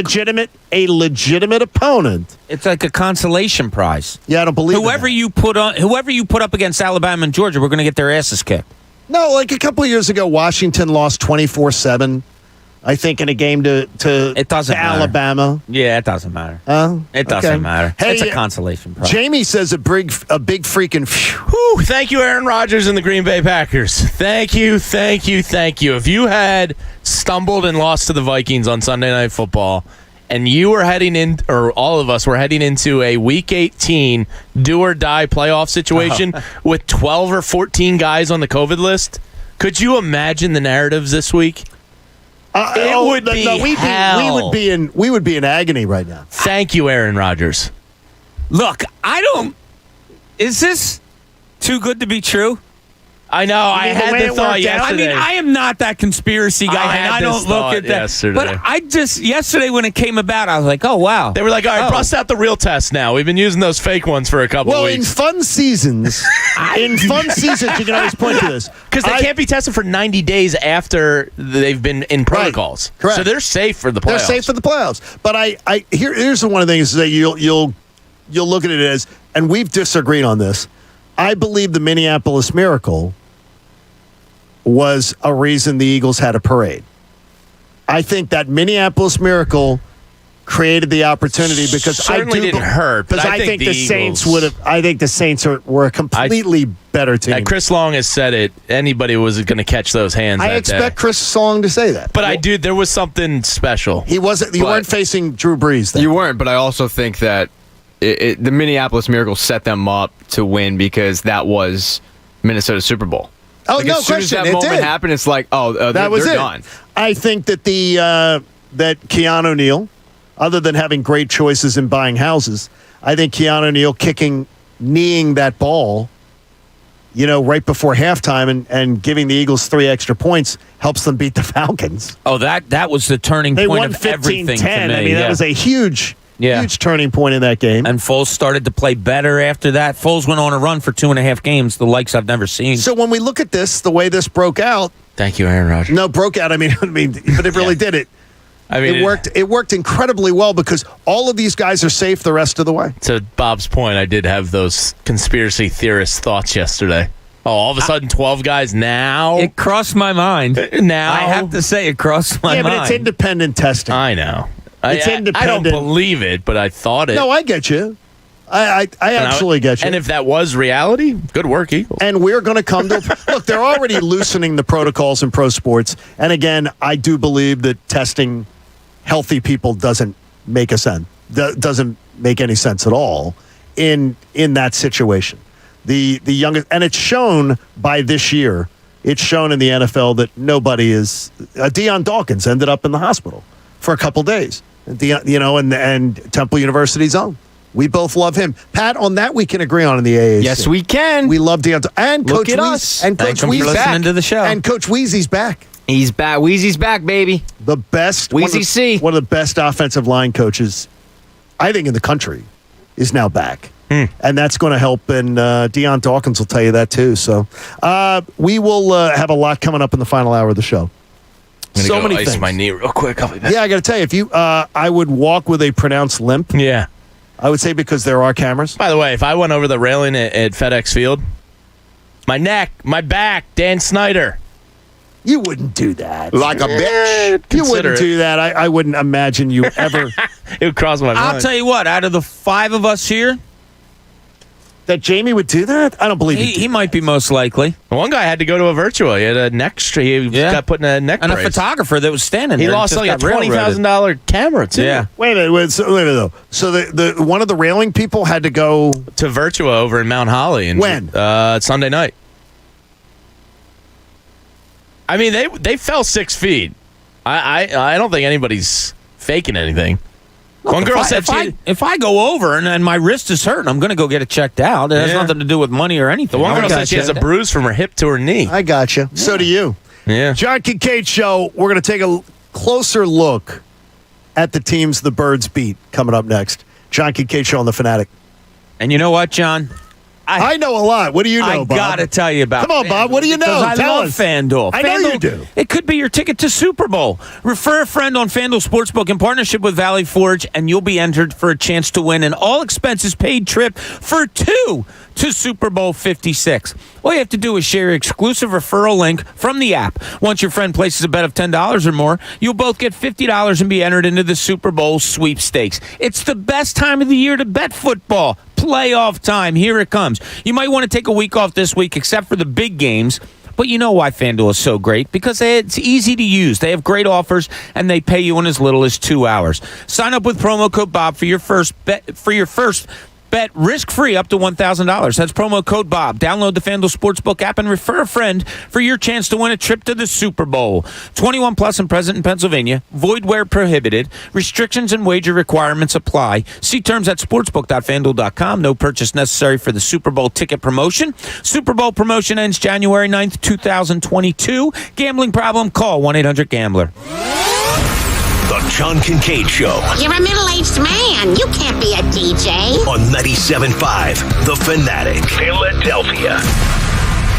a legitimate opponent. It's like a consolation prize. Yeah, I don't believe whoever you put up against Alabama and Georgia, we're going to get their asses kicked. No, like a couple of years ago, Washington lost 24-7. I think in a game to Alabama. Yeah, it doesn't matter. It doesn't matter. Hey, it's a consolation prize. Jamie says a big freaking. Whew, thank you, Aaron Rodgers and the Green Bay Packers. Thank you. If you had stumbled and lost to the Vikings on Sunday Night Football, and you were heading in, or all of us were heading into a Week 18 do or die playoff situation with 12 or 14 guys on the COVID list, could you imagine the narratives this week? It would be hell. We would be in agony right now. Thank you, Aaron Rodgers. Look, is this too good to be true? I know. I had the thought yesterday. I mean, I am not that conspiracy guy, and I don't look at that. Yesterday. But yesterday when it came about, I was like, oh, wow. They were like, all right, bust out the real test now. We've been using those fake ones for a couple of weeks. Well, in fun seasons, you can always point to this. Because they can't be tested for 90 days after they've been in protocols. Right. Correct. So they're safe for the playoffs. They're safe for the playoffs. But here's the one of the things that you'll look at it as, and we've disagreed on this. I believe the Minneapolis Miracle was a reason the Eagles had a parade. I think that Minneapolis Miracle created the opportunity because certainly didn't hurt. Because I think the Saints would have. I think the Saints were a completely better team. Chris Long has said it. Anybody was going to catch those hands. I expect Chris Long to say that. But there was something special. He wasn't. You weren't facing Drew Brees. Then. You weren't. But I also think that the Minneapolis Miracle set them up to win because that was Minnesota's Super Bowl. Oh, like no as soon question. As that moment happened, it's like, that was they're it. done. I think that that Keanu O'Neal, other than having great choices in buying houses, I think Keanu O'Neal kneeing that ball, right before halftime and giving the Eagles 3 extra points helps them beat the Falcons. Oh, that was the turning point of everything to me. I mean, that was a huge Yeah. Huge turning point in that game. And Foles started to play better after that. Foles went on a run for 2.5 games, the likes I've never seen. So when we look at this, the way this broke out. Thank you, Aaron Rodgers. No, broke out. I mean, but it really did it. I mean, it worked incredibly well because all of these guys are safe the rest of the way. To Bob's point, I did have those conspiracy theorist thoughts yesterday. Oh, all of a sudden, 12 guys now? It crossed my mind. Now? I have to say, it crossed my mind. Yeah, but it's independent testing. I know. It's independent. I don't believe it, but I thought it. No, I get you. I absolutely get you. And if that was reality, good work, Eagles. And we're going to come to look. They're already loosening the protocols in pro sports. And again, I do believe that testing healthy people doesn't make doesn't make any sense at all in that situation. The youngest, and it's shown by this year. It's shown in the NFL that nobody is. Deion Dawkins ended up in the hospital for a couple days. And Temple University's own. We both love him. Pat, on that we can agree on in the AAC. Yes, we can. We love Deion. And Look Coach at Weezy. us. And Coach Thank you for Weezy's listening back. to the show. And Coach Weezy's back. He's back. Weezy's back, baby. The best. Weezy C. One of the best offensive line coaches, I think, in the country, is now back. And that's going to help. And Deion Dawkins will tell you that, too. So we will have a lot coming up in the final hour of the show. I'm so go many ice things. my knee real quick. I'll be back. Yeah, I got to tell you, if you, I would walk with a pronounced limp. Yeah. I would say because there are cameras. By the way, if I went over the railing at FedEx Field, my neck, my back, Dan Snyder. You wouldn't do that. Like a bitch. You wouldn't do that. I wouldn't imagine you ever. It would cross my mind. I'll tell you what, out of the 5 of us here, that Jamie would do that? I don't believe he might be most likely. One guy had to go to a virtual. He had a neck he got put in a neck And brace. a photographer that was standing He there. lost just like a got railroaded. $20,000 camera, too. Yeah. Wait a minute. Wait a minute though. So the one of the railing people had to go to Virtua over in Mount Holly. And, when? Sunday night. I mean, they fell 6 feet. I don't think anybody's faking anything. One girl said if I go over and my wrist is hurting, I'm going to go get it checked out. It has nothing to do with money or anything. The one girl said she has a bruise from her hip to her knee. I got you. Yeah. So do you. Yeah. John Kincade Show. We're going to take a closer look at the teams the Birds beat coming up next. John Kincade Show on The Fanatic. And you know what, John? I know a lot. What do you know, I Bob? got to tell you about Come on, Bob. What do you know? Because I Tell love us. FanDuel. I know you do. It could be your ticket to Super Bowl. Refer a friend on FanDuel Sportsbook in partnership with Valley Forge, and you'll be entered for a chance to win an all-expenses-paid trip for 2 to Super Bowl 56. All you have to do is share your exclusive referral link from the app. Once your friend places a bet of $10 or more, you'll both get $50 and be entered into the Super Bowl sweepstakes. It's the best time of the year to bet football. Playoff time. Here it comes. You might want to take a week off this week, except for the big games. But you know why FanDuel is so great? Because it's easy to use. They have great offers, and they pay you in as little as 2 hours. Sign up with promo code Bob for your first bet. Bet risk-free up to $1,000. That's promo code Bob. Download the FanDuel Sportsbook app and refer a friend for your chance to win a trip to the Super Bowl. 21 plus and present in Pennsylvania. Void where prohibited. Restrictions and wager requirements apply. See terms at sportsbook.fanduel.com. No purchase necessary for the Super Bowl ticket promotion. Super Bowl promotion ends January 9th, 2022. Gambling problem? Call 1-800-GAMBLER. The John Kincade Show. You're a middle-aged man. You can't be a DJ. On 97.5 The Fanatic, Philadelphia.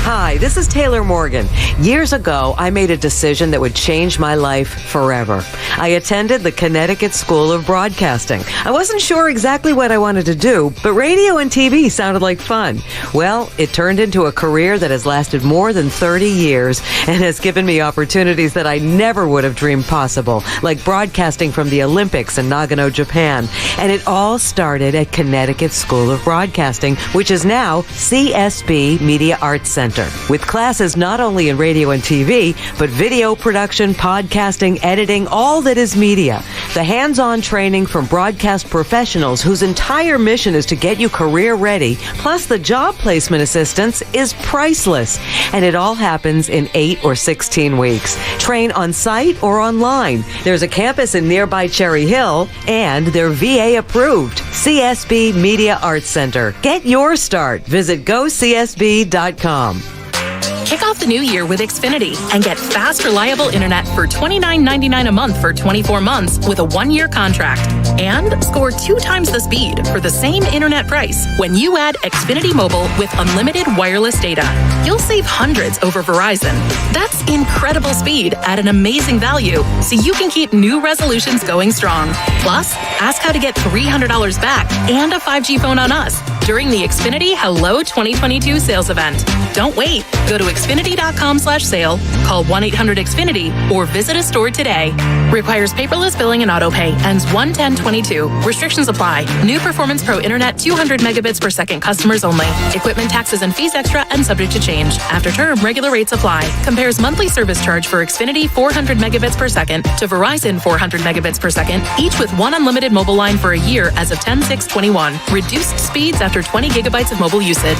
Hi, this is Taylor Morgan. Years ago, I made a decision that would change my life forever. I attended the Connecticut School of Broadcasting. I wasn't sure exactly what I wanted to do, but radio and TV sounded like fun. Well, it turned into a career that has lasted more than 30 years and has given me opportunities that I never would have dreamed possible, like broadcasting from the Olympics in Nagano, Japan. And it all started at Connecticut School of Broadcasting, which is now CSB Media Arts Center, with classes not only in radio and TV, but video production, podcasting, editing, all that is media. The hands-on training from broadcast professionals whose entire mission is to get you career ready, plus the job placement assistance, is priceless. And it all happens in 8 or 16 weeks. Train on site or online. There's a campus in nearby Cherry Hill, and they're VA approved. CSB Media Arts Center. Get your start. Visit gocsb.com. Kick off the new year with Xfinity and get fast, reliable internet for $29.99 a month for 24 months with a 1-year contract. And score 2 times the speed for the same internet price when you add Xfinity Mobile with unlimited wireless data. You'll save hundreds over Verizon. That's incredible speed at an amazing value, so you can keep new resolutions going strong. Plus, ask how to get $300 back and a 5G phone on us during the Xfinity Hello 2022 sales event. Don't wait. Go to Xfinity.com/sale, call 1-800-XFINITY, or visit a store today. Requires paperless billing and autopay. Ends 1/10/22. Restrictions apply. New Performance Pro Internet 200 megabits per second customers only. Equipment taxes and fees extra and subject to change. After term, regular rates apply. Compares monthly service charge for Xfinity 400 megabits per second to Verizon 400 megabits per second, each with 1 unlimited mobile line for a year as of 10/6/21. Reduced speeds after 20 gigabytes of mobile usage.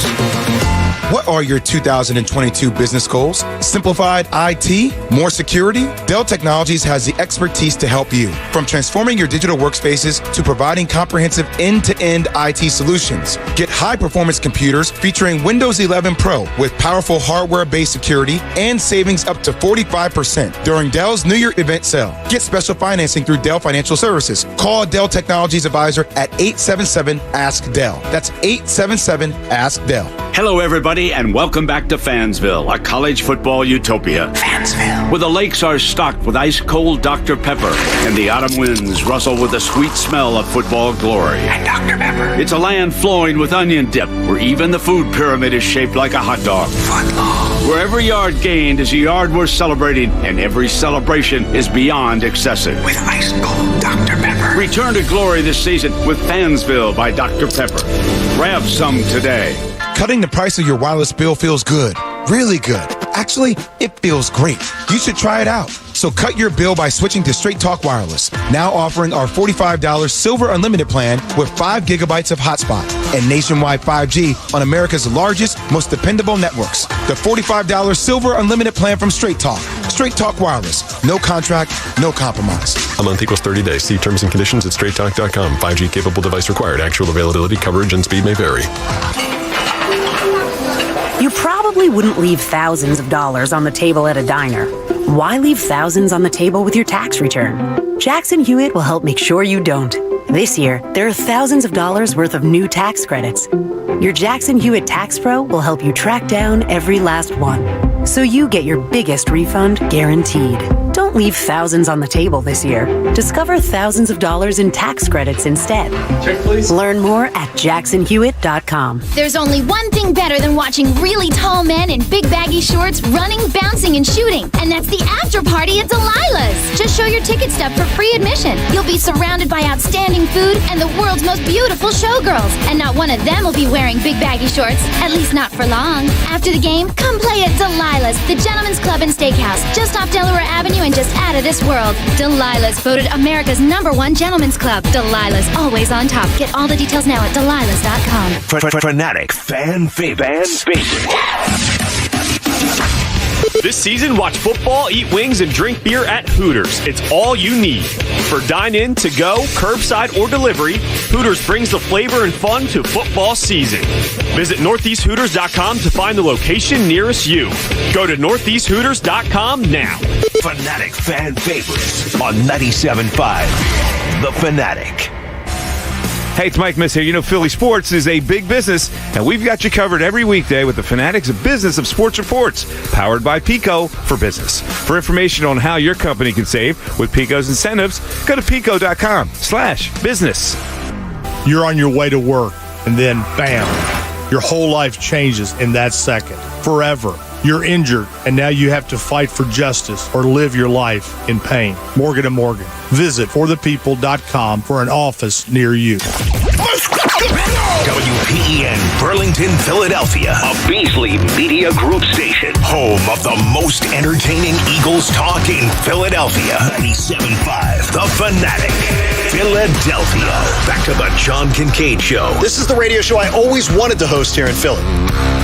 What are your 2022 business goals? Simplified IT? More security? Dell Technologies has the expertise to help you. From transforming your digital workspaces to providing comprehensive end-to-end IT solutions. Get high-performance computers featuring Windows 11 Pro with powerful hardware-based security and savings up to 45% during Dell's New Year event sale. Get special financing through Dell Financial Services. Call Dell Technologies Advisor at 877-ASK-DELL. That's 877-ASK-DELL. Hello, everybody, and welcome back to Fansville, a college football utopia. Fansville. Where the lakes are stocked with ice-cold Dr. Pepper, and the autumn winds rustle with the sweet smell of football glory. And Dr. Pepper. It's a land flowing with onion dip, where even the food pyramid is shaped like a hot dog. Footlong. Where every yard gained is a yard worth celebrating, and every celebration is beyond excessive. With ice-cold Dr. Pepper. Return to glory this season with Fansville by Dr. Pepper. Grab some today. Cutting the price of your wireless bill feels good. Really good. Actually, it feels great. You should try it out. So cut your bill by switching to Straight Talk Wireless. Now offering our $45 Silver Unlimited plan with 5 gigabytes of hotspot and nationwide 5G on America's largest, most dependable networks. The $45 Silver Unlimited plan from Straight Talk. Straight Talk Wireless. No contract, no compromise. A month equals 30 days. See terms and conditions at straighttalk.com. 5G capable device required. Actual availability, coverage, and speed may vary. You probably wouldn't leave thousands of dollars on the table at a diner. Why leave thousands on the table with your tax return? Jackson Hewitt will help make sure you don't. This year, there are thousands of dollars worth of new tax credits. Your Jackson Hewitt Tax Pro will help you track down every last one, so you get your biggest refund guaranteed. Don't leave thousands on the table this year. Discover thousands of dollars in tax credits instead. Check, please. Learn more at jacksonhewitt.com. There's only one thing better than watching really tall men in big baggy shorts running, bouncing, and shooting, and that's the after party at Delilah's. Just show your ticket stub for free admission. You'll be surrounded by outstanding food and the world's most beautiful showgirls, and not one of them will be wearing big baggy shorts, at least not for long. After the game, come play at Delilah's, the Gentleman's Club and Steakhouse, just off Delaware Avenue and just out of this world. Delilah's, voted America's #1 gentleman's club. Delilah's, always on top. Get all the details now at delilahs.com. Fanatic fan favorite. This season, watch football, eat wings, and drink beer at Hooters. It's all you need. For dine-in, to-go, curbside, or delivery, Hooters brings the flavor and fun to football season. Visit NortheastHooters.com to find the location nearest you. Go to NortheastHooters.com now. Fanatic fan favorites on 97.5 The Fanatic. Hey, it's Mike Miss here. You know, Philly sports is a big business, and we've got you covered every weekday with the Fanatic's Business of Sports Reports, powered by Pico for Business. For information on how your company can save with Pico's incentives, go to pico.com/business. You're on your way to work, and then, bam, your whole life changes in that second. Forever. You're injured, and now you have to fight for justice or live your life in pain. Morgan & Morgan. Visit forthepeople.com for an office near you. WPEN Burlington, Philadelphia, a Beasley Media Group station, home of the most entertaining Eagles talk in Philadelphia. 97.5 The Fanatic, Philadelphia. Back to the John Kincade Show. This is the radio show I always wanted to host here in Philly.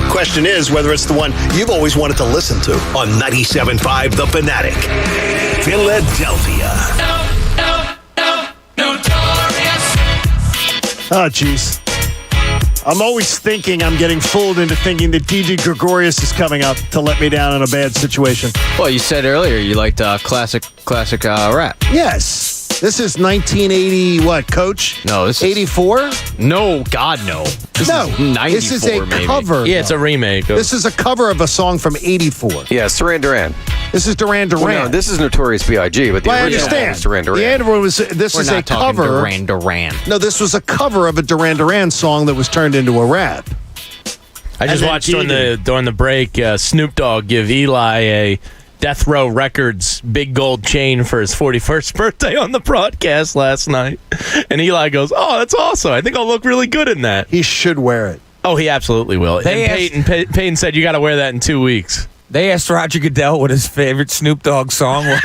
Question is whether it's the one you've always wanted to listen to. On 97.5 The Fanatic, Philadelphia. Oh, jeez. I'm always thinking I'm getting fooled into thinking that DJ Gregorius is coming up to let me down in a bad situation. Well, you said earlier you liked classic rap. Yes. This is 1980, what, Coach? No, this is 84? No, God, no. This No, is 94, this is a maybe. cover. Yeah, it's a remake. This is a cover of a song from 84. Yeah, it's Duran Duran. This is Duran Duran. Well, no, this is Notorious B.I.G., but the Well, I original understand. is Duran Duran. The end one was, this We're is not a talking cover. Duran Duran. No, this was a cover of a Duran Duran song that was turned into a rap. I just watched during the break Snoop Dogg give Eli a Death Row Records big gold chain for his 41st birthday on the broadcast last night. And Eli goes, "Oh, that's awesome. I think I'll look really good in that." He should wear it. Oh, he absolutely will. And Peyton said, "You got to wear that in 2 weeks." They asked Roger Goodell what his favorite Snoop Dogg song was.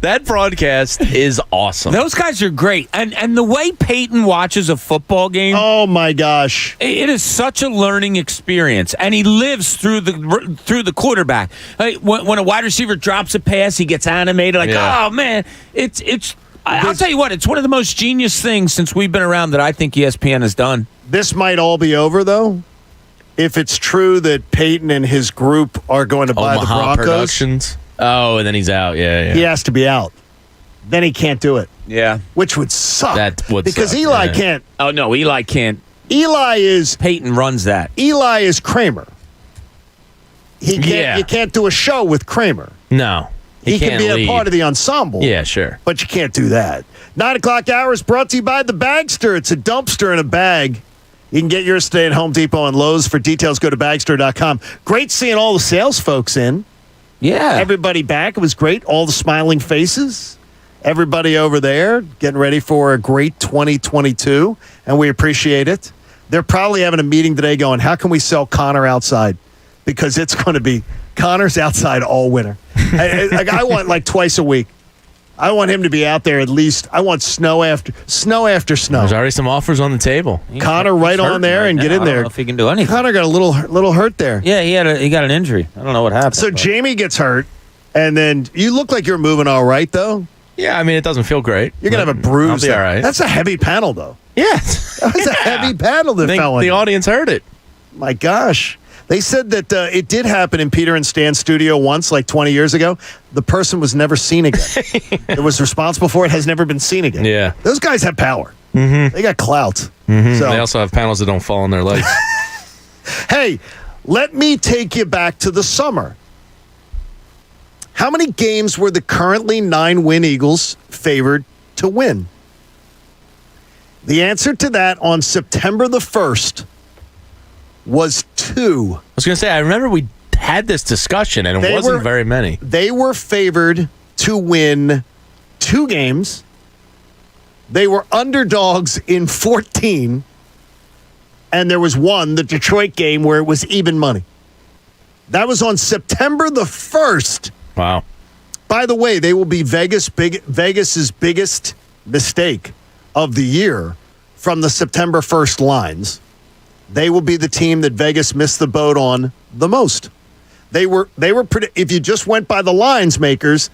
That broadcast is awesome. Those guys are great. And the way Peyton watches a football game. Oh, my gosh. It is such a learning experience. And he lives through the quarterback. When a wide receiver drops a pass, he gets animated. Oh, man. I'll tell you what, it's one of the most genius things since we've been around that I think ESPN has done. This might all be over, though. If it's true that Peyton and his group are going to buy the Broncos. Productions. Oh, and then he's out. Yeah. He has to be out. Then he can't do it. Yeah. Which would suck. That would because suck, Eli yeah. can't. Oh, no, Eli can't. Eli is. Peyton runs that. Eli is Kramer. He can't. Yeah. You can't do a show with Kramer. No. He can can't be lead. a part of the ensemble. Yeah, sure. But you can't do that. 9 o'clock hour is brought to you by The Bagster. It's a dumpster in a bag. You can get yours today at Home Depot and Lowe's. For details, go to Bagster.com. Great seeing all the sales folks in. Yeah. Everybody back. It was great. All the smiling faces. Everybody over there getting ready for a great 2022, and we appreciate it. They're probably having a meeting today going, how can we sell Connor outside? Because it's going to be Connor's outside all winter. I want like twice a week. I want him to be out there at least. I want snow after snow. There's already some offers on the table. Connor right on there and get in there. I don't know if he can do anything. Connor got a little hurt there. Yeah, he got an injury. I don't know what happened. So Jamie gets hurt, and then you look like you're moving all right, though. Yeah, I mean, it doesn't feel great. You're going to have a bruise. I'll be all right. That's a heavy panel, though. Yeah. That was a heavy panel that fell on the you. audience heard it. My gosh. They said that it did happen in Peter and Stan's studio once, like 20 years ago. The person was never seen again. That was responsible for it has never been seen again. Yeah. Those guys have power. Mm-hmm. They got clout. Mm-hmm. So, They also have panels that don't fall on their legs. hey, let me take you back to the summer. How many games were the currently 9-win Eagles favored to win? The answer to that on September the 1st was 2. I was going to say, I remember we had this discussion, and it wasn't very many. They were favored to win 2 games. They were underdogs in 14. And there was one, the Detroit game, where it was even money. That was on September the 1st. Wow. By the way, they will be Vegas's biggest mistake of the year from the September 1st lines. They will be the team that Vegas missed the boat on the most. They were pretty. If you just went by the lines makers,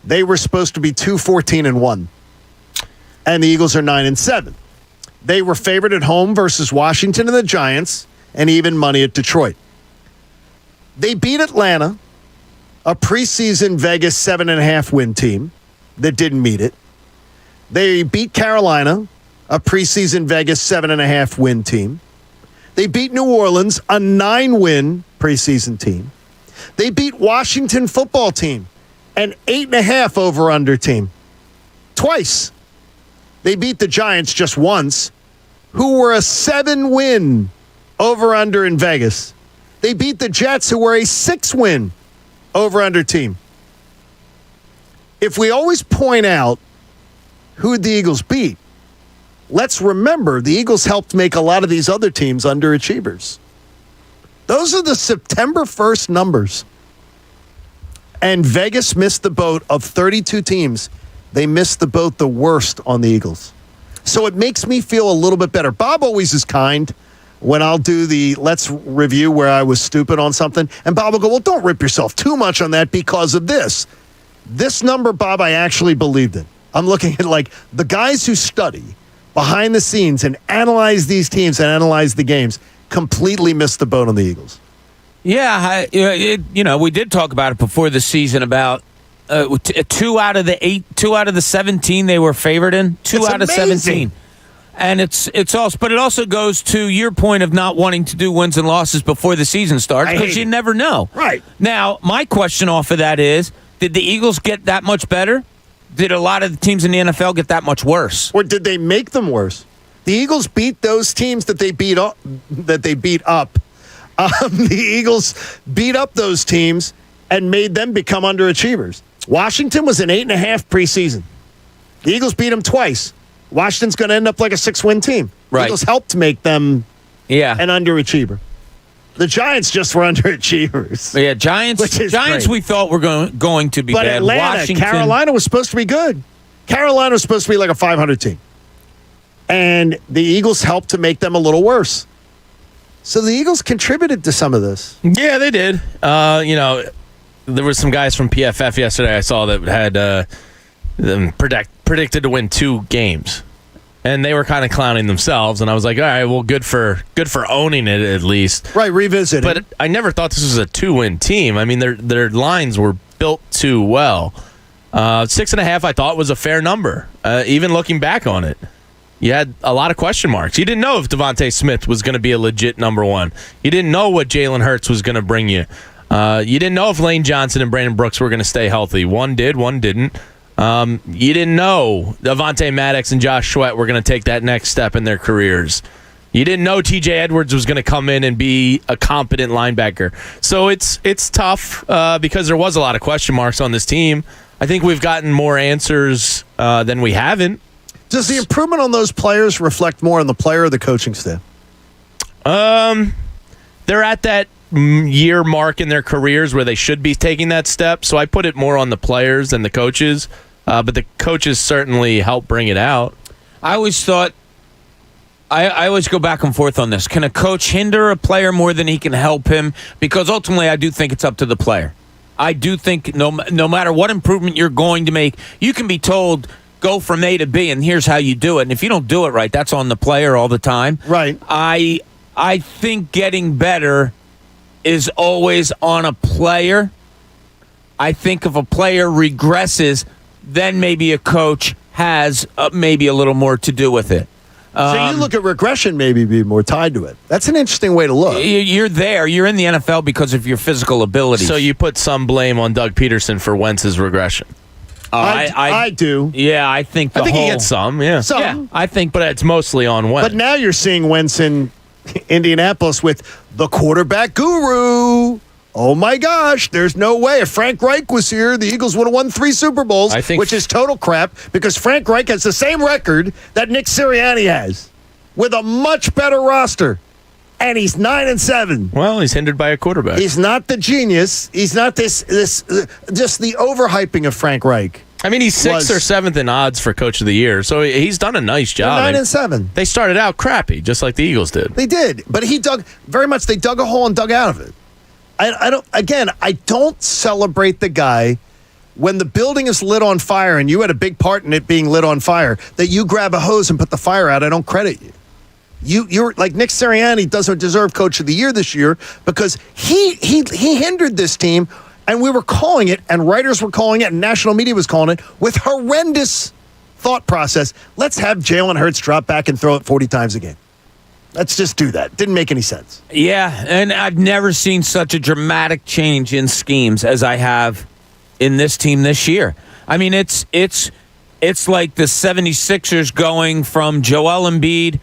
they were supposed to be 2-14-1, and the Eagles are 9-7. They were favored at home versus Washington and the Giants, and even money at Detroit. They beat Atlanta, a preseason Vegas 7.5 win team that didn't meet it. They beat Carolina, a preseason Vegas 7.5 win team. They beat New Orleans, a 9-win preseason team. They beat Washington football team, an 8.5 over-under team. Twice. They beat the Giants just once, who were a 7-win over-under in Vegas. They beat the Jets, who were a 6-win over-under team. If we always point out who the Eagles beat, let's remember the Eagles helped make a lot of these other teams underachievers. Those are the September 1st numbers. And Vegas missed the boat of 32 teams. They missed the boat the worst on the Eagles. So it makes me feel a little bit better. Bob always is kind when I'll do the let's review where I was stupid on something. And Bob will go, well, don't rip yourself too much on that because of this. This number, Bob, I actually believed in. I'm looking at like the guys who study behind the scenes and analyze these teams and analyze the games, completely missed the boat on the Eagles. Yeah, we did talk about it before the season about 2 out of the 17 they were favored in. Two out of 17. And but it also goes to your point of not wanting to do wins and losses before the season starts because you never know. Right. Now, my question off of that is, did the Eagles get that much better? Did a lot of the teams in the NFL get that much worse? Or did they make them worse? The Eagles beat those teams that they beat up. The Eagles beat up those teams and made them become underachievers. Washington was an 8.5 preseason. The Eagles beat them twice. Washington's going to end up like a 6-win team. Right. The Eagles helped make them an underachiever. The Giants just were underachievers. Yeah, Giants we thought were going to be but bad. Atlanta, Washington, Carolina was supposed to be good. Carolina was supposed to be like a 500 team. And the Eagles helped to make them a little worse. So the Eagles contributed to some of this. Yeah, they did. There were some guys from PFF yesterday I saw that had them predicted to win 2 games. And they were kind of clowning themselves, and I was like, all right, well, good for owning it at least. Right, revisit but it. But I never thought this was a 2-win team. I mean, their lines were built too well. 6.5, I thought, was a fair number, even looking back on it. You had a lot of question marks. You didn't know if Devontae Smith was going to be a legit number 1. You didn't know what Jalen Hurts was going to bring you. You didn't know if Lane Johnson and Brandon Brooks were going to stay healthy. One did, one didn't. You didn't know Devontae Maddox and Josh Sweat were going to take that next step in their careers. You didn't know TJ Edwards was going to come in and be a competent linebacker. So it's tough because there was a lot of question marks on this team. I think we've gotten more answers than we haven't. Does the improvement on those players reflect more on the player or the coaching staff? They're at that year mark in their careers where they should be taking that step. So I put it more on the players than the coaches. But the coaches certainly help bring it out. I always thought, I always go back and forth on this. Can a coach hinder a player more than he can help him? Because ultimately, I do think it's up to the player. I do think no matter what improvement you're going to make, you can be told, go from A to B, and here's how you do it. And if you don't do it right, that's on the player all the time. Right. I think getting better is always on a player. I think if a player regresses, then maybe a coach has maybe a little more to do with it. So you look at regression maybe be more tied to it. That's an interesting way to look. You're there. You're in the NFL because of your physical ability. So you put some blame on Doug Peterson for Wentz's regression. I do. Yeah, I think he gets some. Yeah, some. Yeah, I think, but it's mostly on Wentz. But now you're seeing Wentz in Indianapolis with the quarterback guru. Oh my gosh, there's no way. If Frank Reich was here, the Eagles would have won 3 Super Bowls, which is total crap because Frank Reich has the same record that Nick Sirianni has with a much better roster. And he's 9-7. Well, he's hindered by a quarterback. He's not the genius. He's not this just the overhyping of Frank Reich. I mean, he's 6th or 7th in odds for Coach of the Year, so he's done a nice job. 9-7. They started out crappy, just like the Eagles did. They did, but they dug a hole and dug out of it. I don't celebrate the guy when the building is lit on fire and you had a big part in it being lit on fire, that you grab a hose and put the fire out. I don't credit you. You're like Nick Sirianni doesn't deserve Coach of the Year this year because he hindered this team, and we were calling it, and writers were calling it, and national media was calling it with horrendous thought process. Let's have Jalen Hurts drop back and throw it 40 times a game. Let's just do that. Didn't make any sense. Yeah, and I've never seen such a dramatic change in schemes as I have in this team this year. I mean, it's like the 76ers going from Joel Embiid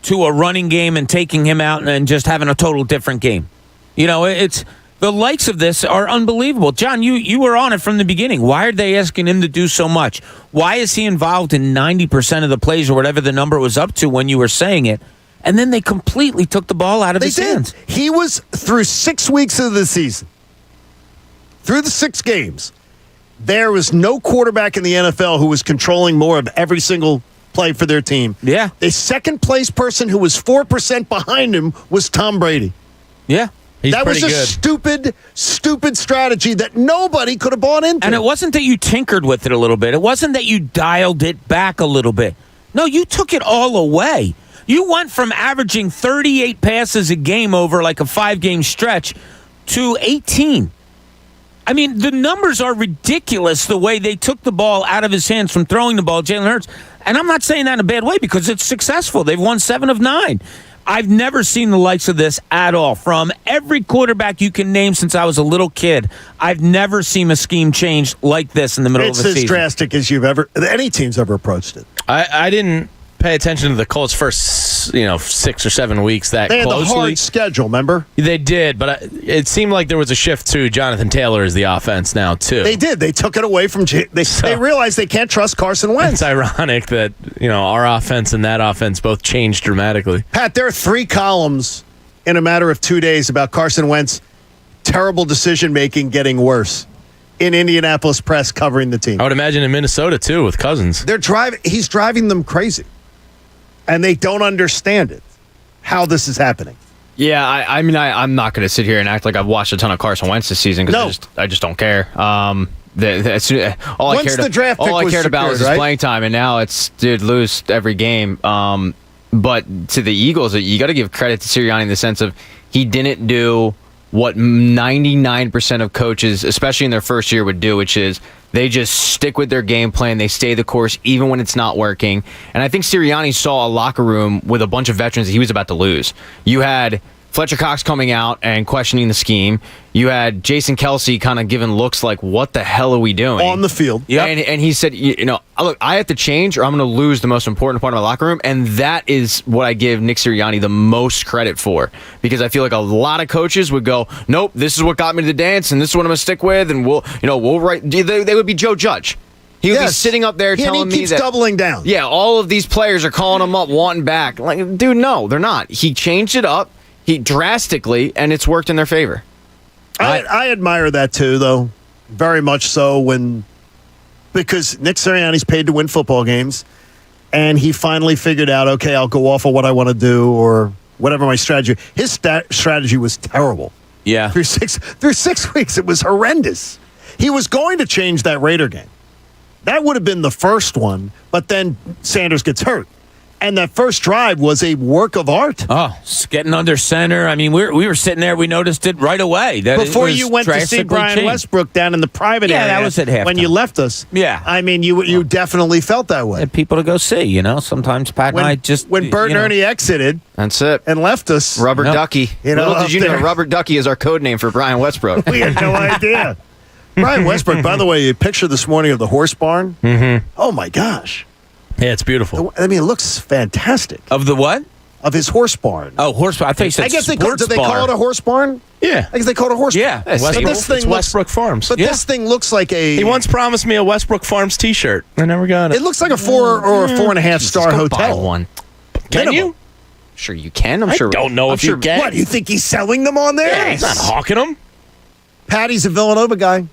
to a running game and taking him out and just having a total different game. You know, it's the likes of this are unbelievable. John, you were on it from the beginning. Why are they asking him to do so much? Why is he involved in 90% of the plays or whatever the number was up to when you were saying it? And then they completely took the ball out of his hands. He was through 6 weeks of the season. Through the 6 games, there was no quarterback in the NFL who was controlling more of every single play for their team. Yeah. The second place person who was 4% behind him was Tom Brady. Yeah. That was a stupid strategy that nobody could have bought into. And it wasn't that you tinkered with it a little bit. It wasn't that you dialed it back a little bit. No, you took it all away. You went from averaging 38 passes a game over like a 5-game stretch to 18. I mean, the numbers are ridiculous the way they took the ball out of his hands from throwing the ball, Jalen Hurts. And I'm not saying that in a bad way because it's successful. They've won 7 of 9. I've never seen the likes of this at all. From every quarterback you can name since I was a little kid, I've never seen a scheme change like this in the middle of the season. It's as drastic as any team's ever approached it. I didn't pay attention to the Colts' first, 6 or 7 weeks that they had closely. The hard schedule, remember? They did, but it seemed like there was a shift to Jonathan Taylor as the offense now, too. They did. They took it away from they realized they can't trust Carson Wentz. It's ironic that, our offense and that offense both changed dramatically. Pat, there are 3 columns in a matter of 2 days about Carson Wentz terrible decision-making getting worse in Indianapolis press covering the team. I would imagine in Minnesota, too, with Cousins. He's driving them crazy. And they don't understand it, how this is happening. Yeah, I'm not going to sit here and act like I've watched a ton of Carson Wentz this season because I just don't care. All I cared about was his playing time, and now it's lose every game. But to the Eagles, you got to give credit to Sirianni in the sense of he didn't do what 99% of coaches, especially in their first year, would do, which is they just stick with their game plan. They stay the course even when it's not working. And I think Sirianni saw a locker room with a bunch of veterans that he was about to lose. You had Fletcher Cox coming out and questioning the scheme. You had Jason Kelce kind of giving looks like, what the hell are we doing? On the field. Yep. And he said, look, I have to change or I'm going to lose the most important part of my locker room. And that is what I give Nick Sirianni the most credit for. Because I feel like a lot of coaches would go, nope, this is what got me to the dance and this is what I'm going to stick with. And we'll write. They would be Joe Judge. He would be sitting up there telling me that. He keeps doubling down. Yeah, all of these players are calling him up, wanting back. Like, dude, no, they're not. He changed it up. He drastically, and it's worked in their favor. I admire that too, though, very much so. Because Nick Sirianni's paid to win football games, and he finally figured out, okay, I'll go off of what I want to do or whatever my strategy. His strategy was terrible. Yeah, through 6 weeks, it was horrendous. He was going to change that Raider game. That would have been the first one, but then Sanders gets hurt. And that first drive was a work of art. Oh, it's getting under center. I mean, we were sitting there. We noticed it right away. Before you went to see Brian Westbrook down in the private area. Yeah, that was at halftime. When you left us. Yeah. I mean, you definitely felt that way. Had people to go see, Sometimes Pat and I just... When Bert and Ernie exited. That's it. And left us. Rubber Ducky. Little did you know Rubber Ducky is our code name for Brian Westbrook. We had no idea. Brian Westbrook, by the way, a picture this morning of the horse barn. Mm-hmm. Oh, my gosh. Yeah, it's beautiful. I mean, it looks fantastic. Of the what? Of his horse barn. Oh, horse barn. I thought you said do they call it a horse barn? Yeah. I guess they call it a horse barn. Yeah. It's Westbrook Farms. But this thing looks like He once promised me a Westbrook Farms t-shirt. I never got it. It looks like a 4 or a 4.5 star hotel. Buy one. Can you? Sure you can. I'm sure. I don't know if you can. What, you think he's selling them on there? Yeah, he's not hawking them. Patty's a Villanova guy.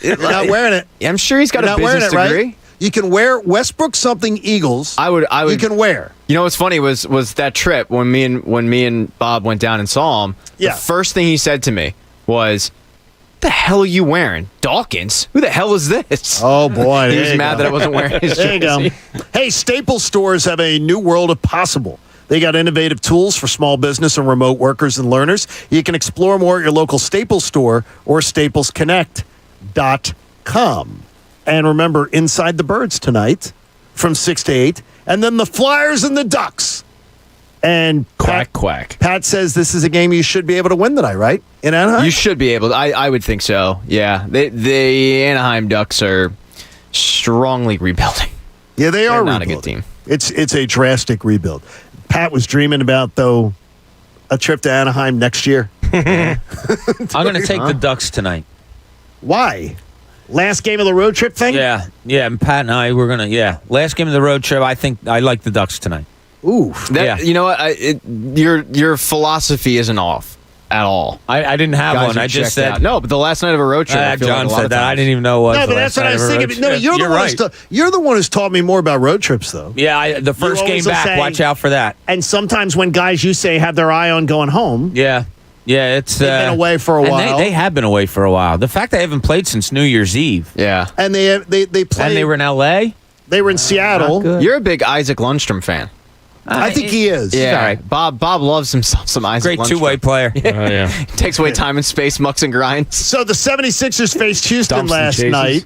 You're not wearing it. I'm sure he's got a business degree. Right? You can wear Westbrook something Eagles. I would. You can wear. You know what's funny was that trip when me and Bob went down and saw him. Yeah. The first thing he said to me was, "What the hell are you wearing, Dawkins? Who the hell is this?" Oh boy, he was mad that I wasn't wearing his jersey. There you go. Hey, Staples stores have a new world of possible. They got innovative tools for small business and remote workers and learners. You can explore more at your local Staples store or staplesconnect.com. And remember, Inside the Birds tonight from 6 to 8. And then the Flyers and the Ducks. And quack. Pat says this is a game you should be able to win tonight, right? In Anaheim? You should be able to. I would think so, yeah. The Anaheim Ducks are strongly rebuilding. Yeah, they are not rebuilding. A good team. It's a drastic rebuild. Pat was dreaming about, though, a trip to Anaheim next year. I'm going to take the Ducks tonight. Why? Last game of the road trip thing? Yeah. And Pat and I, we're going to, last game of the road trip, I think I like the Ducks tonight. Ooh. You know what? Your philosophy isn't off at all. I didn't have one. I just said. Out. No, but the last night of a road trip. John said that. I didn't even know what. No, but that's what I was thinking. No, you're the one who's taught me more about road trips, though. Yeah, the first game back, watch out for that. And sometimes when guys you say have their eye on going home. Yeah, it's they've been away for a while. They have been away for a while. The fact they haven't played since New Year's Eve. Yeah, and they played. And they were in L.A. They were in Seattle. You're a big Isaac Lundstrom fan. I think he is. Yeah, All right. Bob loves himself some Isaac Great Lundstrom. two-way player. Takes away time and space, mucks and grinds. So the 76ers faced Houston Dumps and last chases. night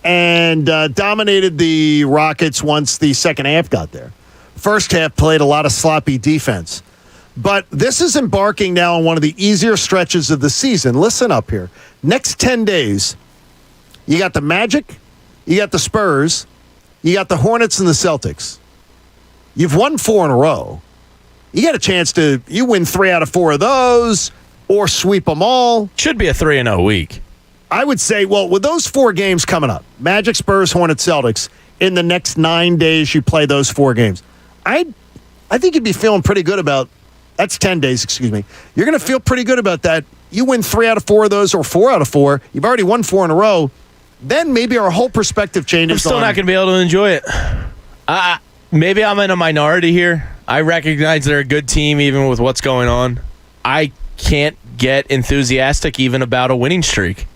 and dominated the Rockets once the second half got there. First half played a lot of sloppy defense. But this is embarking now on one of the easier stretches of the season. Listen up here. Next 10 days, you got the Magic, you got the Spurs, you got the Hornets and the Celtics. You've won 4 in a row. You got a chance to you win 3 out of 4 of those or sweep them all. Should be a 3-0 week. I would say, well, with those 4 games coming up, Magic, Spurs, Hornets, Celtics, in the next 9 days you play those 4 games. I think you'd be feeling pretty good about that's 10 days, excuse me. You're going to feel pretty good about that. You win 3 out of 4 of those or 4 out of 4. You've already won 4 in a row. Then maybe our whole perspective changes. I'm still not going to be able to enjoy it. Maybe I'm in a minority here. I recognize they're a good team even with what's going on. I can't get enthusiastic even about a winning streak.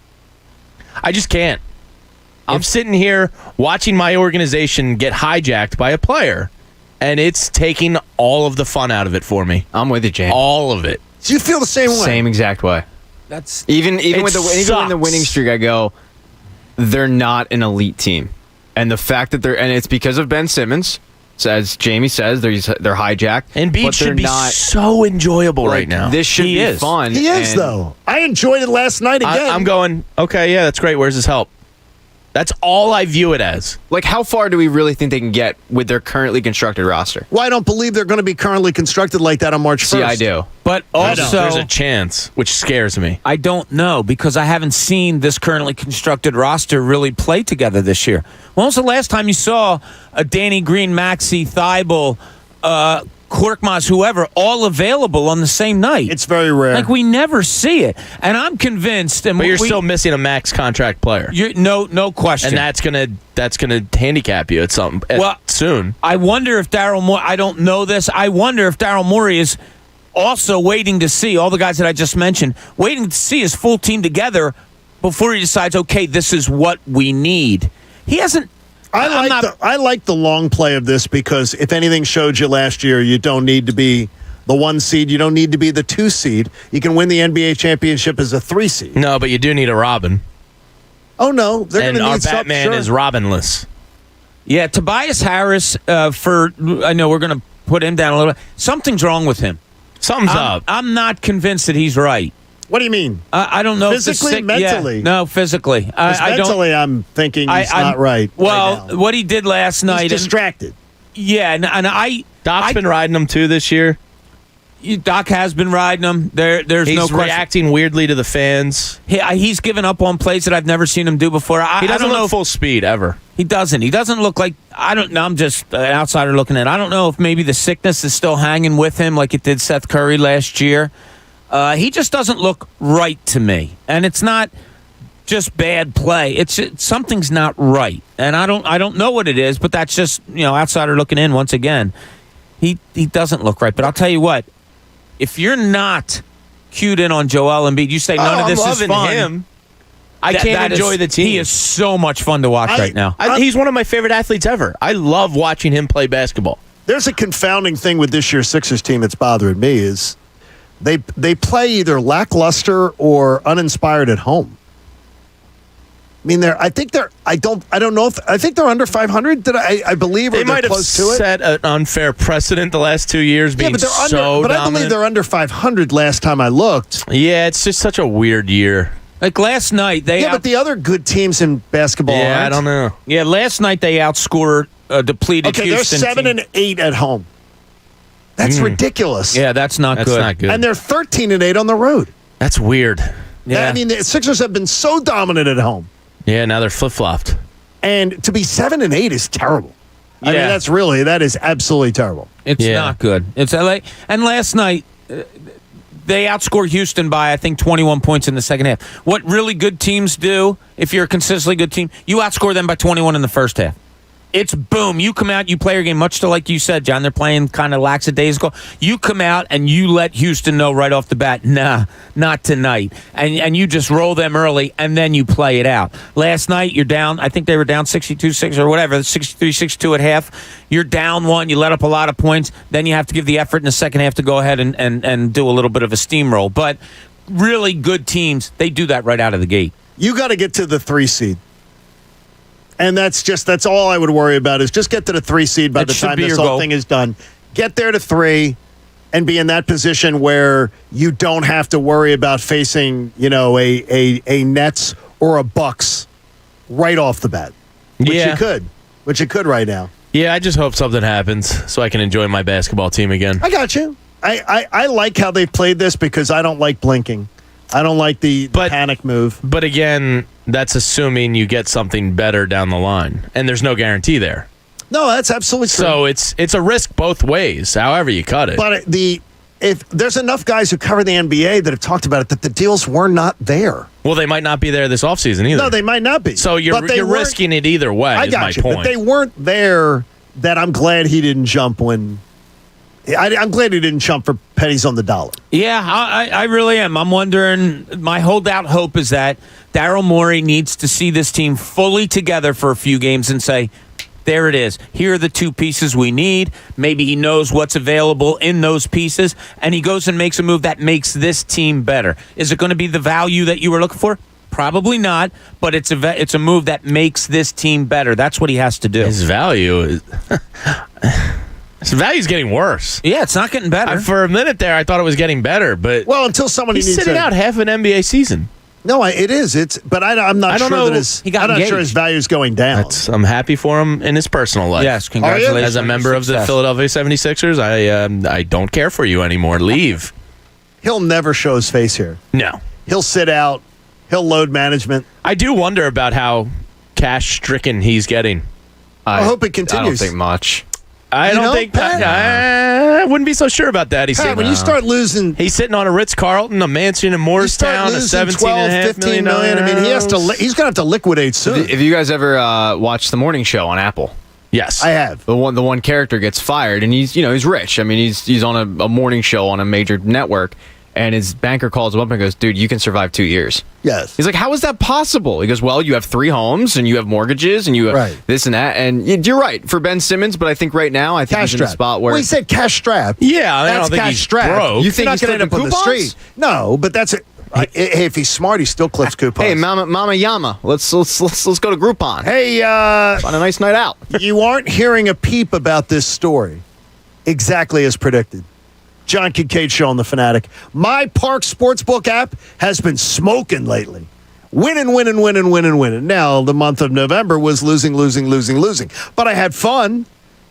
I just can't. I'm sitting here watching my organization get hijacked by a player, and it's taking all of the fun out of it for me. I'm with you, James. All of it. So you feel the same way? Same exact way. That's even with the winning streak, I go, they're not an elite team. And the fact that and it's because of Ben Simmons. So as Jamie says, they're hijacked. And Embiid should be so enjoyable right now. This should be fun. He is, though. I enjoyed it last night again. I'm going, okay, yeah, that's great. Where's his help? That's all I view it as. Like, how far do we really think they can get with their currently constructed roster? Well, I don't believe they're going to be currently constructed like that on March 1st. See, I do. But also, there's a chance, which scares me. I don't know because I haven't seen this currently constructed roster really play together this year. When was the last time you saw a Danny Green, Maxey, Thibault, Korkmaz, whoever, all available on the same night? It's very rare. Like, we never see it. And I'm convinced. But you're still missing a max contract player. No question. And that's gonna handicap you at soon. I wonder if Daryl Morey, I don't know this, I wonder if Daryl Morey is also waiting to see, all the guys that I just mentioned, waiting to see his full team together before he decides, okay, this is what we need. He hasn't. I like the long play of this because if anything showed you last year, you don't need to be the 1 seed. You don't need to be the 2 seed. You can win the NBA championship as a 3 seed. No, but you do need a Robin. Oh, no. They're going to need our Batman is Robinless. Yeah, Tobias Harris, I know we're going to put him down a little bit. Something's wrong with him. Something's up. I'm not convinced that he's right. What do you mean? I don't know. Physically, mentally? Yeah, no, physically. Mentally, I'm thinking he's not right. Well, what he did last night. He's distracted. Doc's been riding him too this year. Doc has been riding him. There's no question. He's reacting weirdly to the fans. He's given up on plays that I've never seen him do before. He doesn't look full speed ever. He doesn't. He doesn't look like, I don't know, I'm just an outsider looking at it. I don't know if maybe the sickness is still hanging with him like it did Seth Curry last year. He just doesn't look right to me. And it's not just bad play. It's something's not right. And I don't know what it is, but that's just, outsider looking in once again. He doesn't look right. But I'll tell you what, if you're not cued in on Joel Embiid, you say none of this is fun. Him. I can't enjoy the team. He is so much fun to watch right now. He's one of my favorite athletes ever. I love watching him play basketball. There's a confounding thing with this year's Sixers team that's bothering me is they play either lackluster or uninspired at home. I mean, I think they're under 500. I believe they might have set an unfair precedent the last 2 years being but dominant. I believe they're under 500 last time I looked. Yeah, it's just such a weird year. Like last night, but the other good teams in basketball aren't. I don't know. Yeah, last night they outscored a depleted Houston they're 7-8 at home. That's ridiculous. Yeah, that's not good. And they're 13-8 on the road. That's weird. Yeah. I mean, the Sixers have been so dominant at home. Yeah, now they're flip-flopped. And to be 7-8 is terrible. I mean, that is absolutely terrible. It's not good. It's LA. And last night, they outscored Houston by, I think, 21 points in the second half. What really good teams do, if you're a consistently good team, you outscore them by 21 in the first half. It's boom. You come out, you play your game, much to like you said, John. They're playing kind of lackadaisical. You come out and you let Houston know right off the bat, nah, not tonight. And you just roll them early, and then you play it out. Last night, you're down. I think they were down 62-6 or whatever, 63-62 at half. You're down one. You let up a lot of points. Then you have to give the effort in the second half to go ahead and do a little bit of a steamroll. But really good teams, they do that right out of the gate. You got to get to the 3 seed. And that's all I would worry about is just get to the 3 seed by the time this whole thing is done. Get there to 3 and be in that position where you don't have to worry about facing, a Nets or a Bucks right off the bat. Which you could right now. Yeah, I just hope something happens so I can enjoy my basketball team again. I got you. I like how they've played this because I don't like blinking. I don't like the panic move. But again, that's assuming you get something better down the line, and there's no guarantee there. No, that's absolutely true. So it's a risk both ways, however you cut it. But if there's enough guys who cover the NBA that have talked about it, that the deals were not there. Well, they might not be there this offseason either. No, they might not be. So you're risking it either way. I got you, point. But they weren't there. That I'm glad he didn't jump when. I'm glad he didn't jump for pennies on the dollar. Yeah, I really am. I'm wondering, my holdout hope is that Daryl Morey needs to see this team fully together for a few games and say, there it is. Here are the 2 pieces we need. Maybe he knows what's available in those pieces, and he goes and makes a move that makes this team better. Is it going to be the value that you were looking for? Probably not, but it's a move that makes this team better. That's what he has to do. His value is... His value's getting worse. Yeah, it's not getting better. For a minute there, I thought it was getting better, but until somebody he's needs sitting out half an NBA season. No, it is. But I'm not sure that his value is going down. I'm happy for him in his personal life. Yes, congratulations. As a member of the Philadelphia 76ers, I don't care for you anymore. Leave. He'll never show his face here. No. He'll sit out. He'll load management. I do wonder about how cash-stricken he's getting. I hope it continues. I don't think much. I don't think I wouldn't be so sure about that. When you start losing, he's sitting on a Ritz-Carlton, a mansion in Morristown, a $17.5 million. I mean, he's going to have to liquidate soon. If you guys ever watched the morning show on Apple, yes, I have. The one character gets fired, and he's rich. I mean, he's on a morning show on a major network. And his banker calls him up and goes, dude, you can survive 2 years. Yes. He's like, how is that possible? He goes, well, you have 3 homes and you have mortgages and you have this and that. And you're right for Ben Simmons, but I think right now, I think he's in a spot where... Well, he said cash strap. Yeah, I that's don't think cash he's strap. broke. You think he's not going to end up on the street? No, but that's it. Hey, if he's smart, he still clips coupons. Hey, Mama Yama, let's go to Groupon. Hey, on a nice night out. You aren't hearing a peep about this story exactly as predicted. John Kincade Show on The Fanatic. My Park Sportsbook app has been smoking lately. Winning. Now, the month of November was losing. But I had fun.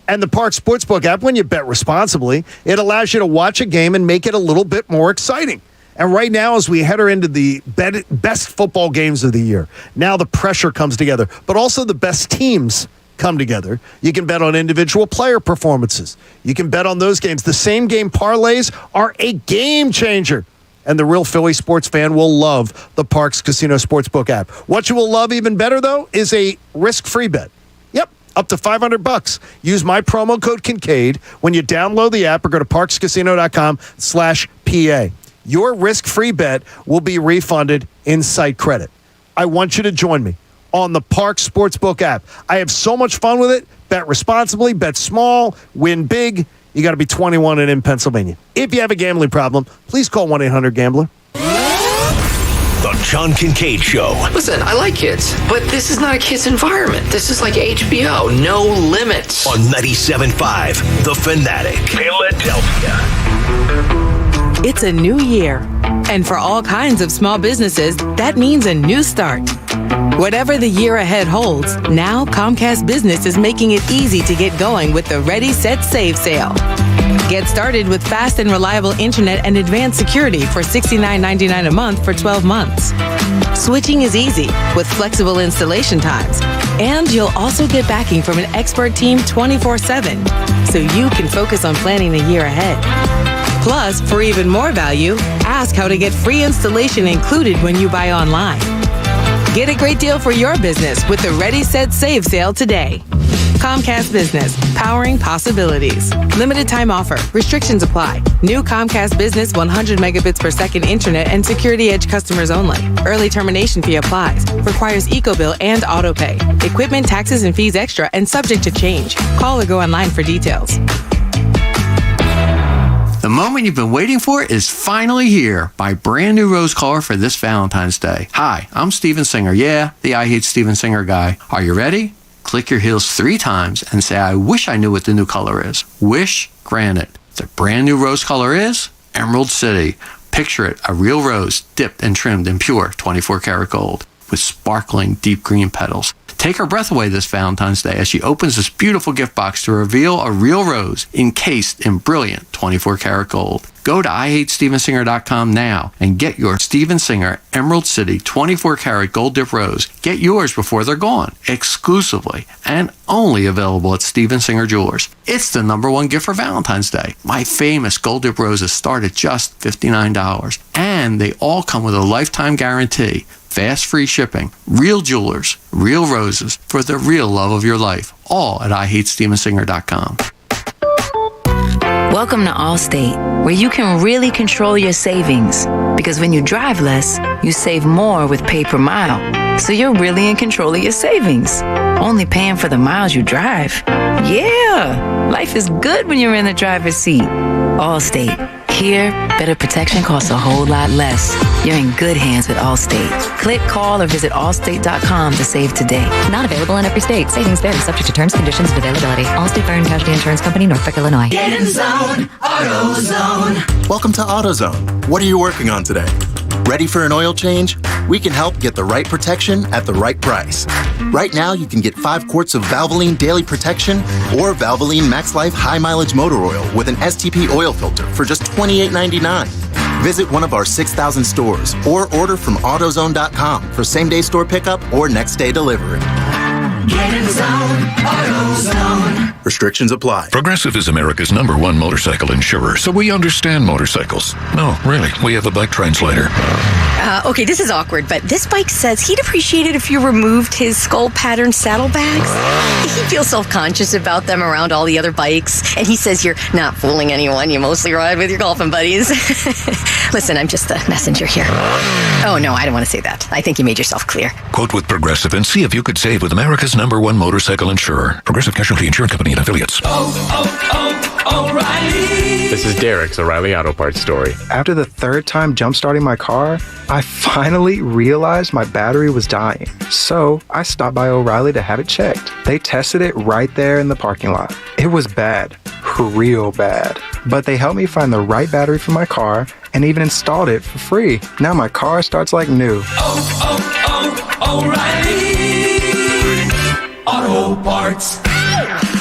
And the Park Sportsbook app, when you bet responsibly, it allows you to watch a game and make it a little bit more exciting. And right now, as we head into the best football games of the year, now the pressure comes together, but also the best teams come together. You can bet on individual player performances. You can bet on those games. The same game parlays are a game changer. And the real Philly sports fan will love the Parks Casino Sportsbook app. What you will love even better, though, is a risk-free bet. Yep, up to $500. Use my promo code Kincade when you download the app or go to parkscasino.com/PA. Your risk-free bet will be refunded in site credit. I want you to join me on the Park Sportsbook app. I have so much fun with it. Bet responsibly, bet small, win big. You got to be 21 and in Pennsylvania. If you have a gambling problem, please call 1-800-GAMBLER. The John Kincade Show. Listen, I like kids, but this is not a kids' environment. This is like HBO. No limits. On 97.5 The Fanatic. Philadelphia. It's a new year, and for all kinds of small businesses, that means a new start. Whatever the year ahead holds, now Comcast Business is making it easy to get going with the Ready, Set, Save sale. Get started with fast and reliable internet and advanced security for $69.99 a month for 12 months. Switching is easy with flexible installation times, and you'll also get backing from an expert team 24/7, so you can focus on planning the year ahead. Plus, for even more value, ask how to get free installation included when you buy online. Get a great deal for your business with the Ready, Set, Save sale today. Comcast Business, powering possibilities. Limited time offer. Restrictions apply. New Comcast Business 100 megabits per second internet and Security Edge customers only. Early termination fee applies. Requires EcoBill and AutoPay. Equipment, taxes, and fees extra and subject to change. Call or go online for details. The moment you've been waiting for is finally here. Buy brand new rose color for this Valentine's Day. Hi, I'm Steven Singer. Yeah, the I Hate Steven Singer guy. Are you ready? Click your heels 3 times and say, I wish I knew what the new color is. Wish granted. The brand new rose color is Emerald City. Picture it, a real rose dipped and trimmed in pure 24 karat gold with sparkling deep green petals. Take her breath away this Valentine's Day as she opens this beautiful gift box to reveal a real rose encased in brilliant 24 karat gold. Go to IHateStevenSinger.com now and get your Steven Singer Emerald City 24 karat gold dip rose. Get yours before they're gone, exclusively and only available at Steven Singer Jewelers. It's the #1 gift for Valentine's Day. My famous gold dip roses start at just $59, and they all come with a lifetime guarantee. Fast free shipping, real jewelers, real roses for the real love of your life. All at IHateStevenSinger.com. Welcome to Allstate, where you can really control your savings. Because when you drive less, you save more with pay per mile. So you're really in control of your savings. Only paying for the miles you drive. Yeah, life is good when you're in the driver's seat. Allstate. Here, better protection costs a whole lot less. You're in good hands with Allstate. Click, call, or visit allstate.com to save today. Not available in every state. Savings vary, subject to terms, conditions, and availability. Allstate Fire and Casualty Insurance Company, Norfolk, Illinois. Get in zone, AutoZone. Welcome to AutoZone. What are you working on today? Ready for an oil change? We can help get the right protection at the right price. Right now, you can get 5 quarts of Valvoline Daily Protection or Valvoline Max Life High Mileage Motor Oil with an STP oil filter for just $28.99. Visit one of our 6,000 stores or order from AutoZone.com for same-day store pickup or next-day delivery. Get in zone, AutoZone. Restrictions apply. Progressive is America's #1 motorcycle insurer, so we understand motorcycles. No, really, we have a bike translator. Okay, this is awkward, but this bike says he'd appreciate it if you removed his skull pattern saddlebags. He feels self-conscious about them around all the other bikes, and he says you're not fooling anyone. You mostly ride with your golfing buddies. Listen, I'm just the messenger here. Oh, no, I don't want to say that. I think you made yourself clear. Quote with Progressive and see if you could save with America's #1 motorcycle insurer. Progressive Casualty Insurance Company and affiliates. O'Reilly. This is Derek's O'Reilly Auto Parts story. After the 3rd time jump-starting my car, I finally realized my battery was dying. So I stopped by O'Reilly to have it checked. They tested it right there in the parking lot. It was bad, real bad. But they helped me find the right battery for my car and even installed it for free. Now my car starts like new. O'Reilly Auto Parts.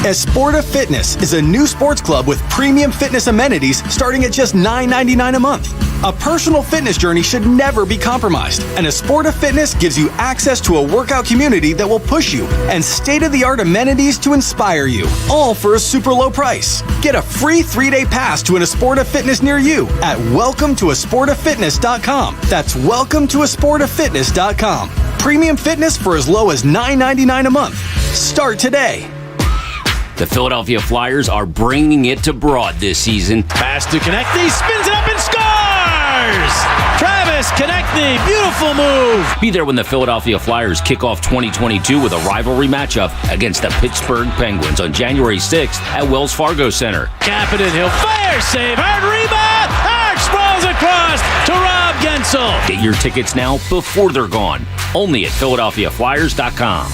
Esporta Fitness is a new sports club with premium fitness amenities starting at just $9.99 a month. A personal fitness journey should never be compromised, and Esporta Fitness gives you access to a workout community that will push you and state-of-the-art amenities to inspire you, all for a super low price. Get a free 3-day pass to an Esporta Fitness near you at welcometoesportafitness.com. That's welcometoesportafitness.com. Premium fitness for as low as $9.99 a month. Start today. The Philadelphia Flyers are bringing it to Broad this season. Pass to Konechny, spins it up and scores! Travis Konechny, beautiful move! Be there when the Philadelphia Flyers kick off 2022 with a rivalry matchup against the Pittsburgh Penguins on January 6th at Wells Fargo Center. Kapanen, he'll fire, save, hard rebound! Arch sprawls across to Rob Gensel. Get your tickets now before they're gone. Only at PhiladelphiaFlyers.com.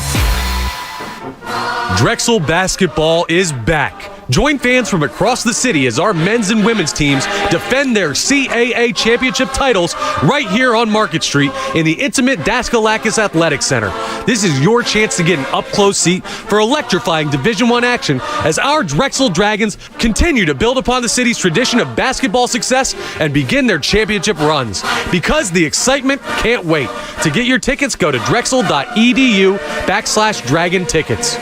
Drexel basketball is back. Join fans from across the city as our men's and women's teams defend their CAA championship titles right here on Market Street in the intimate Daskalakis Athletic Center. This is your chance to get an up-close seat for electrifying Division I action as our Drexel Dragons continue to build upon the city's tradition of basketball success and begin their championship runs. Because the excitement can't wait. To get your tickets, go to drexel.edu/Dragon Tickets.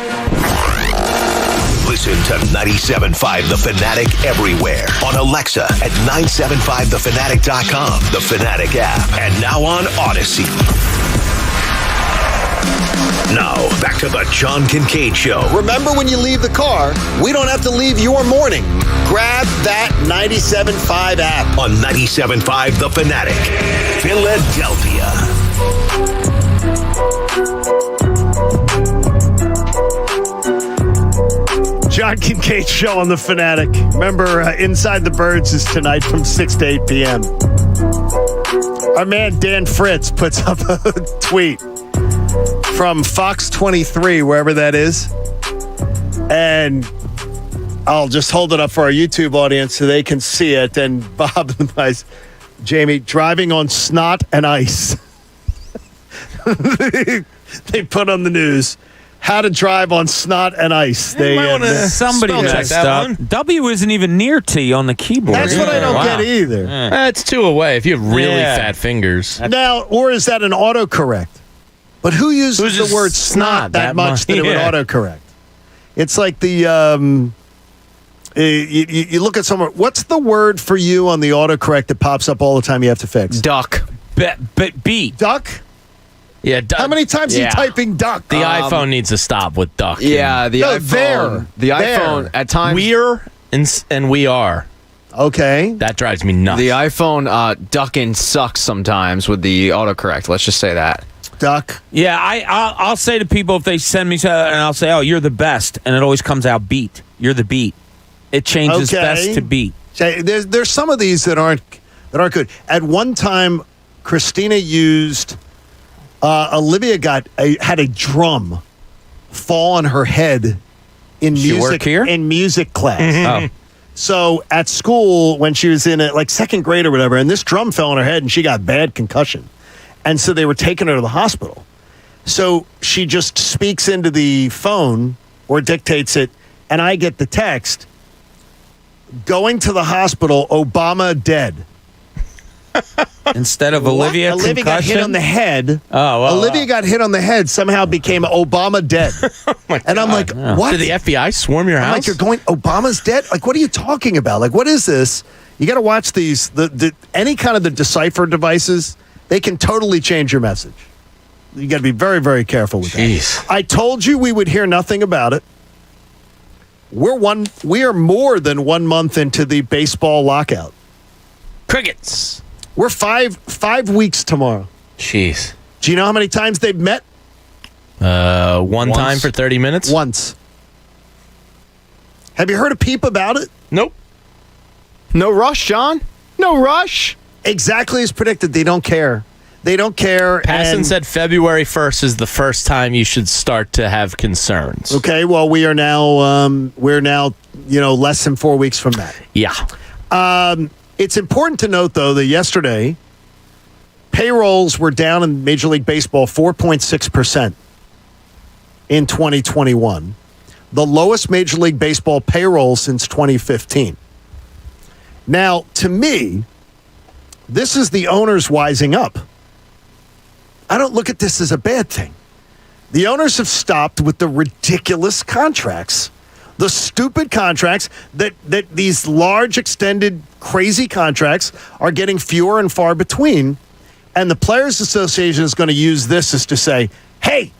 Listen to 97.5 The Fanatic everywhere. On Alexa at 97.5thefanatic.com, the Fanatic app, and now on Odyssey. Now, back to the John Kincade Show. Remember, when you leave the car, we don't have to leave your morning. Grab that 97.5 app. On 97.5 The Fanatic, Philadelphia. John Kincade Show on The Fanatic. Remember, Inside the Birds is tonight from 6 to 8 p.m. Our man Dan Fritz puts up a tweet from Fox 23, wherever that is. And I'll just hold it up for our YouTube audience so they can see it. And Bob and the guys, Jamie, driving on snot and ice. They put on the news how to drive on snot and ice. Somebody messed up. W isn't even near T on the keyboard. That's what I don't get either. It's two away if you have really fat fingers. Now, or is that an autocorrect? But who uses the word snot that much that it would autocorrect? It's like the you look at someone. What's the word for you on the autocorrect that pops up all the time? You have to fix duck. B. Duck. Yeah. How many times are you typing duck? The iPhone needs to stop with duck. Yeah. The iPhone. The iPhone at times. We're and we are. Okay. That drives me nuts. The iPhone ducking sucks sometimes with the autocorrect. Let's just say that. Duck. Yeah, I'll say to people if they send me and I'll say, "Oh, you're the best," and it always comes out beat. You're the beat. It changes best to beat. There's some of these that aren't good. At one time, Christina used Olivia had a drum fall on her head in music class. Mm-hmm. Oh. So at school when she was in second grade or whatever, and this drum fell on her head and she got bad concussion. And so they were taking her to the hospital. So she just speaks into the phone or dictates it, and I get the text, going to the hospital, Obama dead. Instead of Olivia got hit on the head. Oh, well, Olivia got hit on the head, somehow became Obama dead. And I'm like, what? Did the FBI swarm your house? I'm like, you're going, Obama's dead? Like, what are you talking about? Like, what is this? You got to watch these, any kind of the decipher devices. They can totally change your message. You got to be very, very careful with that. I told you we would hear nothing about it. We are more than 1 month into the baseball lockout. Crickets. We're five weeks tomorrow. Jeez. Do you know how many times they've met? Once. Time for 30 minutes? Once. Have you heard a peep about it? Nope. No rush, John. No rush. Exactly as predicted. They don't care. They don't care. Passon said February 1st is the first time you should start to have concerns. Okay, well, we are now less than 4 weeks from that. Yeah. It's important to note, though, that yesterday payrolls were down in Major League Baseball 4.6% in 2021, the lowest Major League Baseball payroll since 2015. Now, to me, this is the owners wising up. I don't look at this as a bad thing. The owners have stopped with the ridiculous contracts, the stupid contracts that these large, extended, crazy contracts are getting fewer and far between. And the Players Association is going to use this as to say, hey,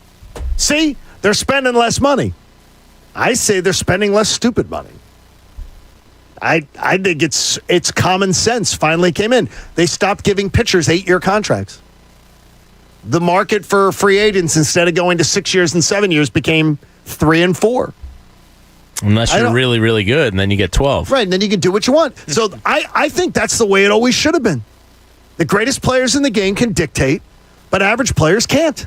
see, they're spending less money. I say they're spending less stupid money. I think it's common sense finally came in. They stopped giving pitchers 8-year contracts. The market for free agents, instead of going to 6 years and 7 years, became 3 and 4. Unless you're really, really good, and then you get 12. Right, and then you can do what you want. So I think that's the way it always should have been. The greatest players in the game can dictate, but average players can't.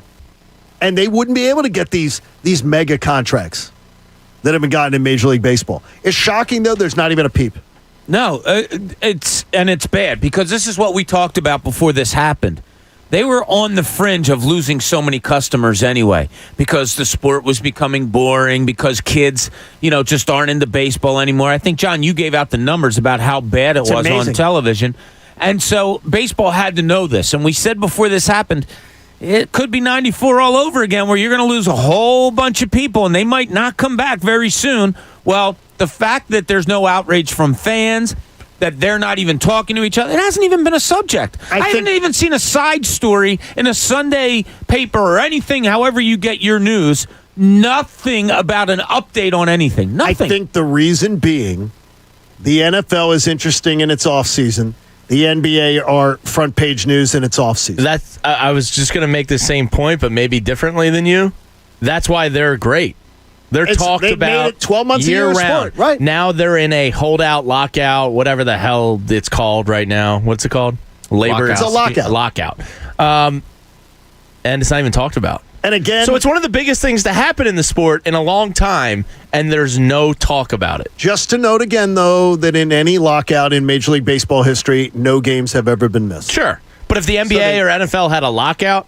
And they wouldn't be able to get these mega contracts that have been gotten in Major League Baseball. It's shocking, though, there's not even a peep. No, it's bad, because this is what we talked about before this happened. They were on the fringe of losing so many customers anyway, because the sport was becoming boring, because kids, just aren't into baseball anymore. I think, John, you gave out the numbers about how bad it was amazing on television. And so baseball had to know this. And we said before this happened, it could be 94 all over again, where you're going to lose a whole bunch of people, and they might not come back very soon. Well, the fact that there's no outrage from fans, that they're not even talking to each other. It hasn't even been a subject. I haven't even seen a side story in a Sunday paper or anything, however you get your news. Nothing about an update on anything. Nothing. I think the reason being the NFL is interesting in its offseason. The NBA are front page news in its offseason. I was just going to make the same point, but maybe differently than you. That's why they're great. They're talked they about made it 12 months year a year round. sport, right? Now they're in a holdout, lockout, whatever the hell it's called right now. What's it called? Labor. It's a lockout. Lockout. And it's not even talked about. And again, so it's one of the biggest things to happen in the sport in a long time, and there's no talk about it. Just to note again, though, that in any lockout in Major League Baseball history, no games have ever been missed. Sure. But if the NBA or NFL had a lockout,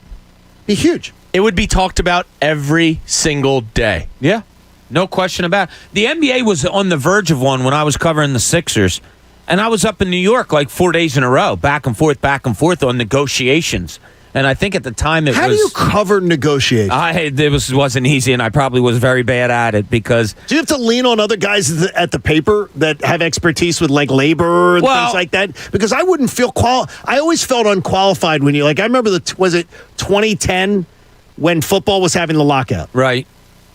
it'd be huge. It would be talked about every single day. Yeah. No question about it. The NBA was on the verge of one when I was covering the Sixers, and I was up in New York like 4 days in a row, back and forth on negotiations. And I think at the time How do you cover negotiations? It wasn't easy, and I probably was very bad at it because... Do you have to lean on other guys at the paper that have expertise with like labor and things like that? Because I wouldn't feel I always felt unqualified when you I remember was it 2010 when football was having the lockout, right?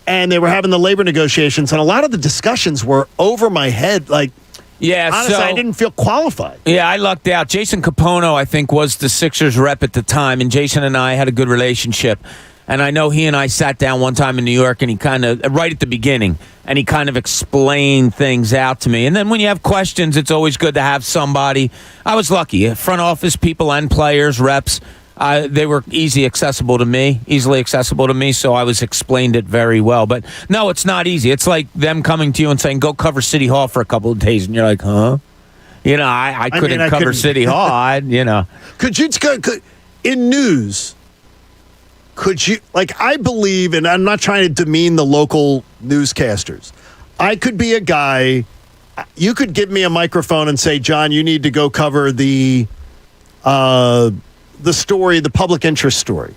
And they were having the labor negotiations, and a lot of the discussions were over my head. Yeah, honestly, I didn't feel qualified. Yeah, I lucked out. Jason Capono, I think, was the Sixers rep at the time, and Jason and I had a good relationship. And I know he and I sat down one time in New York, and he kind of, right at the beginning, and he kind of explained things out to me. And then when you have questions, it's always good to have somebody. I was lucky. Front office people and players, reps, they were easily accessible to me, so I was explained it very well. But no, it's not easy. It's like them coming to you and saying, go cover City Hall for a couple of days, and you're like, huh? I couldn't cover City Hall. Could you, in news, could you, I believe, and I'm not trying to demean the local newscasters, I could be a guy, you could give me a microphone and say, John, you need to go cover the story, the public interest story.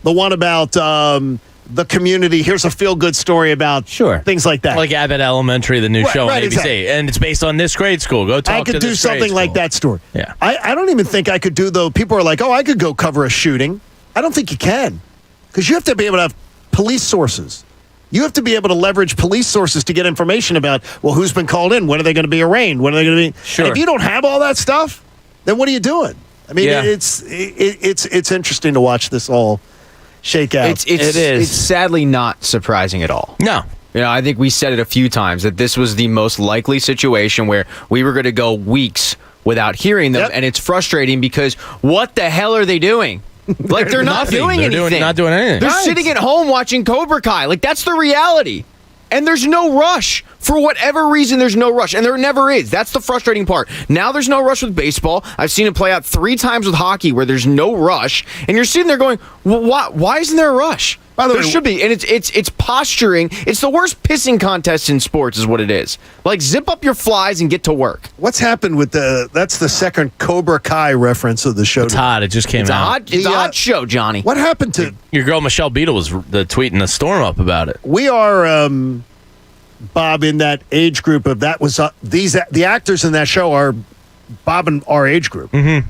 The one about the community. Here's a feel-good story about things like that. Like Abbott Elementary, the new show on ABC. Exactly. And it's based on this grade school. Go talk to this I could do something like that story. Yeah. I don't even think I could do, though. People are like, I could go cover a shooting. I don't think you can. Because you have to be able to have police sources. You have to be able to leverage police sources to get information about, who's been called in? When are they going to be arraigned? When are they going to be... Sure. And if you don't have all that stuff, then what are you doing? I mean, Yeah. it's interesting to watch this all shake out. It is. It's sadly not surprising at all. No. I think we said it a few times that this was the most likely situation where we were going to go weeks without hearing them, and it's frustrating because what the hell are they doing? They're not doing anything. Not doing anything. They're sitting at home watching Cobra Kai. That's the reality. And there's no rush. For whatever reason, there's no rush. And there never is. That's the frustrating part. Now there's no rush with baseball. I've seen it play out 3 times with hockey where there's no rush. And you're sitting there going, why isn't there a rush? By the way, there should be. And it's posturing. It's the worst pissing contest in sports is what it is. Zip up your flies and get to work. What's happened with that's the second Cobra Kai reference of the show. It's hot. It just came out. It's a hot show, Johnny. What happened to... Your girl Michelle Beadle was tweeting a storm up about it. We are... Bob, in that age group of that was the actors in that show are Bob and our age group. Mm-hmm.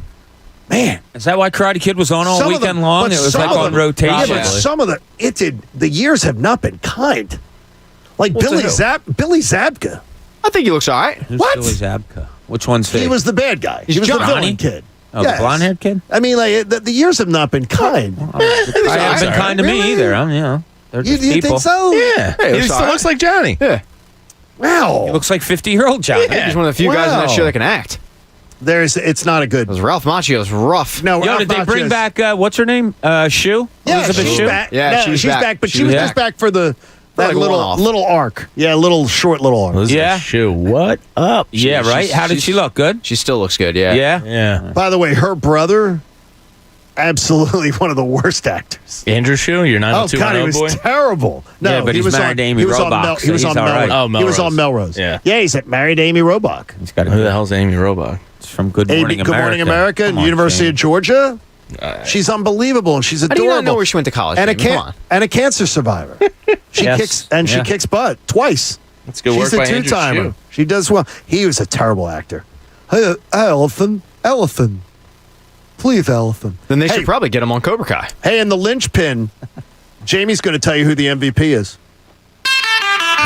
Man, is that why Karate Kid was on all weekend long? It was on rotation. Yeah, but some of the years have not been kind. Like Billy Zabka. I think he looks all right. Who's What? Billy Zabka? Which one's He was the bad guy. He was the villain kid. Oh, the blonde-haired kid? I mean, the years have not been kind. I haven't been kind to me either. They're just You people. think so? Yeah. Hey, He still looks like Johnny. Yeah. Wow. He looks like 50-year-old Johnny. I think he's one of the few guys in that show that can act. It's not a good. Ralph Macchio's rough. No, did they bring back what's her name? Shu? Yeah, Elizabeth she's Shue? back. Yeah, she's back. But she was just back for that little arc. Yeah, short little arc. Yeah. Shue, what up? Yeah, right? How did she look? Good? She still looks good, yeah. Yeah? By the way, her brother, absolutely one of the worst actors. Andrew Shue, you're 90210 he was boy? terrible. No, Yeah, but he he's was married to Amy he was on Robach, he was so on he's all right. Melrose. Oh, He was Melrose. on Melrose. Yeah. He's married Amy Robach. He's got Who the hell's Amy Robach? It's from Good Morning America. Good Morning America, Come on, University Shane. of Georgia. She's unbelievable. She's How do you adorable. not know where she went to college? and Come on. a cancer survivor. She Yes. kicks butt twice. That's good She's work a by Andrew two-timer. Shue. She does well. He was a terrible actor. Hey, elephant. Please, elephant. Then they should probably get him on Cobra Kai. Hey, in the linchpin, Jamie's going to tell you who the MVP is.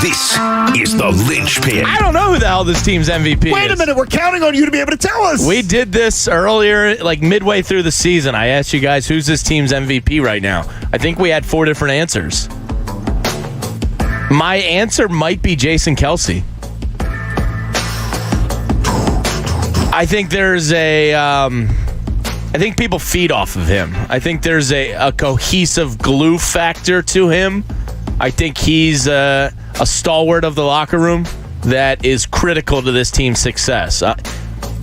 This is the linchpin. I don't know who the hell this team's MVP is. Wait a minute. We're counting on you to be able to tell us. We did this earlier, like midway through the season. I asked you guys, who's this team's MVP right now? I think we had 4 different answers. My answer might be Jason Kelce. I think there's I think people feed off of him. I think there's a cohesive glue factor to him. I think he's a stalwart of the locker room that is critical to this team's success. I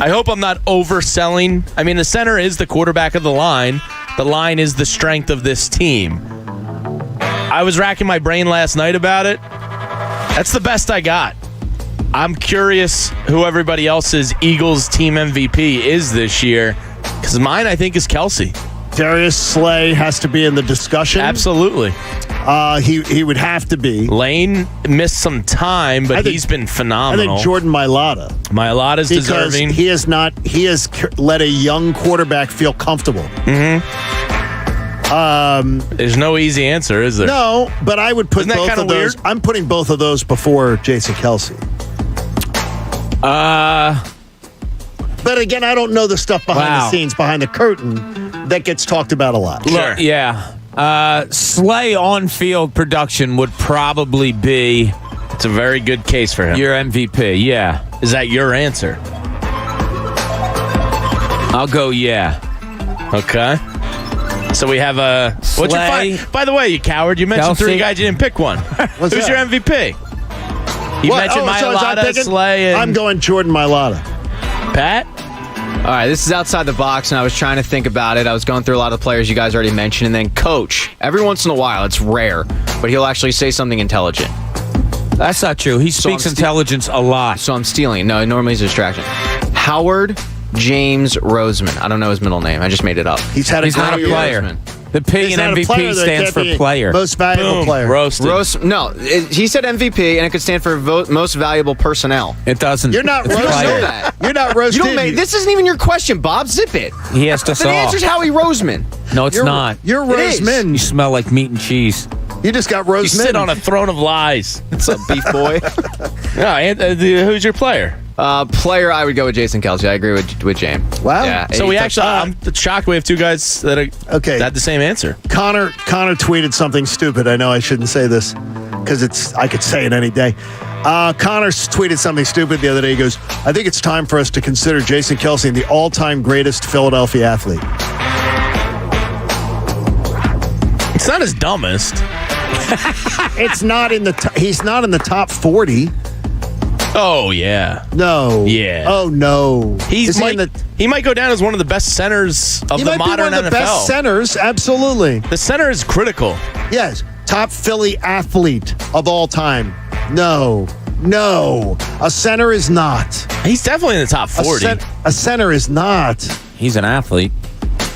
hope I'm not overselling. I mean, the center is the quarterback of the line. The line is the strength of this team. I was racking my brain last night about it. That's the best I got. I'm curious who everybody else's Eagles team MVP is this year, because mine, I think, is Kelce. Darius Slay has to be in the discussion. Absolutely. He would have to be. Lane missed some time, but he's been phenomenal. I think Jordan Mailata. Mailata's deserving. He has let a young quarterback feel comfortable. There's no easy answer, is there? No, but I would put both of those. Weird? I'm putting both of those before Jason Kelce. But again, I don't know the stuff behind the scenes, behind the curtain, that gets talked about a lot. Look, Slay on-field production would probably be... It's a very good case for him. Your MVP, yeah. Is that your answer? I'll go, yeah. Okay. So we have a... What's your By the way, you coward, you mentioned Kelce. 3 guys, you didn't pick one. Who's that? your MVP? You mentioned Mailata, Slay, and... I'm going Jordan Mailata. Pat? All right, this is outside the box, and I was trying to think about it. I was going through a lot of the players you guys already mentioned, and then coach. Every once in a while, it's rare, but he'll actually say something intelligent. That's not true. He speaks intelligence a lot. So I'm stealing. No, normally it's a distraction. Howard James Roseman. I don't know his middle name. I just made it up. He's not a player. Roseman. The P in MVP stands for player. Most valuable player. Roasted. He said MVP, and it could stand for most valuable personnel. It doesn't. You're not You don't roasted. know that. You're not roasted. This isn't even your question, Bob. Zip it. He asked us The all. answer's Howie Roseman. No, it's not. You're It is. Roseman. You smell like meat and cheese. You just got You Roseman. sit on a throne of lies. What's up, beef boy? Who's your player? Player, I would go with Jason Kelce. I agree with James. Wow. Yeah, So we actually, I'm shocked we have 2 guys that had the same answer. Connor tweeted something stupid. I know I shouldn't say this because I could say it any day. Connor tweeted something stupid the other day. He goes, I think it's time for us to consider Jason Kelce the all-time greatest Philadelphia athlete. It's not his dumbest. It's not in the he's not in the top 40. Oh, yeah. No. Yeah. Oh, no. He might go down as one of the best centers of the modern NFL. He might be one of the best centers, absolutely. The center is critical. Yes. Top Philly athlete of all time. No. A center is not. He's definitely in the top 40. A center is not. He's an athlete.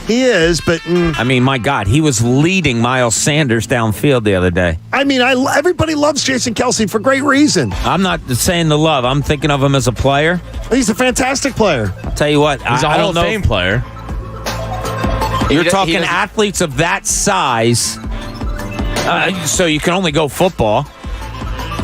He is, but... I mean, my God, he was leading Miles Sanders downfield the other day. I mean, everybody loves Jason Kelce for great reason. I'm not saying the love. I'm thinking of him as a player. He's a fantastic player. I'll tell you what. He's a Hall of Fame player. You're talking athletes of that size. So you can only go football.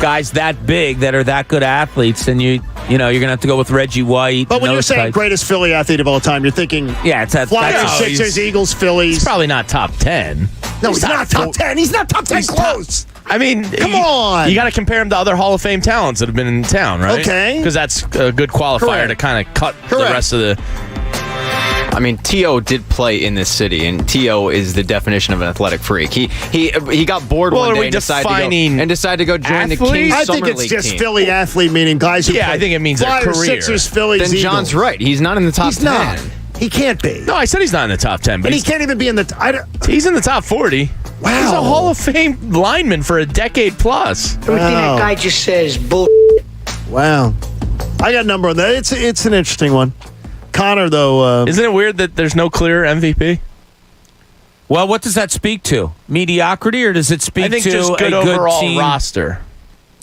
Guys that big that are that good athletes, and you're going to have to go with Reggie White. But when you're saying greatest Philly athlete of all time, you're thinking Flyers, Sixers, Eagles, Phillies. He's probably not top 10. No, he's not top 10. He's not top 10 close. I mean, come on. You got to compare him to other Hall of Fame talents that have been in town, right? Okay. Because that's a good qualifier to kind of cut the rest of the... I mean, T.O. did play in this city, and T.O. is the definition of an athletic freak. He got bored one day and decided to go join the Kings I Summer think it's League just team. Philly athlete, meaning guys who play. I think it means Flyers, a career. Sixers, Phillies, Then Eagles. John's right. He's not in the top 10. He's not. He can't be. No, I said he's not in the top 10. But he can't even be in the... He's in the top 40. Wow. He's a Hall of Fame lineman for a decade plus. Everything that guy just says is bull. Wow. I got a number on that. It's an interesting one. Connor, though... Isn't it weird that there's no clear MVP? Well, what does that speak to? Mediocrity, or does it speak to just good a overall good team? roster?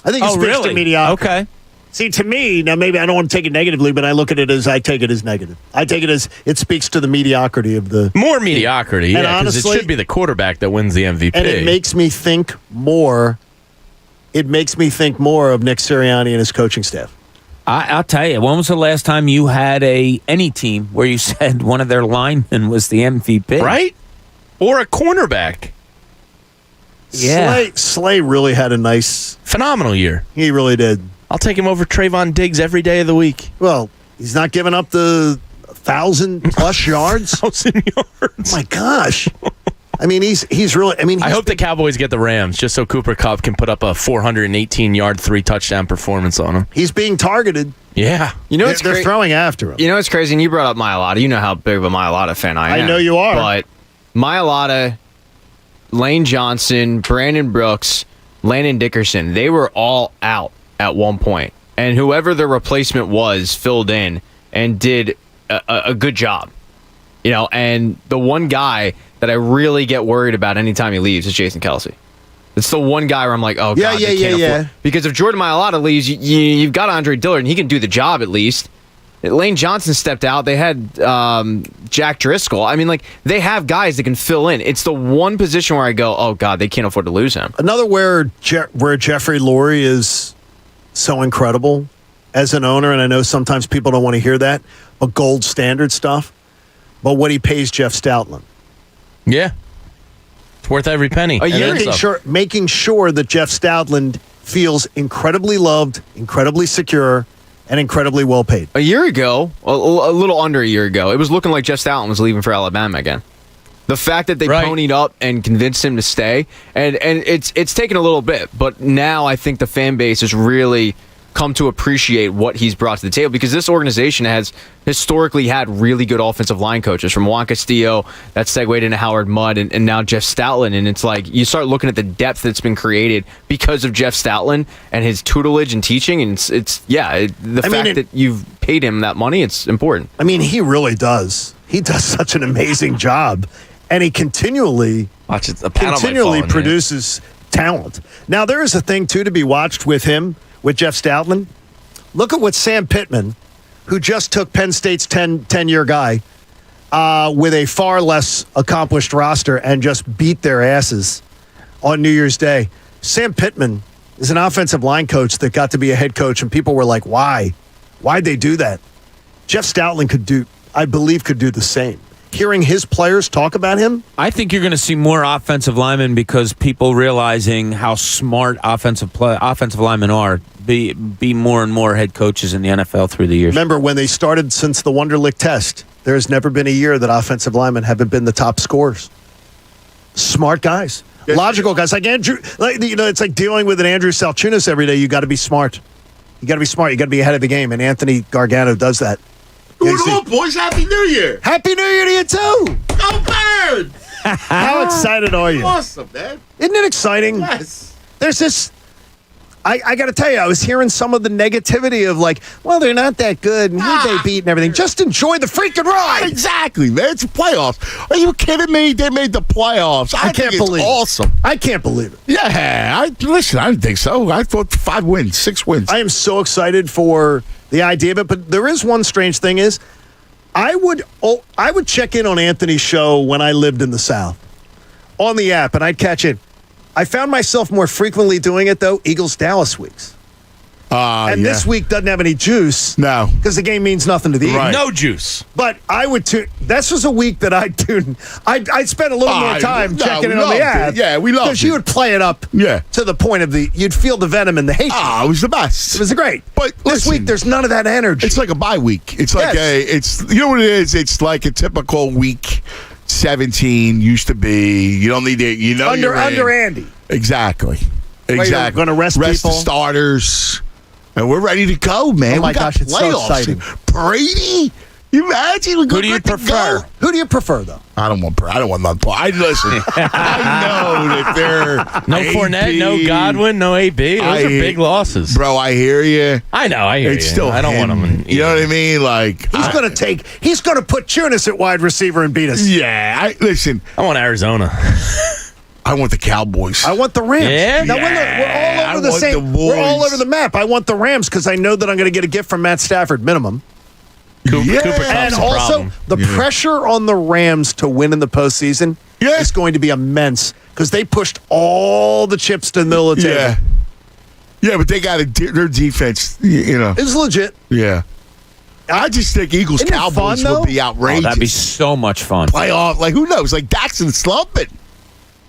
I think it speaks to mediocrity. Okay. See, to me, now maybe I don't want to take it negatively, but I look at it as negative. I take it as it speaks to the mediocrity of the more mediocrity. And yeah, because it should be the quarterback that wins the MVP. And it makes me think more. It makes me think more of Nick Sirianni and his coaching staff. I'll tell you, when was the last time you had any team where you said one of their linemen was the MVP? Right? Or a cornerback. Yeah. Slay really had a nice... phenomenal year. He really did. I'll take him over Trayvon Diggs every day of the week. Well, he's not giving up the 1,000+ yards. 1,000 yards. Oh my gosh. I mean, he's really... I hope the Cowboys get the Rams just so Cooper Kupp can put up a 418-yard, 3-touchdown performance on him. He's being targeted. Yeah. You know, they're throwing after him. You know what's crazy? And you brought up Mailata. You know how big of a Mailata fan I am. I know you are. But Mailata, Lane Johnson, Brandon Brooks, Landon Dickerson, they were all out at one point. And whoever the replacement was filled in and did a good job. You know, and the one guy that I really get worried about anytime he leaves is Jason Kelce. It's the one guy where I'm like, oh, God, they can't afford. Because if Jordan Mailata leaves, you've got Andre Dillard, and he can do the job at least. Lane Johnson stepped out. They had Jack Driscoll. I mean, like, they have guys that can fill in. It's the one position where I go, oh, God, they can't afford to lose him. Another where Jeffrey Lurie is so incredible as an owner, and I know sometimes people don't want to hear that, but gold standard stuff, but what he pays Jeff Stoutland. Yeah. It's worth every penny. Making sure that Jeff Stoutland feels incredibly loved, incredibly secure, and incredibly well paid. A year ago, a little under a year ago, it was looking like Jeff Stoutland was leaving for Alabama again. The fact that they ponied up and convinced him to stay, and it's taken a little bit, but now I think the fan base has really come to appreciate what he's brought to the table, because this organization has historically had really good offensive line coaches, from Juan Castillo that segued into Howard Mudd, and now Jeff Stoutland. And it's like you start looking at the depth that's been created because of Jeff Stoutland and his tutelage and teaching, and the fact that you've paid him that money, it's important. I mean, he really does. He does such an amazing job, and he continually produces talent. Now, there is a thing, too, to be watched with him, with Jeff Stoutland. Look at what Sam Pittman, who just took Penn State's 10-year guy with a far less accomplished roster and just beat their asses on New Year's Day. Sam Pittman is an offensive line coach that got to be a head coach, and people were like, why? Why'd they do that? Jeff Stoutland could do the same. Hearing his players talk about him? I think you're going to see more offensive linemen because people realizing how smart offensive linemen are be more and more head coaches in the NFL through the years. Remember when they started since the Wonderlic test, there's never been a year that offensive linemen haven't been the top scorers. Smart guys. Logical guys. Like Andrew, it's like dealing with an Andrew Salchunas every day. You got to be smart. You got to be smart. You got to be ahead of the game. And Anthony Gargano does that. Hello, boys. Happy New Year. Happy New Year to you, too. Go Birds. How excited are you? Awesome, man. Isn't it exciting? Yes. There's this... I got to tell you, I was hearing some of the negativity of like, well, they're not that good, and who they beat and everything. Just enjoy the freaking ride. Exactly, man. It's playoffs. Are you kidding me? They made the playoffs. I can't believe it. Awesome. I can't believe it. Yeah. I didn't think so. I thought 5 wins, 6 wins. I am so excited for the idea of it, but there is one strange thing is I would check in on Anthony's show when I lived in the South on the app, and I'd catch it. I found myself more frequently doing it, though, Eagles-Dallas weeks. And this week doesn't have any juice. No. Because the game means nothing to the Eagles. Right. No juice. But I would tune. This was a week that I'd spend a little more time checking in on the app. Yeah, we loved it. Because you would play it up to the point of you'd feel the venom and the hate. It was the best. It was great. But this week, there's none of that energy. It's like a bye week. It's like you know what it is? It's like a typical week 17 used to be. You don't need to, under Andy. Exactly. We're going to rest people. the starters. And we're ready to go, man. Oh my gosh, it's so exciting. Brady? You imagine? Who do you prefer? Who do you prefer, though? I don't want nothing. Listen. I know that they're no AB. Fournette, no Godwin, no AB. Those are big losses, bro. I hear you. I know. I hear it's you. Still I don't want him. You know what I mean? Like he's going to put Chunis at wide receiver and beat us. Yeah. Listen. I want Arizona. I want the Cowboys. I want the Rams. Yeah? Now, we're all over the map. I want the Rams because I know that I'm going to get a gift from Matt Stafford, minimum. Cooper Kupp's And a also, problem. the pressure on the Rams to win in the postseason is going to be immense because they pushed all the chips to the middle of the table. Yeah, but they got their defense, It's legit. Yeah. I just think Eagles-Cowboys would be outrageous. that'd be so much fun. Playoff, who knows? Dak's slumping.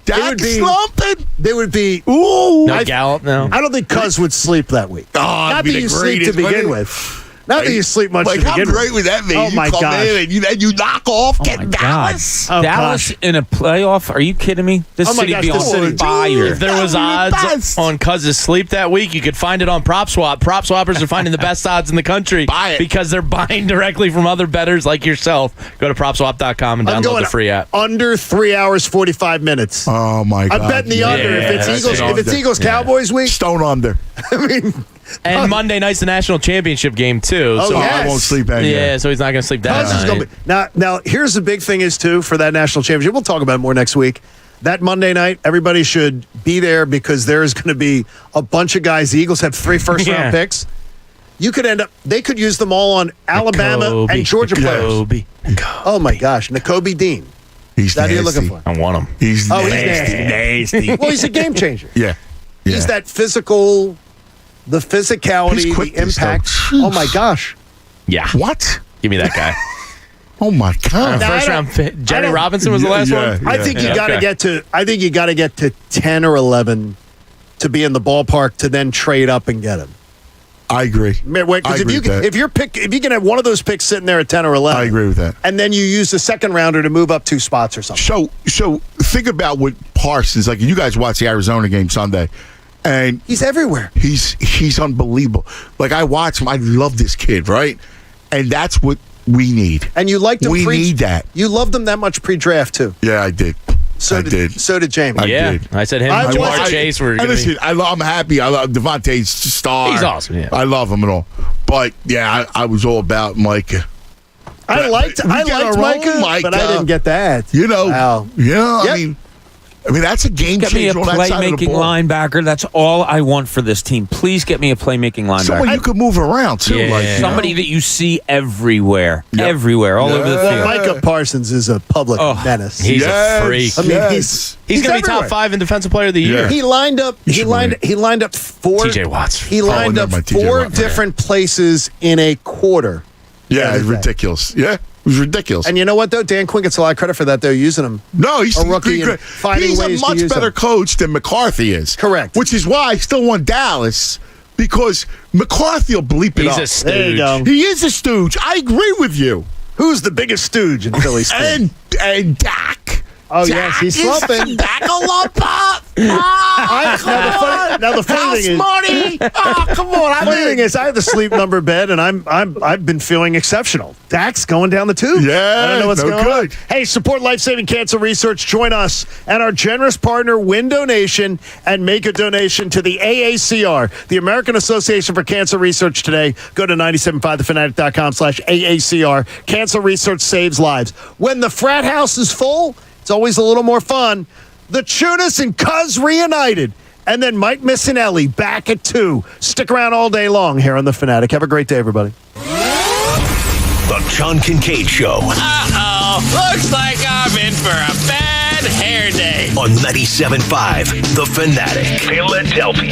Slumping. They would be. Ooh. No Gallup, no. I don't think Cuz would sleep that week. Oh, Not that you sleep to begin with. Not that you sleep much to begin with. How great would that be? Oh, my gosh. In and you knock off, get Dallas. Oh, Dallas in a playoff? Are you kidding me? This city be on fire. If there was odds on Cuz's sleep that week, you could find it on PropSwap. Prop swappers are finding the best odds in the country because they're buying directly from other bettors like yourself. Go to PropSwap.com and download the free app. Under 3 hours, 45 minutes. Oh, my God. I'm betting the under. If it's Eagles-Cowboys week. Stone under. I mean... And Monday night's the national championship game, too. Oh, so yes. I won't sleep that Yeah, so he's not going to sleep that night. Now, here's the big thing is, too, for that national championship. We'll talk about it more next week. That Monday night, everybody should be there because there's going to be a bunch of guys. The Eagles have 3 first-round picks. You could they could use them all on Alabama and Georgia players. Oh, my gosh. Nakobe Dean. He's That's nasty. what you're looking for. I want him. He's nasty. Well, he's a game changer. Yeah. He's that physical... The physicality, the impact. Oh, my gosh. Yeah. What? Give me that guy. Oh, my God. First round pick. Jerry Robinson was the last one? I think you got to get to. I think you got to get to 10 or 11 to be in the ballpark to then trade up and get him. I agree. Because if you can have one of those picks sitting there at 10 or 11, I agree with that. And then you use the second rounder to move up 2 spots or something. So think about what Parsons, you guys watch the Arizona game Sunday. And he's everywhere. He's unbelievable. I watch him. I love this kid, right? And that's what we need. And you liked him. We need that. You loved him that much pre-draft too. Yeah, I did. So did Jamie. I did. I said him and Jamar Chase were. Listen, I'm happy. I love Devontae's star. He's awesome. Yeah. I love him and all. But yeah, I was all about Micah. I liked Micah, but I didn't get that. Wow. Yeah. I mean, that's a game changer. Get me a on that side of the playmaking ball. linebacker. That's all I want for this team. Please get me a playmaking linebacker. Someone you could move around, too. Somebody that you see everywhere. Yep. Everywhere, all over the field. Micah Parsons is a public menace. He's a freak. I mean, he's going to be top 5 in Defensive Player of the Year. He lined up 4 TJ Watts. He lined up 4 different places in a quarter. Yeah, it's ridiculous. Yeah. It was ridiculous. And you know what, though? Dan Quinn gets a lot of credit for that, though, using him. No, he's a rookie. He's a much better coach than McCarthy is. Correct. Which is why I still want Dallas, because McCarthy will bleep it up. He's a stooge. There you go. He is a stooge. I agree with you. Who's the biggest stooge in Philly sports? and Dak. Oh, yes, he's slumping. Dak a lump up. Now the funny thing is, money. Oh, come on! The funny thing is, I have the sleep number bed, and I've been feeling exceptional. Dak's going down the tube. Yeah, I don't know what's going on. Good. Hey, support life-saving cancer research. Join us and our generous partner, Win Donation, and make a donation to the AACR, the American Association for Cancer Research. Today, go to 97.5thefanatic.com/AACR. Cancer research saves lives. When the frat house is full, it's always a little more fun. The Chunas and Cuz reunited. And then Mike Missinelli back at 2. Stick around all day long here on The Fanatic. Have a great day, everybody. The John Kincade Show. Looks like I'm in for a bad hair day. On 97.5 The Fanatic. Philadelphia.